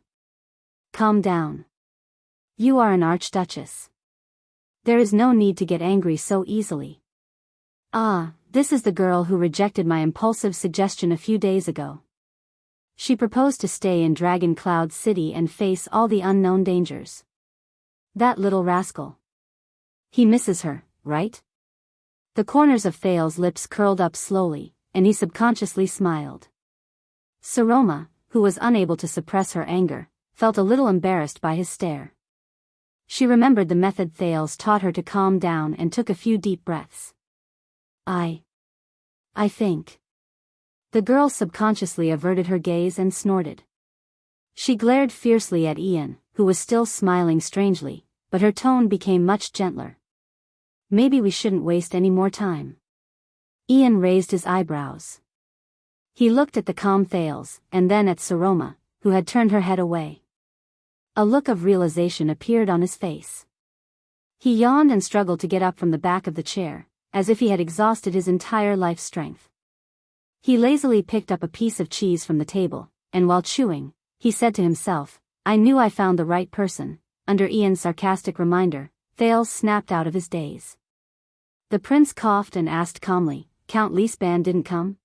Calm down. You are an archduchess. There is no need to get angry so easily. Ah, this is the girl who rejected my impulsive suggestion a few days ago. She proposed to stay in Dragon Cloud City and face all the unknown dangers. That little rascal. He misses her, right? The corners of Thales' lips curled up slowly, and he subconsciously smiled. Saroma, who was unable to suppress her anger, felt a little embarrassed by his stare. She remembered the method Thales taught her to calm down and took a few deep breaths. I think. The girl subconsciously averted her gaze and snorted. She glared fiercely at Ian, who was still smiling strangely, but her tone became much gentler. Maybe we shouldn't waste any more time. Ian raised his eyebrows. He looked at the calm Thales, and then at Saroma, who had turned her head away. A look of realization appeared on his face. He yawned and struggled to get up from the back of the chair, as if he had exhausted his entire life strength. He lazily picked up a piece of cheese from the table, and while chewing, he said to himself, I knew I found the right person. Under Ian's sarcastic reminder, Thales snapped out of his daze. The prince coughed and asked calmly, Count Leesband didn't come?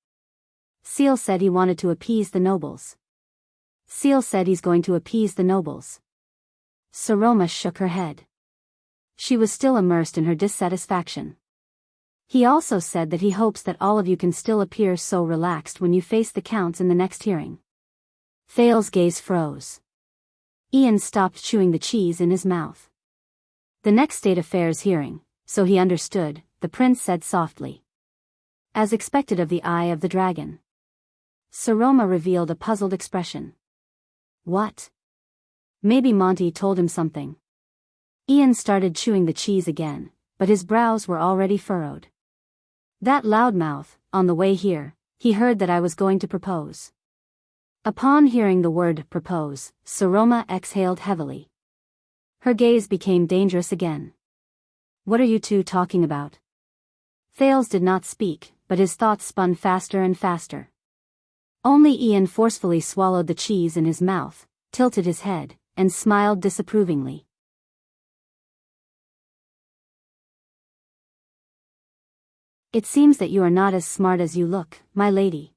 Seal said he wanted to appease the nobles. Seal said he's going to appease the nobles. Saroma shook her head. She was still immersed in her dissatisfaction. He also said that he hopes that all of you can still appear so relaxed when you face the counts in the next hearing. Thales' gaze froze. Ian stopped chewing the cheese in his mouth. The next state affairs hearing, so he understood, the prince said softly. As expected of the eye of the dragon. Saroma revealed a puzzled expression. What? Maybe Monty told him something. Ian started chewing the cheese again, but his brows were already furrowed. That loudmouth, on the way here, he heard that I was going to propose. Upon hearing the word propose, Saroma exhaled heavily. Her gaze became dangerous again. What are you two talking about? Thales did not speak, but his thoughts spun faster and faster. Only Ian forcefully swallowed the cheese in his mouth, tilted his head, and smiled disapprovingly. It seems that you are not as smart as you look, my lady.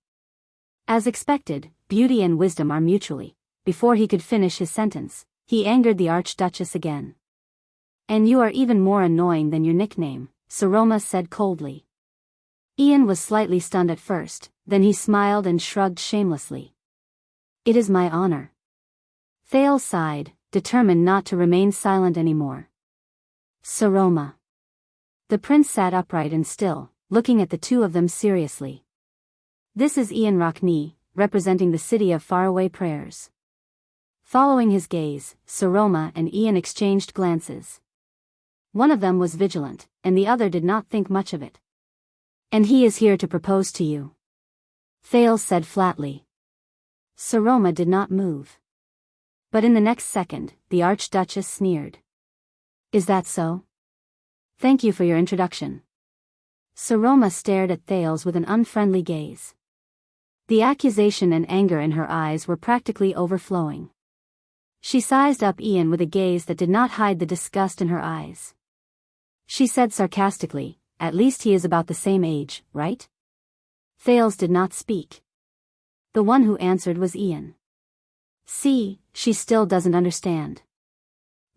As expected, beauty and wisdom are mutually. Before he could finish his sentence, he angered the Archduchess again. And you are even more annoying than your nickname, Saroma said coldly. Ian was slightly stunned at first, then he smiled and shrugged shamelessly. It is my honor. Thales sighed, determined not to remain silent anymore. Saroma. The prince sat upright and still, looking at the two of them seriously. This is Ian Rockney, representing the city of faraway prayers. Following his gaze, Saroma and Ian exchanged glances. One of them was vigilant, and the other did not think much of it. And he is here to propose to you. Thales said flatly. Saroma did not move. But in the next second, the Archduchess sneered. Is that so? Thank you for your introduction. Saroma stared at Thales with an unfriendly gaze. The accusation and anger in her eyes were practically overflowing. She sized up Ian with a gaze that did not hide the disgust in her eyes. She said sarcastically, at least he is about the same age, right? Thales did not speak. The one who answered was Ian. See, she still doesn't understand.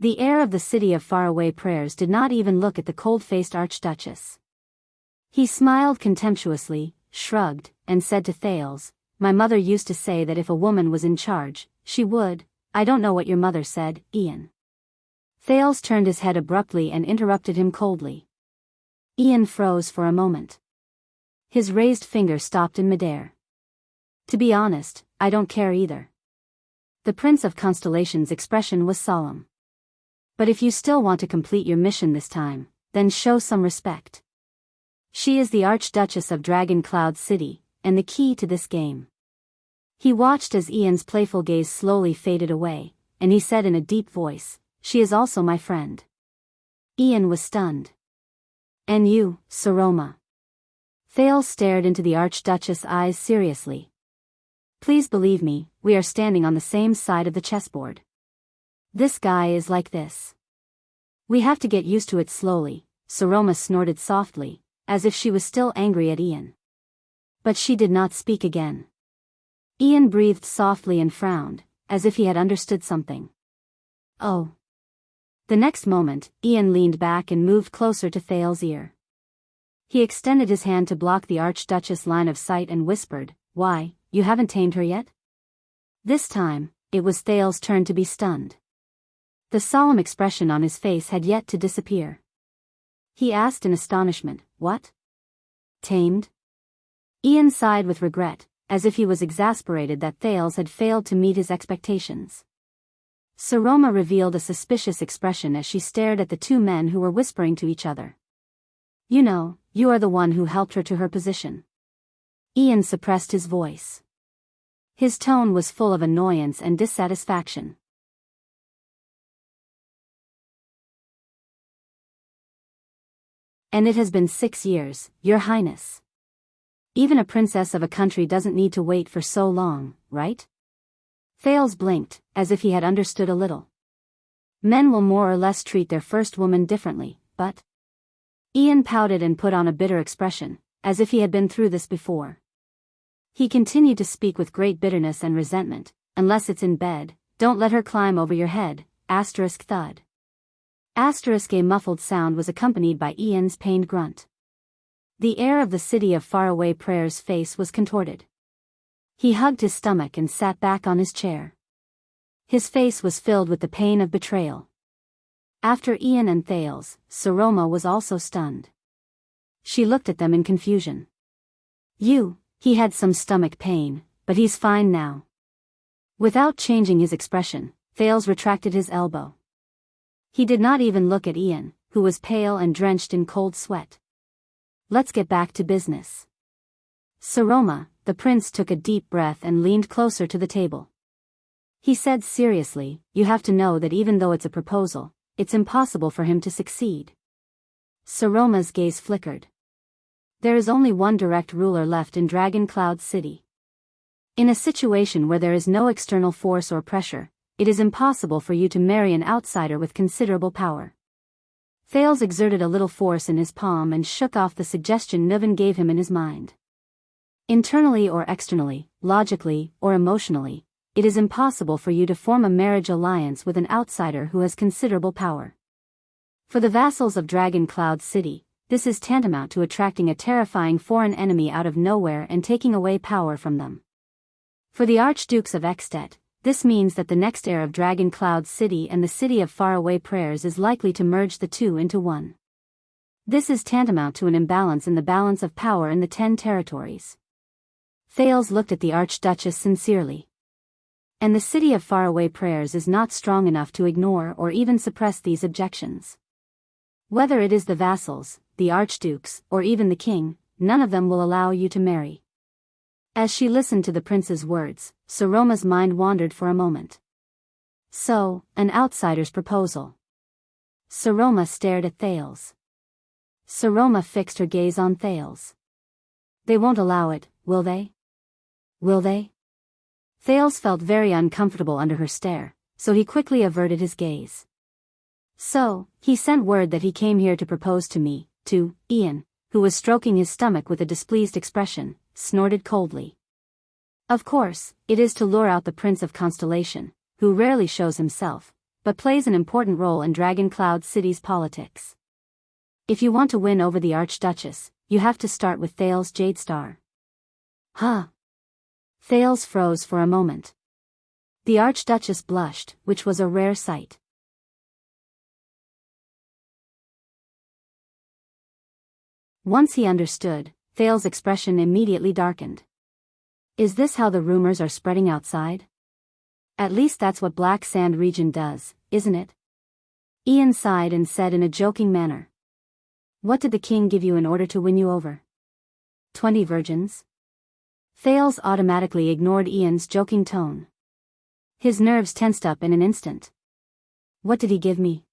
The heir of the city of faraway prayers did not even look at the cold-faced Archduchess. He smiled contemptuously, shrugged, and said to Thales, my mother used to say that if a woman was in charge, she would. I don't know what your mother said, Ian. Thales turned his head abruptly and interrupted him coldly. Ian froze for a moment. His raised finger stopped in midair. To be honest, I don't care either. The Prince of Constellation's expression was solemn. But if you still want to complete your mission this time, then show some respect. She is the Archduchess of Dragon Cloud City, and the key to this game. He watched as Ian's playful gaze slowly faded away, and he said in a deep voice, she is also my friend. Ian was stunned. And you, Saroma? Thales stared into the Archduchess' eyes seriously. Please believe me, we are standing on the same side of the chessboard. This guy is like this. We have to get used to it slowly, Saroma snorted softly, as if she was still angry at Ian. But she did not speak again. Ian breathed softly and frowned, as if he had understood something. Oh. The next moment, Ian leaned back and moved closer to Thales' ear. He extended his hand to block the Archduchess' line of sight and whispered, "Why, you haven't tamed her yet?" This time, it was Thales' turn to be stunned. The solemn expression on his face had yet to disappear. He asked in astonishment, "What? Tamed?" Ian sighed with regret, as if he was exasperated that Thales had failed to meet his expectations. Saroma revealed a suspicious expression as she stared at the two men who were whispering to each other. "You know, you are the one who helped her to her position." Ian suppressed his voice. His tone was full of annoyance and dissatisfaction. "And it has been 6 years, Your Highness. Even a princess of a country doesn't need to wait for so long, right?" Thales blinked, as if he had understood a little. Men will more or less treat their first woman differently, but... Ian pouted and put on a bitter expression, as if he had been through this before. He continued to speak with great bitterness and resentment. "Unless it's in bed, don't let her climb over your head, thud. A muffled sound was accompanied by Ian's pained grunt. The air of the city of faraway prayers' face was contorted. He hugged his stomach and sat back on his chair. His face was filled with the pain of betrayal. After Ian and Thales, Saroma was also stunned. She looked at them in confusion. He had some stomach pain, but he's fine now." Without changing his expression, Thales retracted his elbow. He did not even look at Ian, who was pale and drenched in cold sweat. "Let's get back to business." Saroma, the prince took a deep breath and leaned closer to the table. He said seriously, "You have to know that even though it's a proposal, it's impossible for him to succeed." Saroma's gaze flickered. There is only one direct ruler left in Dragon Cloud City. In a situation where there is no external force or pressure, it is impossible for you to marry an outsider with considerable power. Thales exerted a little force in his palm and shook off the suggestion Nuven gave him in his mind. Internally or externally, logically or emotionally, it is impossible for you to form a marriage alliance with an outsider who has considerable power. For the vassals of Dragon Cloud City, this is tantamount to attracting a terrifying foreign enemy out of nowhere and taking away power from them. For the Archdukes of Extet, this means that the next heir of Dragon Cloud City and the City of Faraway Prayers is likely to merge the two into one. This is tantamount to an imbalance in the balance of power in the 10 territories. Thales looked at the Archduchess sincerely. And the City of Faraway Prayers is not strong enough to ignore or even suppress these objections. Whether it is the vassals, the archdukes, or even the king, none of them will allow you to marry. As she listened to the prince's words, Saroma's mind wandered for a moment. So, an outsider's proposal. Saroma stared at Thales. Saroma fixed her gaze on Thales. They won't allow it, will they? Will they? Thales felt very uncomfortable under her stare, so he quickly averted his gaze. So, he sent word that he came here to propose to me, to Ian, who was stroking his stomach with a displeased expression, snorted coldly. Of course, it is to lure out the Prince of Constellation, who rarely shows himself, but plays an important role in Dragon Cloud City's politics. If you want to win over the Archduchess, you have to start with Thales Jadestar. Huh? Thales froze for a moment. The Archduchess blushed, which was a rare sight. Once he understood, Thales' expression immediately darkened. Is this how the rumors are spreading outside? At least that's what Black Sand region does, isn't it? Ian sighed and said in a joking manner. What did the king give you in order to win you over? 20 virgins? Thales automatically ignored Ian's joking tone. His nerves tensed up in an instant. What did he give me?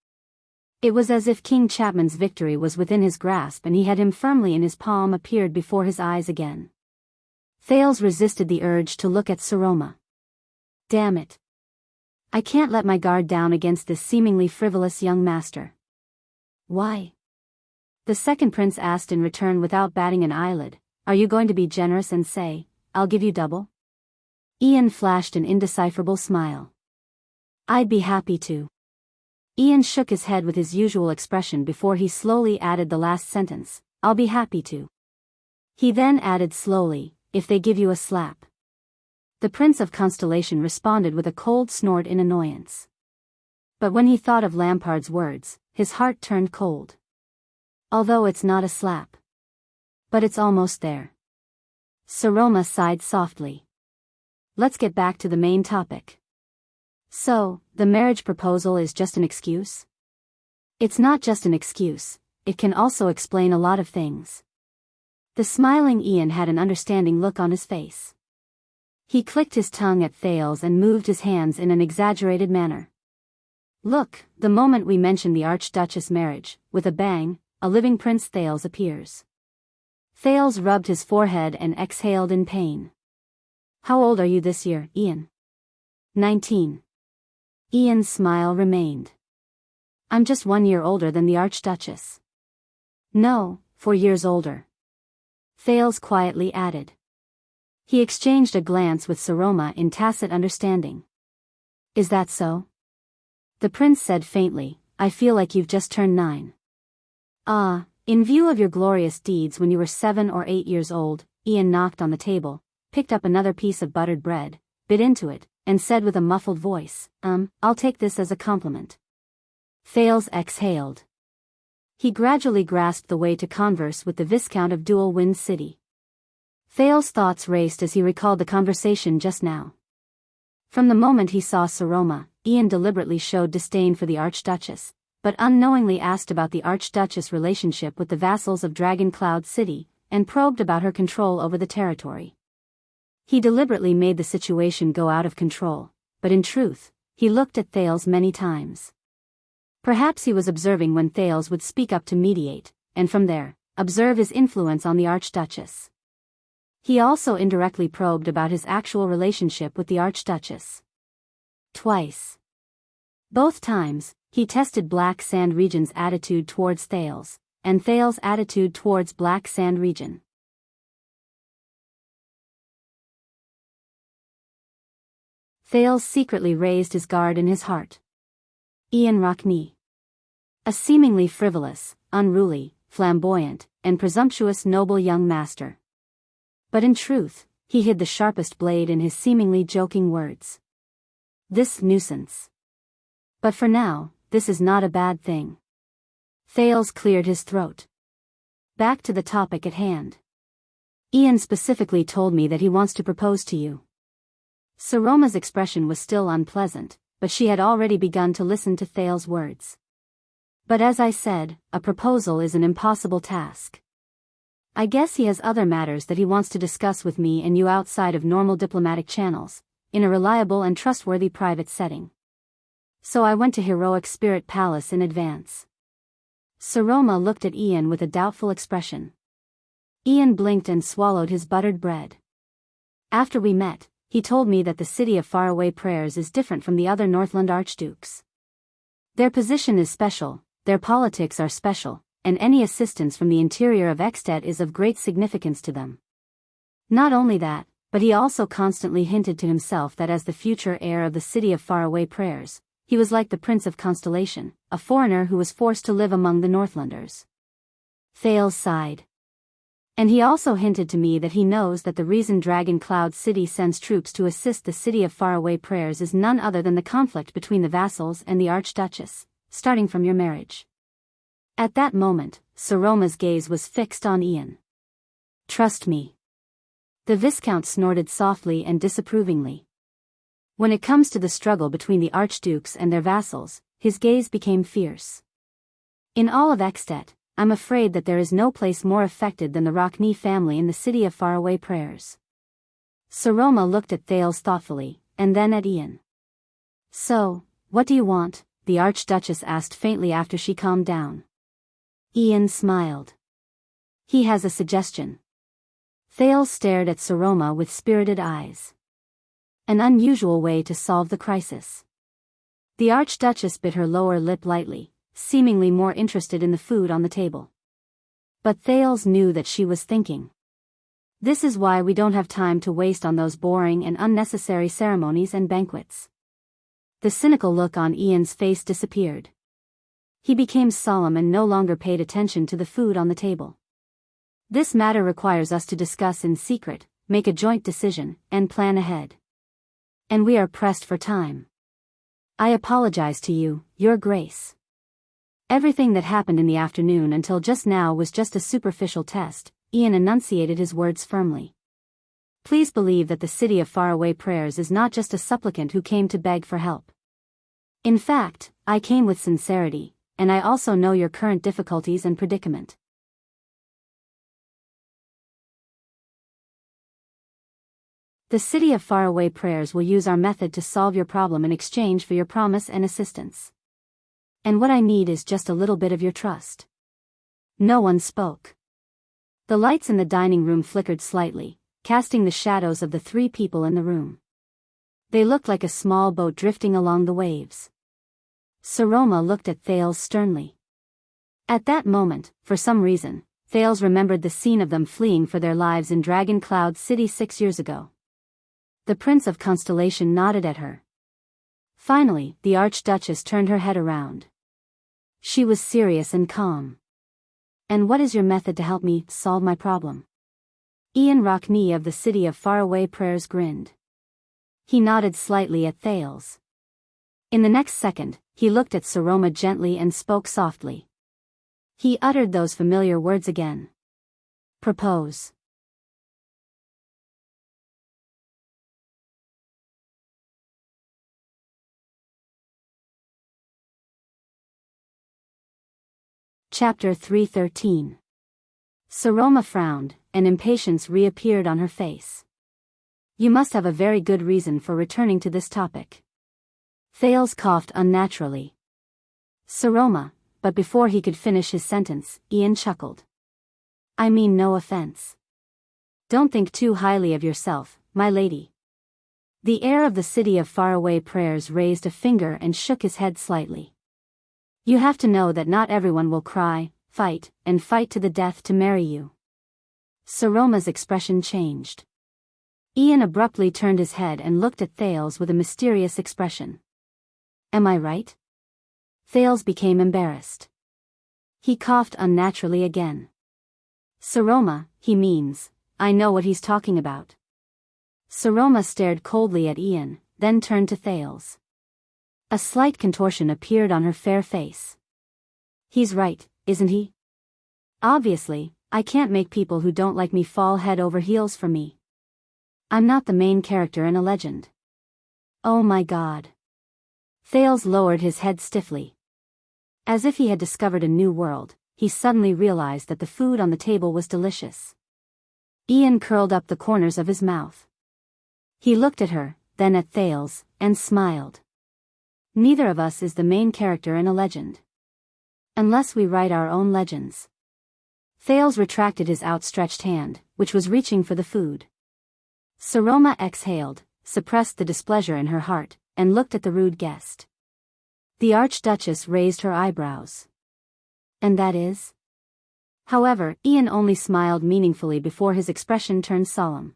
It was as if King Chapman's victory was within his grasp and he had him firmly in his palm appeared before his eyes again. Thales resisted the urge to look at Saroma. Damn it. I can't let my guard down against this seemingly frivolous young master. Why? The second prince asked in return without batting an eyelid. Are you going to be generous and say, I'll give you double? Ian flashed an indecipherable smile. I'd be happy to. Ian shook his head with his usual expression before he slowly added the last sentence, I'll be happy to. He then added slowly, if they give you a slap. The Prince of Constellation responded with a cold snort in annoyance. But when he thought of Lampard's words, his heart turned cold. Although it's not a slap. But it's almost there. Saroma sighed softly. Let's get back to the main topic. So, the marriage proposal is just an excuse? It's not just an excuse, it can also explain a lot of things. The smiling Ian had an understanding look on his face. He clicked his tongue at Thales and moved his hands in an exaggerated manner. Look, the moment we mention the Archduchess marriage, with a bang, a living Prince Thales appears. Thales rubbed his forehead and exhaled in pain. How old are you this year, Ian? 19. Ian's smile remained. I'm just 1 year older than the Archduchess. No, 4 years older. Thales quietly added. He exchanged a glance with Saroma in tacit understanding. Is that so? The prince said faintly, I feel like you've just turned 9. Ah, in view of your glorious deeds when you were 7 or 8 years old, Ian knocked on the table, picked up another piece of buttered bread, bit into it, and said with a muffled voice, I'll take this as a compliment. Thales exhaled. He gradually grasped the way to converse with the Viscount of Dual Wind City. Thales' thoughts raced as he recalled the conversation just now. From the moment he saw Saroma, Ian deliberately showed disdain for the Archduchess, but unknowingly asked about the Archduchess' relationship with the vassals of Dragon Cloud City, and probed about her control over the territory. He deliberately made the situation go out of control, but in truth, he looked at Thales many times. Perhaps he was observing when Thales would speak up to mediate, and from there, observe his influence on the Archduchess. He also indirectly probed about his actual relationship with the Archduchess. Twice. Both times, he tested Black Sand Region's attitude towards Thales, and Thales' attitude towards Black Sand Region. Thales secretly raised his guard in his heart. Ian Rockne. A seemingly frivolous, unruly, flamboyant, and presumptuous noble young master. But in truth, he hid the sharpest blade in his seemingly joking words. This nuisance. But for now, this is not a bad thing. Thales cleared his throat. Back to the topic at hand. Ian specifically told me that he wants to propose to you. Saroma's expression was still unpleasant, but she had already begun to listen to Thales' words. But as I said, a proposal is an impossible task. I guess he has other matters that he wants to discuss with me and you outside of normal diplomatic channels, in a reliable and trustworthy private setting. So I went to Heroic Spirit Palace in advance. Saroma looked at Ian with a doubtful expression. Ian blinked and swallowed his buttered bread. After we met, he told me that the city of Faraway Prayers is different from the other Northland archdukes. Their position is special, their politics are special, and any assistance from the interior of Extet is of great significance to them. Not only that, but he also constantly hinted to himself that as the future heir of the city of Faraway Prayers, he was like the Prince of Constellation, a foreigner who was forced to live among the Northlanders. Thales sighed. And he also hinted to me that he knows that the reason Dragon Cloud City sends troops to assist the city of Faraway Prayers is none other than the conflict between the vassals and the Archduchess, starting from your marriage. At that moment, Saroma's gaze was fixed on Ian. Trust me. The Viscount snorted softly and disapprovingly. When it comes to the struggle between the archdukes and their vassals, his gaze became fierce. In all of Extet, I'm afraid that there is no place more affected than the Rockne family in the city of Faraway Prayers. Saroma looked at Thales thoughtfully, and then at Ian. So, what do you want, the Archduchess asked faintly after she calmed down. Ian smiled. He has a suggestion. Thales stared at Saroma with spirited eyes. An unusual way to solve the crisis. The Archduchess bit her lower lip lightly, seemingly more interested in the food on the table. But Thales knew that she was thinking. This is why we don't have time to waste on those boring and unnecessary ceremonies and banquets. The cynical look on Ian's face disappeared. He became solemn and no longer paid attention to the food on the table. This matter requires us to discuss in secret, make a joint decision, and plan ahead. And we are pressed for time. I apologize to you, Your Grace. Everything that happened in the afternoon until just now was just a superficial test. Ian enunciated his words firmly. Please believe that the city of faraway prayers is not just a supplicant who came to beg for help. In fact, I came with sincerity, and I also know your current difficulties and predicament. The city of faraway prayers will use our method to solve your problem in exchange for your promise and assistance. And what I need is just a little bit of your trust. No one spoke. The lights in the dining room flickered slightly, casting the shadows of the three people in the room. They looked like a small boat drifting along the waves. Saroma looked at Thales sternly. At that moment, for some reason, Thales remembered the scene of them fleeing for their lives in Dragon Cloud City 6 years ago. The Prince of Constellation nodded at her. Finally, the Archduchess turned her head around. She was serious and calm. And what is your method to help me solve my problem? Ian Rockney of the city of faraway prayers grinned. He nodded slightly at Thales. In the next second, he looked at Saroma gently and spoke softly. He uttered those familiar words again. Propose. Chapter 313. Saroma frowned, and impatience reappeared on her face. You must have a very good reason for returning to this topic. Thales coughed unnaturally. Saroma, but before he could finish his sentence, Ian chuckled. I mean no offense. Don't think too highly of yourself, my lady. The heir of the city of faraway prayers raised a finger and shook his head slightly. You have to know that not everyone will cry, fight, and fight to the death to marry you. Saroma's expression changed. Ian abruptly turned his head and looked at Thales with a mysterious expression. Am I right? Thales became embarrassed. He coughed unnaturally again. Saroma, he means, I know what he's talking about. Saroma stared coldly at Ian, then turned to Thales. A slight contortion appeared on her fair face. He's right, isn't he? Obviously, I can't make people who don't like me fall head over heels for me. I'm not the main character in a legend. Oh my God. Thales lowered his head stiffly. As if he had discovered a new world, he suddenly realized that the food on the table was delicious. Ian curled up the corners of his mouth. He looked at her, then at Thales, and smiled. Neither of us is the main character in a legend. Unless we write our own legends. Thales retracted his outstretched hand, which was reaching for the food. Saroma exhaled, suppressed the displeasure in her heart, and looked at the rude guest. The Archduchess raised her eyebrows. And that is? However, Ian only smiled meaningfully before his expression turned solemn.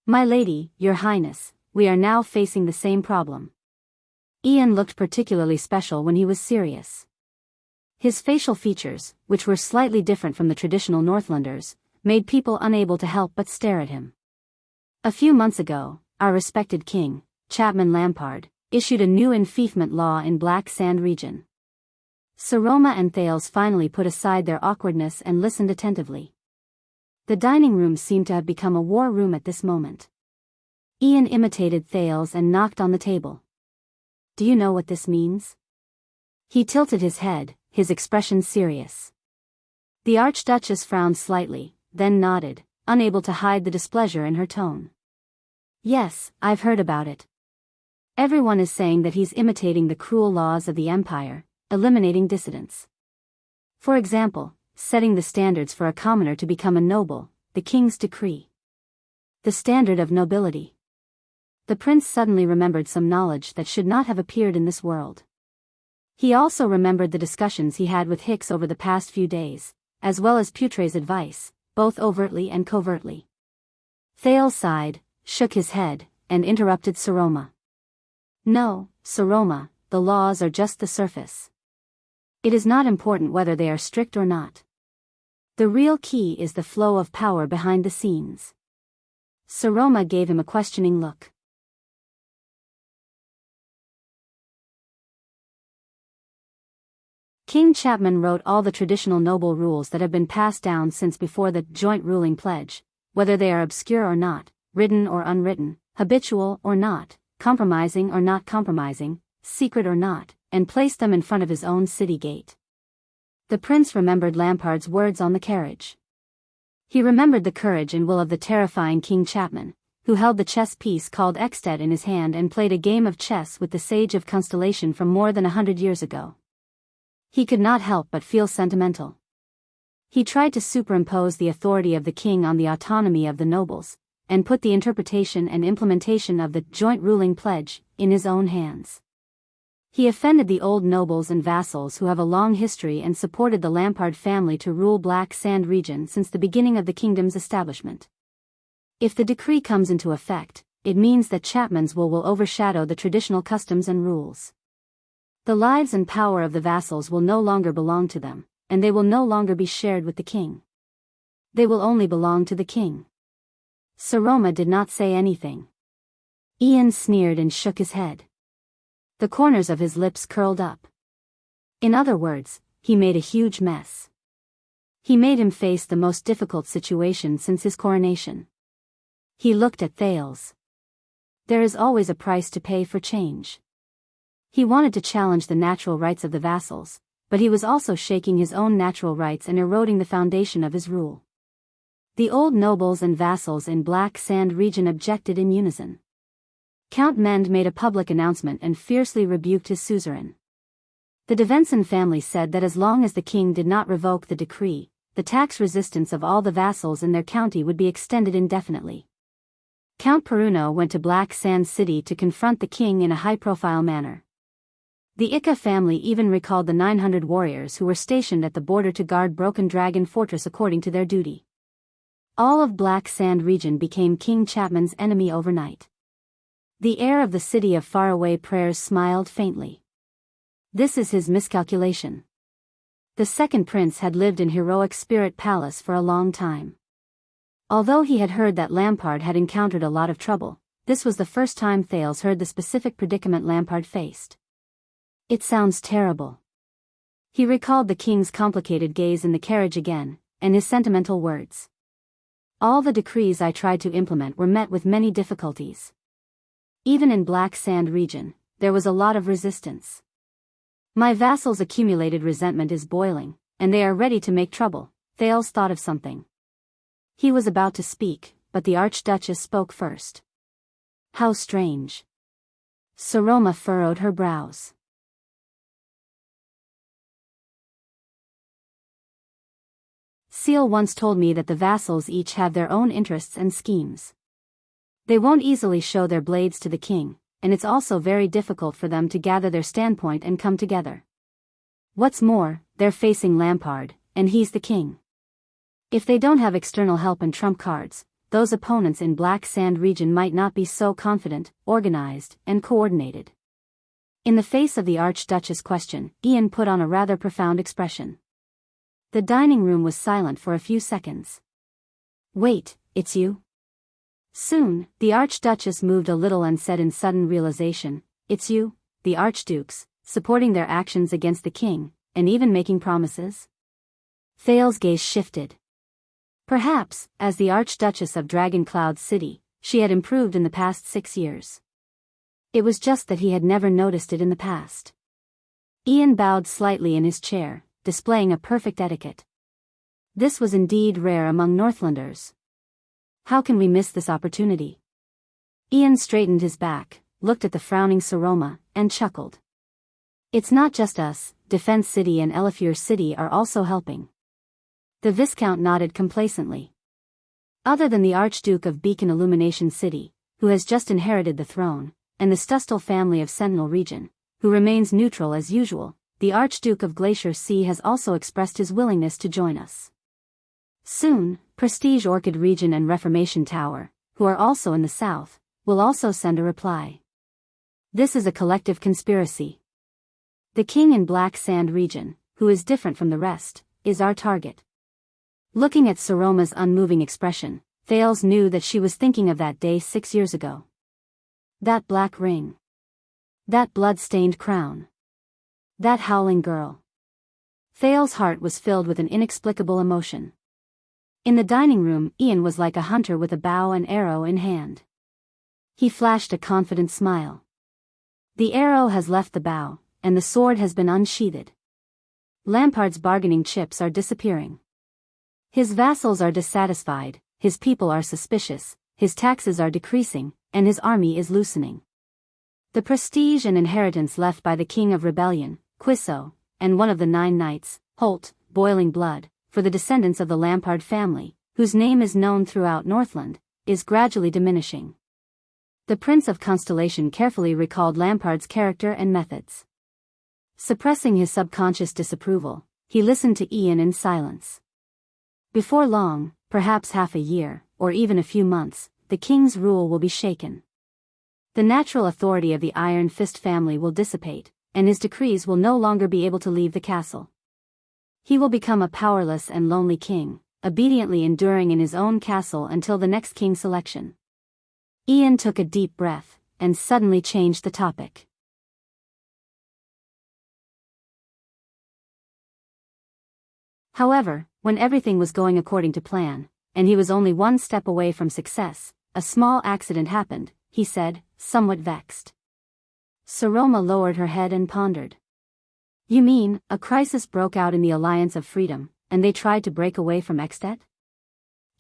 My lady, your highness, we are now facing the same problem. Ian looked particularly special when he was serious. His facial features, which were slightly different from the traditional Northlanders, made people unable to help but stare at him. A few months ago, our respected king, Chapman Lampard, issued a new enfeoffment law in Black Sand region. Saroma and Thales finally put aside their awkwardness and listened attentively. The dining room seemed to have become a war room at this moment. Ian imitated Thales and knocked on the table. Do you know what this means? He tilted his head, his expression serious. The Archduchess frowned slightly, then nodded, unable to hide the displeasure in her tone. Yes, I've heard about it. Everyone is saying that he's imitating the cruel laws of the empire, eliminating dissidents. For example, setting the standards for a commoner to become a noble, the king's decree. The standard of nobility. The prince suddenly remembered some knowledge that should not have appeared in this world. He also remembered the discussions he had with Hicks over the past few days, as well as Putre's advice, both overtly and covertly. Thales sighed, shook his head, and interrupted Saroma. No, Saroma, the laws are just the surface. It is not important whether they are strict or not. The real key is the flow of power behind the scenes. Saroma gave him a questioning look. King Chapman wrote all the traditional noble rules that have been passed down since before the joint ruling pledge, whether they are obscure or not, written or unwritten, habitual or not, compromising or not compromising, secret or not, and placed them in front of his own city gate. The prince remembered Lampard's words on the carriage. He remembered the courage and will of the terrifying King Chapman, who held the chess piece called Extet in his hand and played a game of chess with the Sage of Constellation from more than 100 years ago. He could not help but feel sentimental. He tried to superimpose the authority of the king on the autonomy of the nobles, and put the interpretation and implementation of the joint ruling pledge in his own hands. He offended the old nobles and vassals who have a long history and supported the Lampard family to rule Black Sand region since the beginning of the kingdom's establishment. If the decree comes into effect, it means that Chapman's will overshadow the traditional customs and rules. The lives and power of the vassals will no longer belong to them, and they will no longer be shared with the king. They will only belong to the king. Saroma did not say anything. Ian sneered and shook his head. The corners of his lips curled up. In other words, he made a huge mess. He made him face the most difficult situation since his coronation. He looked at Thales. There is always a price to pay for change. He wanted to challenge the natural rights of the vassals, but he was also shaking his own natural rights and eroding the foundation of his rule. The old nobles and vassals in Black Sand region objected in unison. Count Mend made a public announcement and fiercely rebuked his suzerain. The de Venson family said that as long as the king did not revoke the decree, the tax resistance of all the vassals in their county would be extended indefinitely. Count Peruno went to Black Sand City to confront the king in a high-profile manner. The Ika family even recalled the 900 warriors who were stationed at the border to guard Broken Dragon Fortress according to their duty. All of Black Sand region became King Chapman's enemy overnight. The heir of the city of faraway prayers smiled faintly. This is his miscalculation. The second prince had lived in Heroic Spirit Palace for a long time. Although he had heard that Lampard had encountered a lot of trouble, this was the first time Thales heard the specific predicament Lampard faced. It sounds terrible. He recalled the king's complicated gaze in the carriage again, and his sentimental words. All the decrees I tried to implement were met with many difficulties. Even in Black Sand region, there was a lot of resistance. My vassals' accumulated resentment is boiling, and they are ready to make trouble. Thales thought of something. He was about to speak, but the Archduchess spoke first. How strange. Saroma furrowed her brows. Seal once told me that the vassals each have their own interests and schemes. They won't easily show their blades to the king, and it's also very difficult for them to gather their standpoint and come together. What's more, they're facing Lampard, and he's the king. If they don't have external help and trump cards, those opponents in Black Sand region might not be so confident, organized, and coordinated. In the face of the Archduchess' question, Ian put on a rather profound expression. The dining room was silent for a few seconds. Wait, it's you? Soon, the Archduchess moved a little and said in sudden realization, it's you, the Archdukes, supporting their actions against the king, and even making promises? Thales' gaze shifted. Perhaps, as the Archduchess of Dragoncloud City, she had improved in the past 6 years. It was just that he had never noticed it in the past. Ian bowed slightly in his chair, displaying a perfect etiquette. This was indeed rare among Northlanders. How can we miss this opportunity? Ian straightened his back, looked at the frowning Saroma, and chuckled. It's not just us, Defense City and Elefir City are also helping. The Viscount nodded complacently. Other than the Archduke of Beacon Illumination City, who has just inherited the throne, and the Stustel family of Sentinel Region, who remains neutral as usual, the Archduke of Glacier Sea has also expressed his willingness to join us. Soon, Prestige Orchid Region and Reformation Tower, who are also in the south, will also send a reply. This is a collective conspiracy. The king in Black Sand Region, who is different from the rest, is our target. Looking at Saroma's unmoving expression, Thales knew that she was thinking of that day 6 years ago. That black ring. That blood-stained crown. That howling girl. Thales' heart was filled with an inexplicable emotion. In the dining room, Ian was like a hunter with a bow and arrow in hand. He flashed a confident smile. The arrow has left the bow, and the sword has been unsheathed. Lampard's bargaining chips are disappearing. His vassals are dissatisfied, his people are suspicious, his taxes are decreasing, and his army is loosening. The prestige and inheritance left by the King of Rebellion, Quisso, and one of the 9 knights, Holt, Boiling Blood, for the descendants of the Lampard family, whose name is known throughout Northland, is gradually diminishing. The Prince of Constellation carefully recalled Lampard's character and methods. Suppressing his subconscious disapproval, he listened to Ian in silence. Before long, perhaps half a year, or even a few months, the king's rule will be shaken. The natural authority of the Iron Fist family will dissipate, and his decrees will no longer be able to leave the castle. He will become a powerless and lonely king, obediently enduring in his own castle until the next king selection. Ian took a deep breath, and suddenly changed the topic. However, when everything was going according to plan, and he was only one step away from success, a small accident happened, he said, somewhat vexed. Saroma lowered her head and pondered. You mean, a crisis broke out in the Alliance of Freedom, and they tried to break away from Extet?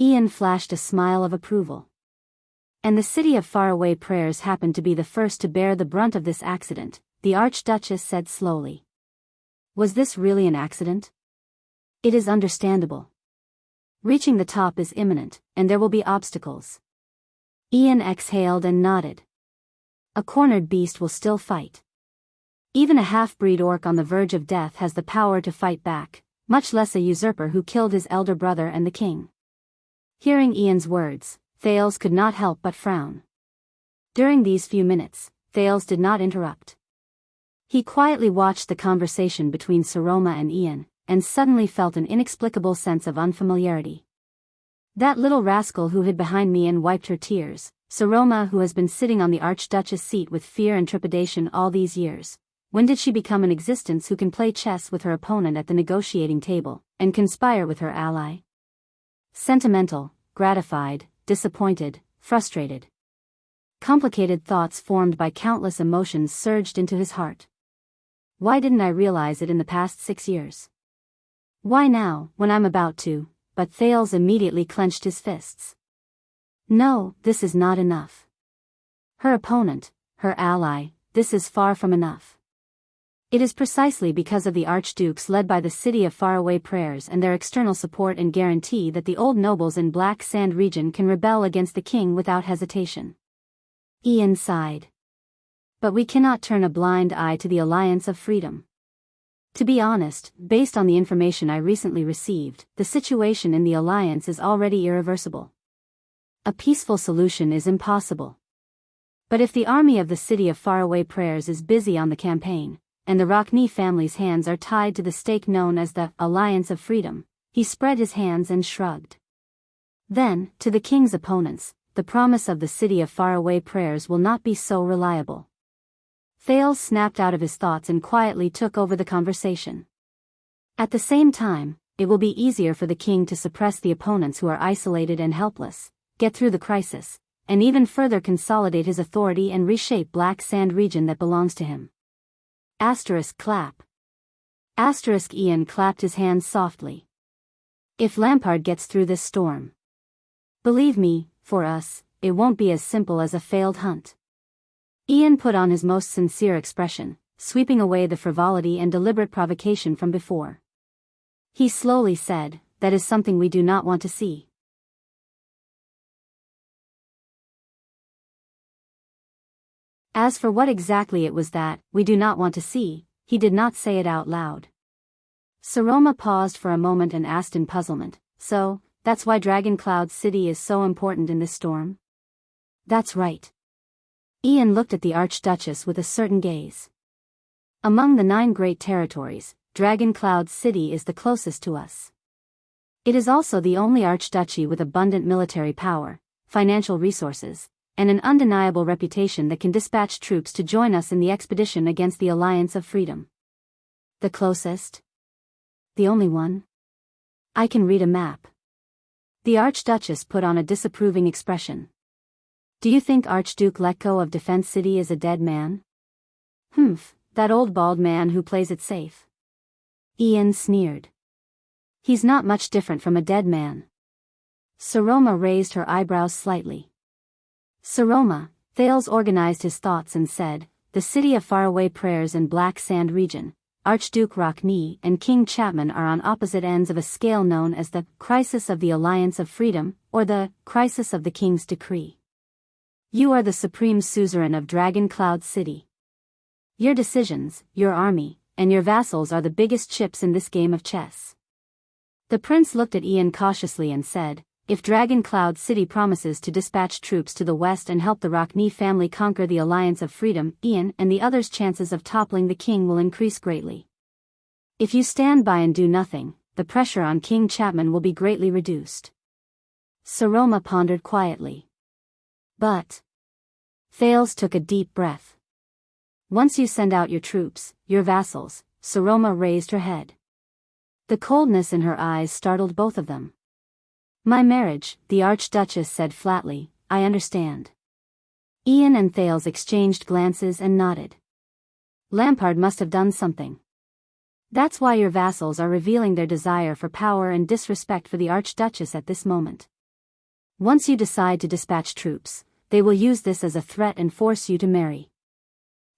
Ian flashed a smile of approval. And the city of Faraway Prayers happened to be the first to bear the brunt of this accident, the Archduchess said slowly. Was this really an accident? It is understandable. Reaching the top is imminent, and there will be obstacles. Ian exhaled and nodded. A cornered beast will still fight. Even a half-breed orc on the verge of death has the power to fight back, much less a usurper who killed his elder brother and the king. Hearing Ian's words, Thales could not help but frown. During these few minutes, Thales did not interrupt. He quietly watched the conversation between Saroma and Ian, and suddenly felt an inexplicable sense of unfamiliarity. That little rascal who hid behind me and wiped her tears, Saroma, who has been sitting on the Archduchess seat with fear and trepidation all these years. When did she become an existence who can play chess with her opponent at the negotiating table, and conspire with her ally? Sentimental, gratified, disappointed, frustrated. Complicated thoughts formed by countless emotions surged into his heart. Why didn't I realize it in the past 6 years? Why now, when I'm about to? But Thales immediately clenched his fists. No, this is not enough. Her opponent, her ally, this is far from enough. It is precisely because of the archdukes led by the city of Faraway Prayers and their external support and guarantee that the old nobles in Black Sand region can rebel against the king without hesitation. Ian sighed. But we cannot turn a blind eye to the Alliance of Freedom. To be honest, based on the information I recently received, the situation in the Alliance is already irreversible. A peaceful solution is impossible. But if the army of the city of Faraway Prayers is busy on the campaign, and the Rockney family's hands are tied to the stake known as the Alliance of Freedom, he spread his hands and shrugged. Then, to the king's opponents, the promise of the city of Faraway Prayers will not be so reliable. Thales snapped out of his thoughts and quietly took over the conversation. At the same time, it will be easier for the king to suppress the opponents who are isolated and helpless, get through the crisis, and even further consolidate his authority and reshape Black Sand region that belongs to him. Clap. Ian clapped his hands softly. If Lampard gets through this storm. Believe me, for us, it won't be as simple as a failed hunt. Ian put on his most sincere expression, sweeping away the frivolity and deliberate provocation from before. He slowly said, "That is something we do not want to see." As for what exactly it was that we do not want to see, he did not say it out loud. Saroma paused for a moment and asked in puzzlement, "So, that's why Dragon Cloud City is so important in this storm?" "That's right." Ian looked at the Archduchess with a certain gaze. "Among the 9 great territories, Dragon Cloud City is the closest to us. It is also the only archduchy with abundant military power, financial resources, and an undeniable reputation that can dispatch troops to join us in the expedition against the Alliance of Freedom." "The closest? The only one? I can read a map." The Archduchess put on a disapproving expression. "Do you think Archduke Letko of Defense City is a dead man?" "Humph, that old bald man who plays it safe." Ian sneered. "He's not much different from a dead man." Saroma raised her eyebrows slightly. "Saroma," Thales organized his thoughts and said, "the city of faraway prayers in Black Sand region, Archduke Rockney and King Chapman are on opposite ends of a scale known as the Crisis of the Alliance of Freedom, or the Crisis of the King's Decree. You are the supreme suzerain of Dragon Cloud City. Your decisions, your army, and your vassals are the biggest chips in this game of chess." The prince looked at Ian cautiously and said, "If Dragon Cloud City promises to dispatch troops to the west and help the Rockney family conquer the Alliance of Freedom, Ian and the others' chances of toppling the king will increase greatly. If you stand by and do nothing, the pressure on King Chapman will be greatly reduced." Saroma pondered quietly. "But..." Thales took a deep breath. "Once you send out your troops, your vassals," Saroma raised her head. The coldness in her eyes startled both of them. "My marriage," the Archduchess said flatly, "I understand." Ian and Thales exchanged glances and nodded. "Lampard must have done something. That's why your vassals are revealing their desire for power and disrespect for the Archduchess at this moment. Once you decide to dispatch troops, they will use this as a threat and force you to marry."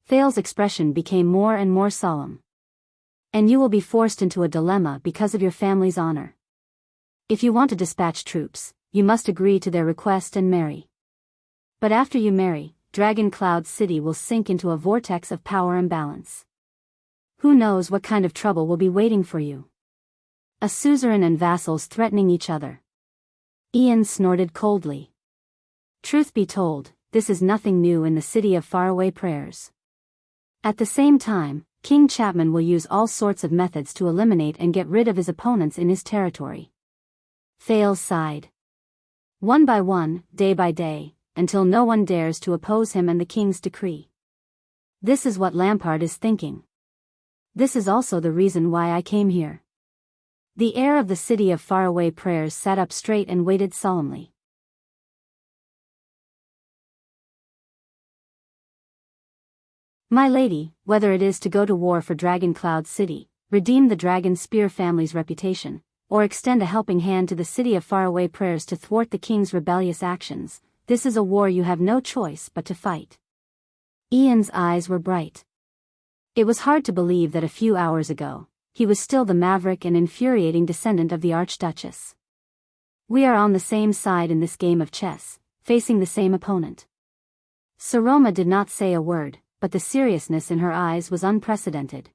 Thales' expression became more and more solemn. "And you will be forced into a dilemma because of your family's honor. If you want to dispatch troops, you must agree to their request and marry. But after you marry, Dragon Cloud City will sink into a vortex of power imbalance. Who knows what kind of trouble will be waiting for you? A suzerain and vassals threatening each other." Ian snorted coldly. "Truth be told, this is nothing new in the city of faraway prayers. At the same time, King Chapman will use all sorts of methods to eliminate and get rid of his opponents in his territory." Thales sighed. "One by one, day by day, until no one dares to oppose him and the king's decree. This is what Lampard is thinking. This is also the reason why I came here." The heir of the city of faraway prayers sat up straight and waited solemnly. "My lady, whether it is to go to war for Dragon Cloud City, redeem the Dragon Spear family's reputation, or extend a helping hand to the city of faraway prayers to thwart the king's rebellious actions, this is a war you have no choice but to fight." Ian's eyes were bright. It was hard to believe that a few hours ago, he was still the maverick and infuriating descendant of the Archduchess. "We are on the same side in this game of chess, facing the same opponent." Saroma did not say a word, but the seriousness in her eyes was unprecedented.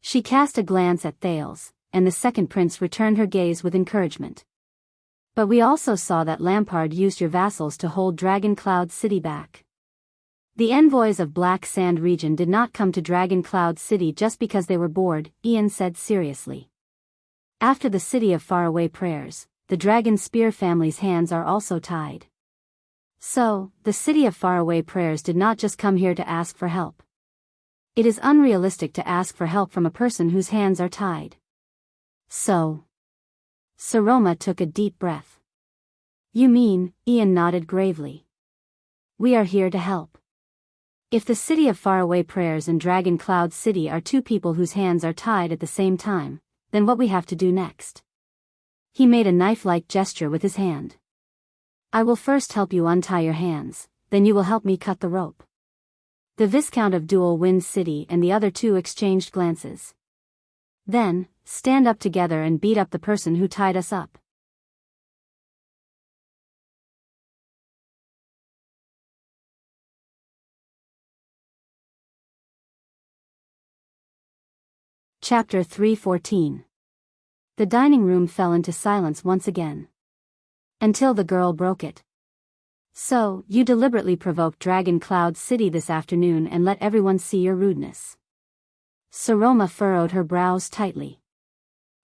She cast a glance at Thales, and the second prince returned her gaze with encouragement. "But we also saw that Lampard used your vassals to hold Dragon Cloud City back. The envoys of Black Sand region did not come to Dragon Cloud City just because they were bored," Ian said seriously. "After the city of faraway prayers, the Dragon Spear family's hands are also tied. So, the city of faraway prayers did not just come here to ask for help. It is unrealistic to ask for help from a person whose hands are tied. So..." Saroma took a deep breath. "You mean," Ian nodded gravely. "We are here to help. If the city of faraway prayers and Dragon Cloud City are two people whose hands are tied at the same time, then what we have to do next?" He made a knife-like gesture with his hand. "I will first help you untie your hands, then you will help me cut the rope." The Viscount of Dual Wind City and the other two exchanged glances. Then, stand up together and beat up the person who tied us up. Chapter 3:14. The dining room fell into silence once again. Until the girl broke it. So, you deliberately provoked Dragon Cloud City this afternoon and let everyone see your rudeness. Saroma furrowed her brows tightly.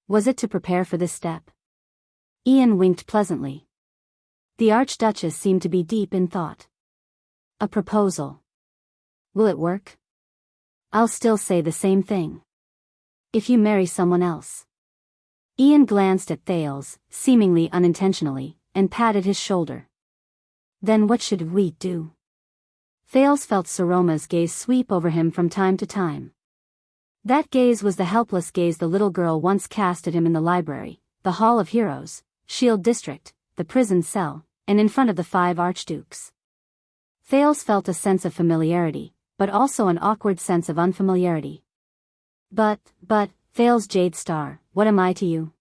Was it to prepare for this step? Ian winked pleasantly. The Archduchess seemed to be deep in thought. A proposal. Will it work? I'll still say the same thing. If you marry someone else. Ian glanced at Thales, seemingly unintentionally, and patted his shoulder. Then what should we do? Thales felt Saroma's gaze sweep over him from time to time. That gaze was the helpless gaze the little girl once cast at him in the library, the Hall of Heroes, Shield District, the prison cell, and in front of the 5 archdukes. Thales felt a sense of familiarity, but also an awkward sense of unfamiliarity. But, Thales Jade Star, what am I to you?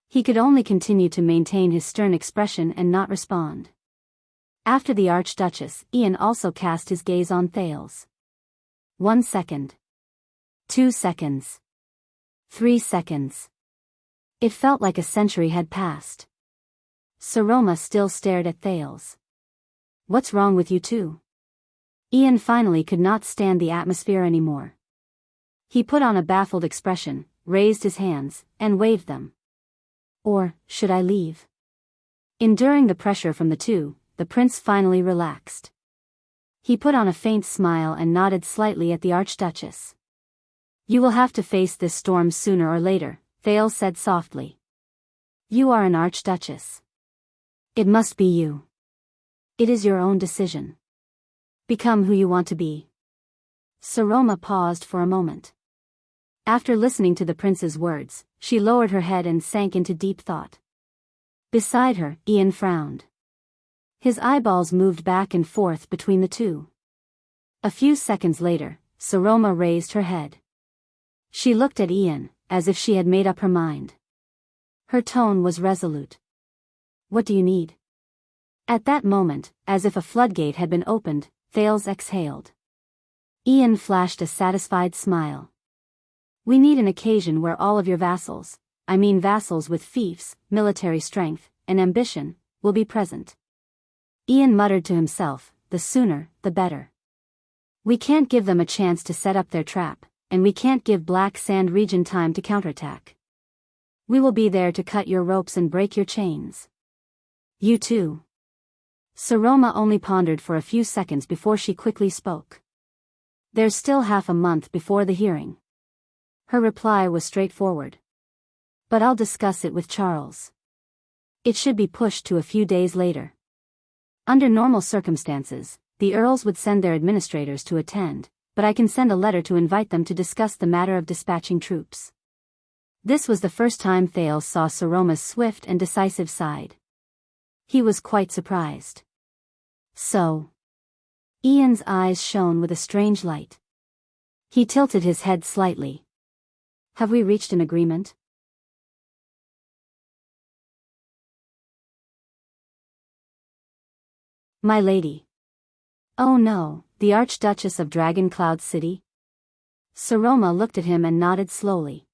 He could only continue to maintain his stern expression and not respond. After the Archduchess, Ian also cast his gaze on Thales. 1 second. 2 seconds. 3 seconds. It felt like a century had passed. Saroma still stared at Thales. What's wrong with you two? Ian finally could not stand the atmosphere anymore. He put on a baffled expression, raised his hands, and waved them. Or, should I leave? Enduring the pressure from the two, the prince finally relaxed. He put on a faint smile and nodded slightly at the Archduchess. You will have to face this storm sooner or later, Thales said softly. You are an Archduchess. It must be you. It is your own decision. Become who you want to be. Saroma paused for a moment. After listening to the prince's words, she lowered her head and sank into deep thought. Beside her, Ian frowned. His eyeballs moved back and forth between the two. A few seconds later, Saroma raised her head. She looked at Ian, as if she had made up her mind. Her tone was resolute. What do you need? At that moment, as if a floodgate had been opened, Thales exhaled. Ian flashed a satisfied smile. We need an occasion where all of your vassals, I mean vassals with fiefs, military strength, and ambition, will be present. Ian muttered to himself, the sooner, the better. We can't give them a chance to set up their trap, and we can't give Black Sand region time to counterattack. We will be there to cut your ropes and break your chains. You too. Saroma only pondered for a few seconds before she quickly spoke. There's still half a month before the hearing. Her reply was straightforward. But I'll discuss it with Charles. It should be pushed to a few days later. Under normal circumstances, the earls would send their administrators to attend, but I can send a letter to invite them to discuss the matter of dispatching troops. This was the first time Thales saw Saroma's swift and decisive side. He was quite surprised. So. Ian's eyes shone with a strange light. He tilted his head slightly. Have we reached an agreement? My lady. Oh no, the Archduchess of Dragon Cloud City? Saroma looked at him and nodded slowly.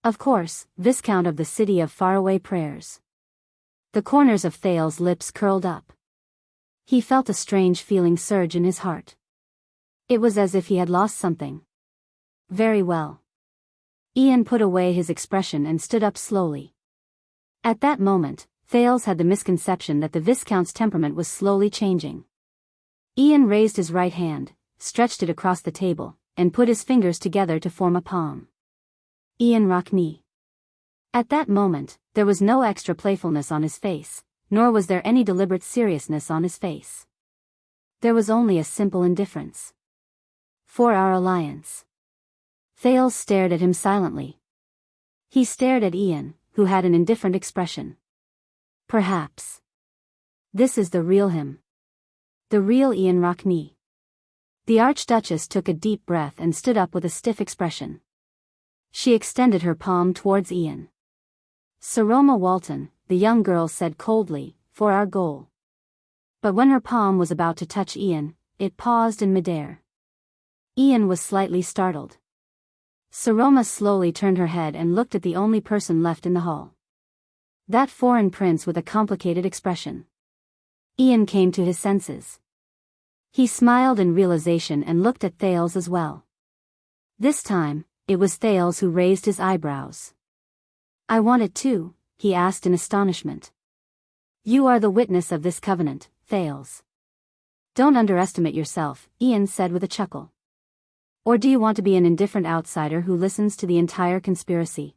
Of course, Viscount of the City of Faraway Prayers. The corners of Thales' lips curled up. He felt a strange feeling surge in his heart. It was as if he had lost something. Very well. Ian put away his expression and stood up slowly. At that moment, Thales had the misconception that the Viscount's temperament was slowly changing. Ian raised his right hand, stretched it across the table, and put his fingers together to form a palm. Ian Rockney. At that moment, there was no extra playfulness on his face, nor was there any deliberate seriousness on his face. There was only a simple indifference. For our alliance. Thales stared at him silently. He stared at Ian, who had an indifferent expression. Perhaps. This is the real him. The real Ian Rockney. The Archduchess took a deep breath and stood up with a stiff expression. She extended her palm towards Ian. "Sir Roma Walton," the young girl said coldly, "for our goal." But when her palm was about to touch Ian, it paused in midair. Ian was slightly startled. Sir Roma slowly turned her head and looked at the only person left in the hall. That foreign prince with a complicated expression. Ian came to his senses. He smiled in realization and looked at Thales as well. This time, it was Thales who raised his eyebrows. "I want it too," he asked in astonishment. "You are the witness of this covenant, Thales." "Don't underestimate yourself," Ian said with a chuckle. "Or do you want to be an indifferent outsider who listens to the entire conspiracy?"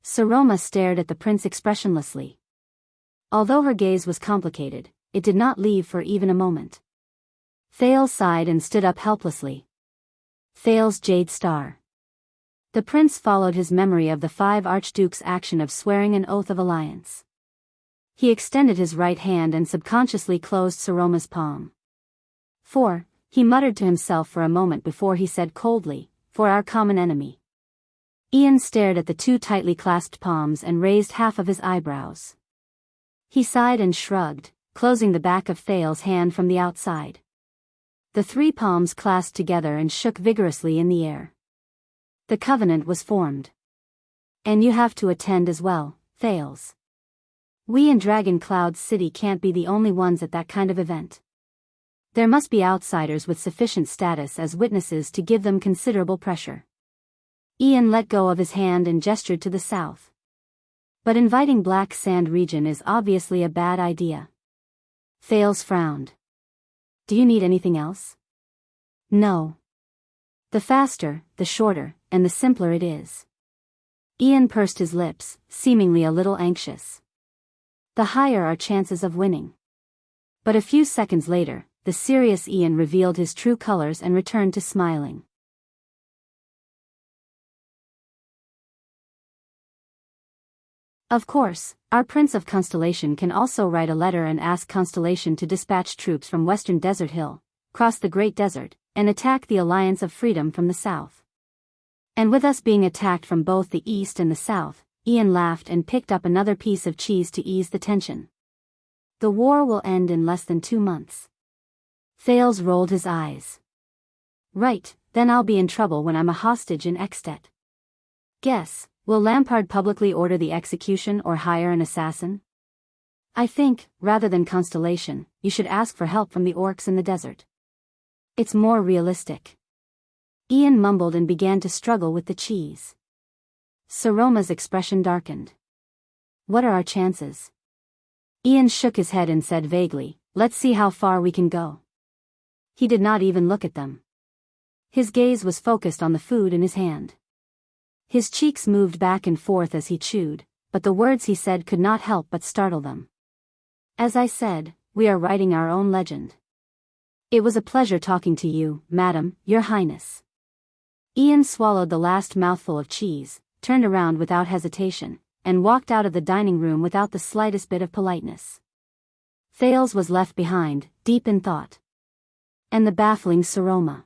Sir Roma stared at the prince expressionlessly. Although her gaze was complicated, it did not leave for even a moment. Thales sighed and stood up helplessly. Thales' jade star. The prince followed his memory of the 5 archdukes' action of swearing an oath of alliance. He extended his right hand and subconsciously closed Sir Roma's palm. "For," he muttered to himself for a moment before he said coldly, "for our common enemy." Ian stared at the 2 tightly clasped palms and raised half of his eyebrows. He sighed and shrugged, closing the back of Thales' hand from the outside. The 3 palms clasped together and shook vigorously in the air. The covenant was formed. "And you have to attend as well, Thales. We in Dragon Cloud City can't be the only ones at that kind of event. There must be outsiders with sufficient status as witnesses to give them considerable pressure." Ian let go of his hand and gestured to the south. "But inviting Black Sand region is obviously a bad idea." Thales frowned. "Do you need anything else?" "No. The faster, the shorter, and the simpler it is." Ian pursed his lips, seemingly a little anxious. "The higher our chances of winning." But a few seconds later, the serious Ian revealed his true colors and returned to smiling. "Of course, our Prince of Constellation can also write a letter and ask Constellation to dispatch troops from Western Desert Hill, cross the Great Desert, and attack the Alliance of Freedom from the south. And with us being attacked from both the east and the south," Ian laughed and picked up another piece of cheese to ease the tension. "The war will end in less than 2 months." Thales rolled his eyes. "Right, then I'll be in trouble when I'm a hostage in Extet. Guess. Will Lampard publicly order the execution or hire an assassin? I think, rather than Constellation, you should ask for help from the orcs in the desert. It's more realistic." Ian mumbled and began to struggle with the cheese. Sir Roma's expression darkened. "What are our chances?" Ian shook his head and said vaguely, "Let's see how far we can go." He did not even look at them. His gaze was focused on the food in his hand. His cheeks moved back and forth as he chewed, but the words he said could not help but startle them. "As I said, we are writing our own legend. It was a pleasure talking to you, Madam, Your Highness." Ian swallowed the last mouthful of cheese, turned around without hesitation, and walked out of the dining room without the slightest bit of politeness. Thales was left behind, deep in thought. And the baffling Sir Roma.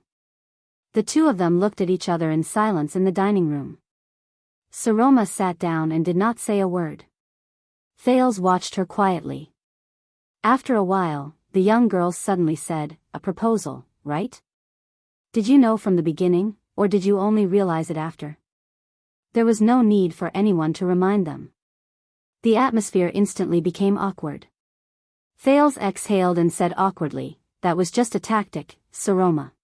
The 2 of them looked at each other in silence in the dining room. Sir Roma sat down and did not say a word. Thales watched her quietly. After a while, the young girl suddenly said, "A proposal, right? Did you know from the beginning, or did you only realize it after?" There was no need for anyone to remind them. The atmosphere instantly became awkward. Thales exhaled and said awkwardly, "That was just a tactic, Sir Roma."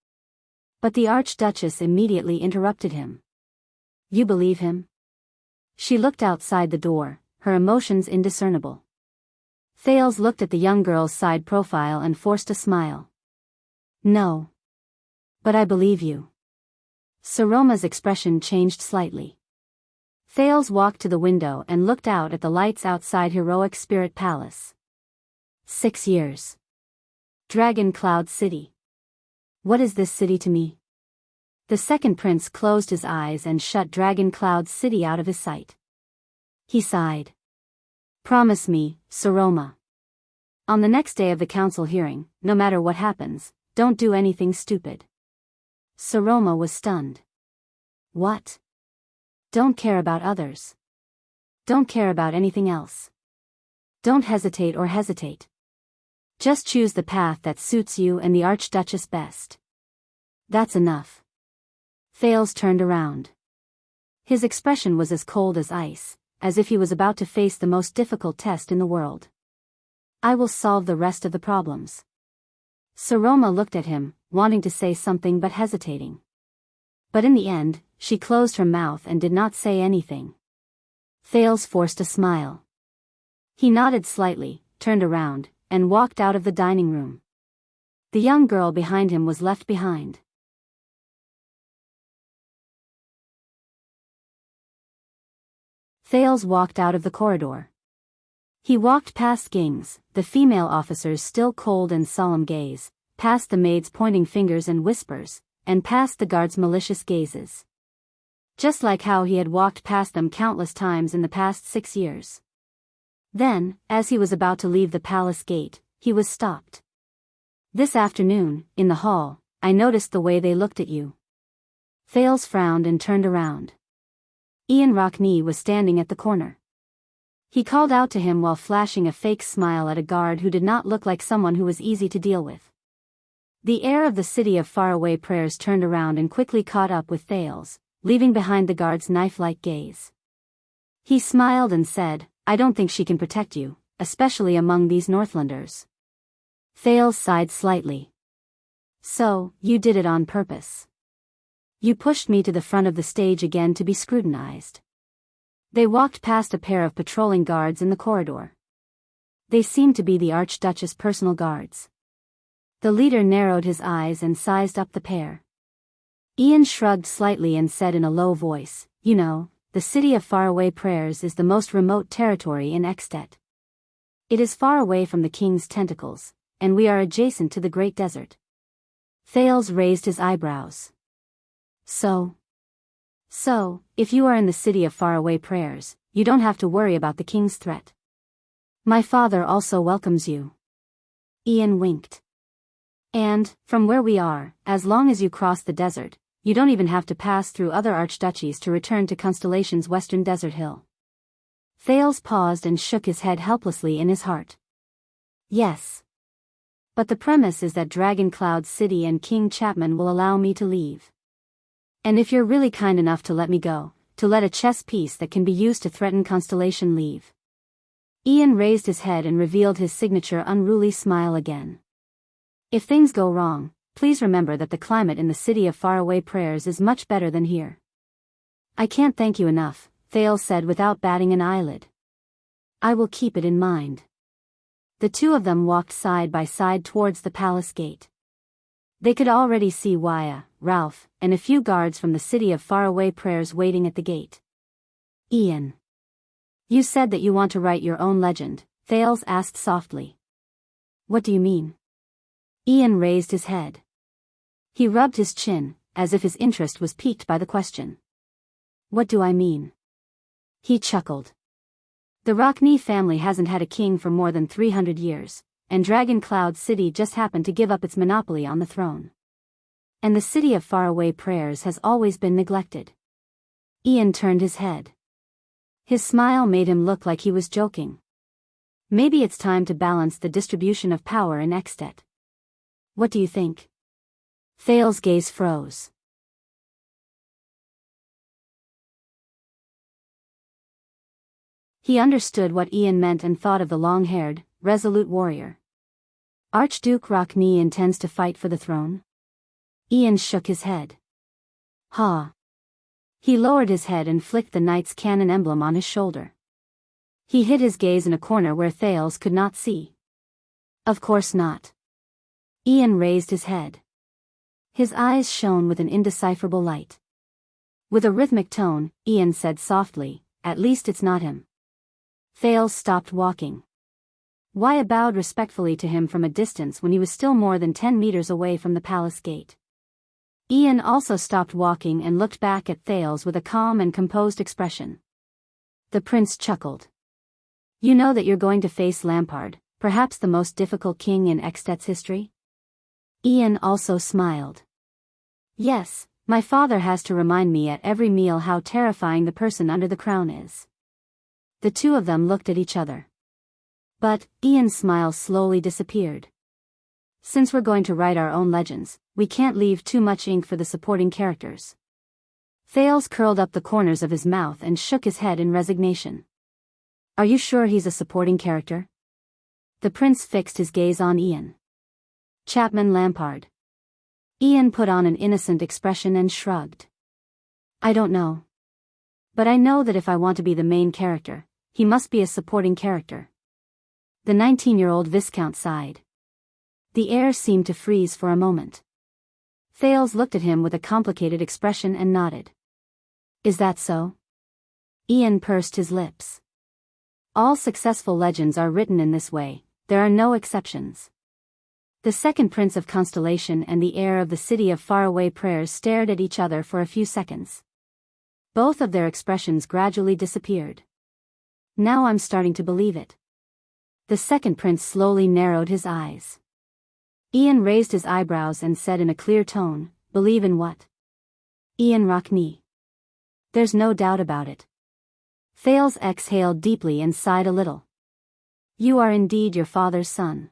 But the Archduchess immediately interrupted him. "You believe him?" She looked outside the door, her emotions indiscernible. Thales looked at the young girl's side profile and forced a smile. "No. But I believe you." Sir Roma's expression changed slightly. Thales walked to the window and looked out at the lights outside Heroic Spirit Palace. 6 years. Dragon Cloud City. What is this city to me? The second prince closed his eyes and shut Dragon Cloud City out of his sight. He sighed. "Promise me, Sir Roma. On the next day of the council hearing, no matter what happens, don't do anything stupid. Saroma was stunned. What? Don't care about others. Don't care about anything else. Don't hesitate or hesitate. Just choose the path that suits you and the Archduchess best. That's enough. Thales turned around. His expression was as cold as ice, as if he was about to face the most difficult test in the world. I will solve the rest of the problems. Saroma looked at him, wanting to say something but hesitating. But in the end, she closed her mouth and did not say anything. Thales forced a smile. He nodded slightly, turned around, and walked out of the dining room. The young girl behind him was left behind. Thales walked out of the corridor. He walked past Ging's, the female officer's still cold and solemn gaze, past the maid's pointing fingers and whispers, and past the guards' malicious gazes. Just like how he had walked past them countless times in the past 6 years. Then, as he was about to leave the palace gate, he was stopped. This afternoon, in the hall, I noticed the way they looked at you. Thales frowned and turned around. Ian Rockney was standing at the corner. He called out to him while flashing a fake smile at a guard who did not look like someone who was easy to deal with. The heir of the city of faraway prayers turned around and quickly caught up with Thales, leaving behind the guard's knife-like gaze. He smiled and said, I don't think she can protect you, especially among these Northlanders. Thales sighed slightly. So, you did it on purpose. You pushed me to the front of the stage again to be scrutinized. They walked past a pair of patrolling guards in the corridor. They seemed to be the Archduchess' personal guards. The leader narrowed his eyes and sized up the pair. Ian shrugged slightly and said in a low voice, You know, the city of faraway prayers is the most remote territory in Extet. It is far away from the king's tentacles, and we are adjacent to the great desert. Thales raised his eyebrows. So, if you are in the city of faraway prayers, you don't have to worry about the king's threat. My father also welcomes you. Ian winked. And, from where we are, as long as you cross the desert, you don't even have to pass through other archduchies to return to Constellation's western desert hill. Thales paused and shook his head helplessly in his heart. Yes. But the premise is that Dragon Cloud City and King Chapman will allow me to leave. And if you're really kind enough to let me go, to let a chess piece that can be used to threaten Constellation leave. Ian raised his head and revealed his signature unruly smile again. If things go wrong, please remember that the climate in the city of faraway prayers is much better than here. I can't thank you enough, Thales said without batting an eyelid. I will keep it in mind. The two of them walked side by side towards the palace gate. They could already see Waya, Ralph, and a few guards from the city of faraway prayers waiting at the gate. Ian. You said that you want to write your own legend, Thales asked softly. What do you mean? Ian raised his head. He rubbed his chin, as if his interest was piqued by the question. What do I mean? He chuckled. The Rockney family hasn't had a king for more than 300 years, and Dragon Cloud City just happened to give up its monopoly on the throne. And the city of faraway prayers has always been neglected. Ian turned his head. His smile made him look like he was joking. Maybe it's time to balance the distribution of power in Extet. What do you think? Thales' gaze froze. He understood what Ian meant and thought of the long-haired, resolute warrior. Archduke Rockney intends to fight for the throne? Ian shook his head. Ha. He lowered his head and flicked the knight's cannon emblem on his shoulder. He hid his gaze in a corner where Thales could not see. Of course not. Ian raised his head. His eyes shone with an indecipherable light. With a rhythmic tone, Ian said softly, At least it's not him. Thales stopped walking. Waya bowed respectfully to him from a distance when he was still more than 10 meters away from the palace gate. Ian also stopped walking and looked back at Thales with a calm and composed expression. The prince chuckled. You know that you're going to face Lampard, perhaps the most difficult king in Extet's history? Ian also smiled. Yes, my father has to remind me at every meal how terrifying the person under the crown is. The two of them looked at each other. But Ian's smile slowly disappeared. Since we're going to write our own legends, we can't leave too much ink for the supporting characters. Thales curled up the corners of his mouth and shook his head in resignation. Are you sure he's a supporting character? The prince fixed his gaze on Ian. Chapman Lampard. Ian put on an innocent expression and shrugged. I don't know. But I know that if I want to be the main character, he must be a supporting character. The 19-year-old Viscount sighed. The air seemed to freeze for a moment. Thales looked at him with a complicated expression and nodded. Is that so? Ian pursed his lips. All successful legends are written in this way, there are no exceptions. The second Prince of Constellation and the heir of the City of Faraway Prayers stared at each other for a few seconds. Both of their expressions gradually disappeared. Now I'm starting to believe it. The second prince slowly narrowed his eyes. Ian raised his eyebrows and said in a clear tone, believe in what? Ian Rockney. There's no doubt about it. Thales exhaled deeply and sighed a little. You are indeed your father's son.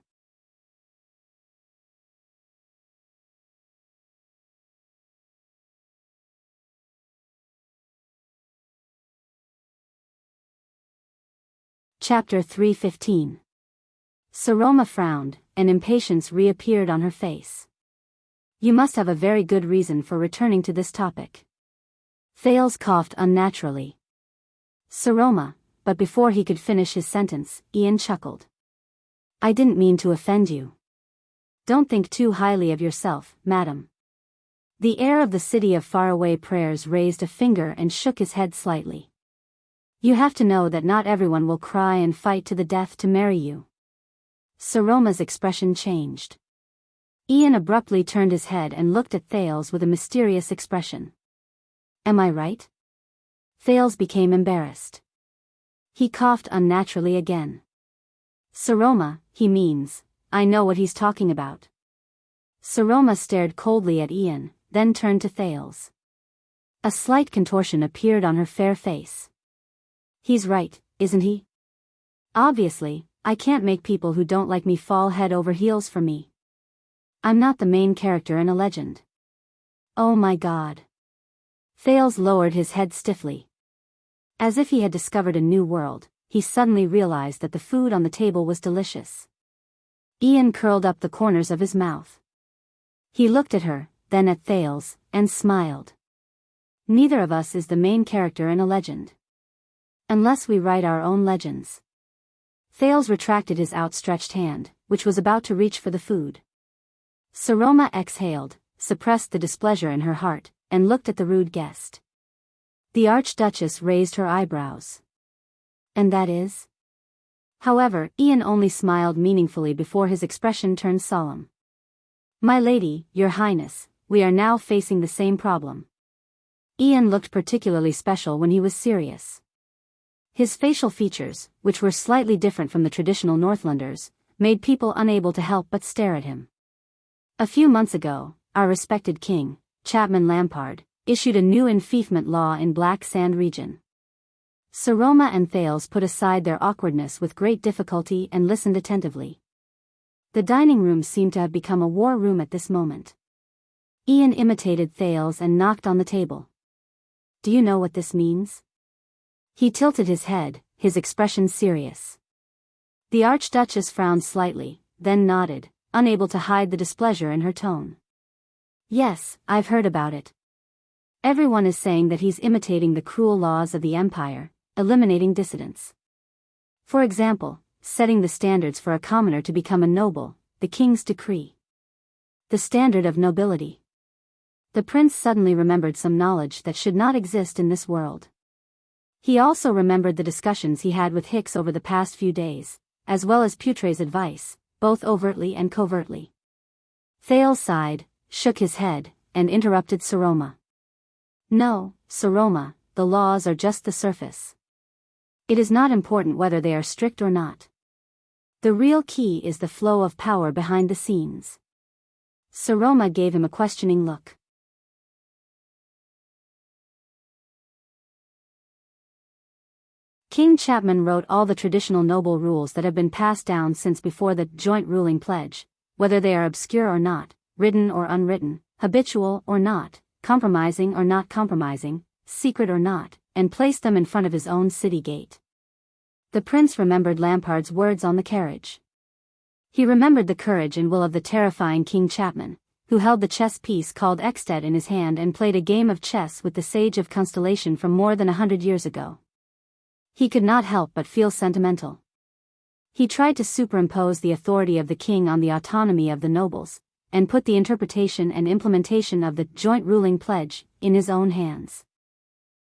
Chapter 3:15. Saroma frowned, and impatience reappeared on her face. You must have a very good reason for returning to this topic. Thales coughed unnaturally. Saroma, but before he could finish his sentence, Ian chuckled. I didn't mean to offend you. Don't think too highly of yourself, madam. The heir of the City of Faraway Prayers raised a finger and shook his head slightly. You have to know that not everyone will cry and fight to the death to marry you. Saroma's expression changed. Ian abruptly turned his head and looked at Thales with a mysterious expression. Am I right? Thales became embarrassed. He coughed unnaturally again. Saroma, he means, I know what he's talking about. Saroma stared coldly at Ian, then turned to Thales. A slight contortion appeared on her fair face. He's right, isn't he? Obviously, I can't make people who don't like me fall head over heels for me. I'm not the main character in a legend. Oh my God. Thales lowered his head stiffly. As if he had discovered a new world, he suddenly realized that the food on the table was delicious. Ian curled up the corners of his mouth. He looked at her, then at Thales, and smiled. Neither of us is the main character in a legend. Unless we write our own legends. Thales retracted his outstretched hand, which was about to reach for the food. Saroma exhaled, suppressed the displeasure in her heart, and looked at the rude guest. The Archduchess raised her eyebrows. And that is? However, Ian only smiled meaningfully before his expression turned solemn. My lady, your highness, we are now facing the same problem. Ian looked particularly special when he was serious. His facial features, which were slightly different from the traditional Northlanders, made people unable to help but stare at him. A few months ago, our respected king, Chapman Lampard, issued a new enfeoffment law in Black Sand region. Saroma and Thales put aside their awkwardness with great difficulty and listened attentively. The dining room seemed to have become a war room at this moment. Ian imitated Thales and knocked on the table. Do you know what this means? He tilted his head, his expression serious. The Archduchess frowned slightly, then nodded, unable to hide the displeasure in her tone. Yes, I've heard about it. Everyone is saying that he's imitating the cruel laws of the Empire, eliminating dissidents. For example, setting the standards for a commoner to become a noble, the king's decree. The standard of nobility. The prince suddenly remembered some knowledge that should not exist in this world. He also remembered the discussions he had with Hicks over the past few days, as well as Putre's advice, both overtly and covertly. Thales sighed, shook his head, and interrupted Saroma. No, Saroma, the laws are just the surface. It is not important whether they are strict or not. The real key is the flow of power behind the scenes. Saroma gave him a questioning look. King Chapman wrote all the traditional noble rules that have been passed down since before the joint ruling pledge, whether they are obscure or not, written or unwritten, habitual or not, compromising or not compromising, secret or not, and placed them in front of his own city gate. The prince remembered Lampard's words on the carriage. He remembered the courage and will of the terrifying King Chapman, who held the chess piece called Exted in his hand and played a game of chess with the Sage of Constellation from more than 100 years ago. He could not help but feel sentimental. He tried to superimpose the authority of the king on the autonomy of the nobles, and put the interpretation and implementation of the joint ruling pledge in his own hands.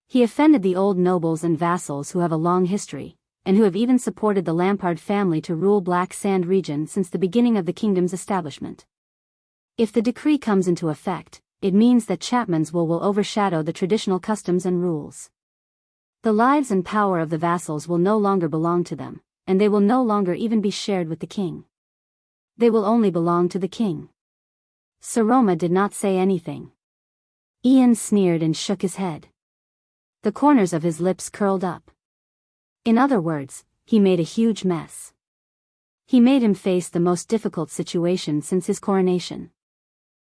He offended the old nobles and vassals who have a long history, and who have even supported the Lampard family to rule Black Sand region since the beginning of the kingdom's establishment. If the decree comes into effect, it means that Chapman's will overshadow the traditional customs and rules. The lives and power of the vassals will no longer belong to them, and they will no longer even be shared with the king. They will only belong to the king. Saroma did not say anything. Ian sneered and shook his head. The corners of his lips curled up. In other words, he made a huge mess. He made him face the most difficult situation since his coronation.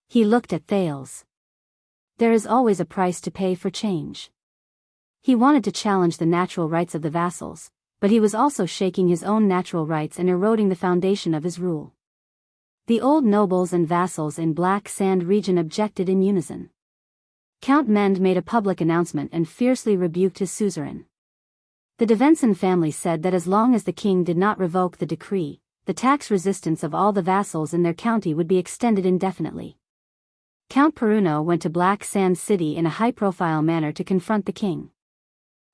He looked at Thales. There is always a price to pay for change. He wanted to challenge the natural rights of the vassals, but he was also shaking his own natural rights and eroding the foundation of his rule. The old nobles and vassals in Black Sand region objected in unison. Count Mend made a public announcement and fiercely rebuked his suzerain. The de Venson family said that as long as the king did not revoke the decree, the tax resistance of all the vassals in their county would be extended indefinitely. Count Peruno went to Black Sand City in a high-profile manner to confront the king.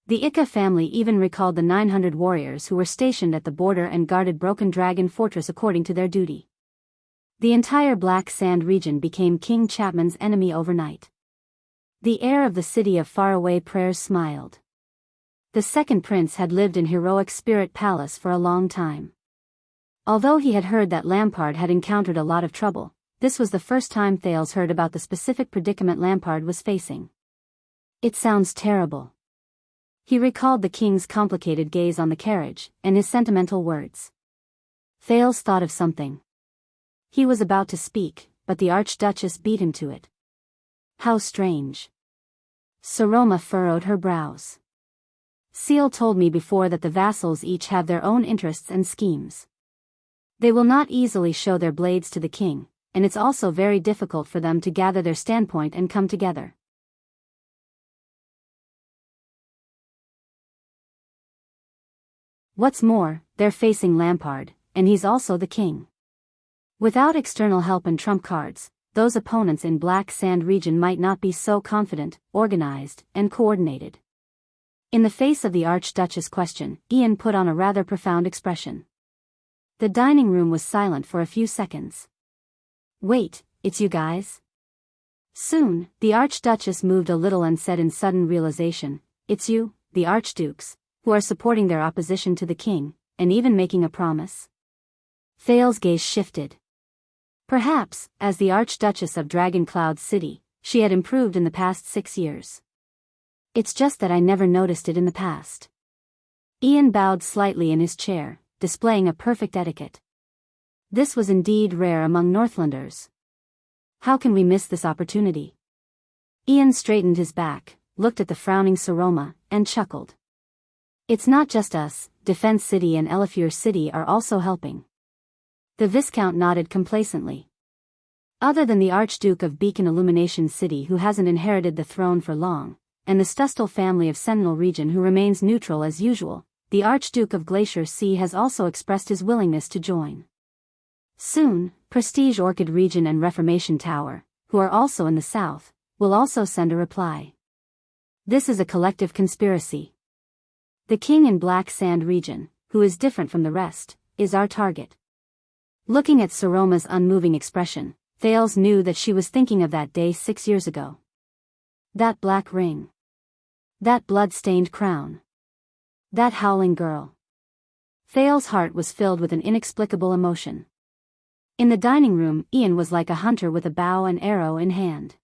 The Ika family even recalled the 900 warriors who were stationed at the border and guarded Broken Dragon Fortress according to their duty. The entire Black Sand region became King Chapman's enemy overnight. The heir of the city of faraway prayers smiled. The second prince had lived in heroic Spirit Palace for a long time. Although he had heard that Lampard had encountered a lot of trouble, this was the first time Thales heard about the specific predicament Lampard was facing. It sounds terrible. He recalled the king's complicated gaze on the carriage, and his sentimental words. Thales thought of something. He was about to speak, but the Archduchess beat him to it. How strange. Saroma furrowed her brows. Seal told me before that the vassals each have their own interests and schemes. They will not easily show their blades to the king, and it's also very difficult for them to gather their standpoint and come together. What's more, they're facing Lampard, and he's also the king. Without external help and trump cards, those opponents in Black Sand region might not be so confident, organized, and coordinated. In the face of the Archduchess' question, Ian put on a rather profound expression. The dining room was silent for a few seconds. Wait, it's you guys? Soon, the Archduchess moved a little and said in sudden realization, it's you, the Archdukes, who are supporting their opposition to the king, and even making a promise. Thales' gaze shifted. Perhaps, as the Archduchess of Dragon Cloud City, she had improved in the past 6 years. It's just that I never noticed it in the past. Ian bowed slightly in his chair, displaying a perfect etiquette. This was indeed rare among Northlanders. How can we miss this opportunity? Ian straightened his back, looked at the frowning Saroma, and chuckled. It's not just us, Defense City and Elifure City are also helping. The Viscount nodded complacently. Other than the Archduke of Beacon Illumination City who hasn't inherited the throne for long, and the Stustel family of Sentinel region who remains neutral as usual, the Archduke of Glacier Sea has also expressed his willingness to join. Soon, Prestige Orchid region and Reformation Tower, who are also in the south, will also send a reply. This is a collective conspiracy. The king in Black Sand region, who is different from the rest, is our target. Looking at Saroma's unmoving expression, Thales knew that she was thinking of that day 6 years ago. That black ring. That blood-stained crown. That howling girl. Thales' heart was filled with an inexplicable emotion. In the dining room, Ian was like a hunter with a bow and arrow in hand.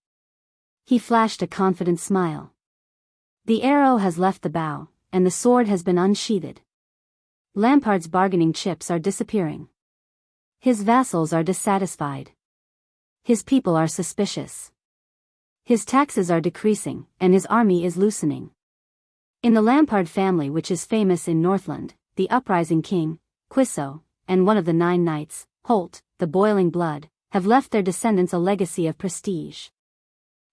He flashed a confident smile. The arrow has left the bow, and the sword has been unsheathed. Lampard's bargaining chips are disappearing. His vassals are dissatisfied. His people are suspicious. His taxes are decreasing, and his army is loosening. In the Lampard family, which is famous in Northland, the uprising king, Quisso, and one of the 9 knights, Holt, the boiling blood, have left their descendants a legacy of prestige.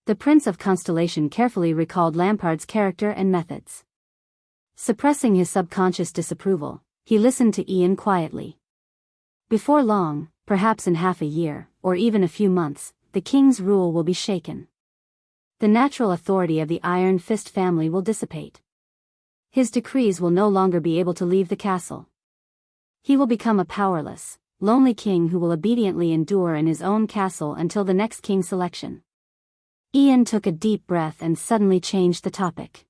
The Prince of Constellation carefully recalled Lampard's character and methods. Suppressing his subconscious disapproval, he listened to Ian quietly. Before long, perhaps in half a year, or even a few months, the king's rule will be shaken. The natural authority of the Iron Fist family will dissipate. His decrees will no longer be able to leave the castle. He will become a powerless, lonely king who will obediently endure in his own castle until the next king selection. Ian took a deep breath and suddenly changed the topic.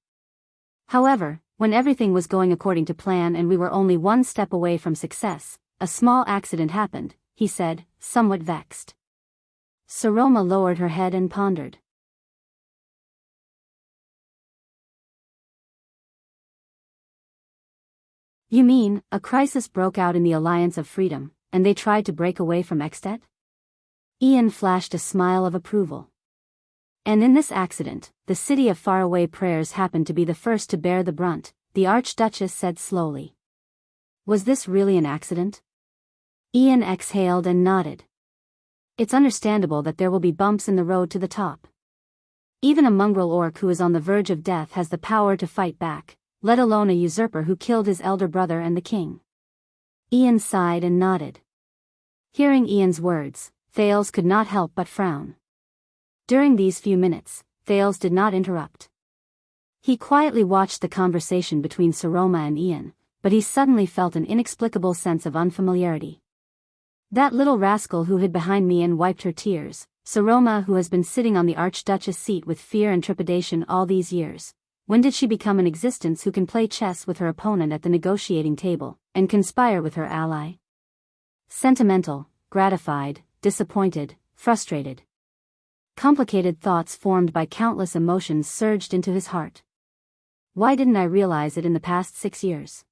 However, when everything was going according to plan and we were only one step away from success, a small accident happened, he said, somewhat vexed. Saroma lowered her head and pondered. You mean, a crisis broke out in the Alliance of Freedom, and they tried to break away from Ekstedt? Ian flashed a smile of approval. And in this accident, the city of faraway prayers happened to be the first to bear the brunt, the Archduchess said slowly. Was this really an accident? Ian exhaled and nodded. It's understandable that there will be bumps in the road to the top. Even a mongrel orc who is on the verge of death has the power to fight back, let alone a usurper who killed his elder brother and the king. Ian sighed and nodded. Hearing Ian's words, Thales could not help but frown. During these few minutes, Thales did not interrupt. He quietly watched the conversation between Saroma and Ian, but he suddenly felt an inexplicable sense of unfamiliarity. That little rascal who hid behind me and wiped her tears, Saroma, who has been sitting on the Archduchess seat with fear and trepidation all these years. When did she become an existence who can play chess with her opponent at the negotiating table, and conspire with her ally? Sentimental, gratified, disappointed, frustrated. Complicated thoughts formed by countless emotions surged into his heart. Why didn't I realize it in the past 6 years?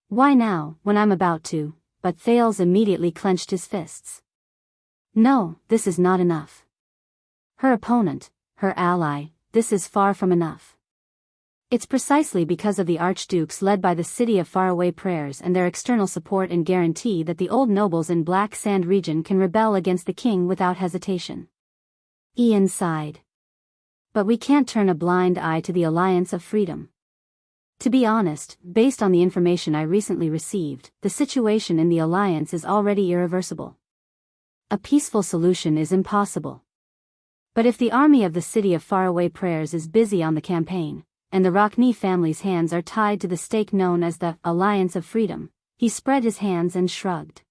Why now, when I'm about to? But Thales immediately clenched his fists. No, this is not enough. Her opponent, her ally, this is far from enough. It's precisely because of the archdukes led by the city of faraway prayers and their external support and guarantee that the old nobles in Black Sand region can rebel against the king without hesitation. Ian sighed. But we can't turn a blind eye to the Alliance of Freedom. To be honest, based on the information I recently received, the situation in the Alliance is already irreversible. A peaceful solution is impossible. But if the army of the city of faraway prayers is busy on the campaign, and the Rockney family's hands are tied to the stake known as the Alliance of Freedom, he spread his hands and shrugged.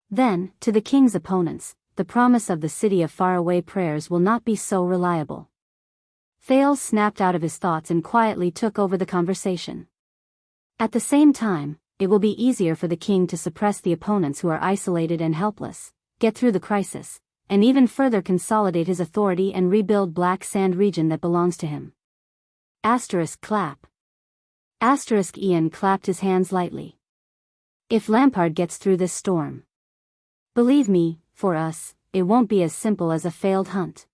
Then, to the king's opponents, the promise of the city of faraway prayers will not be so reliable. Thales snapped out of his thoughts and quietly took over the conversation. At the same time, it will be easier for the king to suppress the opponents who are isolated and helpless, get through the crisis, and even further consolidate his authority and rebuild Black Sand region that belongs to him. Clap. Ian clapped his hands lightly. If Lampard gets through this storm. Believe me, for us, it won't be as simple as a failed hunt.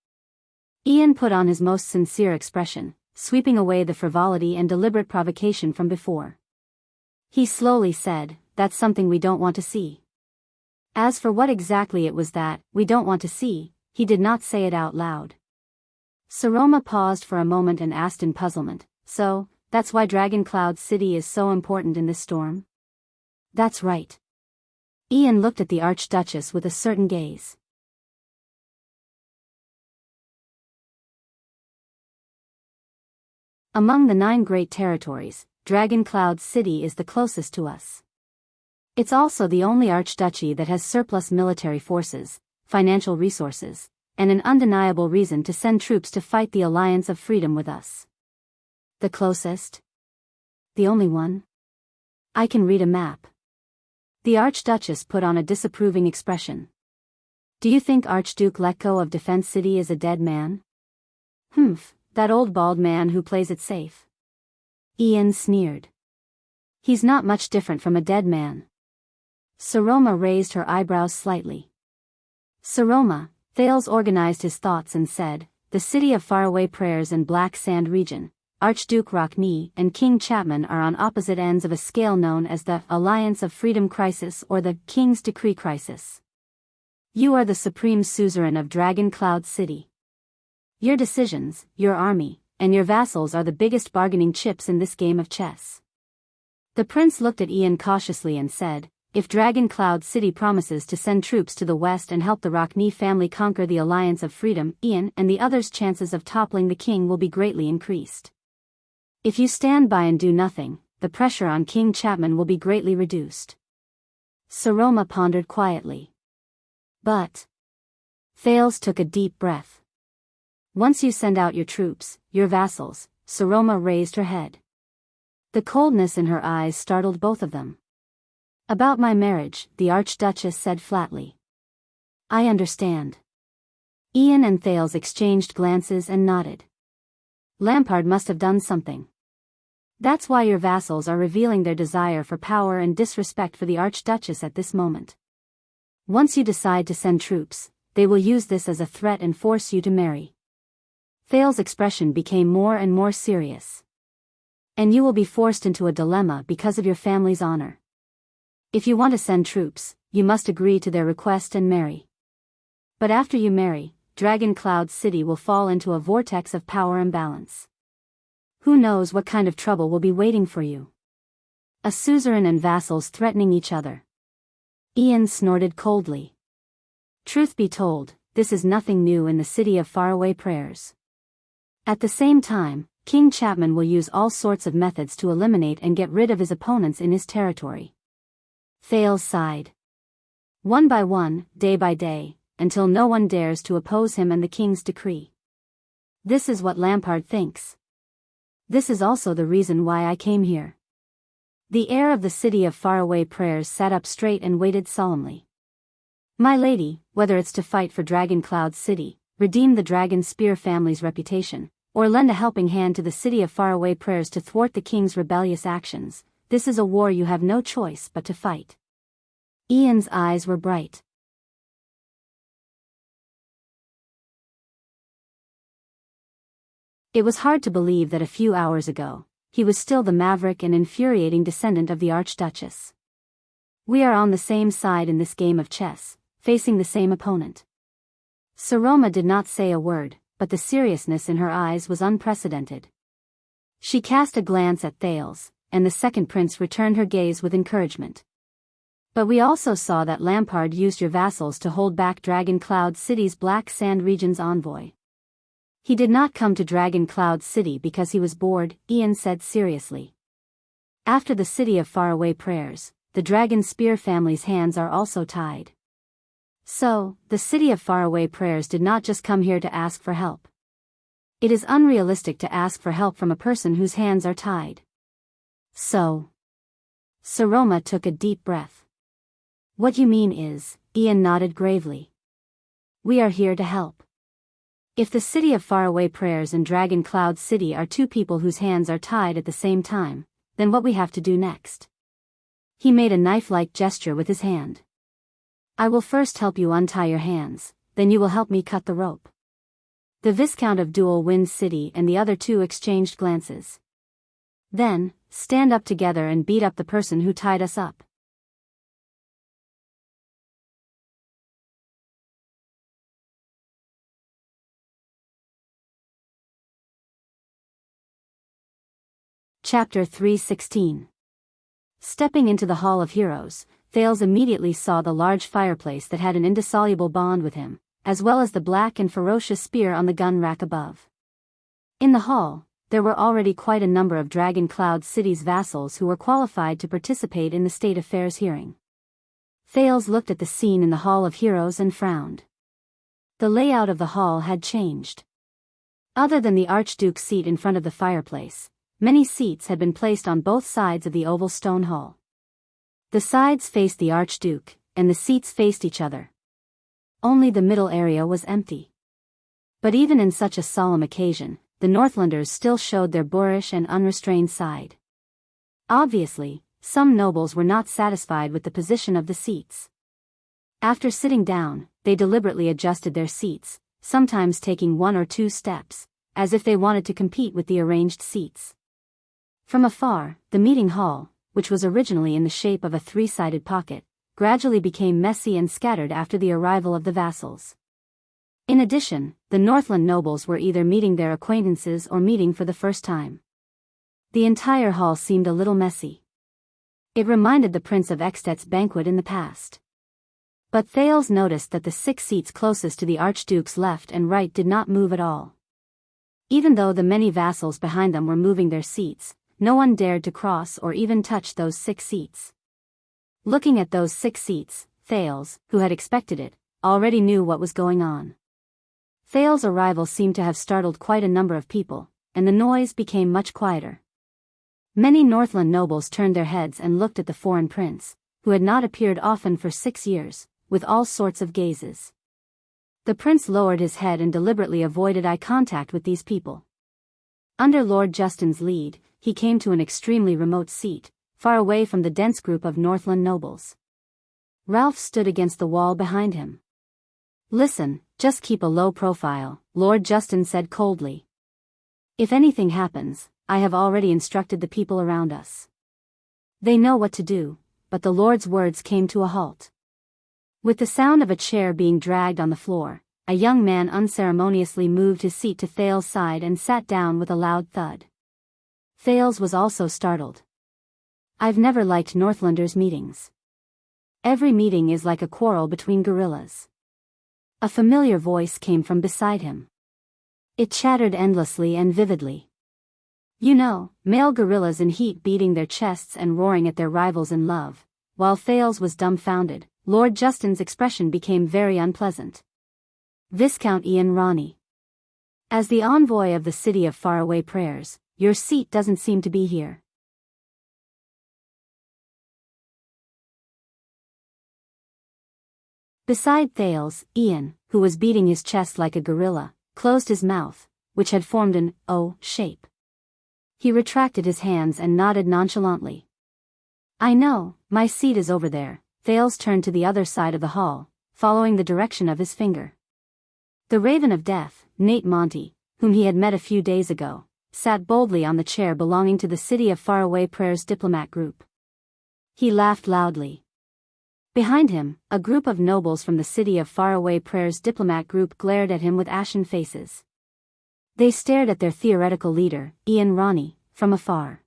Ian put on his most sincere expression, sweeping away the frivolity and deliberate provocation from before. He slowly said, that's something we don't want to see. As for what exactly it was that we don't want to see, he did not say it out loud. Saroma paused for a moment and asked in puzzlement, so, that's why Dragon Cloud City is so important in this storm? That's right. Ian looked at the Archduchess with a certain gaze. Among the 9 great territories, Dragon Cloud City is the closest to us. It's also the only archduchy that has surplus military forces, financial resources, and an undeniable reason to send troops to fight the Alliance of Freedom with us. The closest? The only one? I can read a map. The Archduchess put on a disapproving expression. Do you think Archduke Letko of Defense City is a dead man? Humph, that old bald man who plays it safe. Ian sneered. He's not much different from a dead man. Saroma raised her eyebrows slightly. Saroma, Thales organized his thoughts and said, the city of faraway prayers and Black Sand region, Archduke Rockney and King Chapman are on opposite ends of a scale known as the Alliance of Freedom Crisis or the King's Decree Crisis. You are the supreme suzerain of Dragon Cloud City. Your decisions, your army, and your vassals are the biggest bargaining chips in this game of chess. The prince looked at Ian cautiously and said, if Dragon Cloud City promises to send troops to the west and help the Rockney family conquer the Alliance of Freedom, Ian and the others' chances of toppling the king will be greatly increased. If you stand by and do nothing, the pressure on King Chapman will be greatly reduced. Saroma pondered quietly. But Thales took a deep breath. Once you send out your troops, your vassals, Saroma raised her head. The coldness in her eyes startled both of them. About my marriage, the Archduchess said flatly. I understand. Ian and Thales exchanged glances and nodded. Lampard must have done something. That's why your vassals are revealing their desire for power and disrespect for the Archduchess at this moment. Once you decide to send troops, they will use this as a threat and force you to marry. Thales' expression became more and more serious. And you will be forced into a dilemma because of your family's honor. If you want to send troops, you must agree to their request and marry. But after you marry, Dragon Cloud City will fall into a vortex of power imbalance. Who knows what kind of trouble will be waiting for you? A suzerain and vassals threatening each other. Ian snorted coldly. Truth be told, this is nothing new in the city of faraway prayers. At the same time, King Chapman will use all sorts of methods to eliminate and get rid of his opponents in his territory. Thales sighed. One by one, day by day, until no one dares to oppose him and the king's decree. This is what Lampard thinks. This is also the reason why I came here. The heir of the city of faraway prayers sat up straight and waited solemnly. My lady, whether it's to fight for Dragon Cloud City, redeem the Dragon Spear family's reputation, or lend a helping hand to the city of faraway prayers to thwart the king's rebellious actions, this is a war you have no choice but to fight. Ian's eyes were bright. It was hard to believe that a few hours ago, he was still the maverick and infuriating descendant of the Archduchess. We are on the same side in this game of chess, facing the same opponent. Saroma did not say a word, but the seriousness in her eyes was unprecedented. She cast a glance at Thales, and the second prince returned her gaze with encouragement. But we also saw that Lampard used your vassals to hold back Dragon Cloud City's Black Sand region's envoy. He did not come to Dragon Cloud City because he was bored, Ian said seriously. After the city of faraway prayers, the Dragon Spear family's hands are also tied. So, the city of faraway prayers did not just come here to ask for help. It is unrealistic to ask for help from a person whose hands are tied. So, Saroma took a deep breath. What you mean is, Ian nodded gravely. We are here to help. If the city of faraway prayers and Dragon Cloud City are two people whose hands are tied at the same time, then what we have to do next? He made a knife-like gesture with his hand. I will first help you untie your hands, then you will help me cut the rope. The Viscount of Dual Wind City and the other two exchanged glances. Then, stand up together and beat up the person who tied us up. Chapter 316. Stepping into the Hall of Heroes, Thales immediately saw the large fireplace that had an indissoluble bond with him, as well as the black and ferocious spear on the gun rack above. In the hall, there were already quite a number of Dragon Cloud City's vassals who were qualified to participate in the State Affairs hearing. Thales looked at the scene in the Hall of Heroes and frowned. The layout of the hall had changed. Other than the Archduke's seat in front of the fireplace, many seats had been placed on both sides of the oval stone hall. The sides faced the Archduke, and the seats faced each other. Only the middle area was empty. But even in such a solemn occasion, the Northlanders still showed their boorish and unrestrained side. Obviously, some nobles were not satisfied with the position of the seats. After sitting down, they deliberately adjusted their seats, sometimes taking 1 or 2 steps, as if they wanted to compete with the arranged seats. From afar, the meeting hall, which was originally in the shape of a 3-sided pocket, gradually became messy and scattered after the arrival of the vassals. In addition, the Northland nobles were either meeting their acquaintances or meeting for the first time. The entire hall seemed a little messy. It reminded the Prince of Ekstedt's banquet in the past. But Thales noticed that the 6 seats closest to the Archduke's left and right did not move at all. Even though the many vassals behind them were moving their seats, no one dared to cross or even touch those 6 seats. Looking at those 6 seats, Thales, who had expected it, already knew what was going on. Thales' arrival seemed to have startled quite a number of people, and the noise became much quieter. Many Northland nobles turned their heads and looked at the foreign prince, who had not appeared often for 6 years, with all sorts of gazes. The prince lowered his head and deliberately avoided eye contact with these people. Under Lord Justin's lead, he came to an extremely remote seat, far away from the dense group of Northland nobles. Ralph stood against the wall behind him. "Listen, just keep a low profile," Lord Justin said coldly. "If anything happens, I have already instructed the people around us. They know what to do," but the Lord's words came to a halt. With the sound of a chair being dragged on the floor, a young man unceremoniously moved his seat to Thales' side and sat down with a loud thud. Thales was also startled. "I've never liked Northlanders' meetings. Every meeting is like a quarrel between guerrillas." A familiar voice came from beside him. It chattered endlessly and vividly. You know, male guerrillas in heat beating their chests and roaring at their rivals in love. While Thales was dumbfounded, Lord Justin's expression became very unpleasant. "Viscount Ian Ronnie. As the envoy of the City of Faraway Prayers, your seat doesn't seem to be here." Beside Thales, Ian, who was beating his chest like a gorilla, closed his mouth, which had formed an O shape. He retracted his hands and nodded nonchalantly. "I know, my seat is over there." Thales turned to the other side of the hall, following the direction of his finger. The Raven of Death, Nate Monty, whom he had met a few days ago, sat boldly on the chair belonging to the City of Faraway Prayers diplomat group. He laughed loudly. Behind him, a group of nobles from the City of Faraway Prayers diplomat group glared at him with ashen faces. They stared at their theoretical leader, Ian Ronnie, from afar.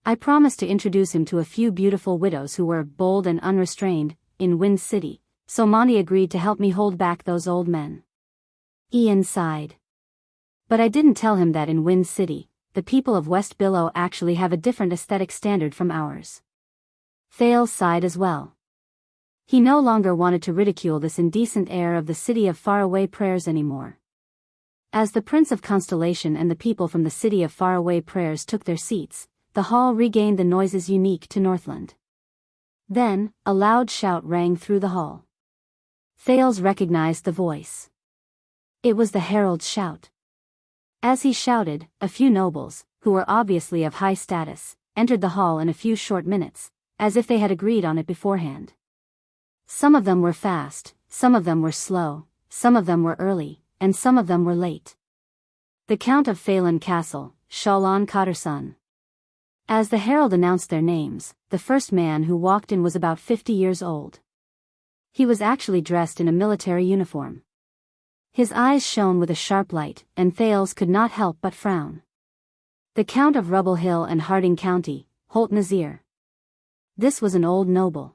I promised to introduce him to a few beautiful widows who were bold and unrestrained in Wind City, so Monty agreed to help me hold back those old men. Ian sighed. But I didn't tell him that in Wind City, the people of West Billow actually have a different aesthetic standard from ours. Thales sighed as well. He no longer wanted to ridicule this indecent air of the City of Faraway Prayers anymore. As the Prince of Constellation and the people from the City of Faraway Prayers took their seats, the hall regained the noises unique to Northland. Then, a loud shout rang through the hall. Thales recognized the voice. It was the herald's shout. As he shouted, a few nobles, who were obviously of high status, entered the hall in a few short minutes, as if they had agreed on it beforehand. Some of them were fast, some of them were slow, some of them were early, and some of them were late. The Count of Phelan Castle, Shalon Cotterson. As the herald announced their names, the first man who walked in was about 50 years old. He was actually dressed in a military uniform. His eyes shone with a sharp light, and Thales could not help but frown. The Count of Rubble Hill and Harding County, Holt Nazir. This was an old noble.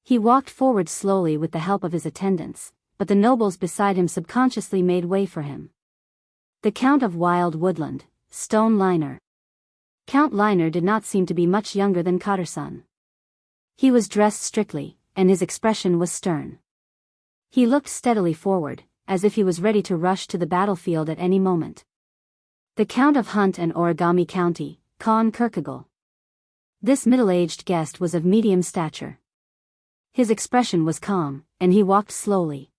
He walked forward slowly with the help of his attendants, but the nobles beside him subconsciously made way for him. The Count of Wild Woodland, Stone Liner. Count Liner did not seem to be much younger than Cotterson. He was dressed strictly, and his expression was stern. He looked steadily forward, as if he was ready to rush to the battlefield at any moment. The Count of Hunt and Origami County, Con Kirkegel. This middle-aged guest was of medium stature. His expression was calm, and he walked slowly.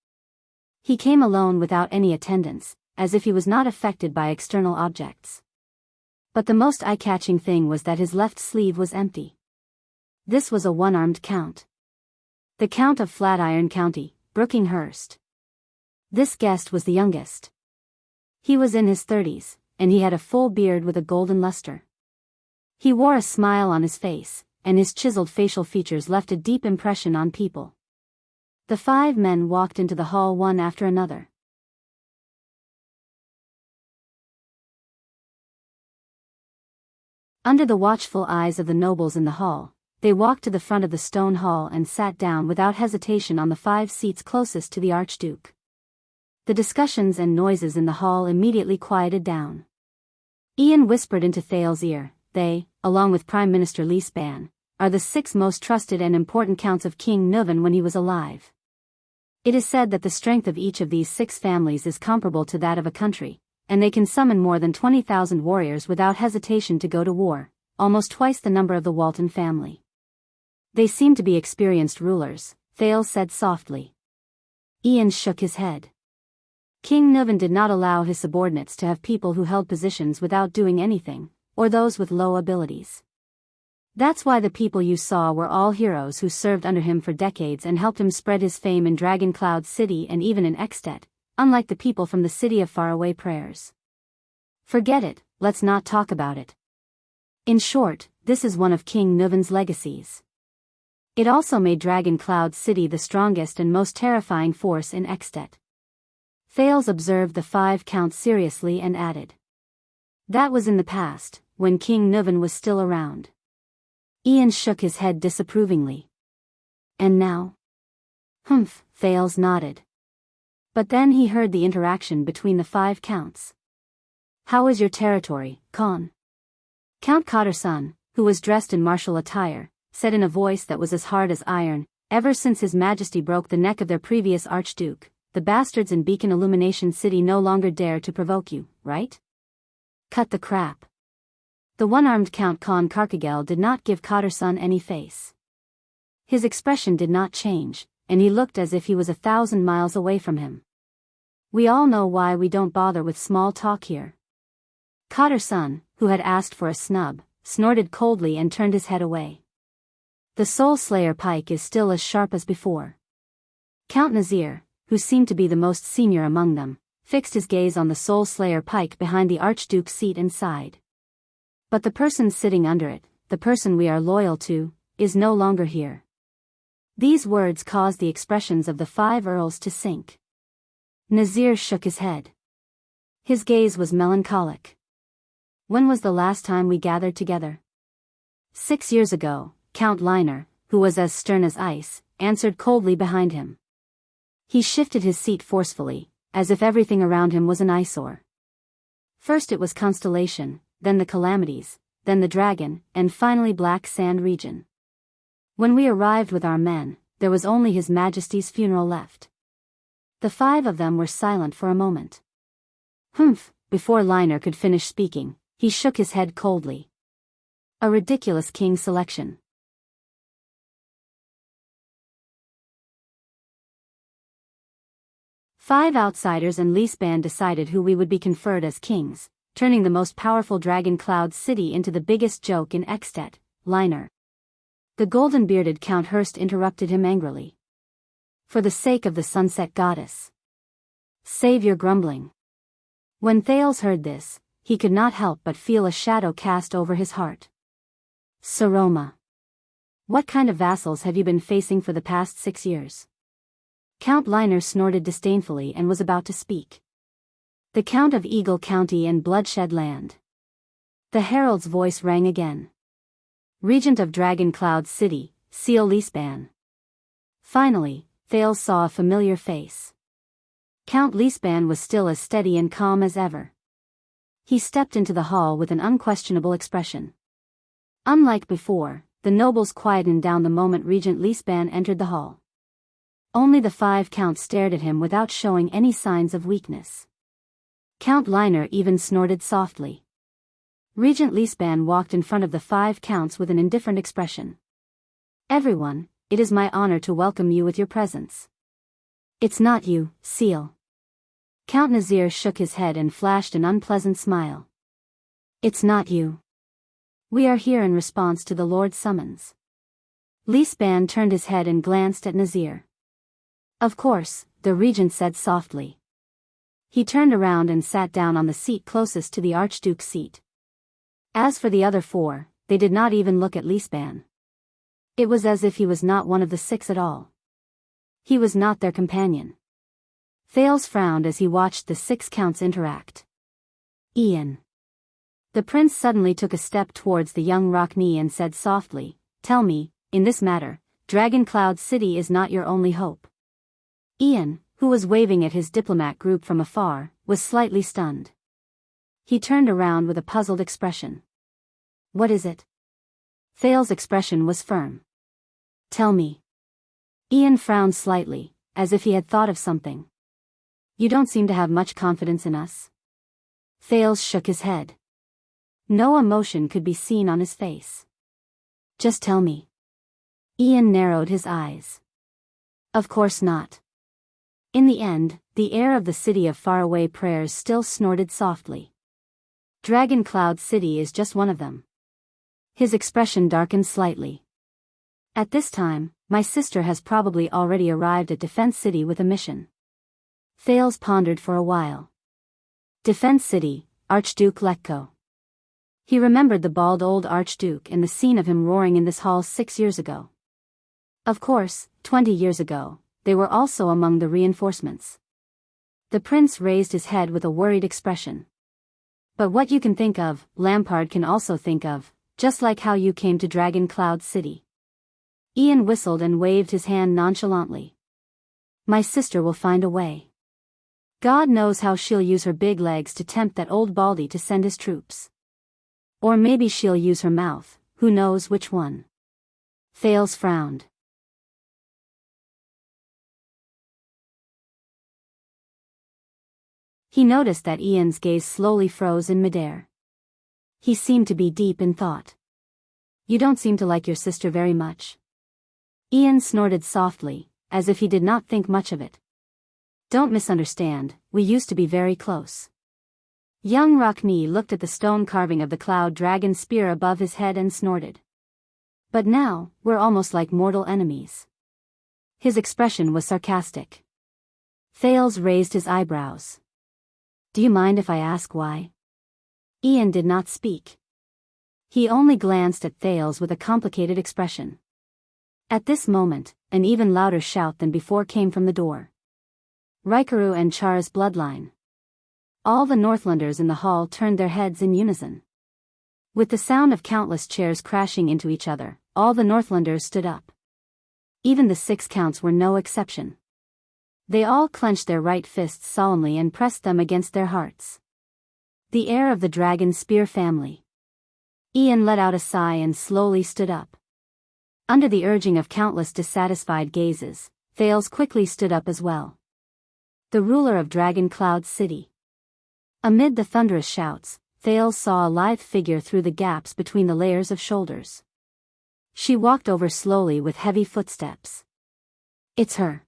He came alone without any attendants, as if he was not affected by external objects. But the most eye-catching thing was that his left sleeve was empty. This was a one-armed count. The Count of Flatiron County, Brookinghurst. This guest was the youngest. He was in his 30s, and he had a full beard with a golden luster. He wore a smile on his face, and his chiseled facial features left a deep impression on people. The 5 men walked into the hall one after another. Under the watchful eyes of the nobles in the hall, they walked to the front of the stone hall and sat down without hesitation on the 5 seats closest to the Archduke. The discussions and noises in the hall immediately quieted down. Ian whispered into Thales's ear, "They, along with Prime Minister Leespan, are the 6 most trusted and important counts of King Nuvan when he was alive. It is said that the strength of each of these 6 families is comparable to that of a country, and they can summon more than 20,000 warriors without hesitation to go to war, almost twice the number of the Walton family. They seem to be experienced rulers," Thales said softly. Ian shook his head. King Nuvan did not allow his subordinates to have people who held positions without doing anything, or those with low abilities. That's why the people you saw were all heroes who served under him for decades and helped him spread his fame in Dragon Cloud City and even in Extet, unlike the people from the City of Faraway Prayers. Forget it, let's not talk about it. In short, this is one of King Nuvan's legacies. It also made Dragon Cloud City the strongest and most terrifying force in Extet. Thales observed the 5 counts seriously and added. That was in the past, when King Nuvan was still around. Ian shook his head disapprovingly. And now? Humph, Thales nodded. But then he heard the interaction between the 5 counts. "How is your territory, Khan?" Count Khatterson, who was dressed in martial attire, said in a voice that was as hard as iron, "Ever since His Majesty broke the neck of their previous Archduke, the bastards in Beacon Illumination City no longer dare to provoke you, right?" "Cut the crap." The one-armed Count Khan Karkagel did not give Khatterson any face. His expression did not change, and he looked as if he was 1,000 miles away from him. "We all know why we don't bother with small talk here." Khatterson, who had asked for a snub, snorted coldly and turned his head away. "The Soul Slayer pike is still as sharp as before." Count Nazir, who seemed to be the most senior among them, fixed his gaze on the Soul Slayer pike behind the Archduke's seat and sighed. "But the person sitting under it, the person we are loyal to, is no longer here." These words caused the expressions of the 5 earls to sink. Nazir shook his head. His gaze was melancholic. "When was the last time we gathered together?" 6 years ago, Count Liner, who was as stern as ice, answered coldly behind him. He shifted his seat forcefully, as if everything around him was an eyesore. First it was Constellation, then the Calamities, then the Dragon, and finally Black Sand region. When we arrived with our men, there was only His Majesty's funeral left. The 5 of them were silent for a moment. "Humph," before Liner could finish speaking, he shook his head coldly. "A ridiculous king selection." Five outsiders and Leespan decided who we would be conferred as kings, turning the most powerful Dragon Cloud City into the biggest joke in Extet, Liner. The golden-bearded Count Hurst interrupted him angrily. "For the sake of the Sunset Goddess, save your grumbling." When Thales heard this, he could not help but feel a shadow cast over his heart. "Saroma, what kind of vassals have you been facing for the past 6 years?" Count Liner snorted disdainfully and was about to speak. "The Count of Eagle County and Bloodshed Land." The herald's voice rang again. "Regent of Dragon Cloud City, Seal Leespan." Finally, Thales saw a familiar face. Count Leespan was still as steady and calm as ever. He stepped into the hall with an unquestionable expression. Unlike before, the nobles quietened down the moment Regent Leespan entered the hall. Only the 5 counts stared at him without showing any signs of weakness. Count Liner even snorted softly. Regent Leespan walked in front of the 5 counts with an indifferent expression. Everyone, it is my honor to welcome you with your presence. It's not you, Seal. Count Nazir shook his head and flashed an unpleasant smile. It's not you. We are here in response to the Lord's summons. Leespan turned his head and glanced at Nazir. Of course, the regent said softly. He turned around and sat down on the seat closest to the Archduke's seat. As for the other 4, they did not even look at Leespan. It was as if he was not one of the 6 at all. He was not their companion. Thales frowned as he watched the 6 counts interact. Ian. The prince suddenly took a step towards the young Rockney and said softly, Tell me, in this matter, Dragon Cloud City is not your only hope. Ian, who was waving at his diplomat group from afar, was slightly stunned. He turned around with a puzzled expression. What is it? Thales' expression was firm. Tell me. Ian frowned slightly, as if he had thought of something. You don't seem to have much confidence in us. Thales shook his head. No emotion could be seen on his face. Just tell me. Ian narrowed his eyes. Of course not. In the end, the air of the city of faraway prayers still snorted softly. Dragon Cloud City is just one of them. His expression darkened slightly. At this time, my sister has probably already arrived at Defense City with a mission. Thales pondered for a while. Defense City, Archduke Lekko. He remembered the bald old Archduke and the scene of him roaring in this hall 6 years ago. Of course, 20 years ago, they were also among the reinforcements. The prince raised his head with a worried expression. But what you can think of, Lampard can also think of, just like how you came to Dragon Cloud City. Ian whistled and waved his hand nonchalantly. My sister will find a way. God knows how she'll use her big legs to tempt that old baldy to send his troops. Or maybe she'll use her mouth, who knows which one. Thales frowned. He noticed that Ian's gaze slowly froze in midair. He seemed to be deep in thought. You don't seem to like your sister very much. Ian snorted softly, as if he did not think much of it. Don't misunderstand, we used to be very close. Young Rockney looked at the stone carving of the cloud dragon spear above his head and snorted. But now, we're almost like mortal enemies. His expression was sarcastic. Thales raised his eyebrows. Do you mind if I ask why? Ian did not speak. He only glanced at Thales with a complicated expression. At this moment, an even louder shout than before came from the door. Rikaru and Char's bloodline. All the Northlanders in the hall turned their heads in unison. With the sound of countless chairs crashing into each other, all the Northlanders stood up. Even the 6 counts were no exception. They all clenched their right fists solemnly and pressed them against their hearts. The heir of the dragon spear family. Ian let out a sigh and slowly stood up. Under the urging of countless dissatisfied gazes, Thales quickly stood up as well. The ruler of Dragon Cloud City. Amid the thunderous shouts, Thales saw a lithe figure through the gaps between the layers of shoulders. She walked over slowly with heavy footsteps. It's her.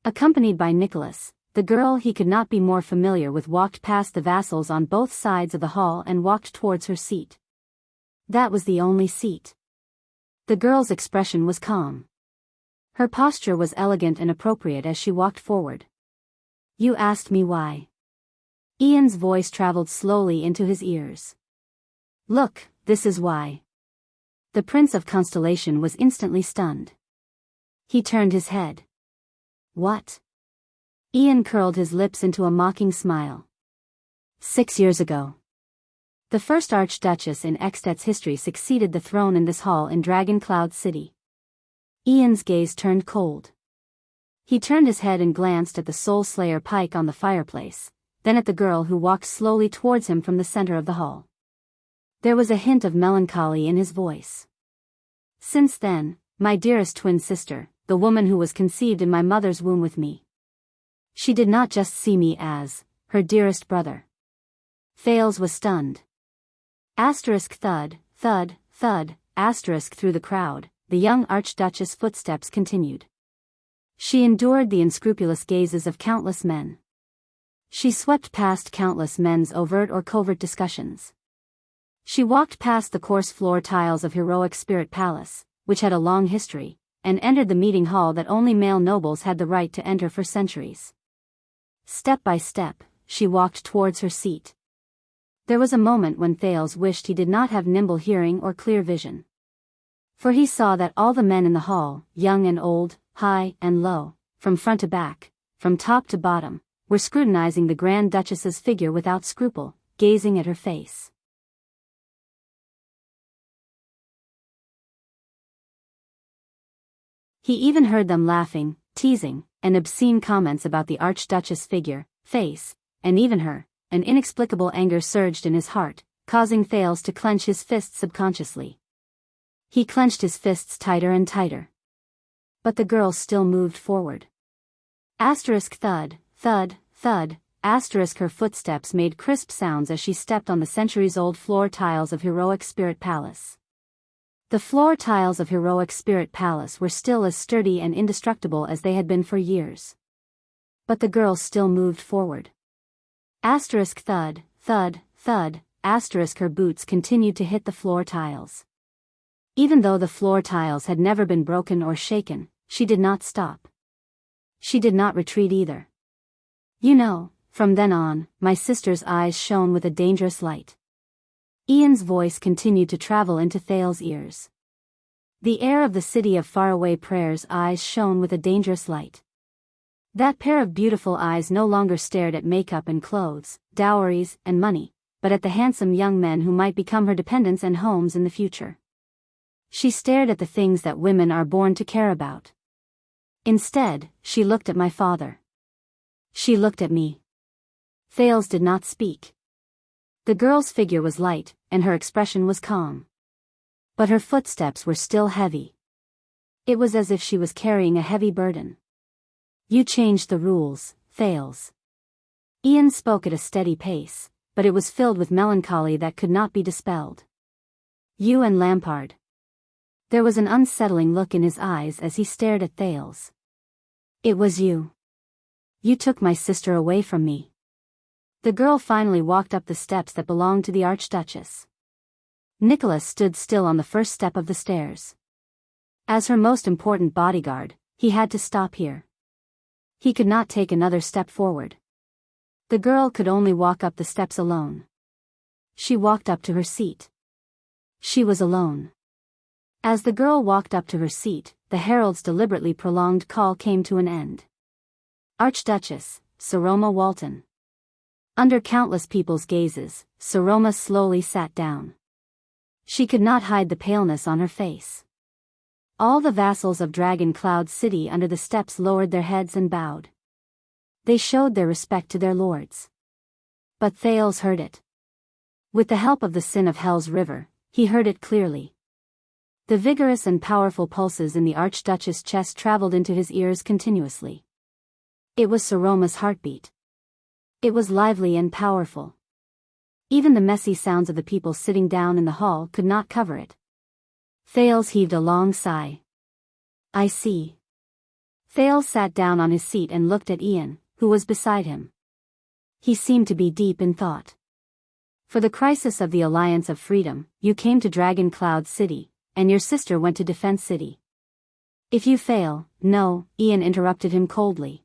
Accompanied by Nicholas, the girl he could not be more familiar with walked past the vassals on both sides of the hall and walked towards her seat. That was the only seat. The girl's expression was calm. Her posture was elegant and appropriate as she walked forward. You asked me why. Ian's voice traveled slowly into his ears. Look, this is why. The Prince of Constellation was instantly stunned. He turned his head. What? Ian curled his lips into a mocking smile. 6 years ago. The first Archduchess in Extet's history succeeded the throne in this hall in Dragon Cloud City. Ian's gaze turned cold. He turned his head and glanced at the Soul Slayer pike on the fireplace, then at the girl who walked slowly towards him from the center of the hall. There was a hint of melancholy in his voice. Since then, my dearest twin sister, the woman who was conceived in my mother's womb with me. She did not just see me as her dearest brother. Thales was stunned. Asterisk thud, thud, thud, asterisk through the crowd, the young Archduchess' footsteps continued. She endured the unscrupulous gazes of countless men. She swept past countless men's overt or covert discussions. She walked past the coarse floor tiles of heroic Spirit Palace, which had a long history, and entered the meeting hall that only male nobles had the right to enter for centuries. Step by step, she walked towards her seat. There was a moment when Thales wished he did not have nimble hearing or clear vision. For he saw that all the men in the hall, young and old, high and low, from front to back, from top to bottom, were scrutinizing the Grand Duchess's figure without scruple, gazing at her face. He even heard them laughing, teasing, and obscene comments about the Archduchess' figure, face, and even her. An inexplicable anger surged in his heart, causing Thales to clench his fists subconsciously. He clenched his fists tighter and tighter. But the girl still moved forward. Asterisk thud, thud, thud, asterisk her footsteps made crisp sounds as she stepped on the centuries-old floor tiles of heroic Spirit Palace. The floor tiles of heroic Spirit Palace were still as sturdy and indestructible as they had been for years. But the girl still moved forward. Asterisk thud, thud, thud, asterisk her boots continued to hit the floor tiles. Even though the floor tiles had never been broken or shaken, she did not stop. She did not retreat either. You know, from then on, my sister's eyes shone with a dangerous light. Ian's voice continued to travel into Thales' ears. The air of the city of faraway prayers' eyes shone with a dangerous light. That pair of beautiful eyes no longer stared at makeup and clothes, dowries and money, but at the handsome young men who might become her dependents and homes in the future. She stared at the things that women are born to care about. Instead, she looked at my father. She looked at me. Thales did not speak. The girl's figure was light, and her expression was calm. But her footsteps were still heavy. It was as if she was carrying a heavy burden. You changed the rules, Thales. Ian spoke at a steady pace, but it was filled with melancholy that could not be dispelled. You and Lampard. There was an unsettling look in his eyes as he stared at Thales. It was you. You took my sister away from me. The girl finally walked up the steps that belonged to the Archduchess. Nicholas stood still on the first step of the stairs. As her most important bodyguard, he had to stop here. He could not take another step forward. The girl could only walk up the steps alone. She walked up to her seat. She was alone. As the girl walked up to her seat, the herald's deliberately prolonged call came to an end. Archduchess, Saroma Walton. Under countless people's gazes, Saroma slowly sat down. She could not hide the paleness on her face. All the vassals of Dragon Cloud City under the steps lowered their heads and bowed. They showed their respect to their lords. But Thales heard it. With the help of the Sin of Hell's river, he heard it clearly. The vigorous and powerful pulses in the Archduchess' chest traveled into his ears continuously. It was Saroma's heartbeat. It was lively and powerful. Even the messy sounds of the people sitting down in the hall could not cover it. Thales heaved a long sigh. I see. Thales sat down on his seat and looked at Ian, who was beside him. He seemed to be deep in thought. For the crisis of the Alliance of Freedom, you came to Dragon Cloud City, and your sister went to Defense City. If you fail, no, Ian interrupted him coldly.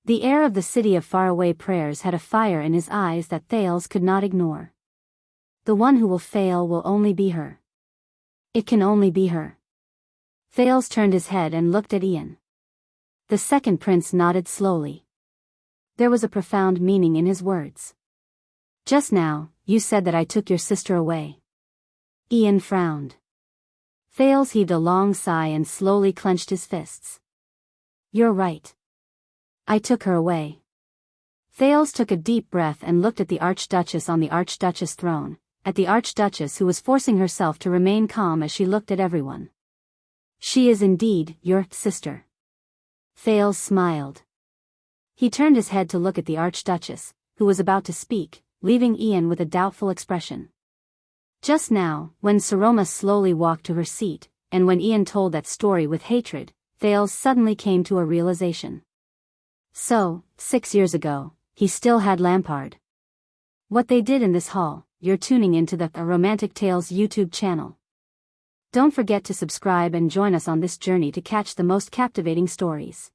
The air of the city of faraway prayers had a fire in his eyes that Thales could not ignore. The one who will fail will only be her. It can only be her. Thales turned his head and looked at Ian. The second prince nodded slowly. There was a profound meaning in his words. Just now, you said that I took your sister away. Ian frowned. Thales heaved a long sigh and slowly clenched his fists. You're right. I took her away. Thales took a deep breath and looked at the Archduchess on the Archduchess throne, at the Archduchess who was forcing herself to remain calm as she looked at everyone. She is indeed your sister. Thales smiled. He turned his head to look at the Archduchess, who was about to speak, leaving Ian with a doubtful expression. Just now, when Saroma slowly walked to her seat, and when Ian told that story with hatred, Thales suddenly came to a realization. So, 6 years ago, he still had Lampard. What they did in this hall. You're tuning into the Romantic Tales YouTube channel. Don't forget to subscribe and join us on this journey to catch the most captivating stories.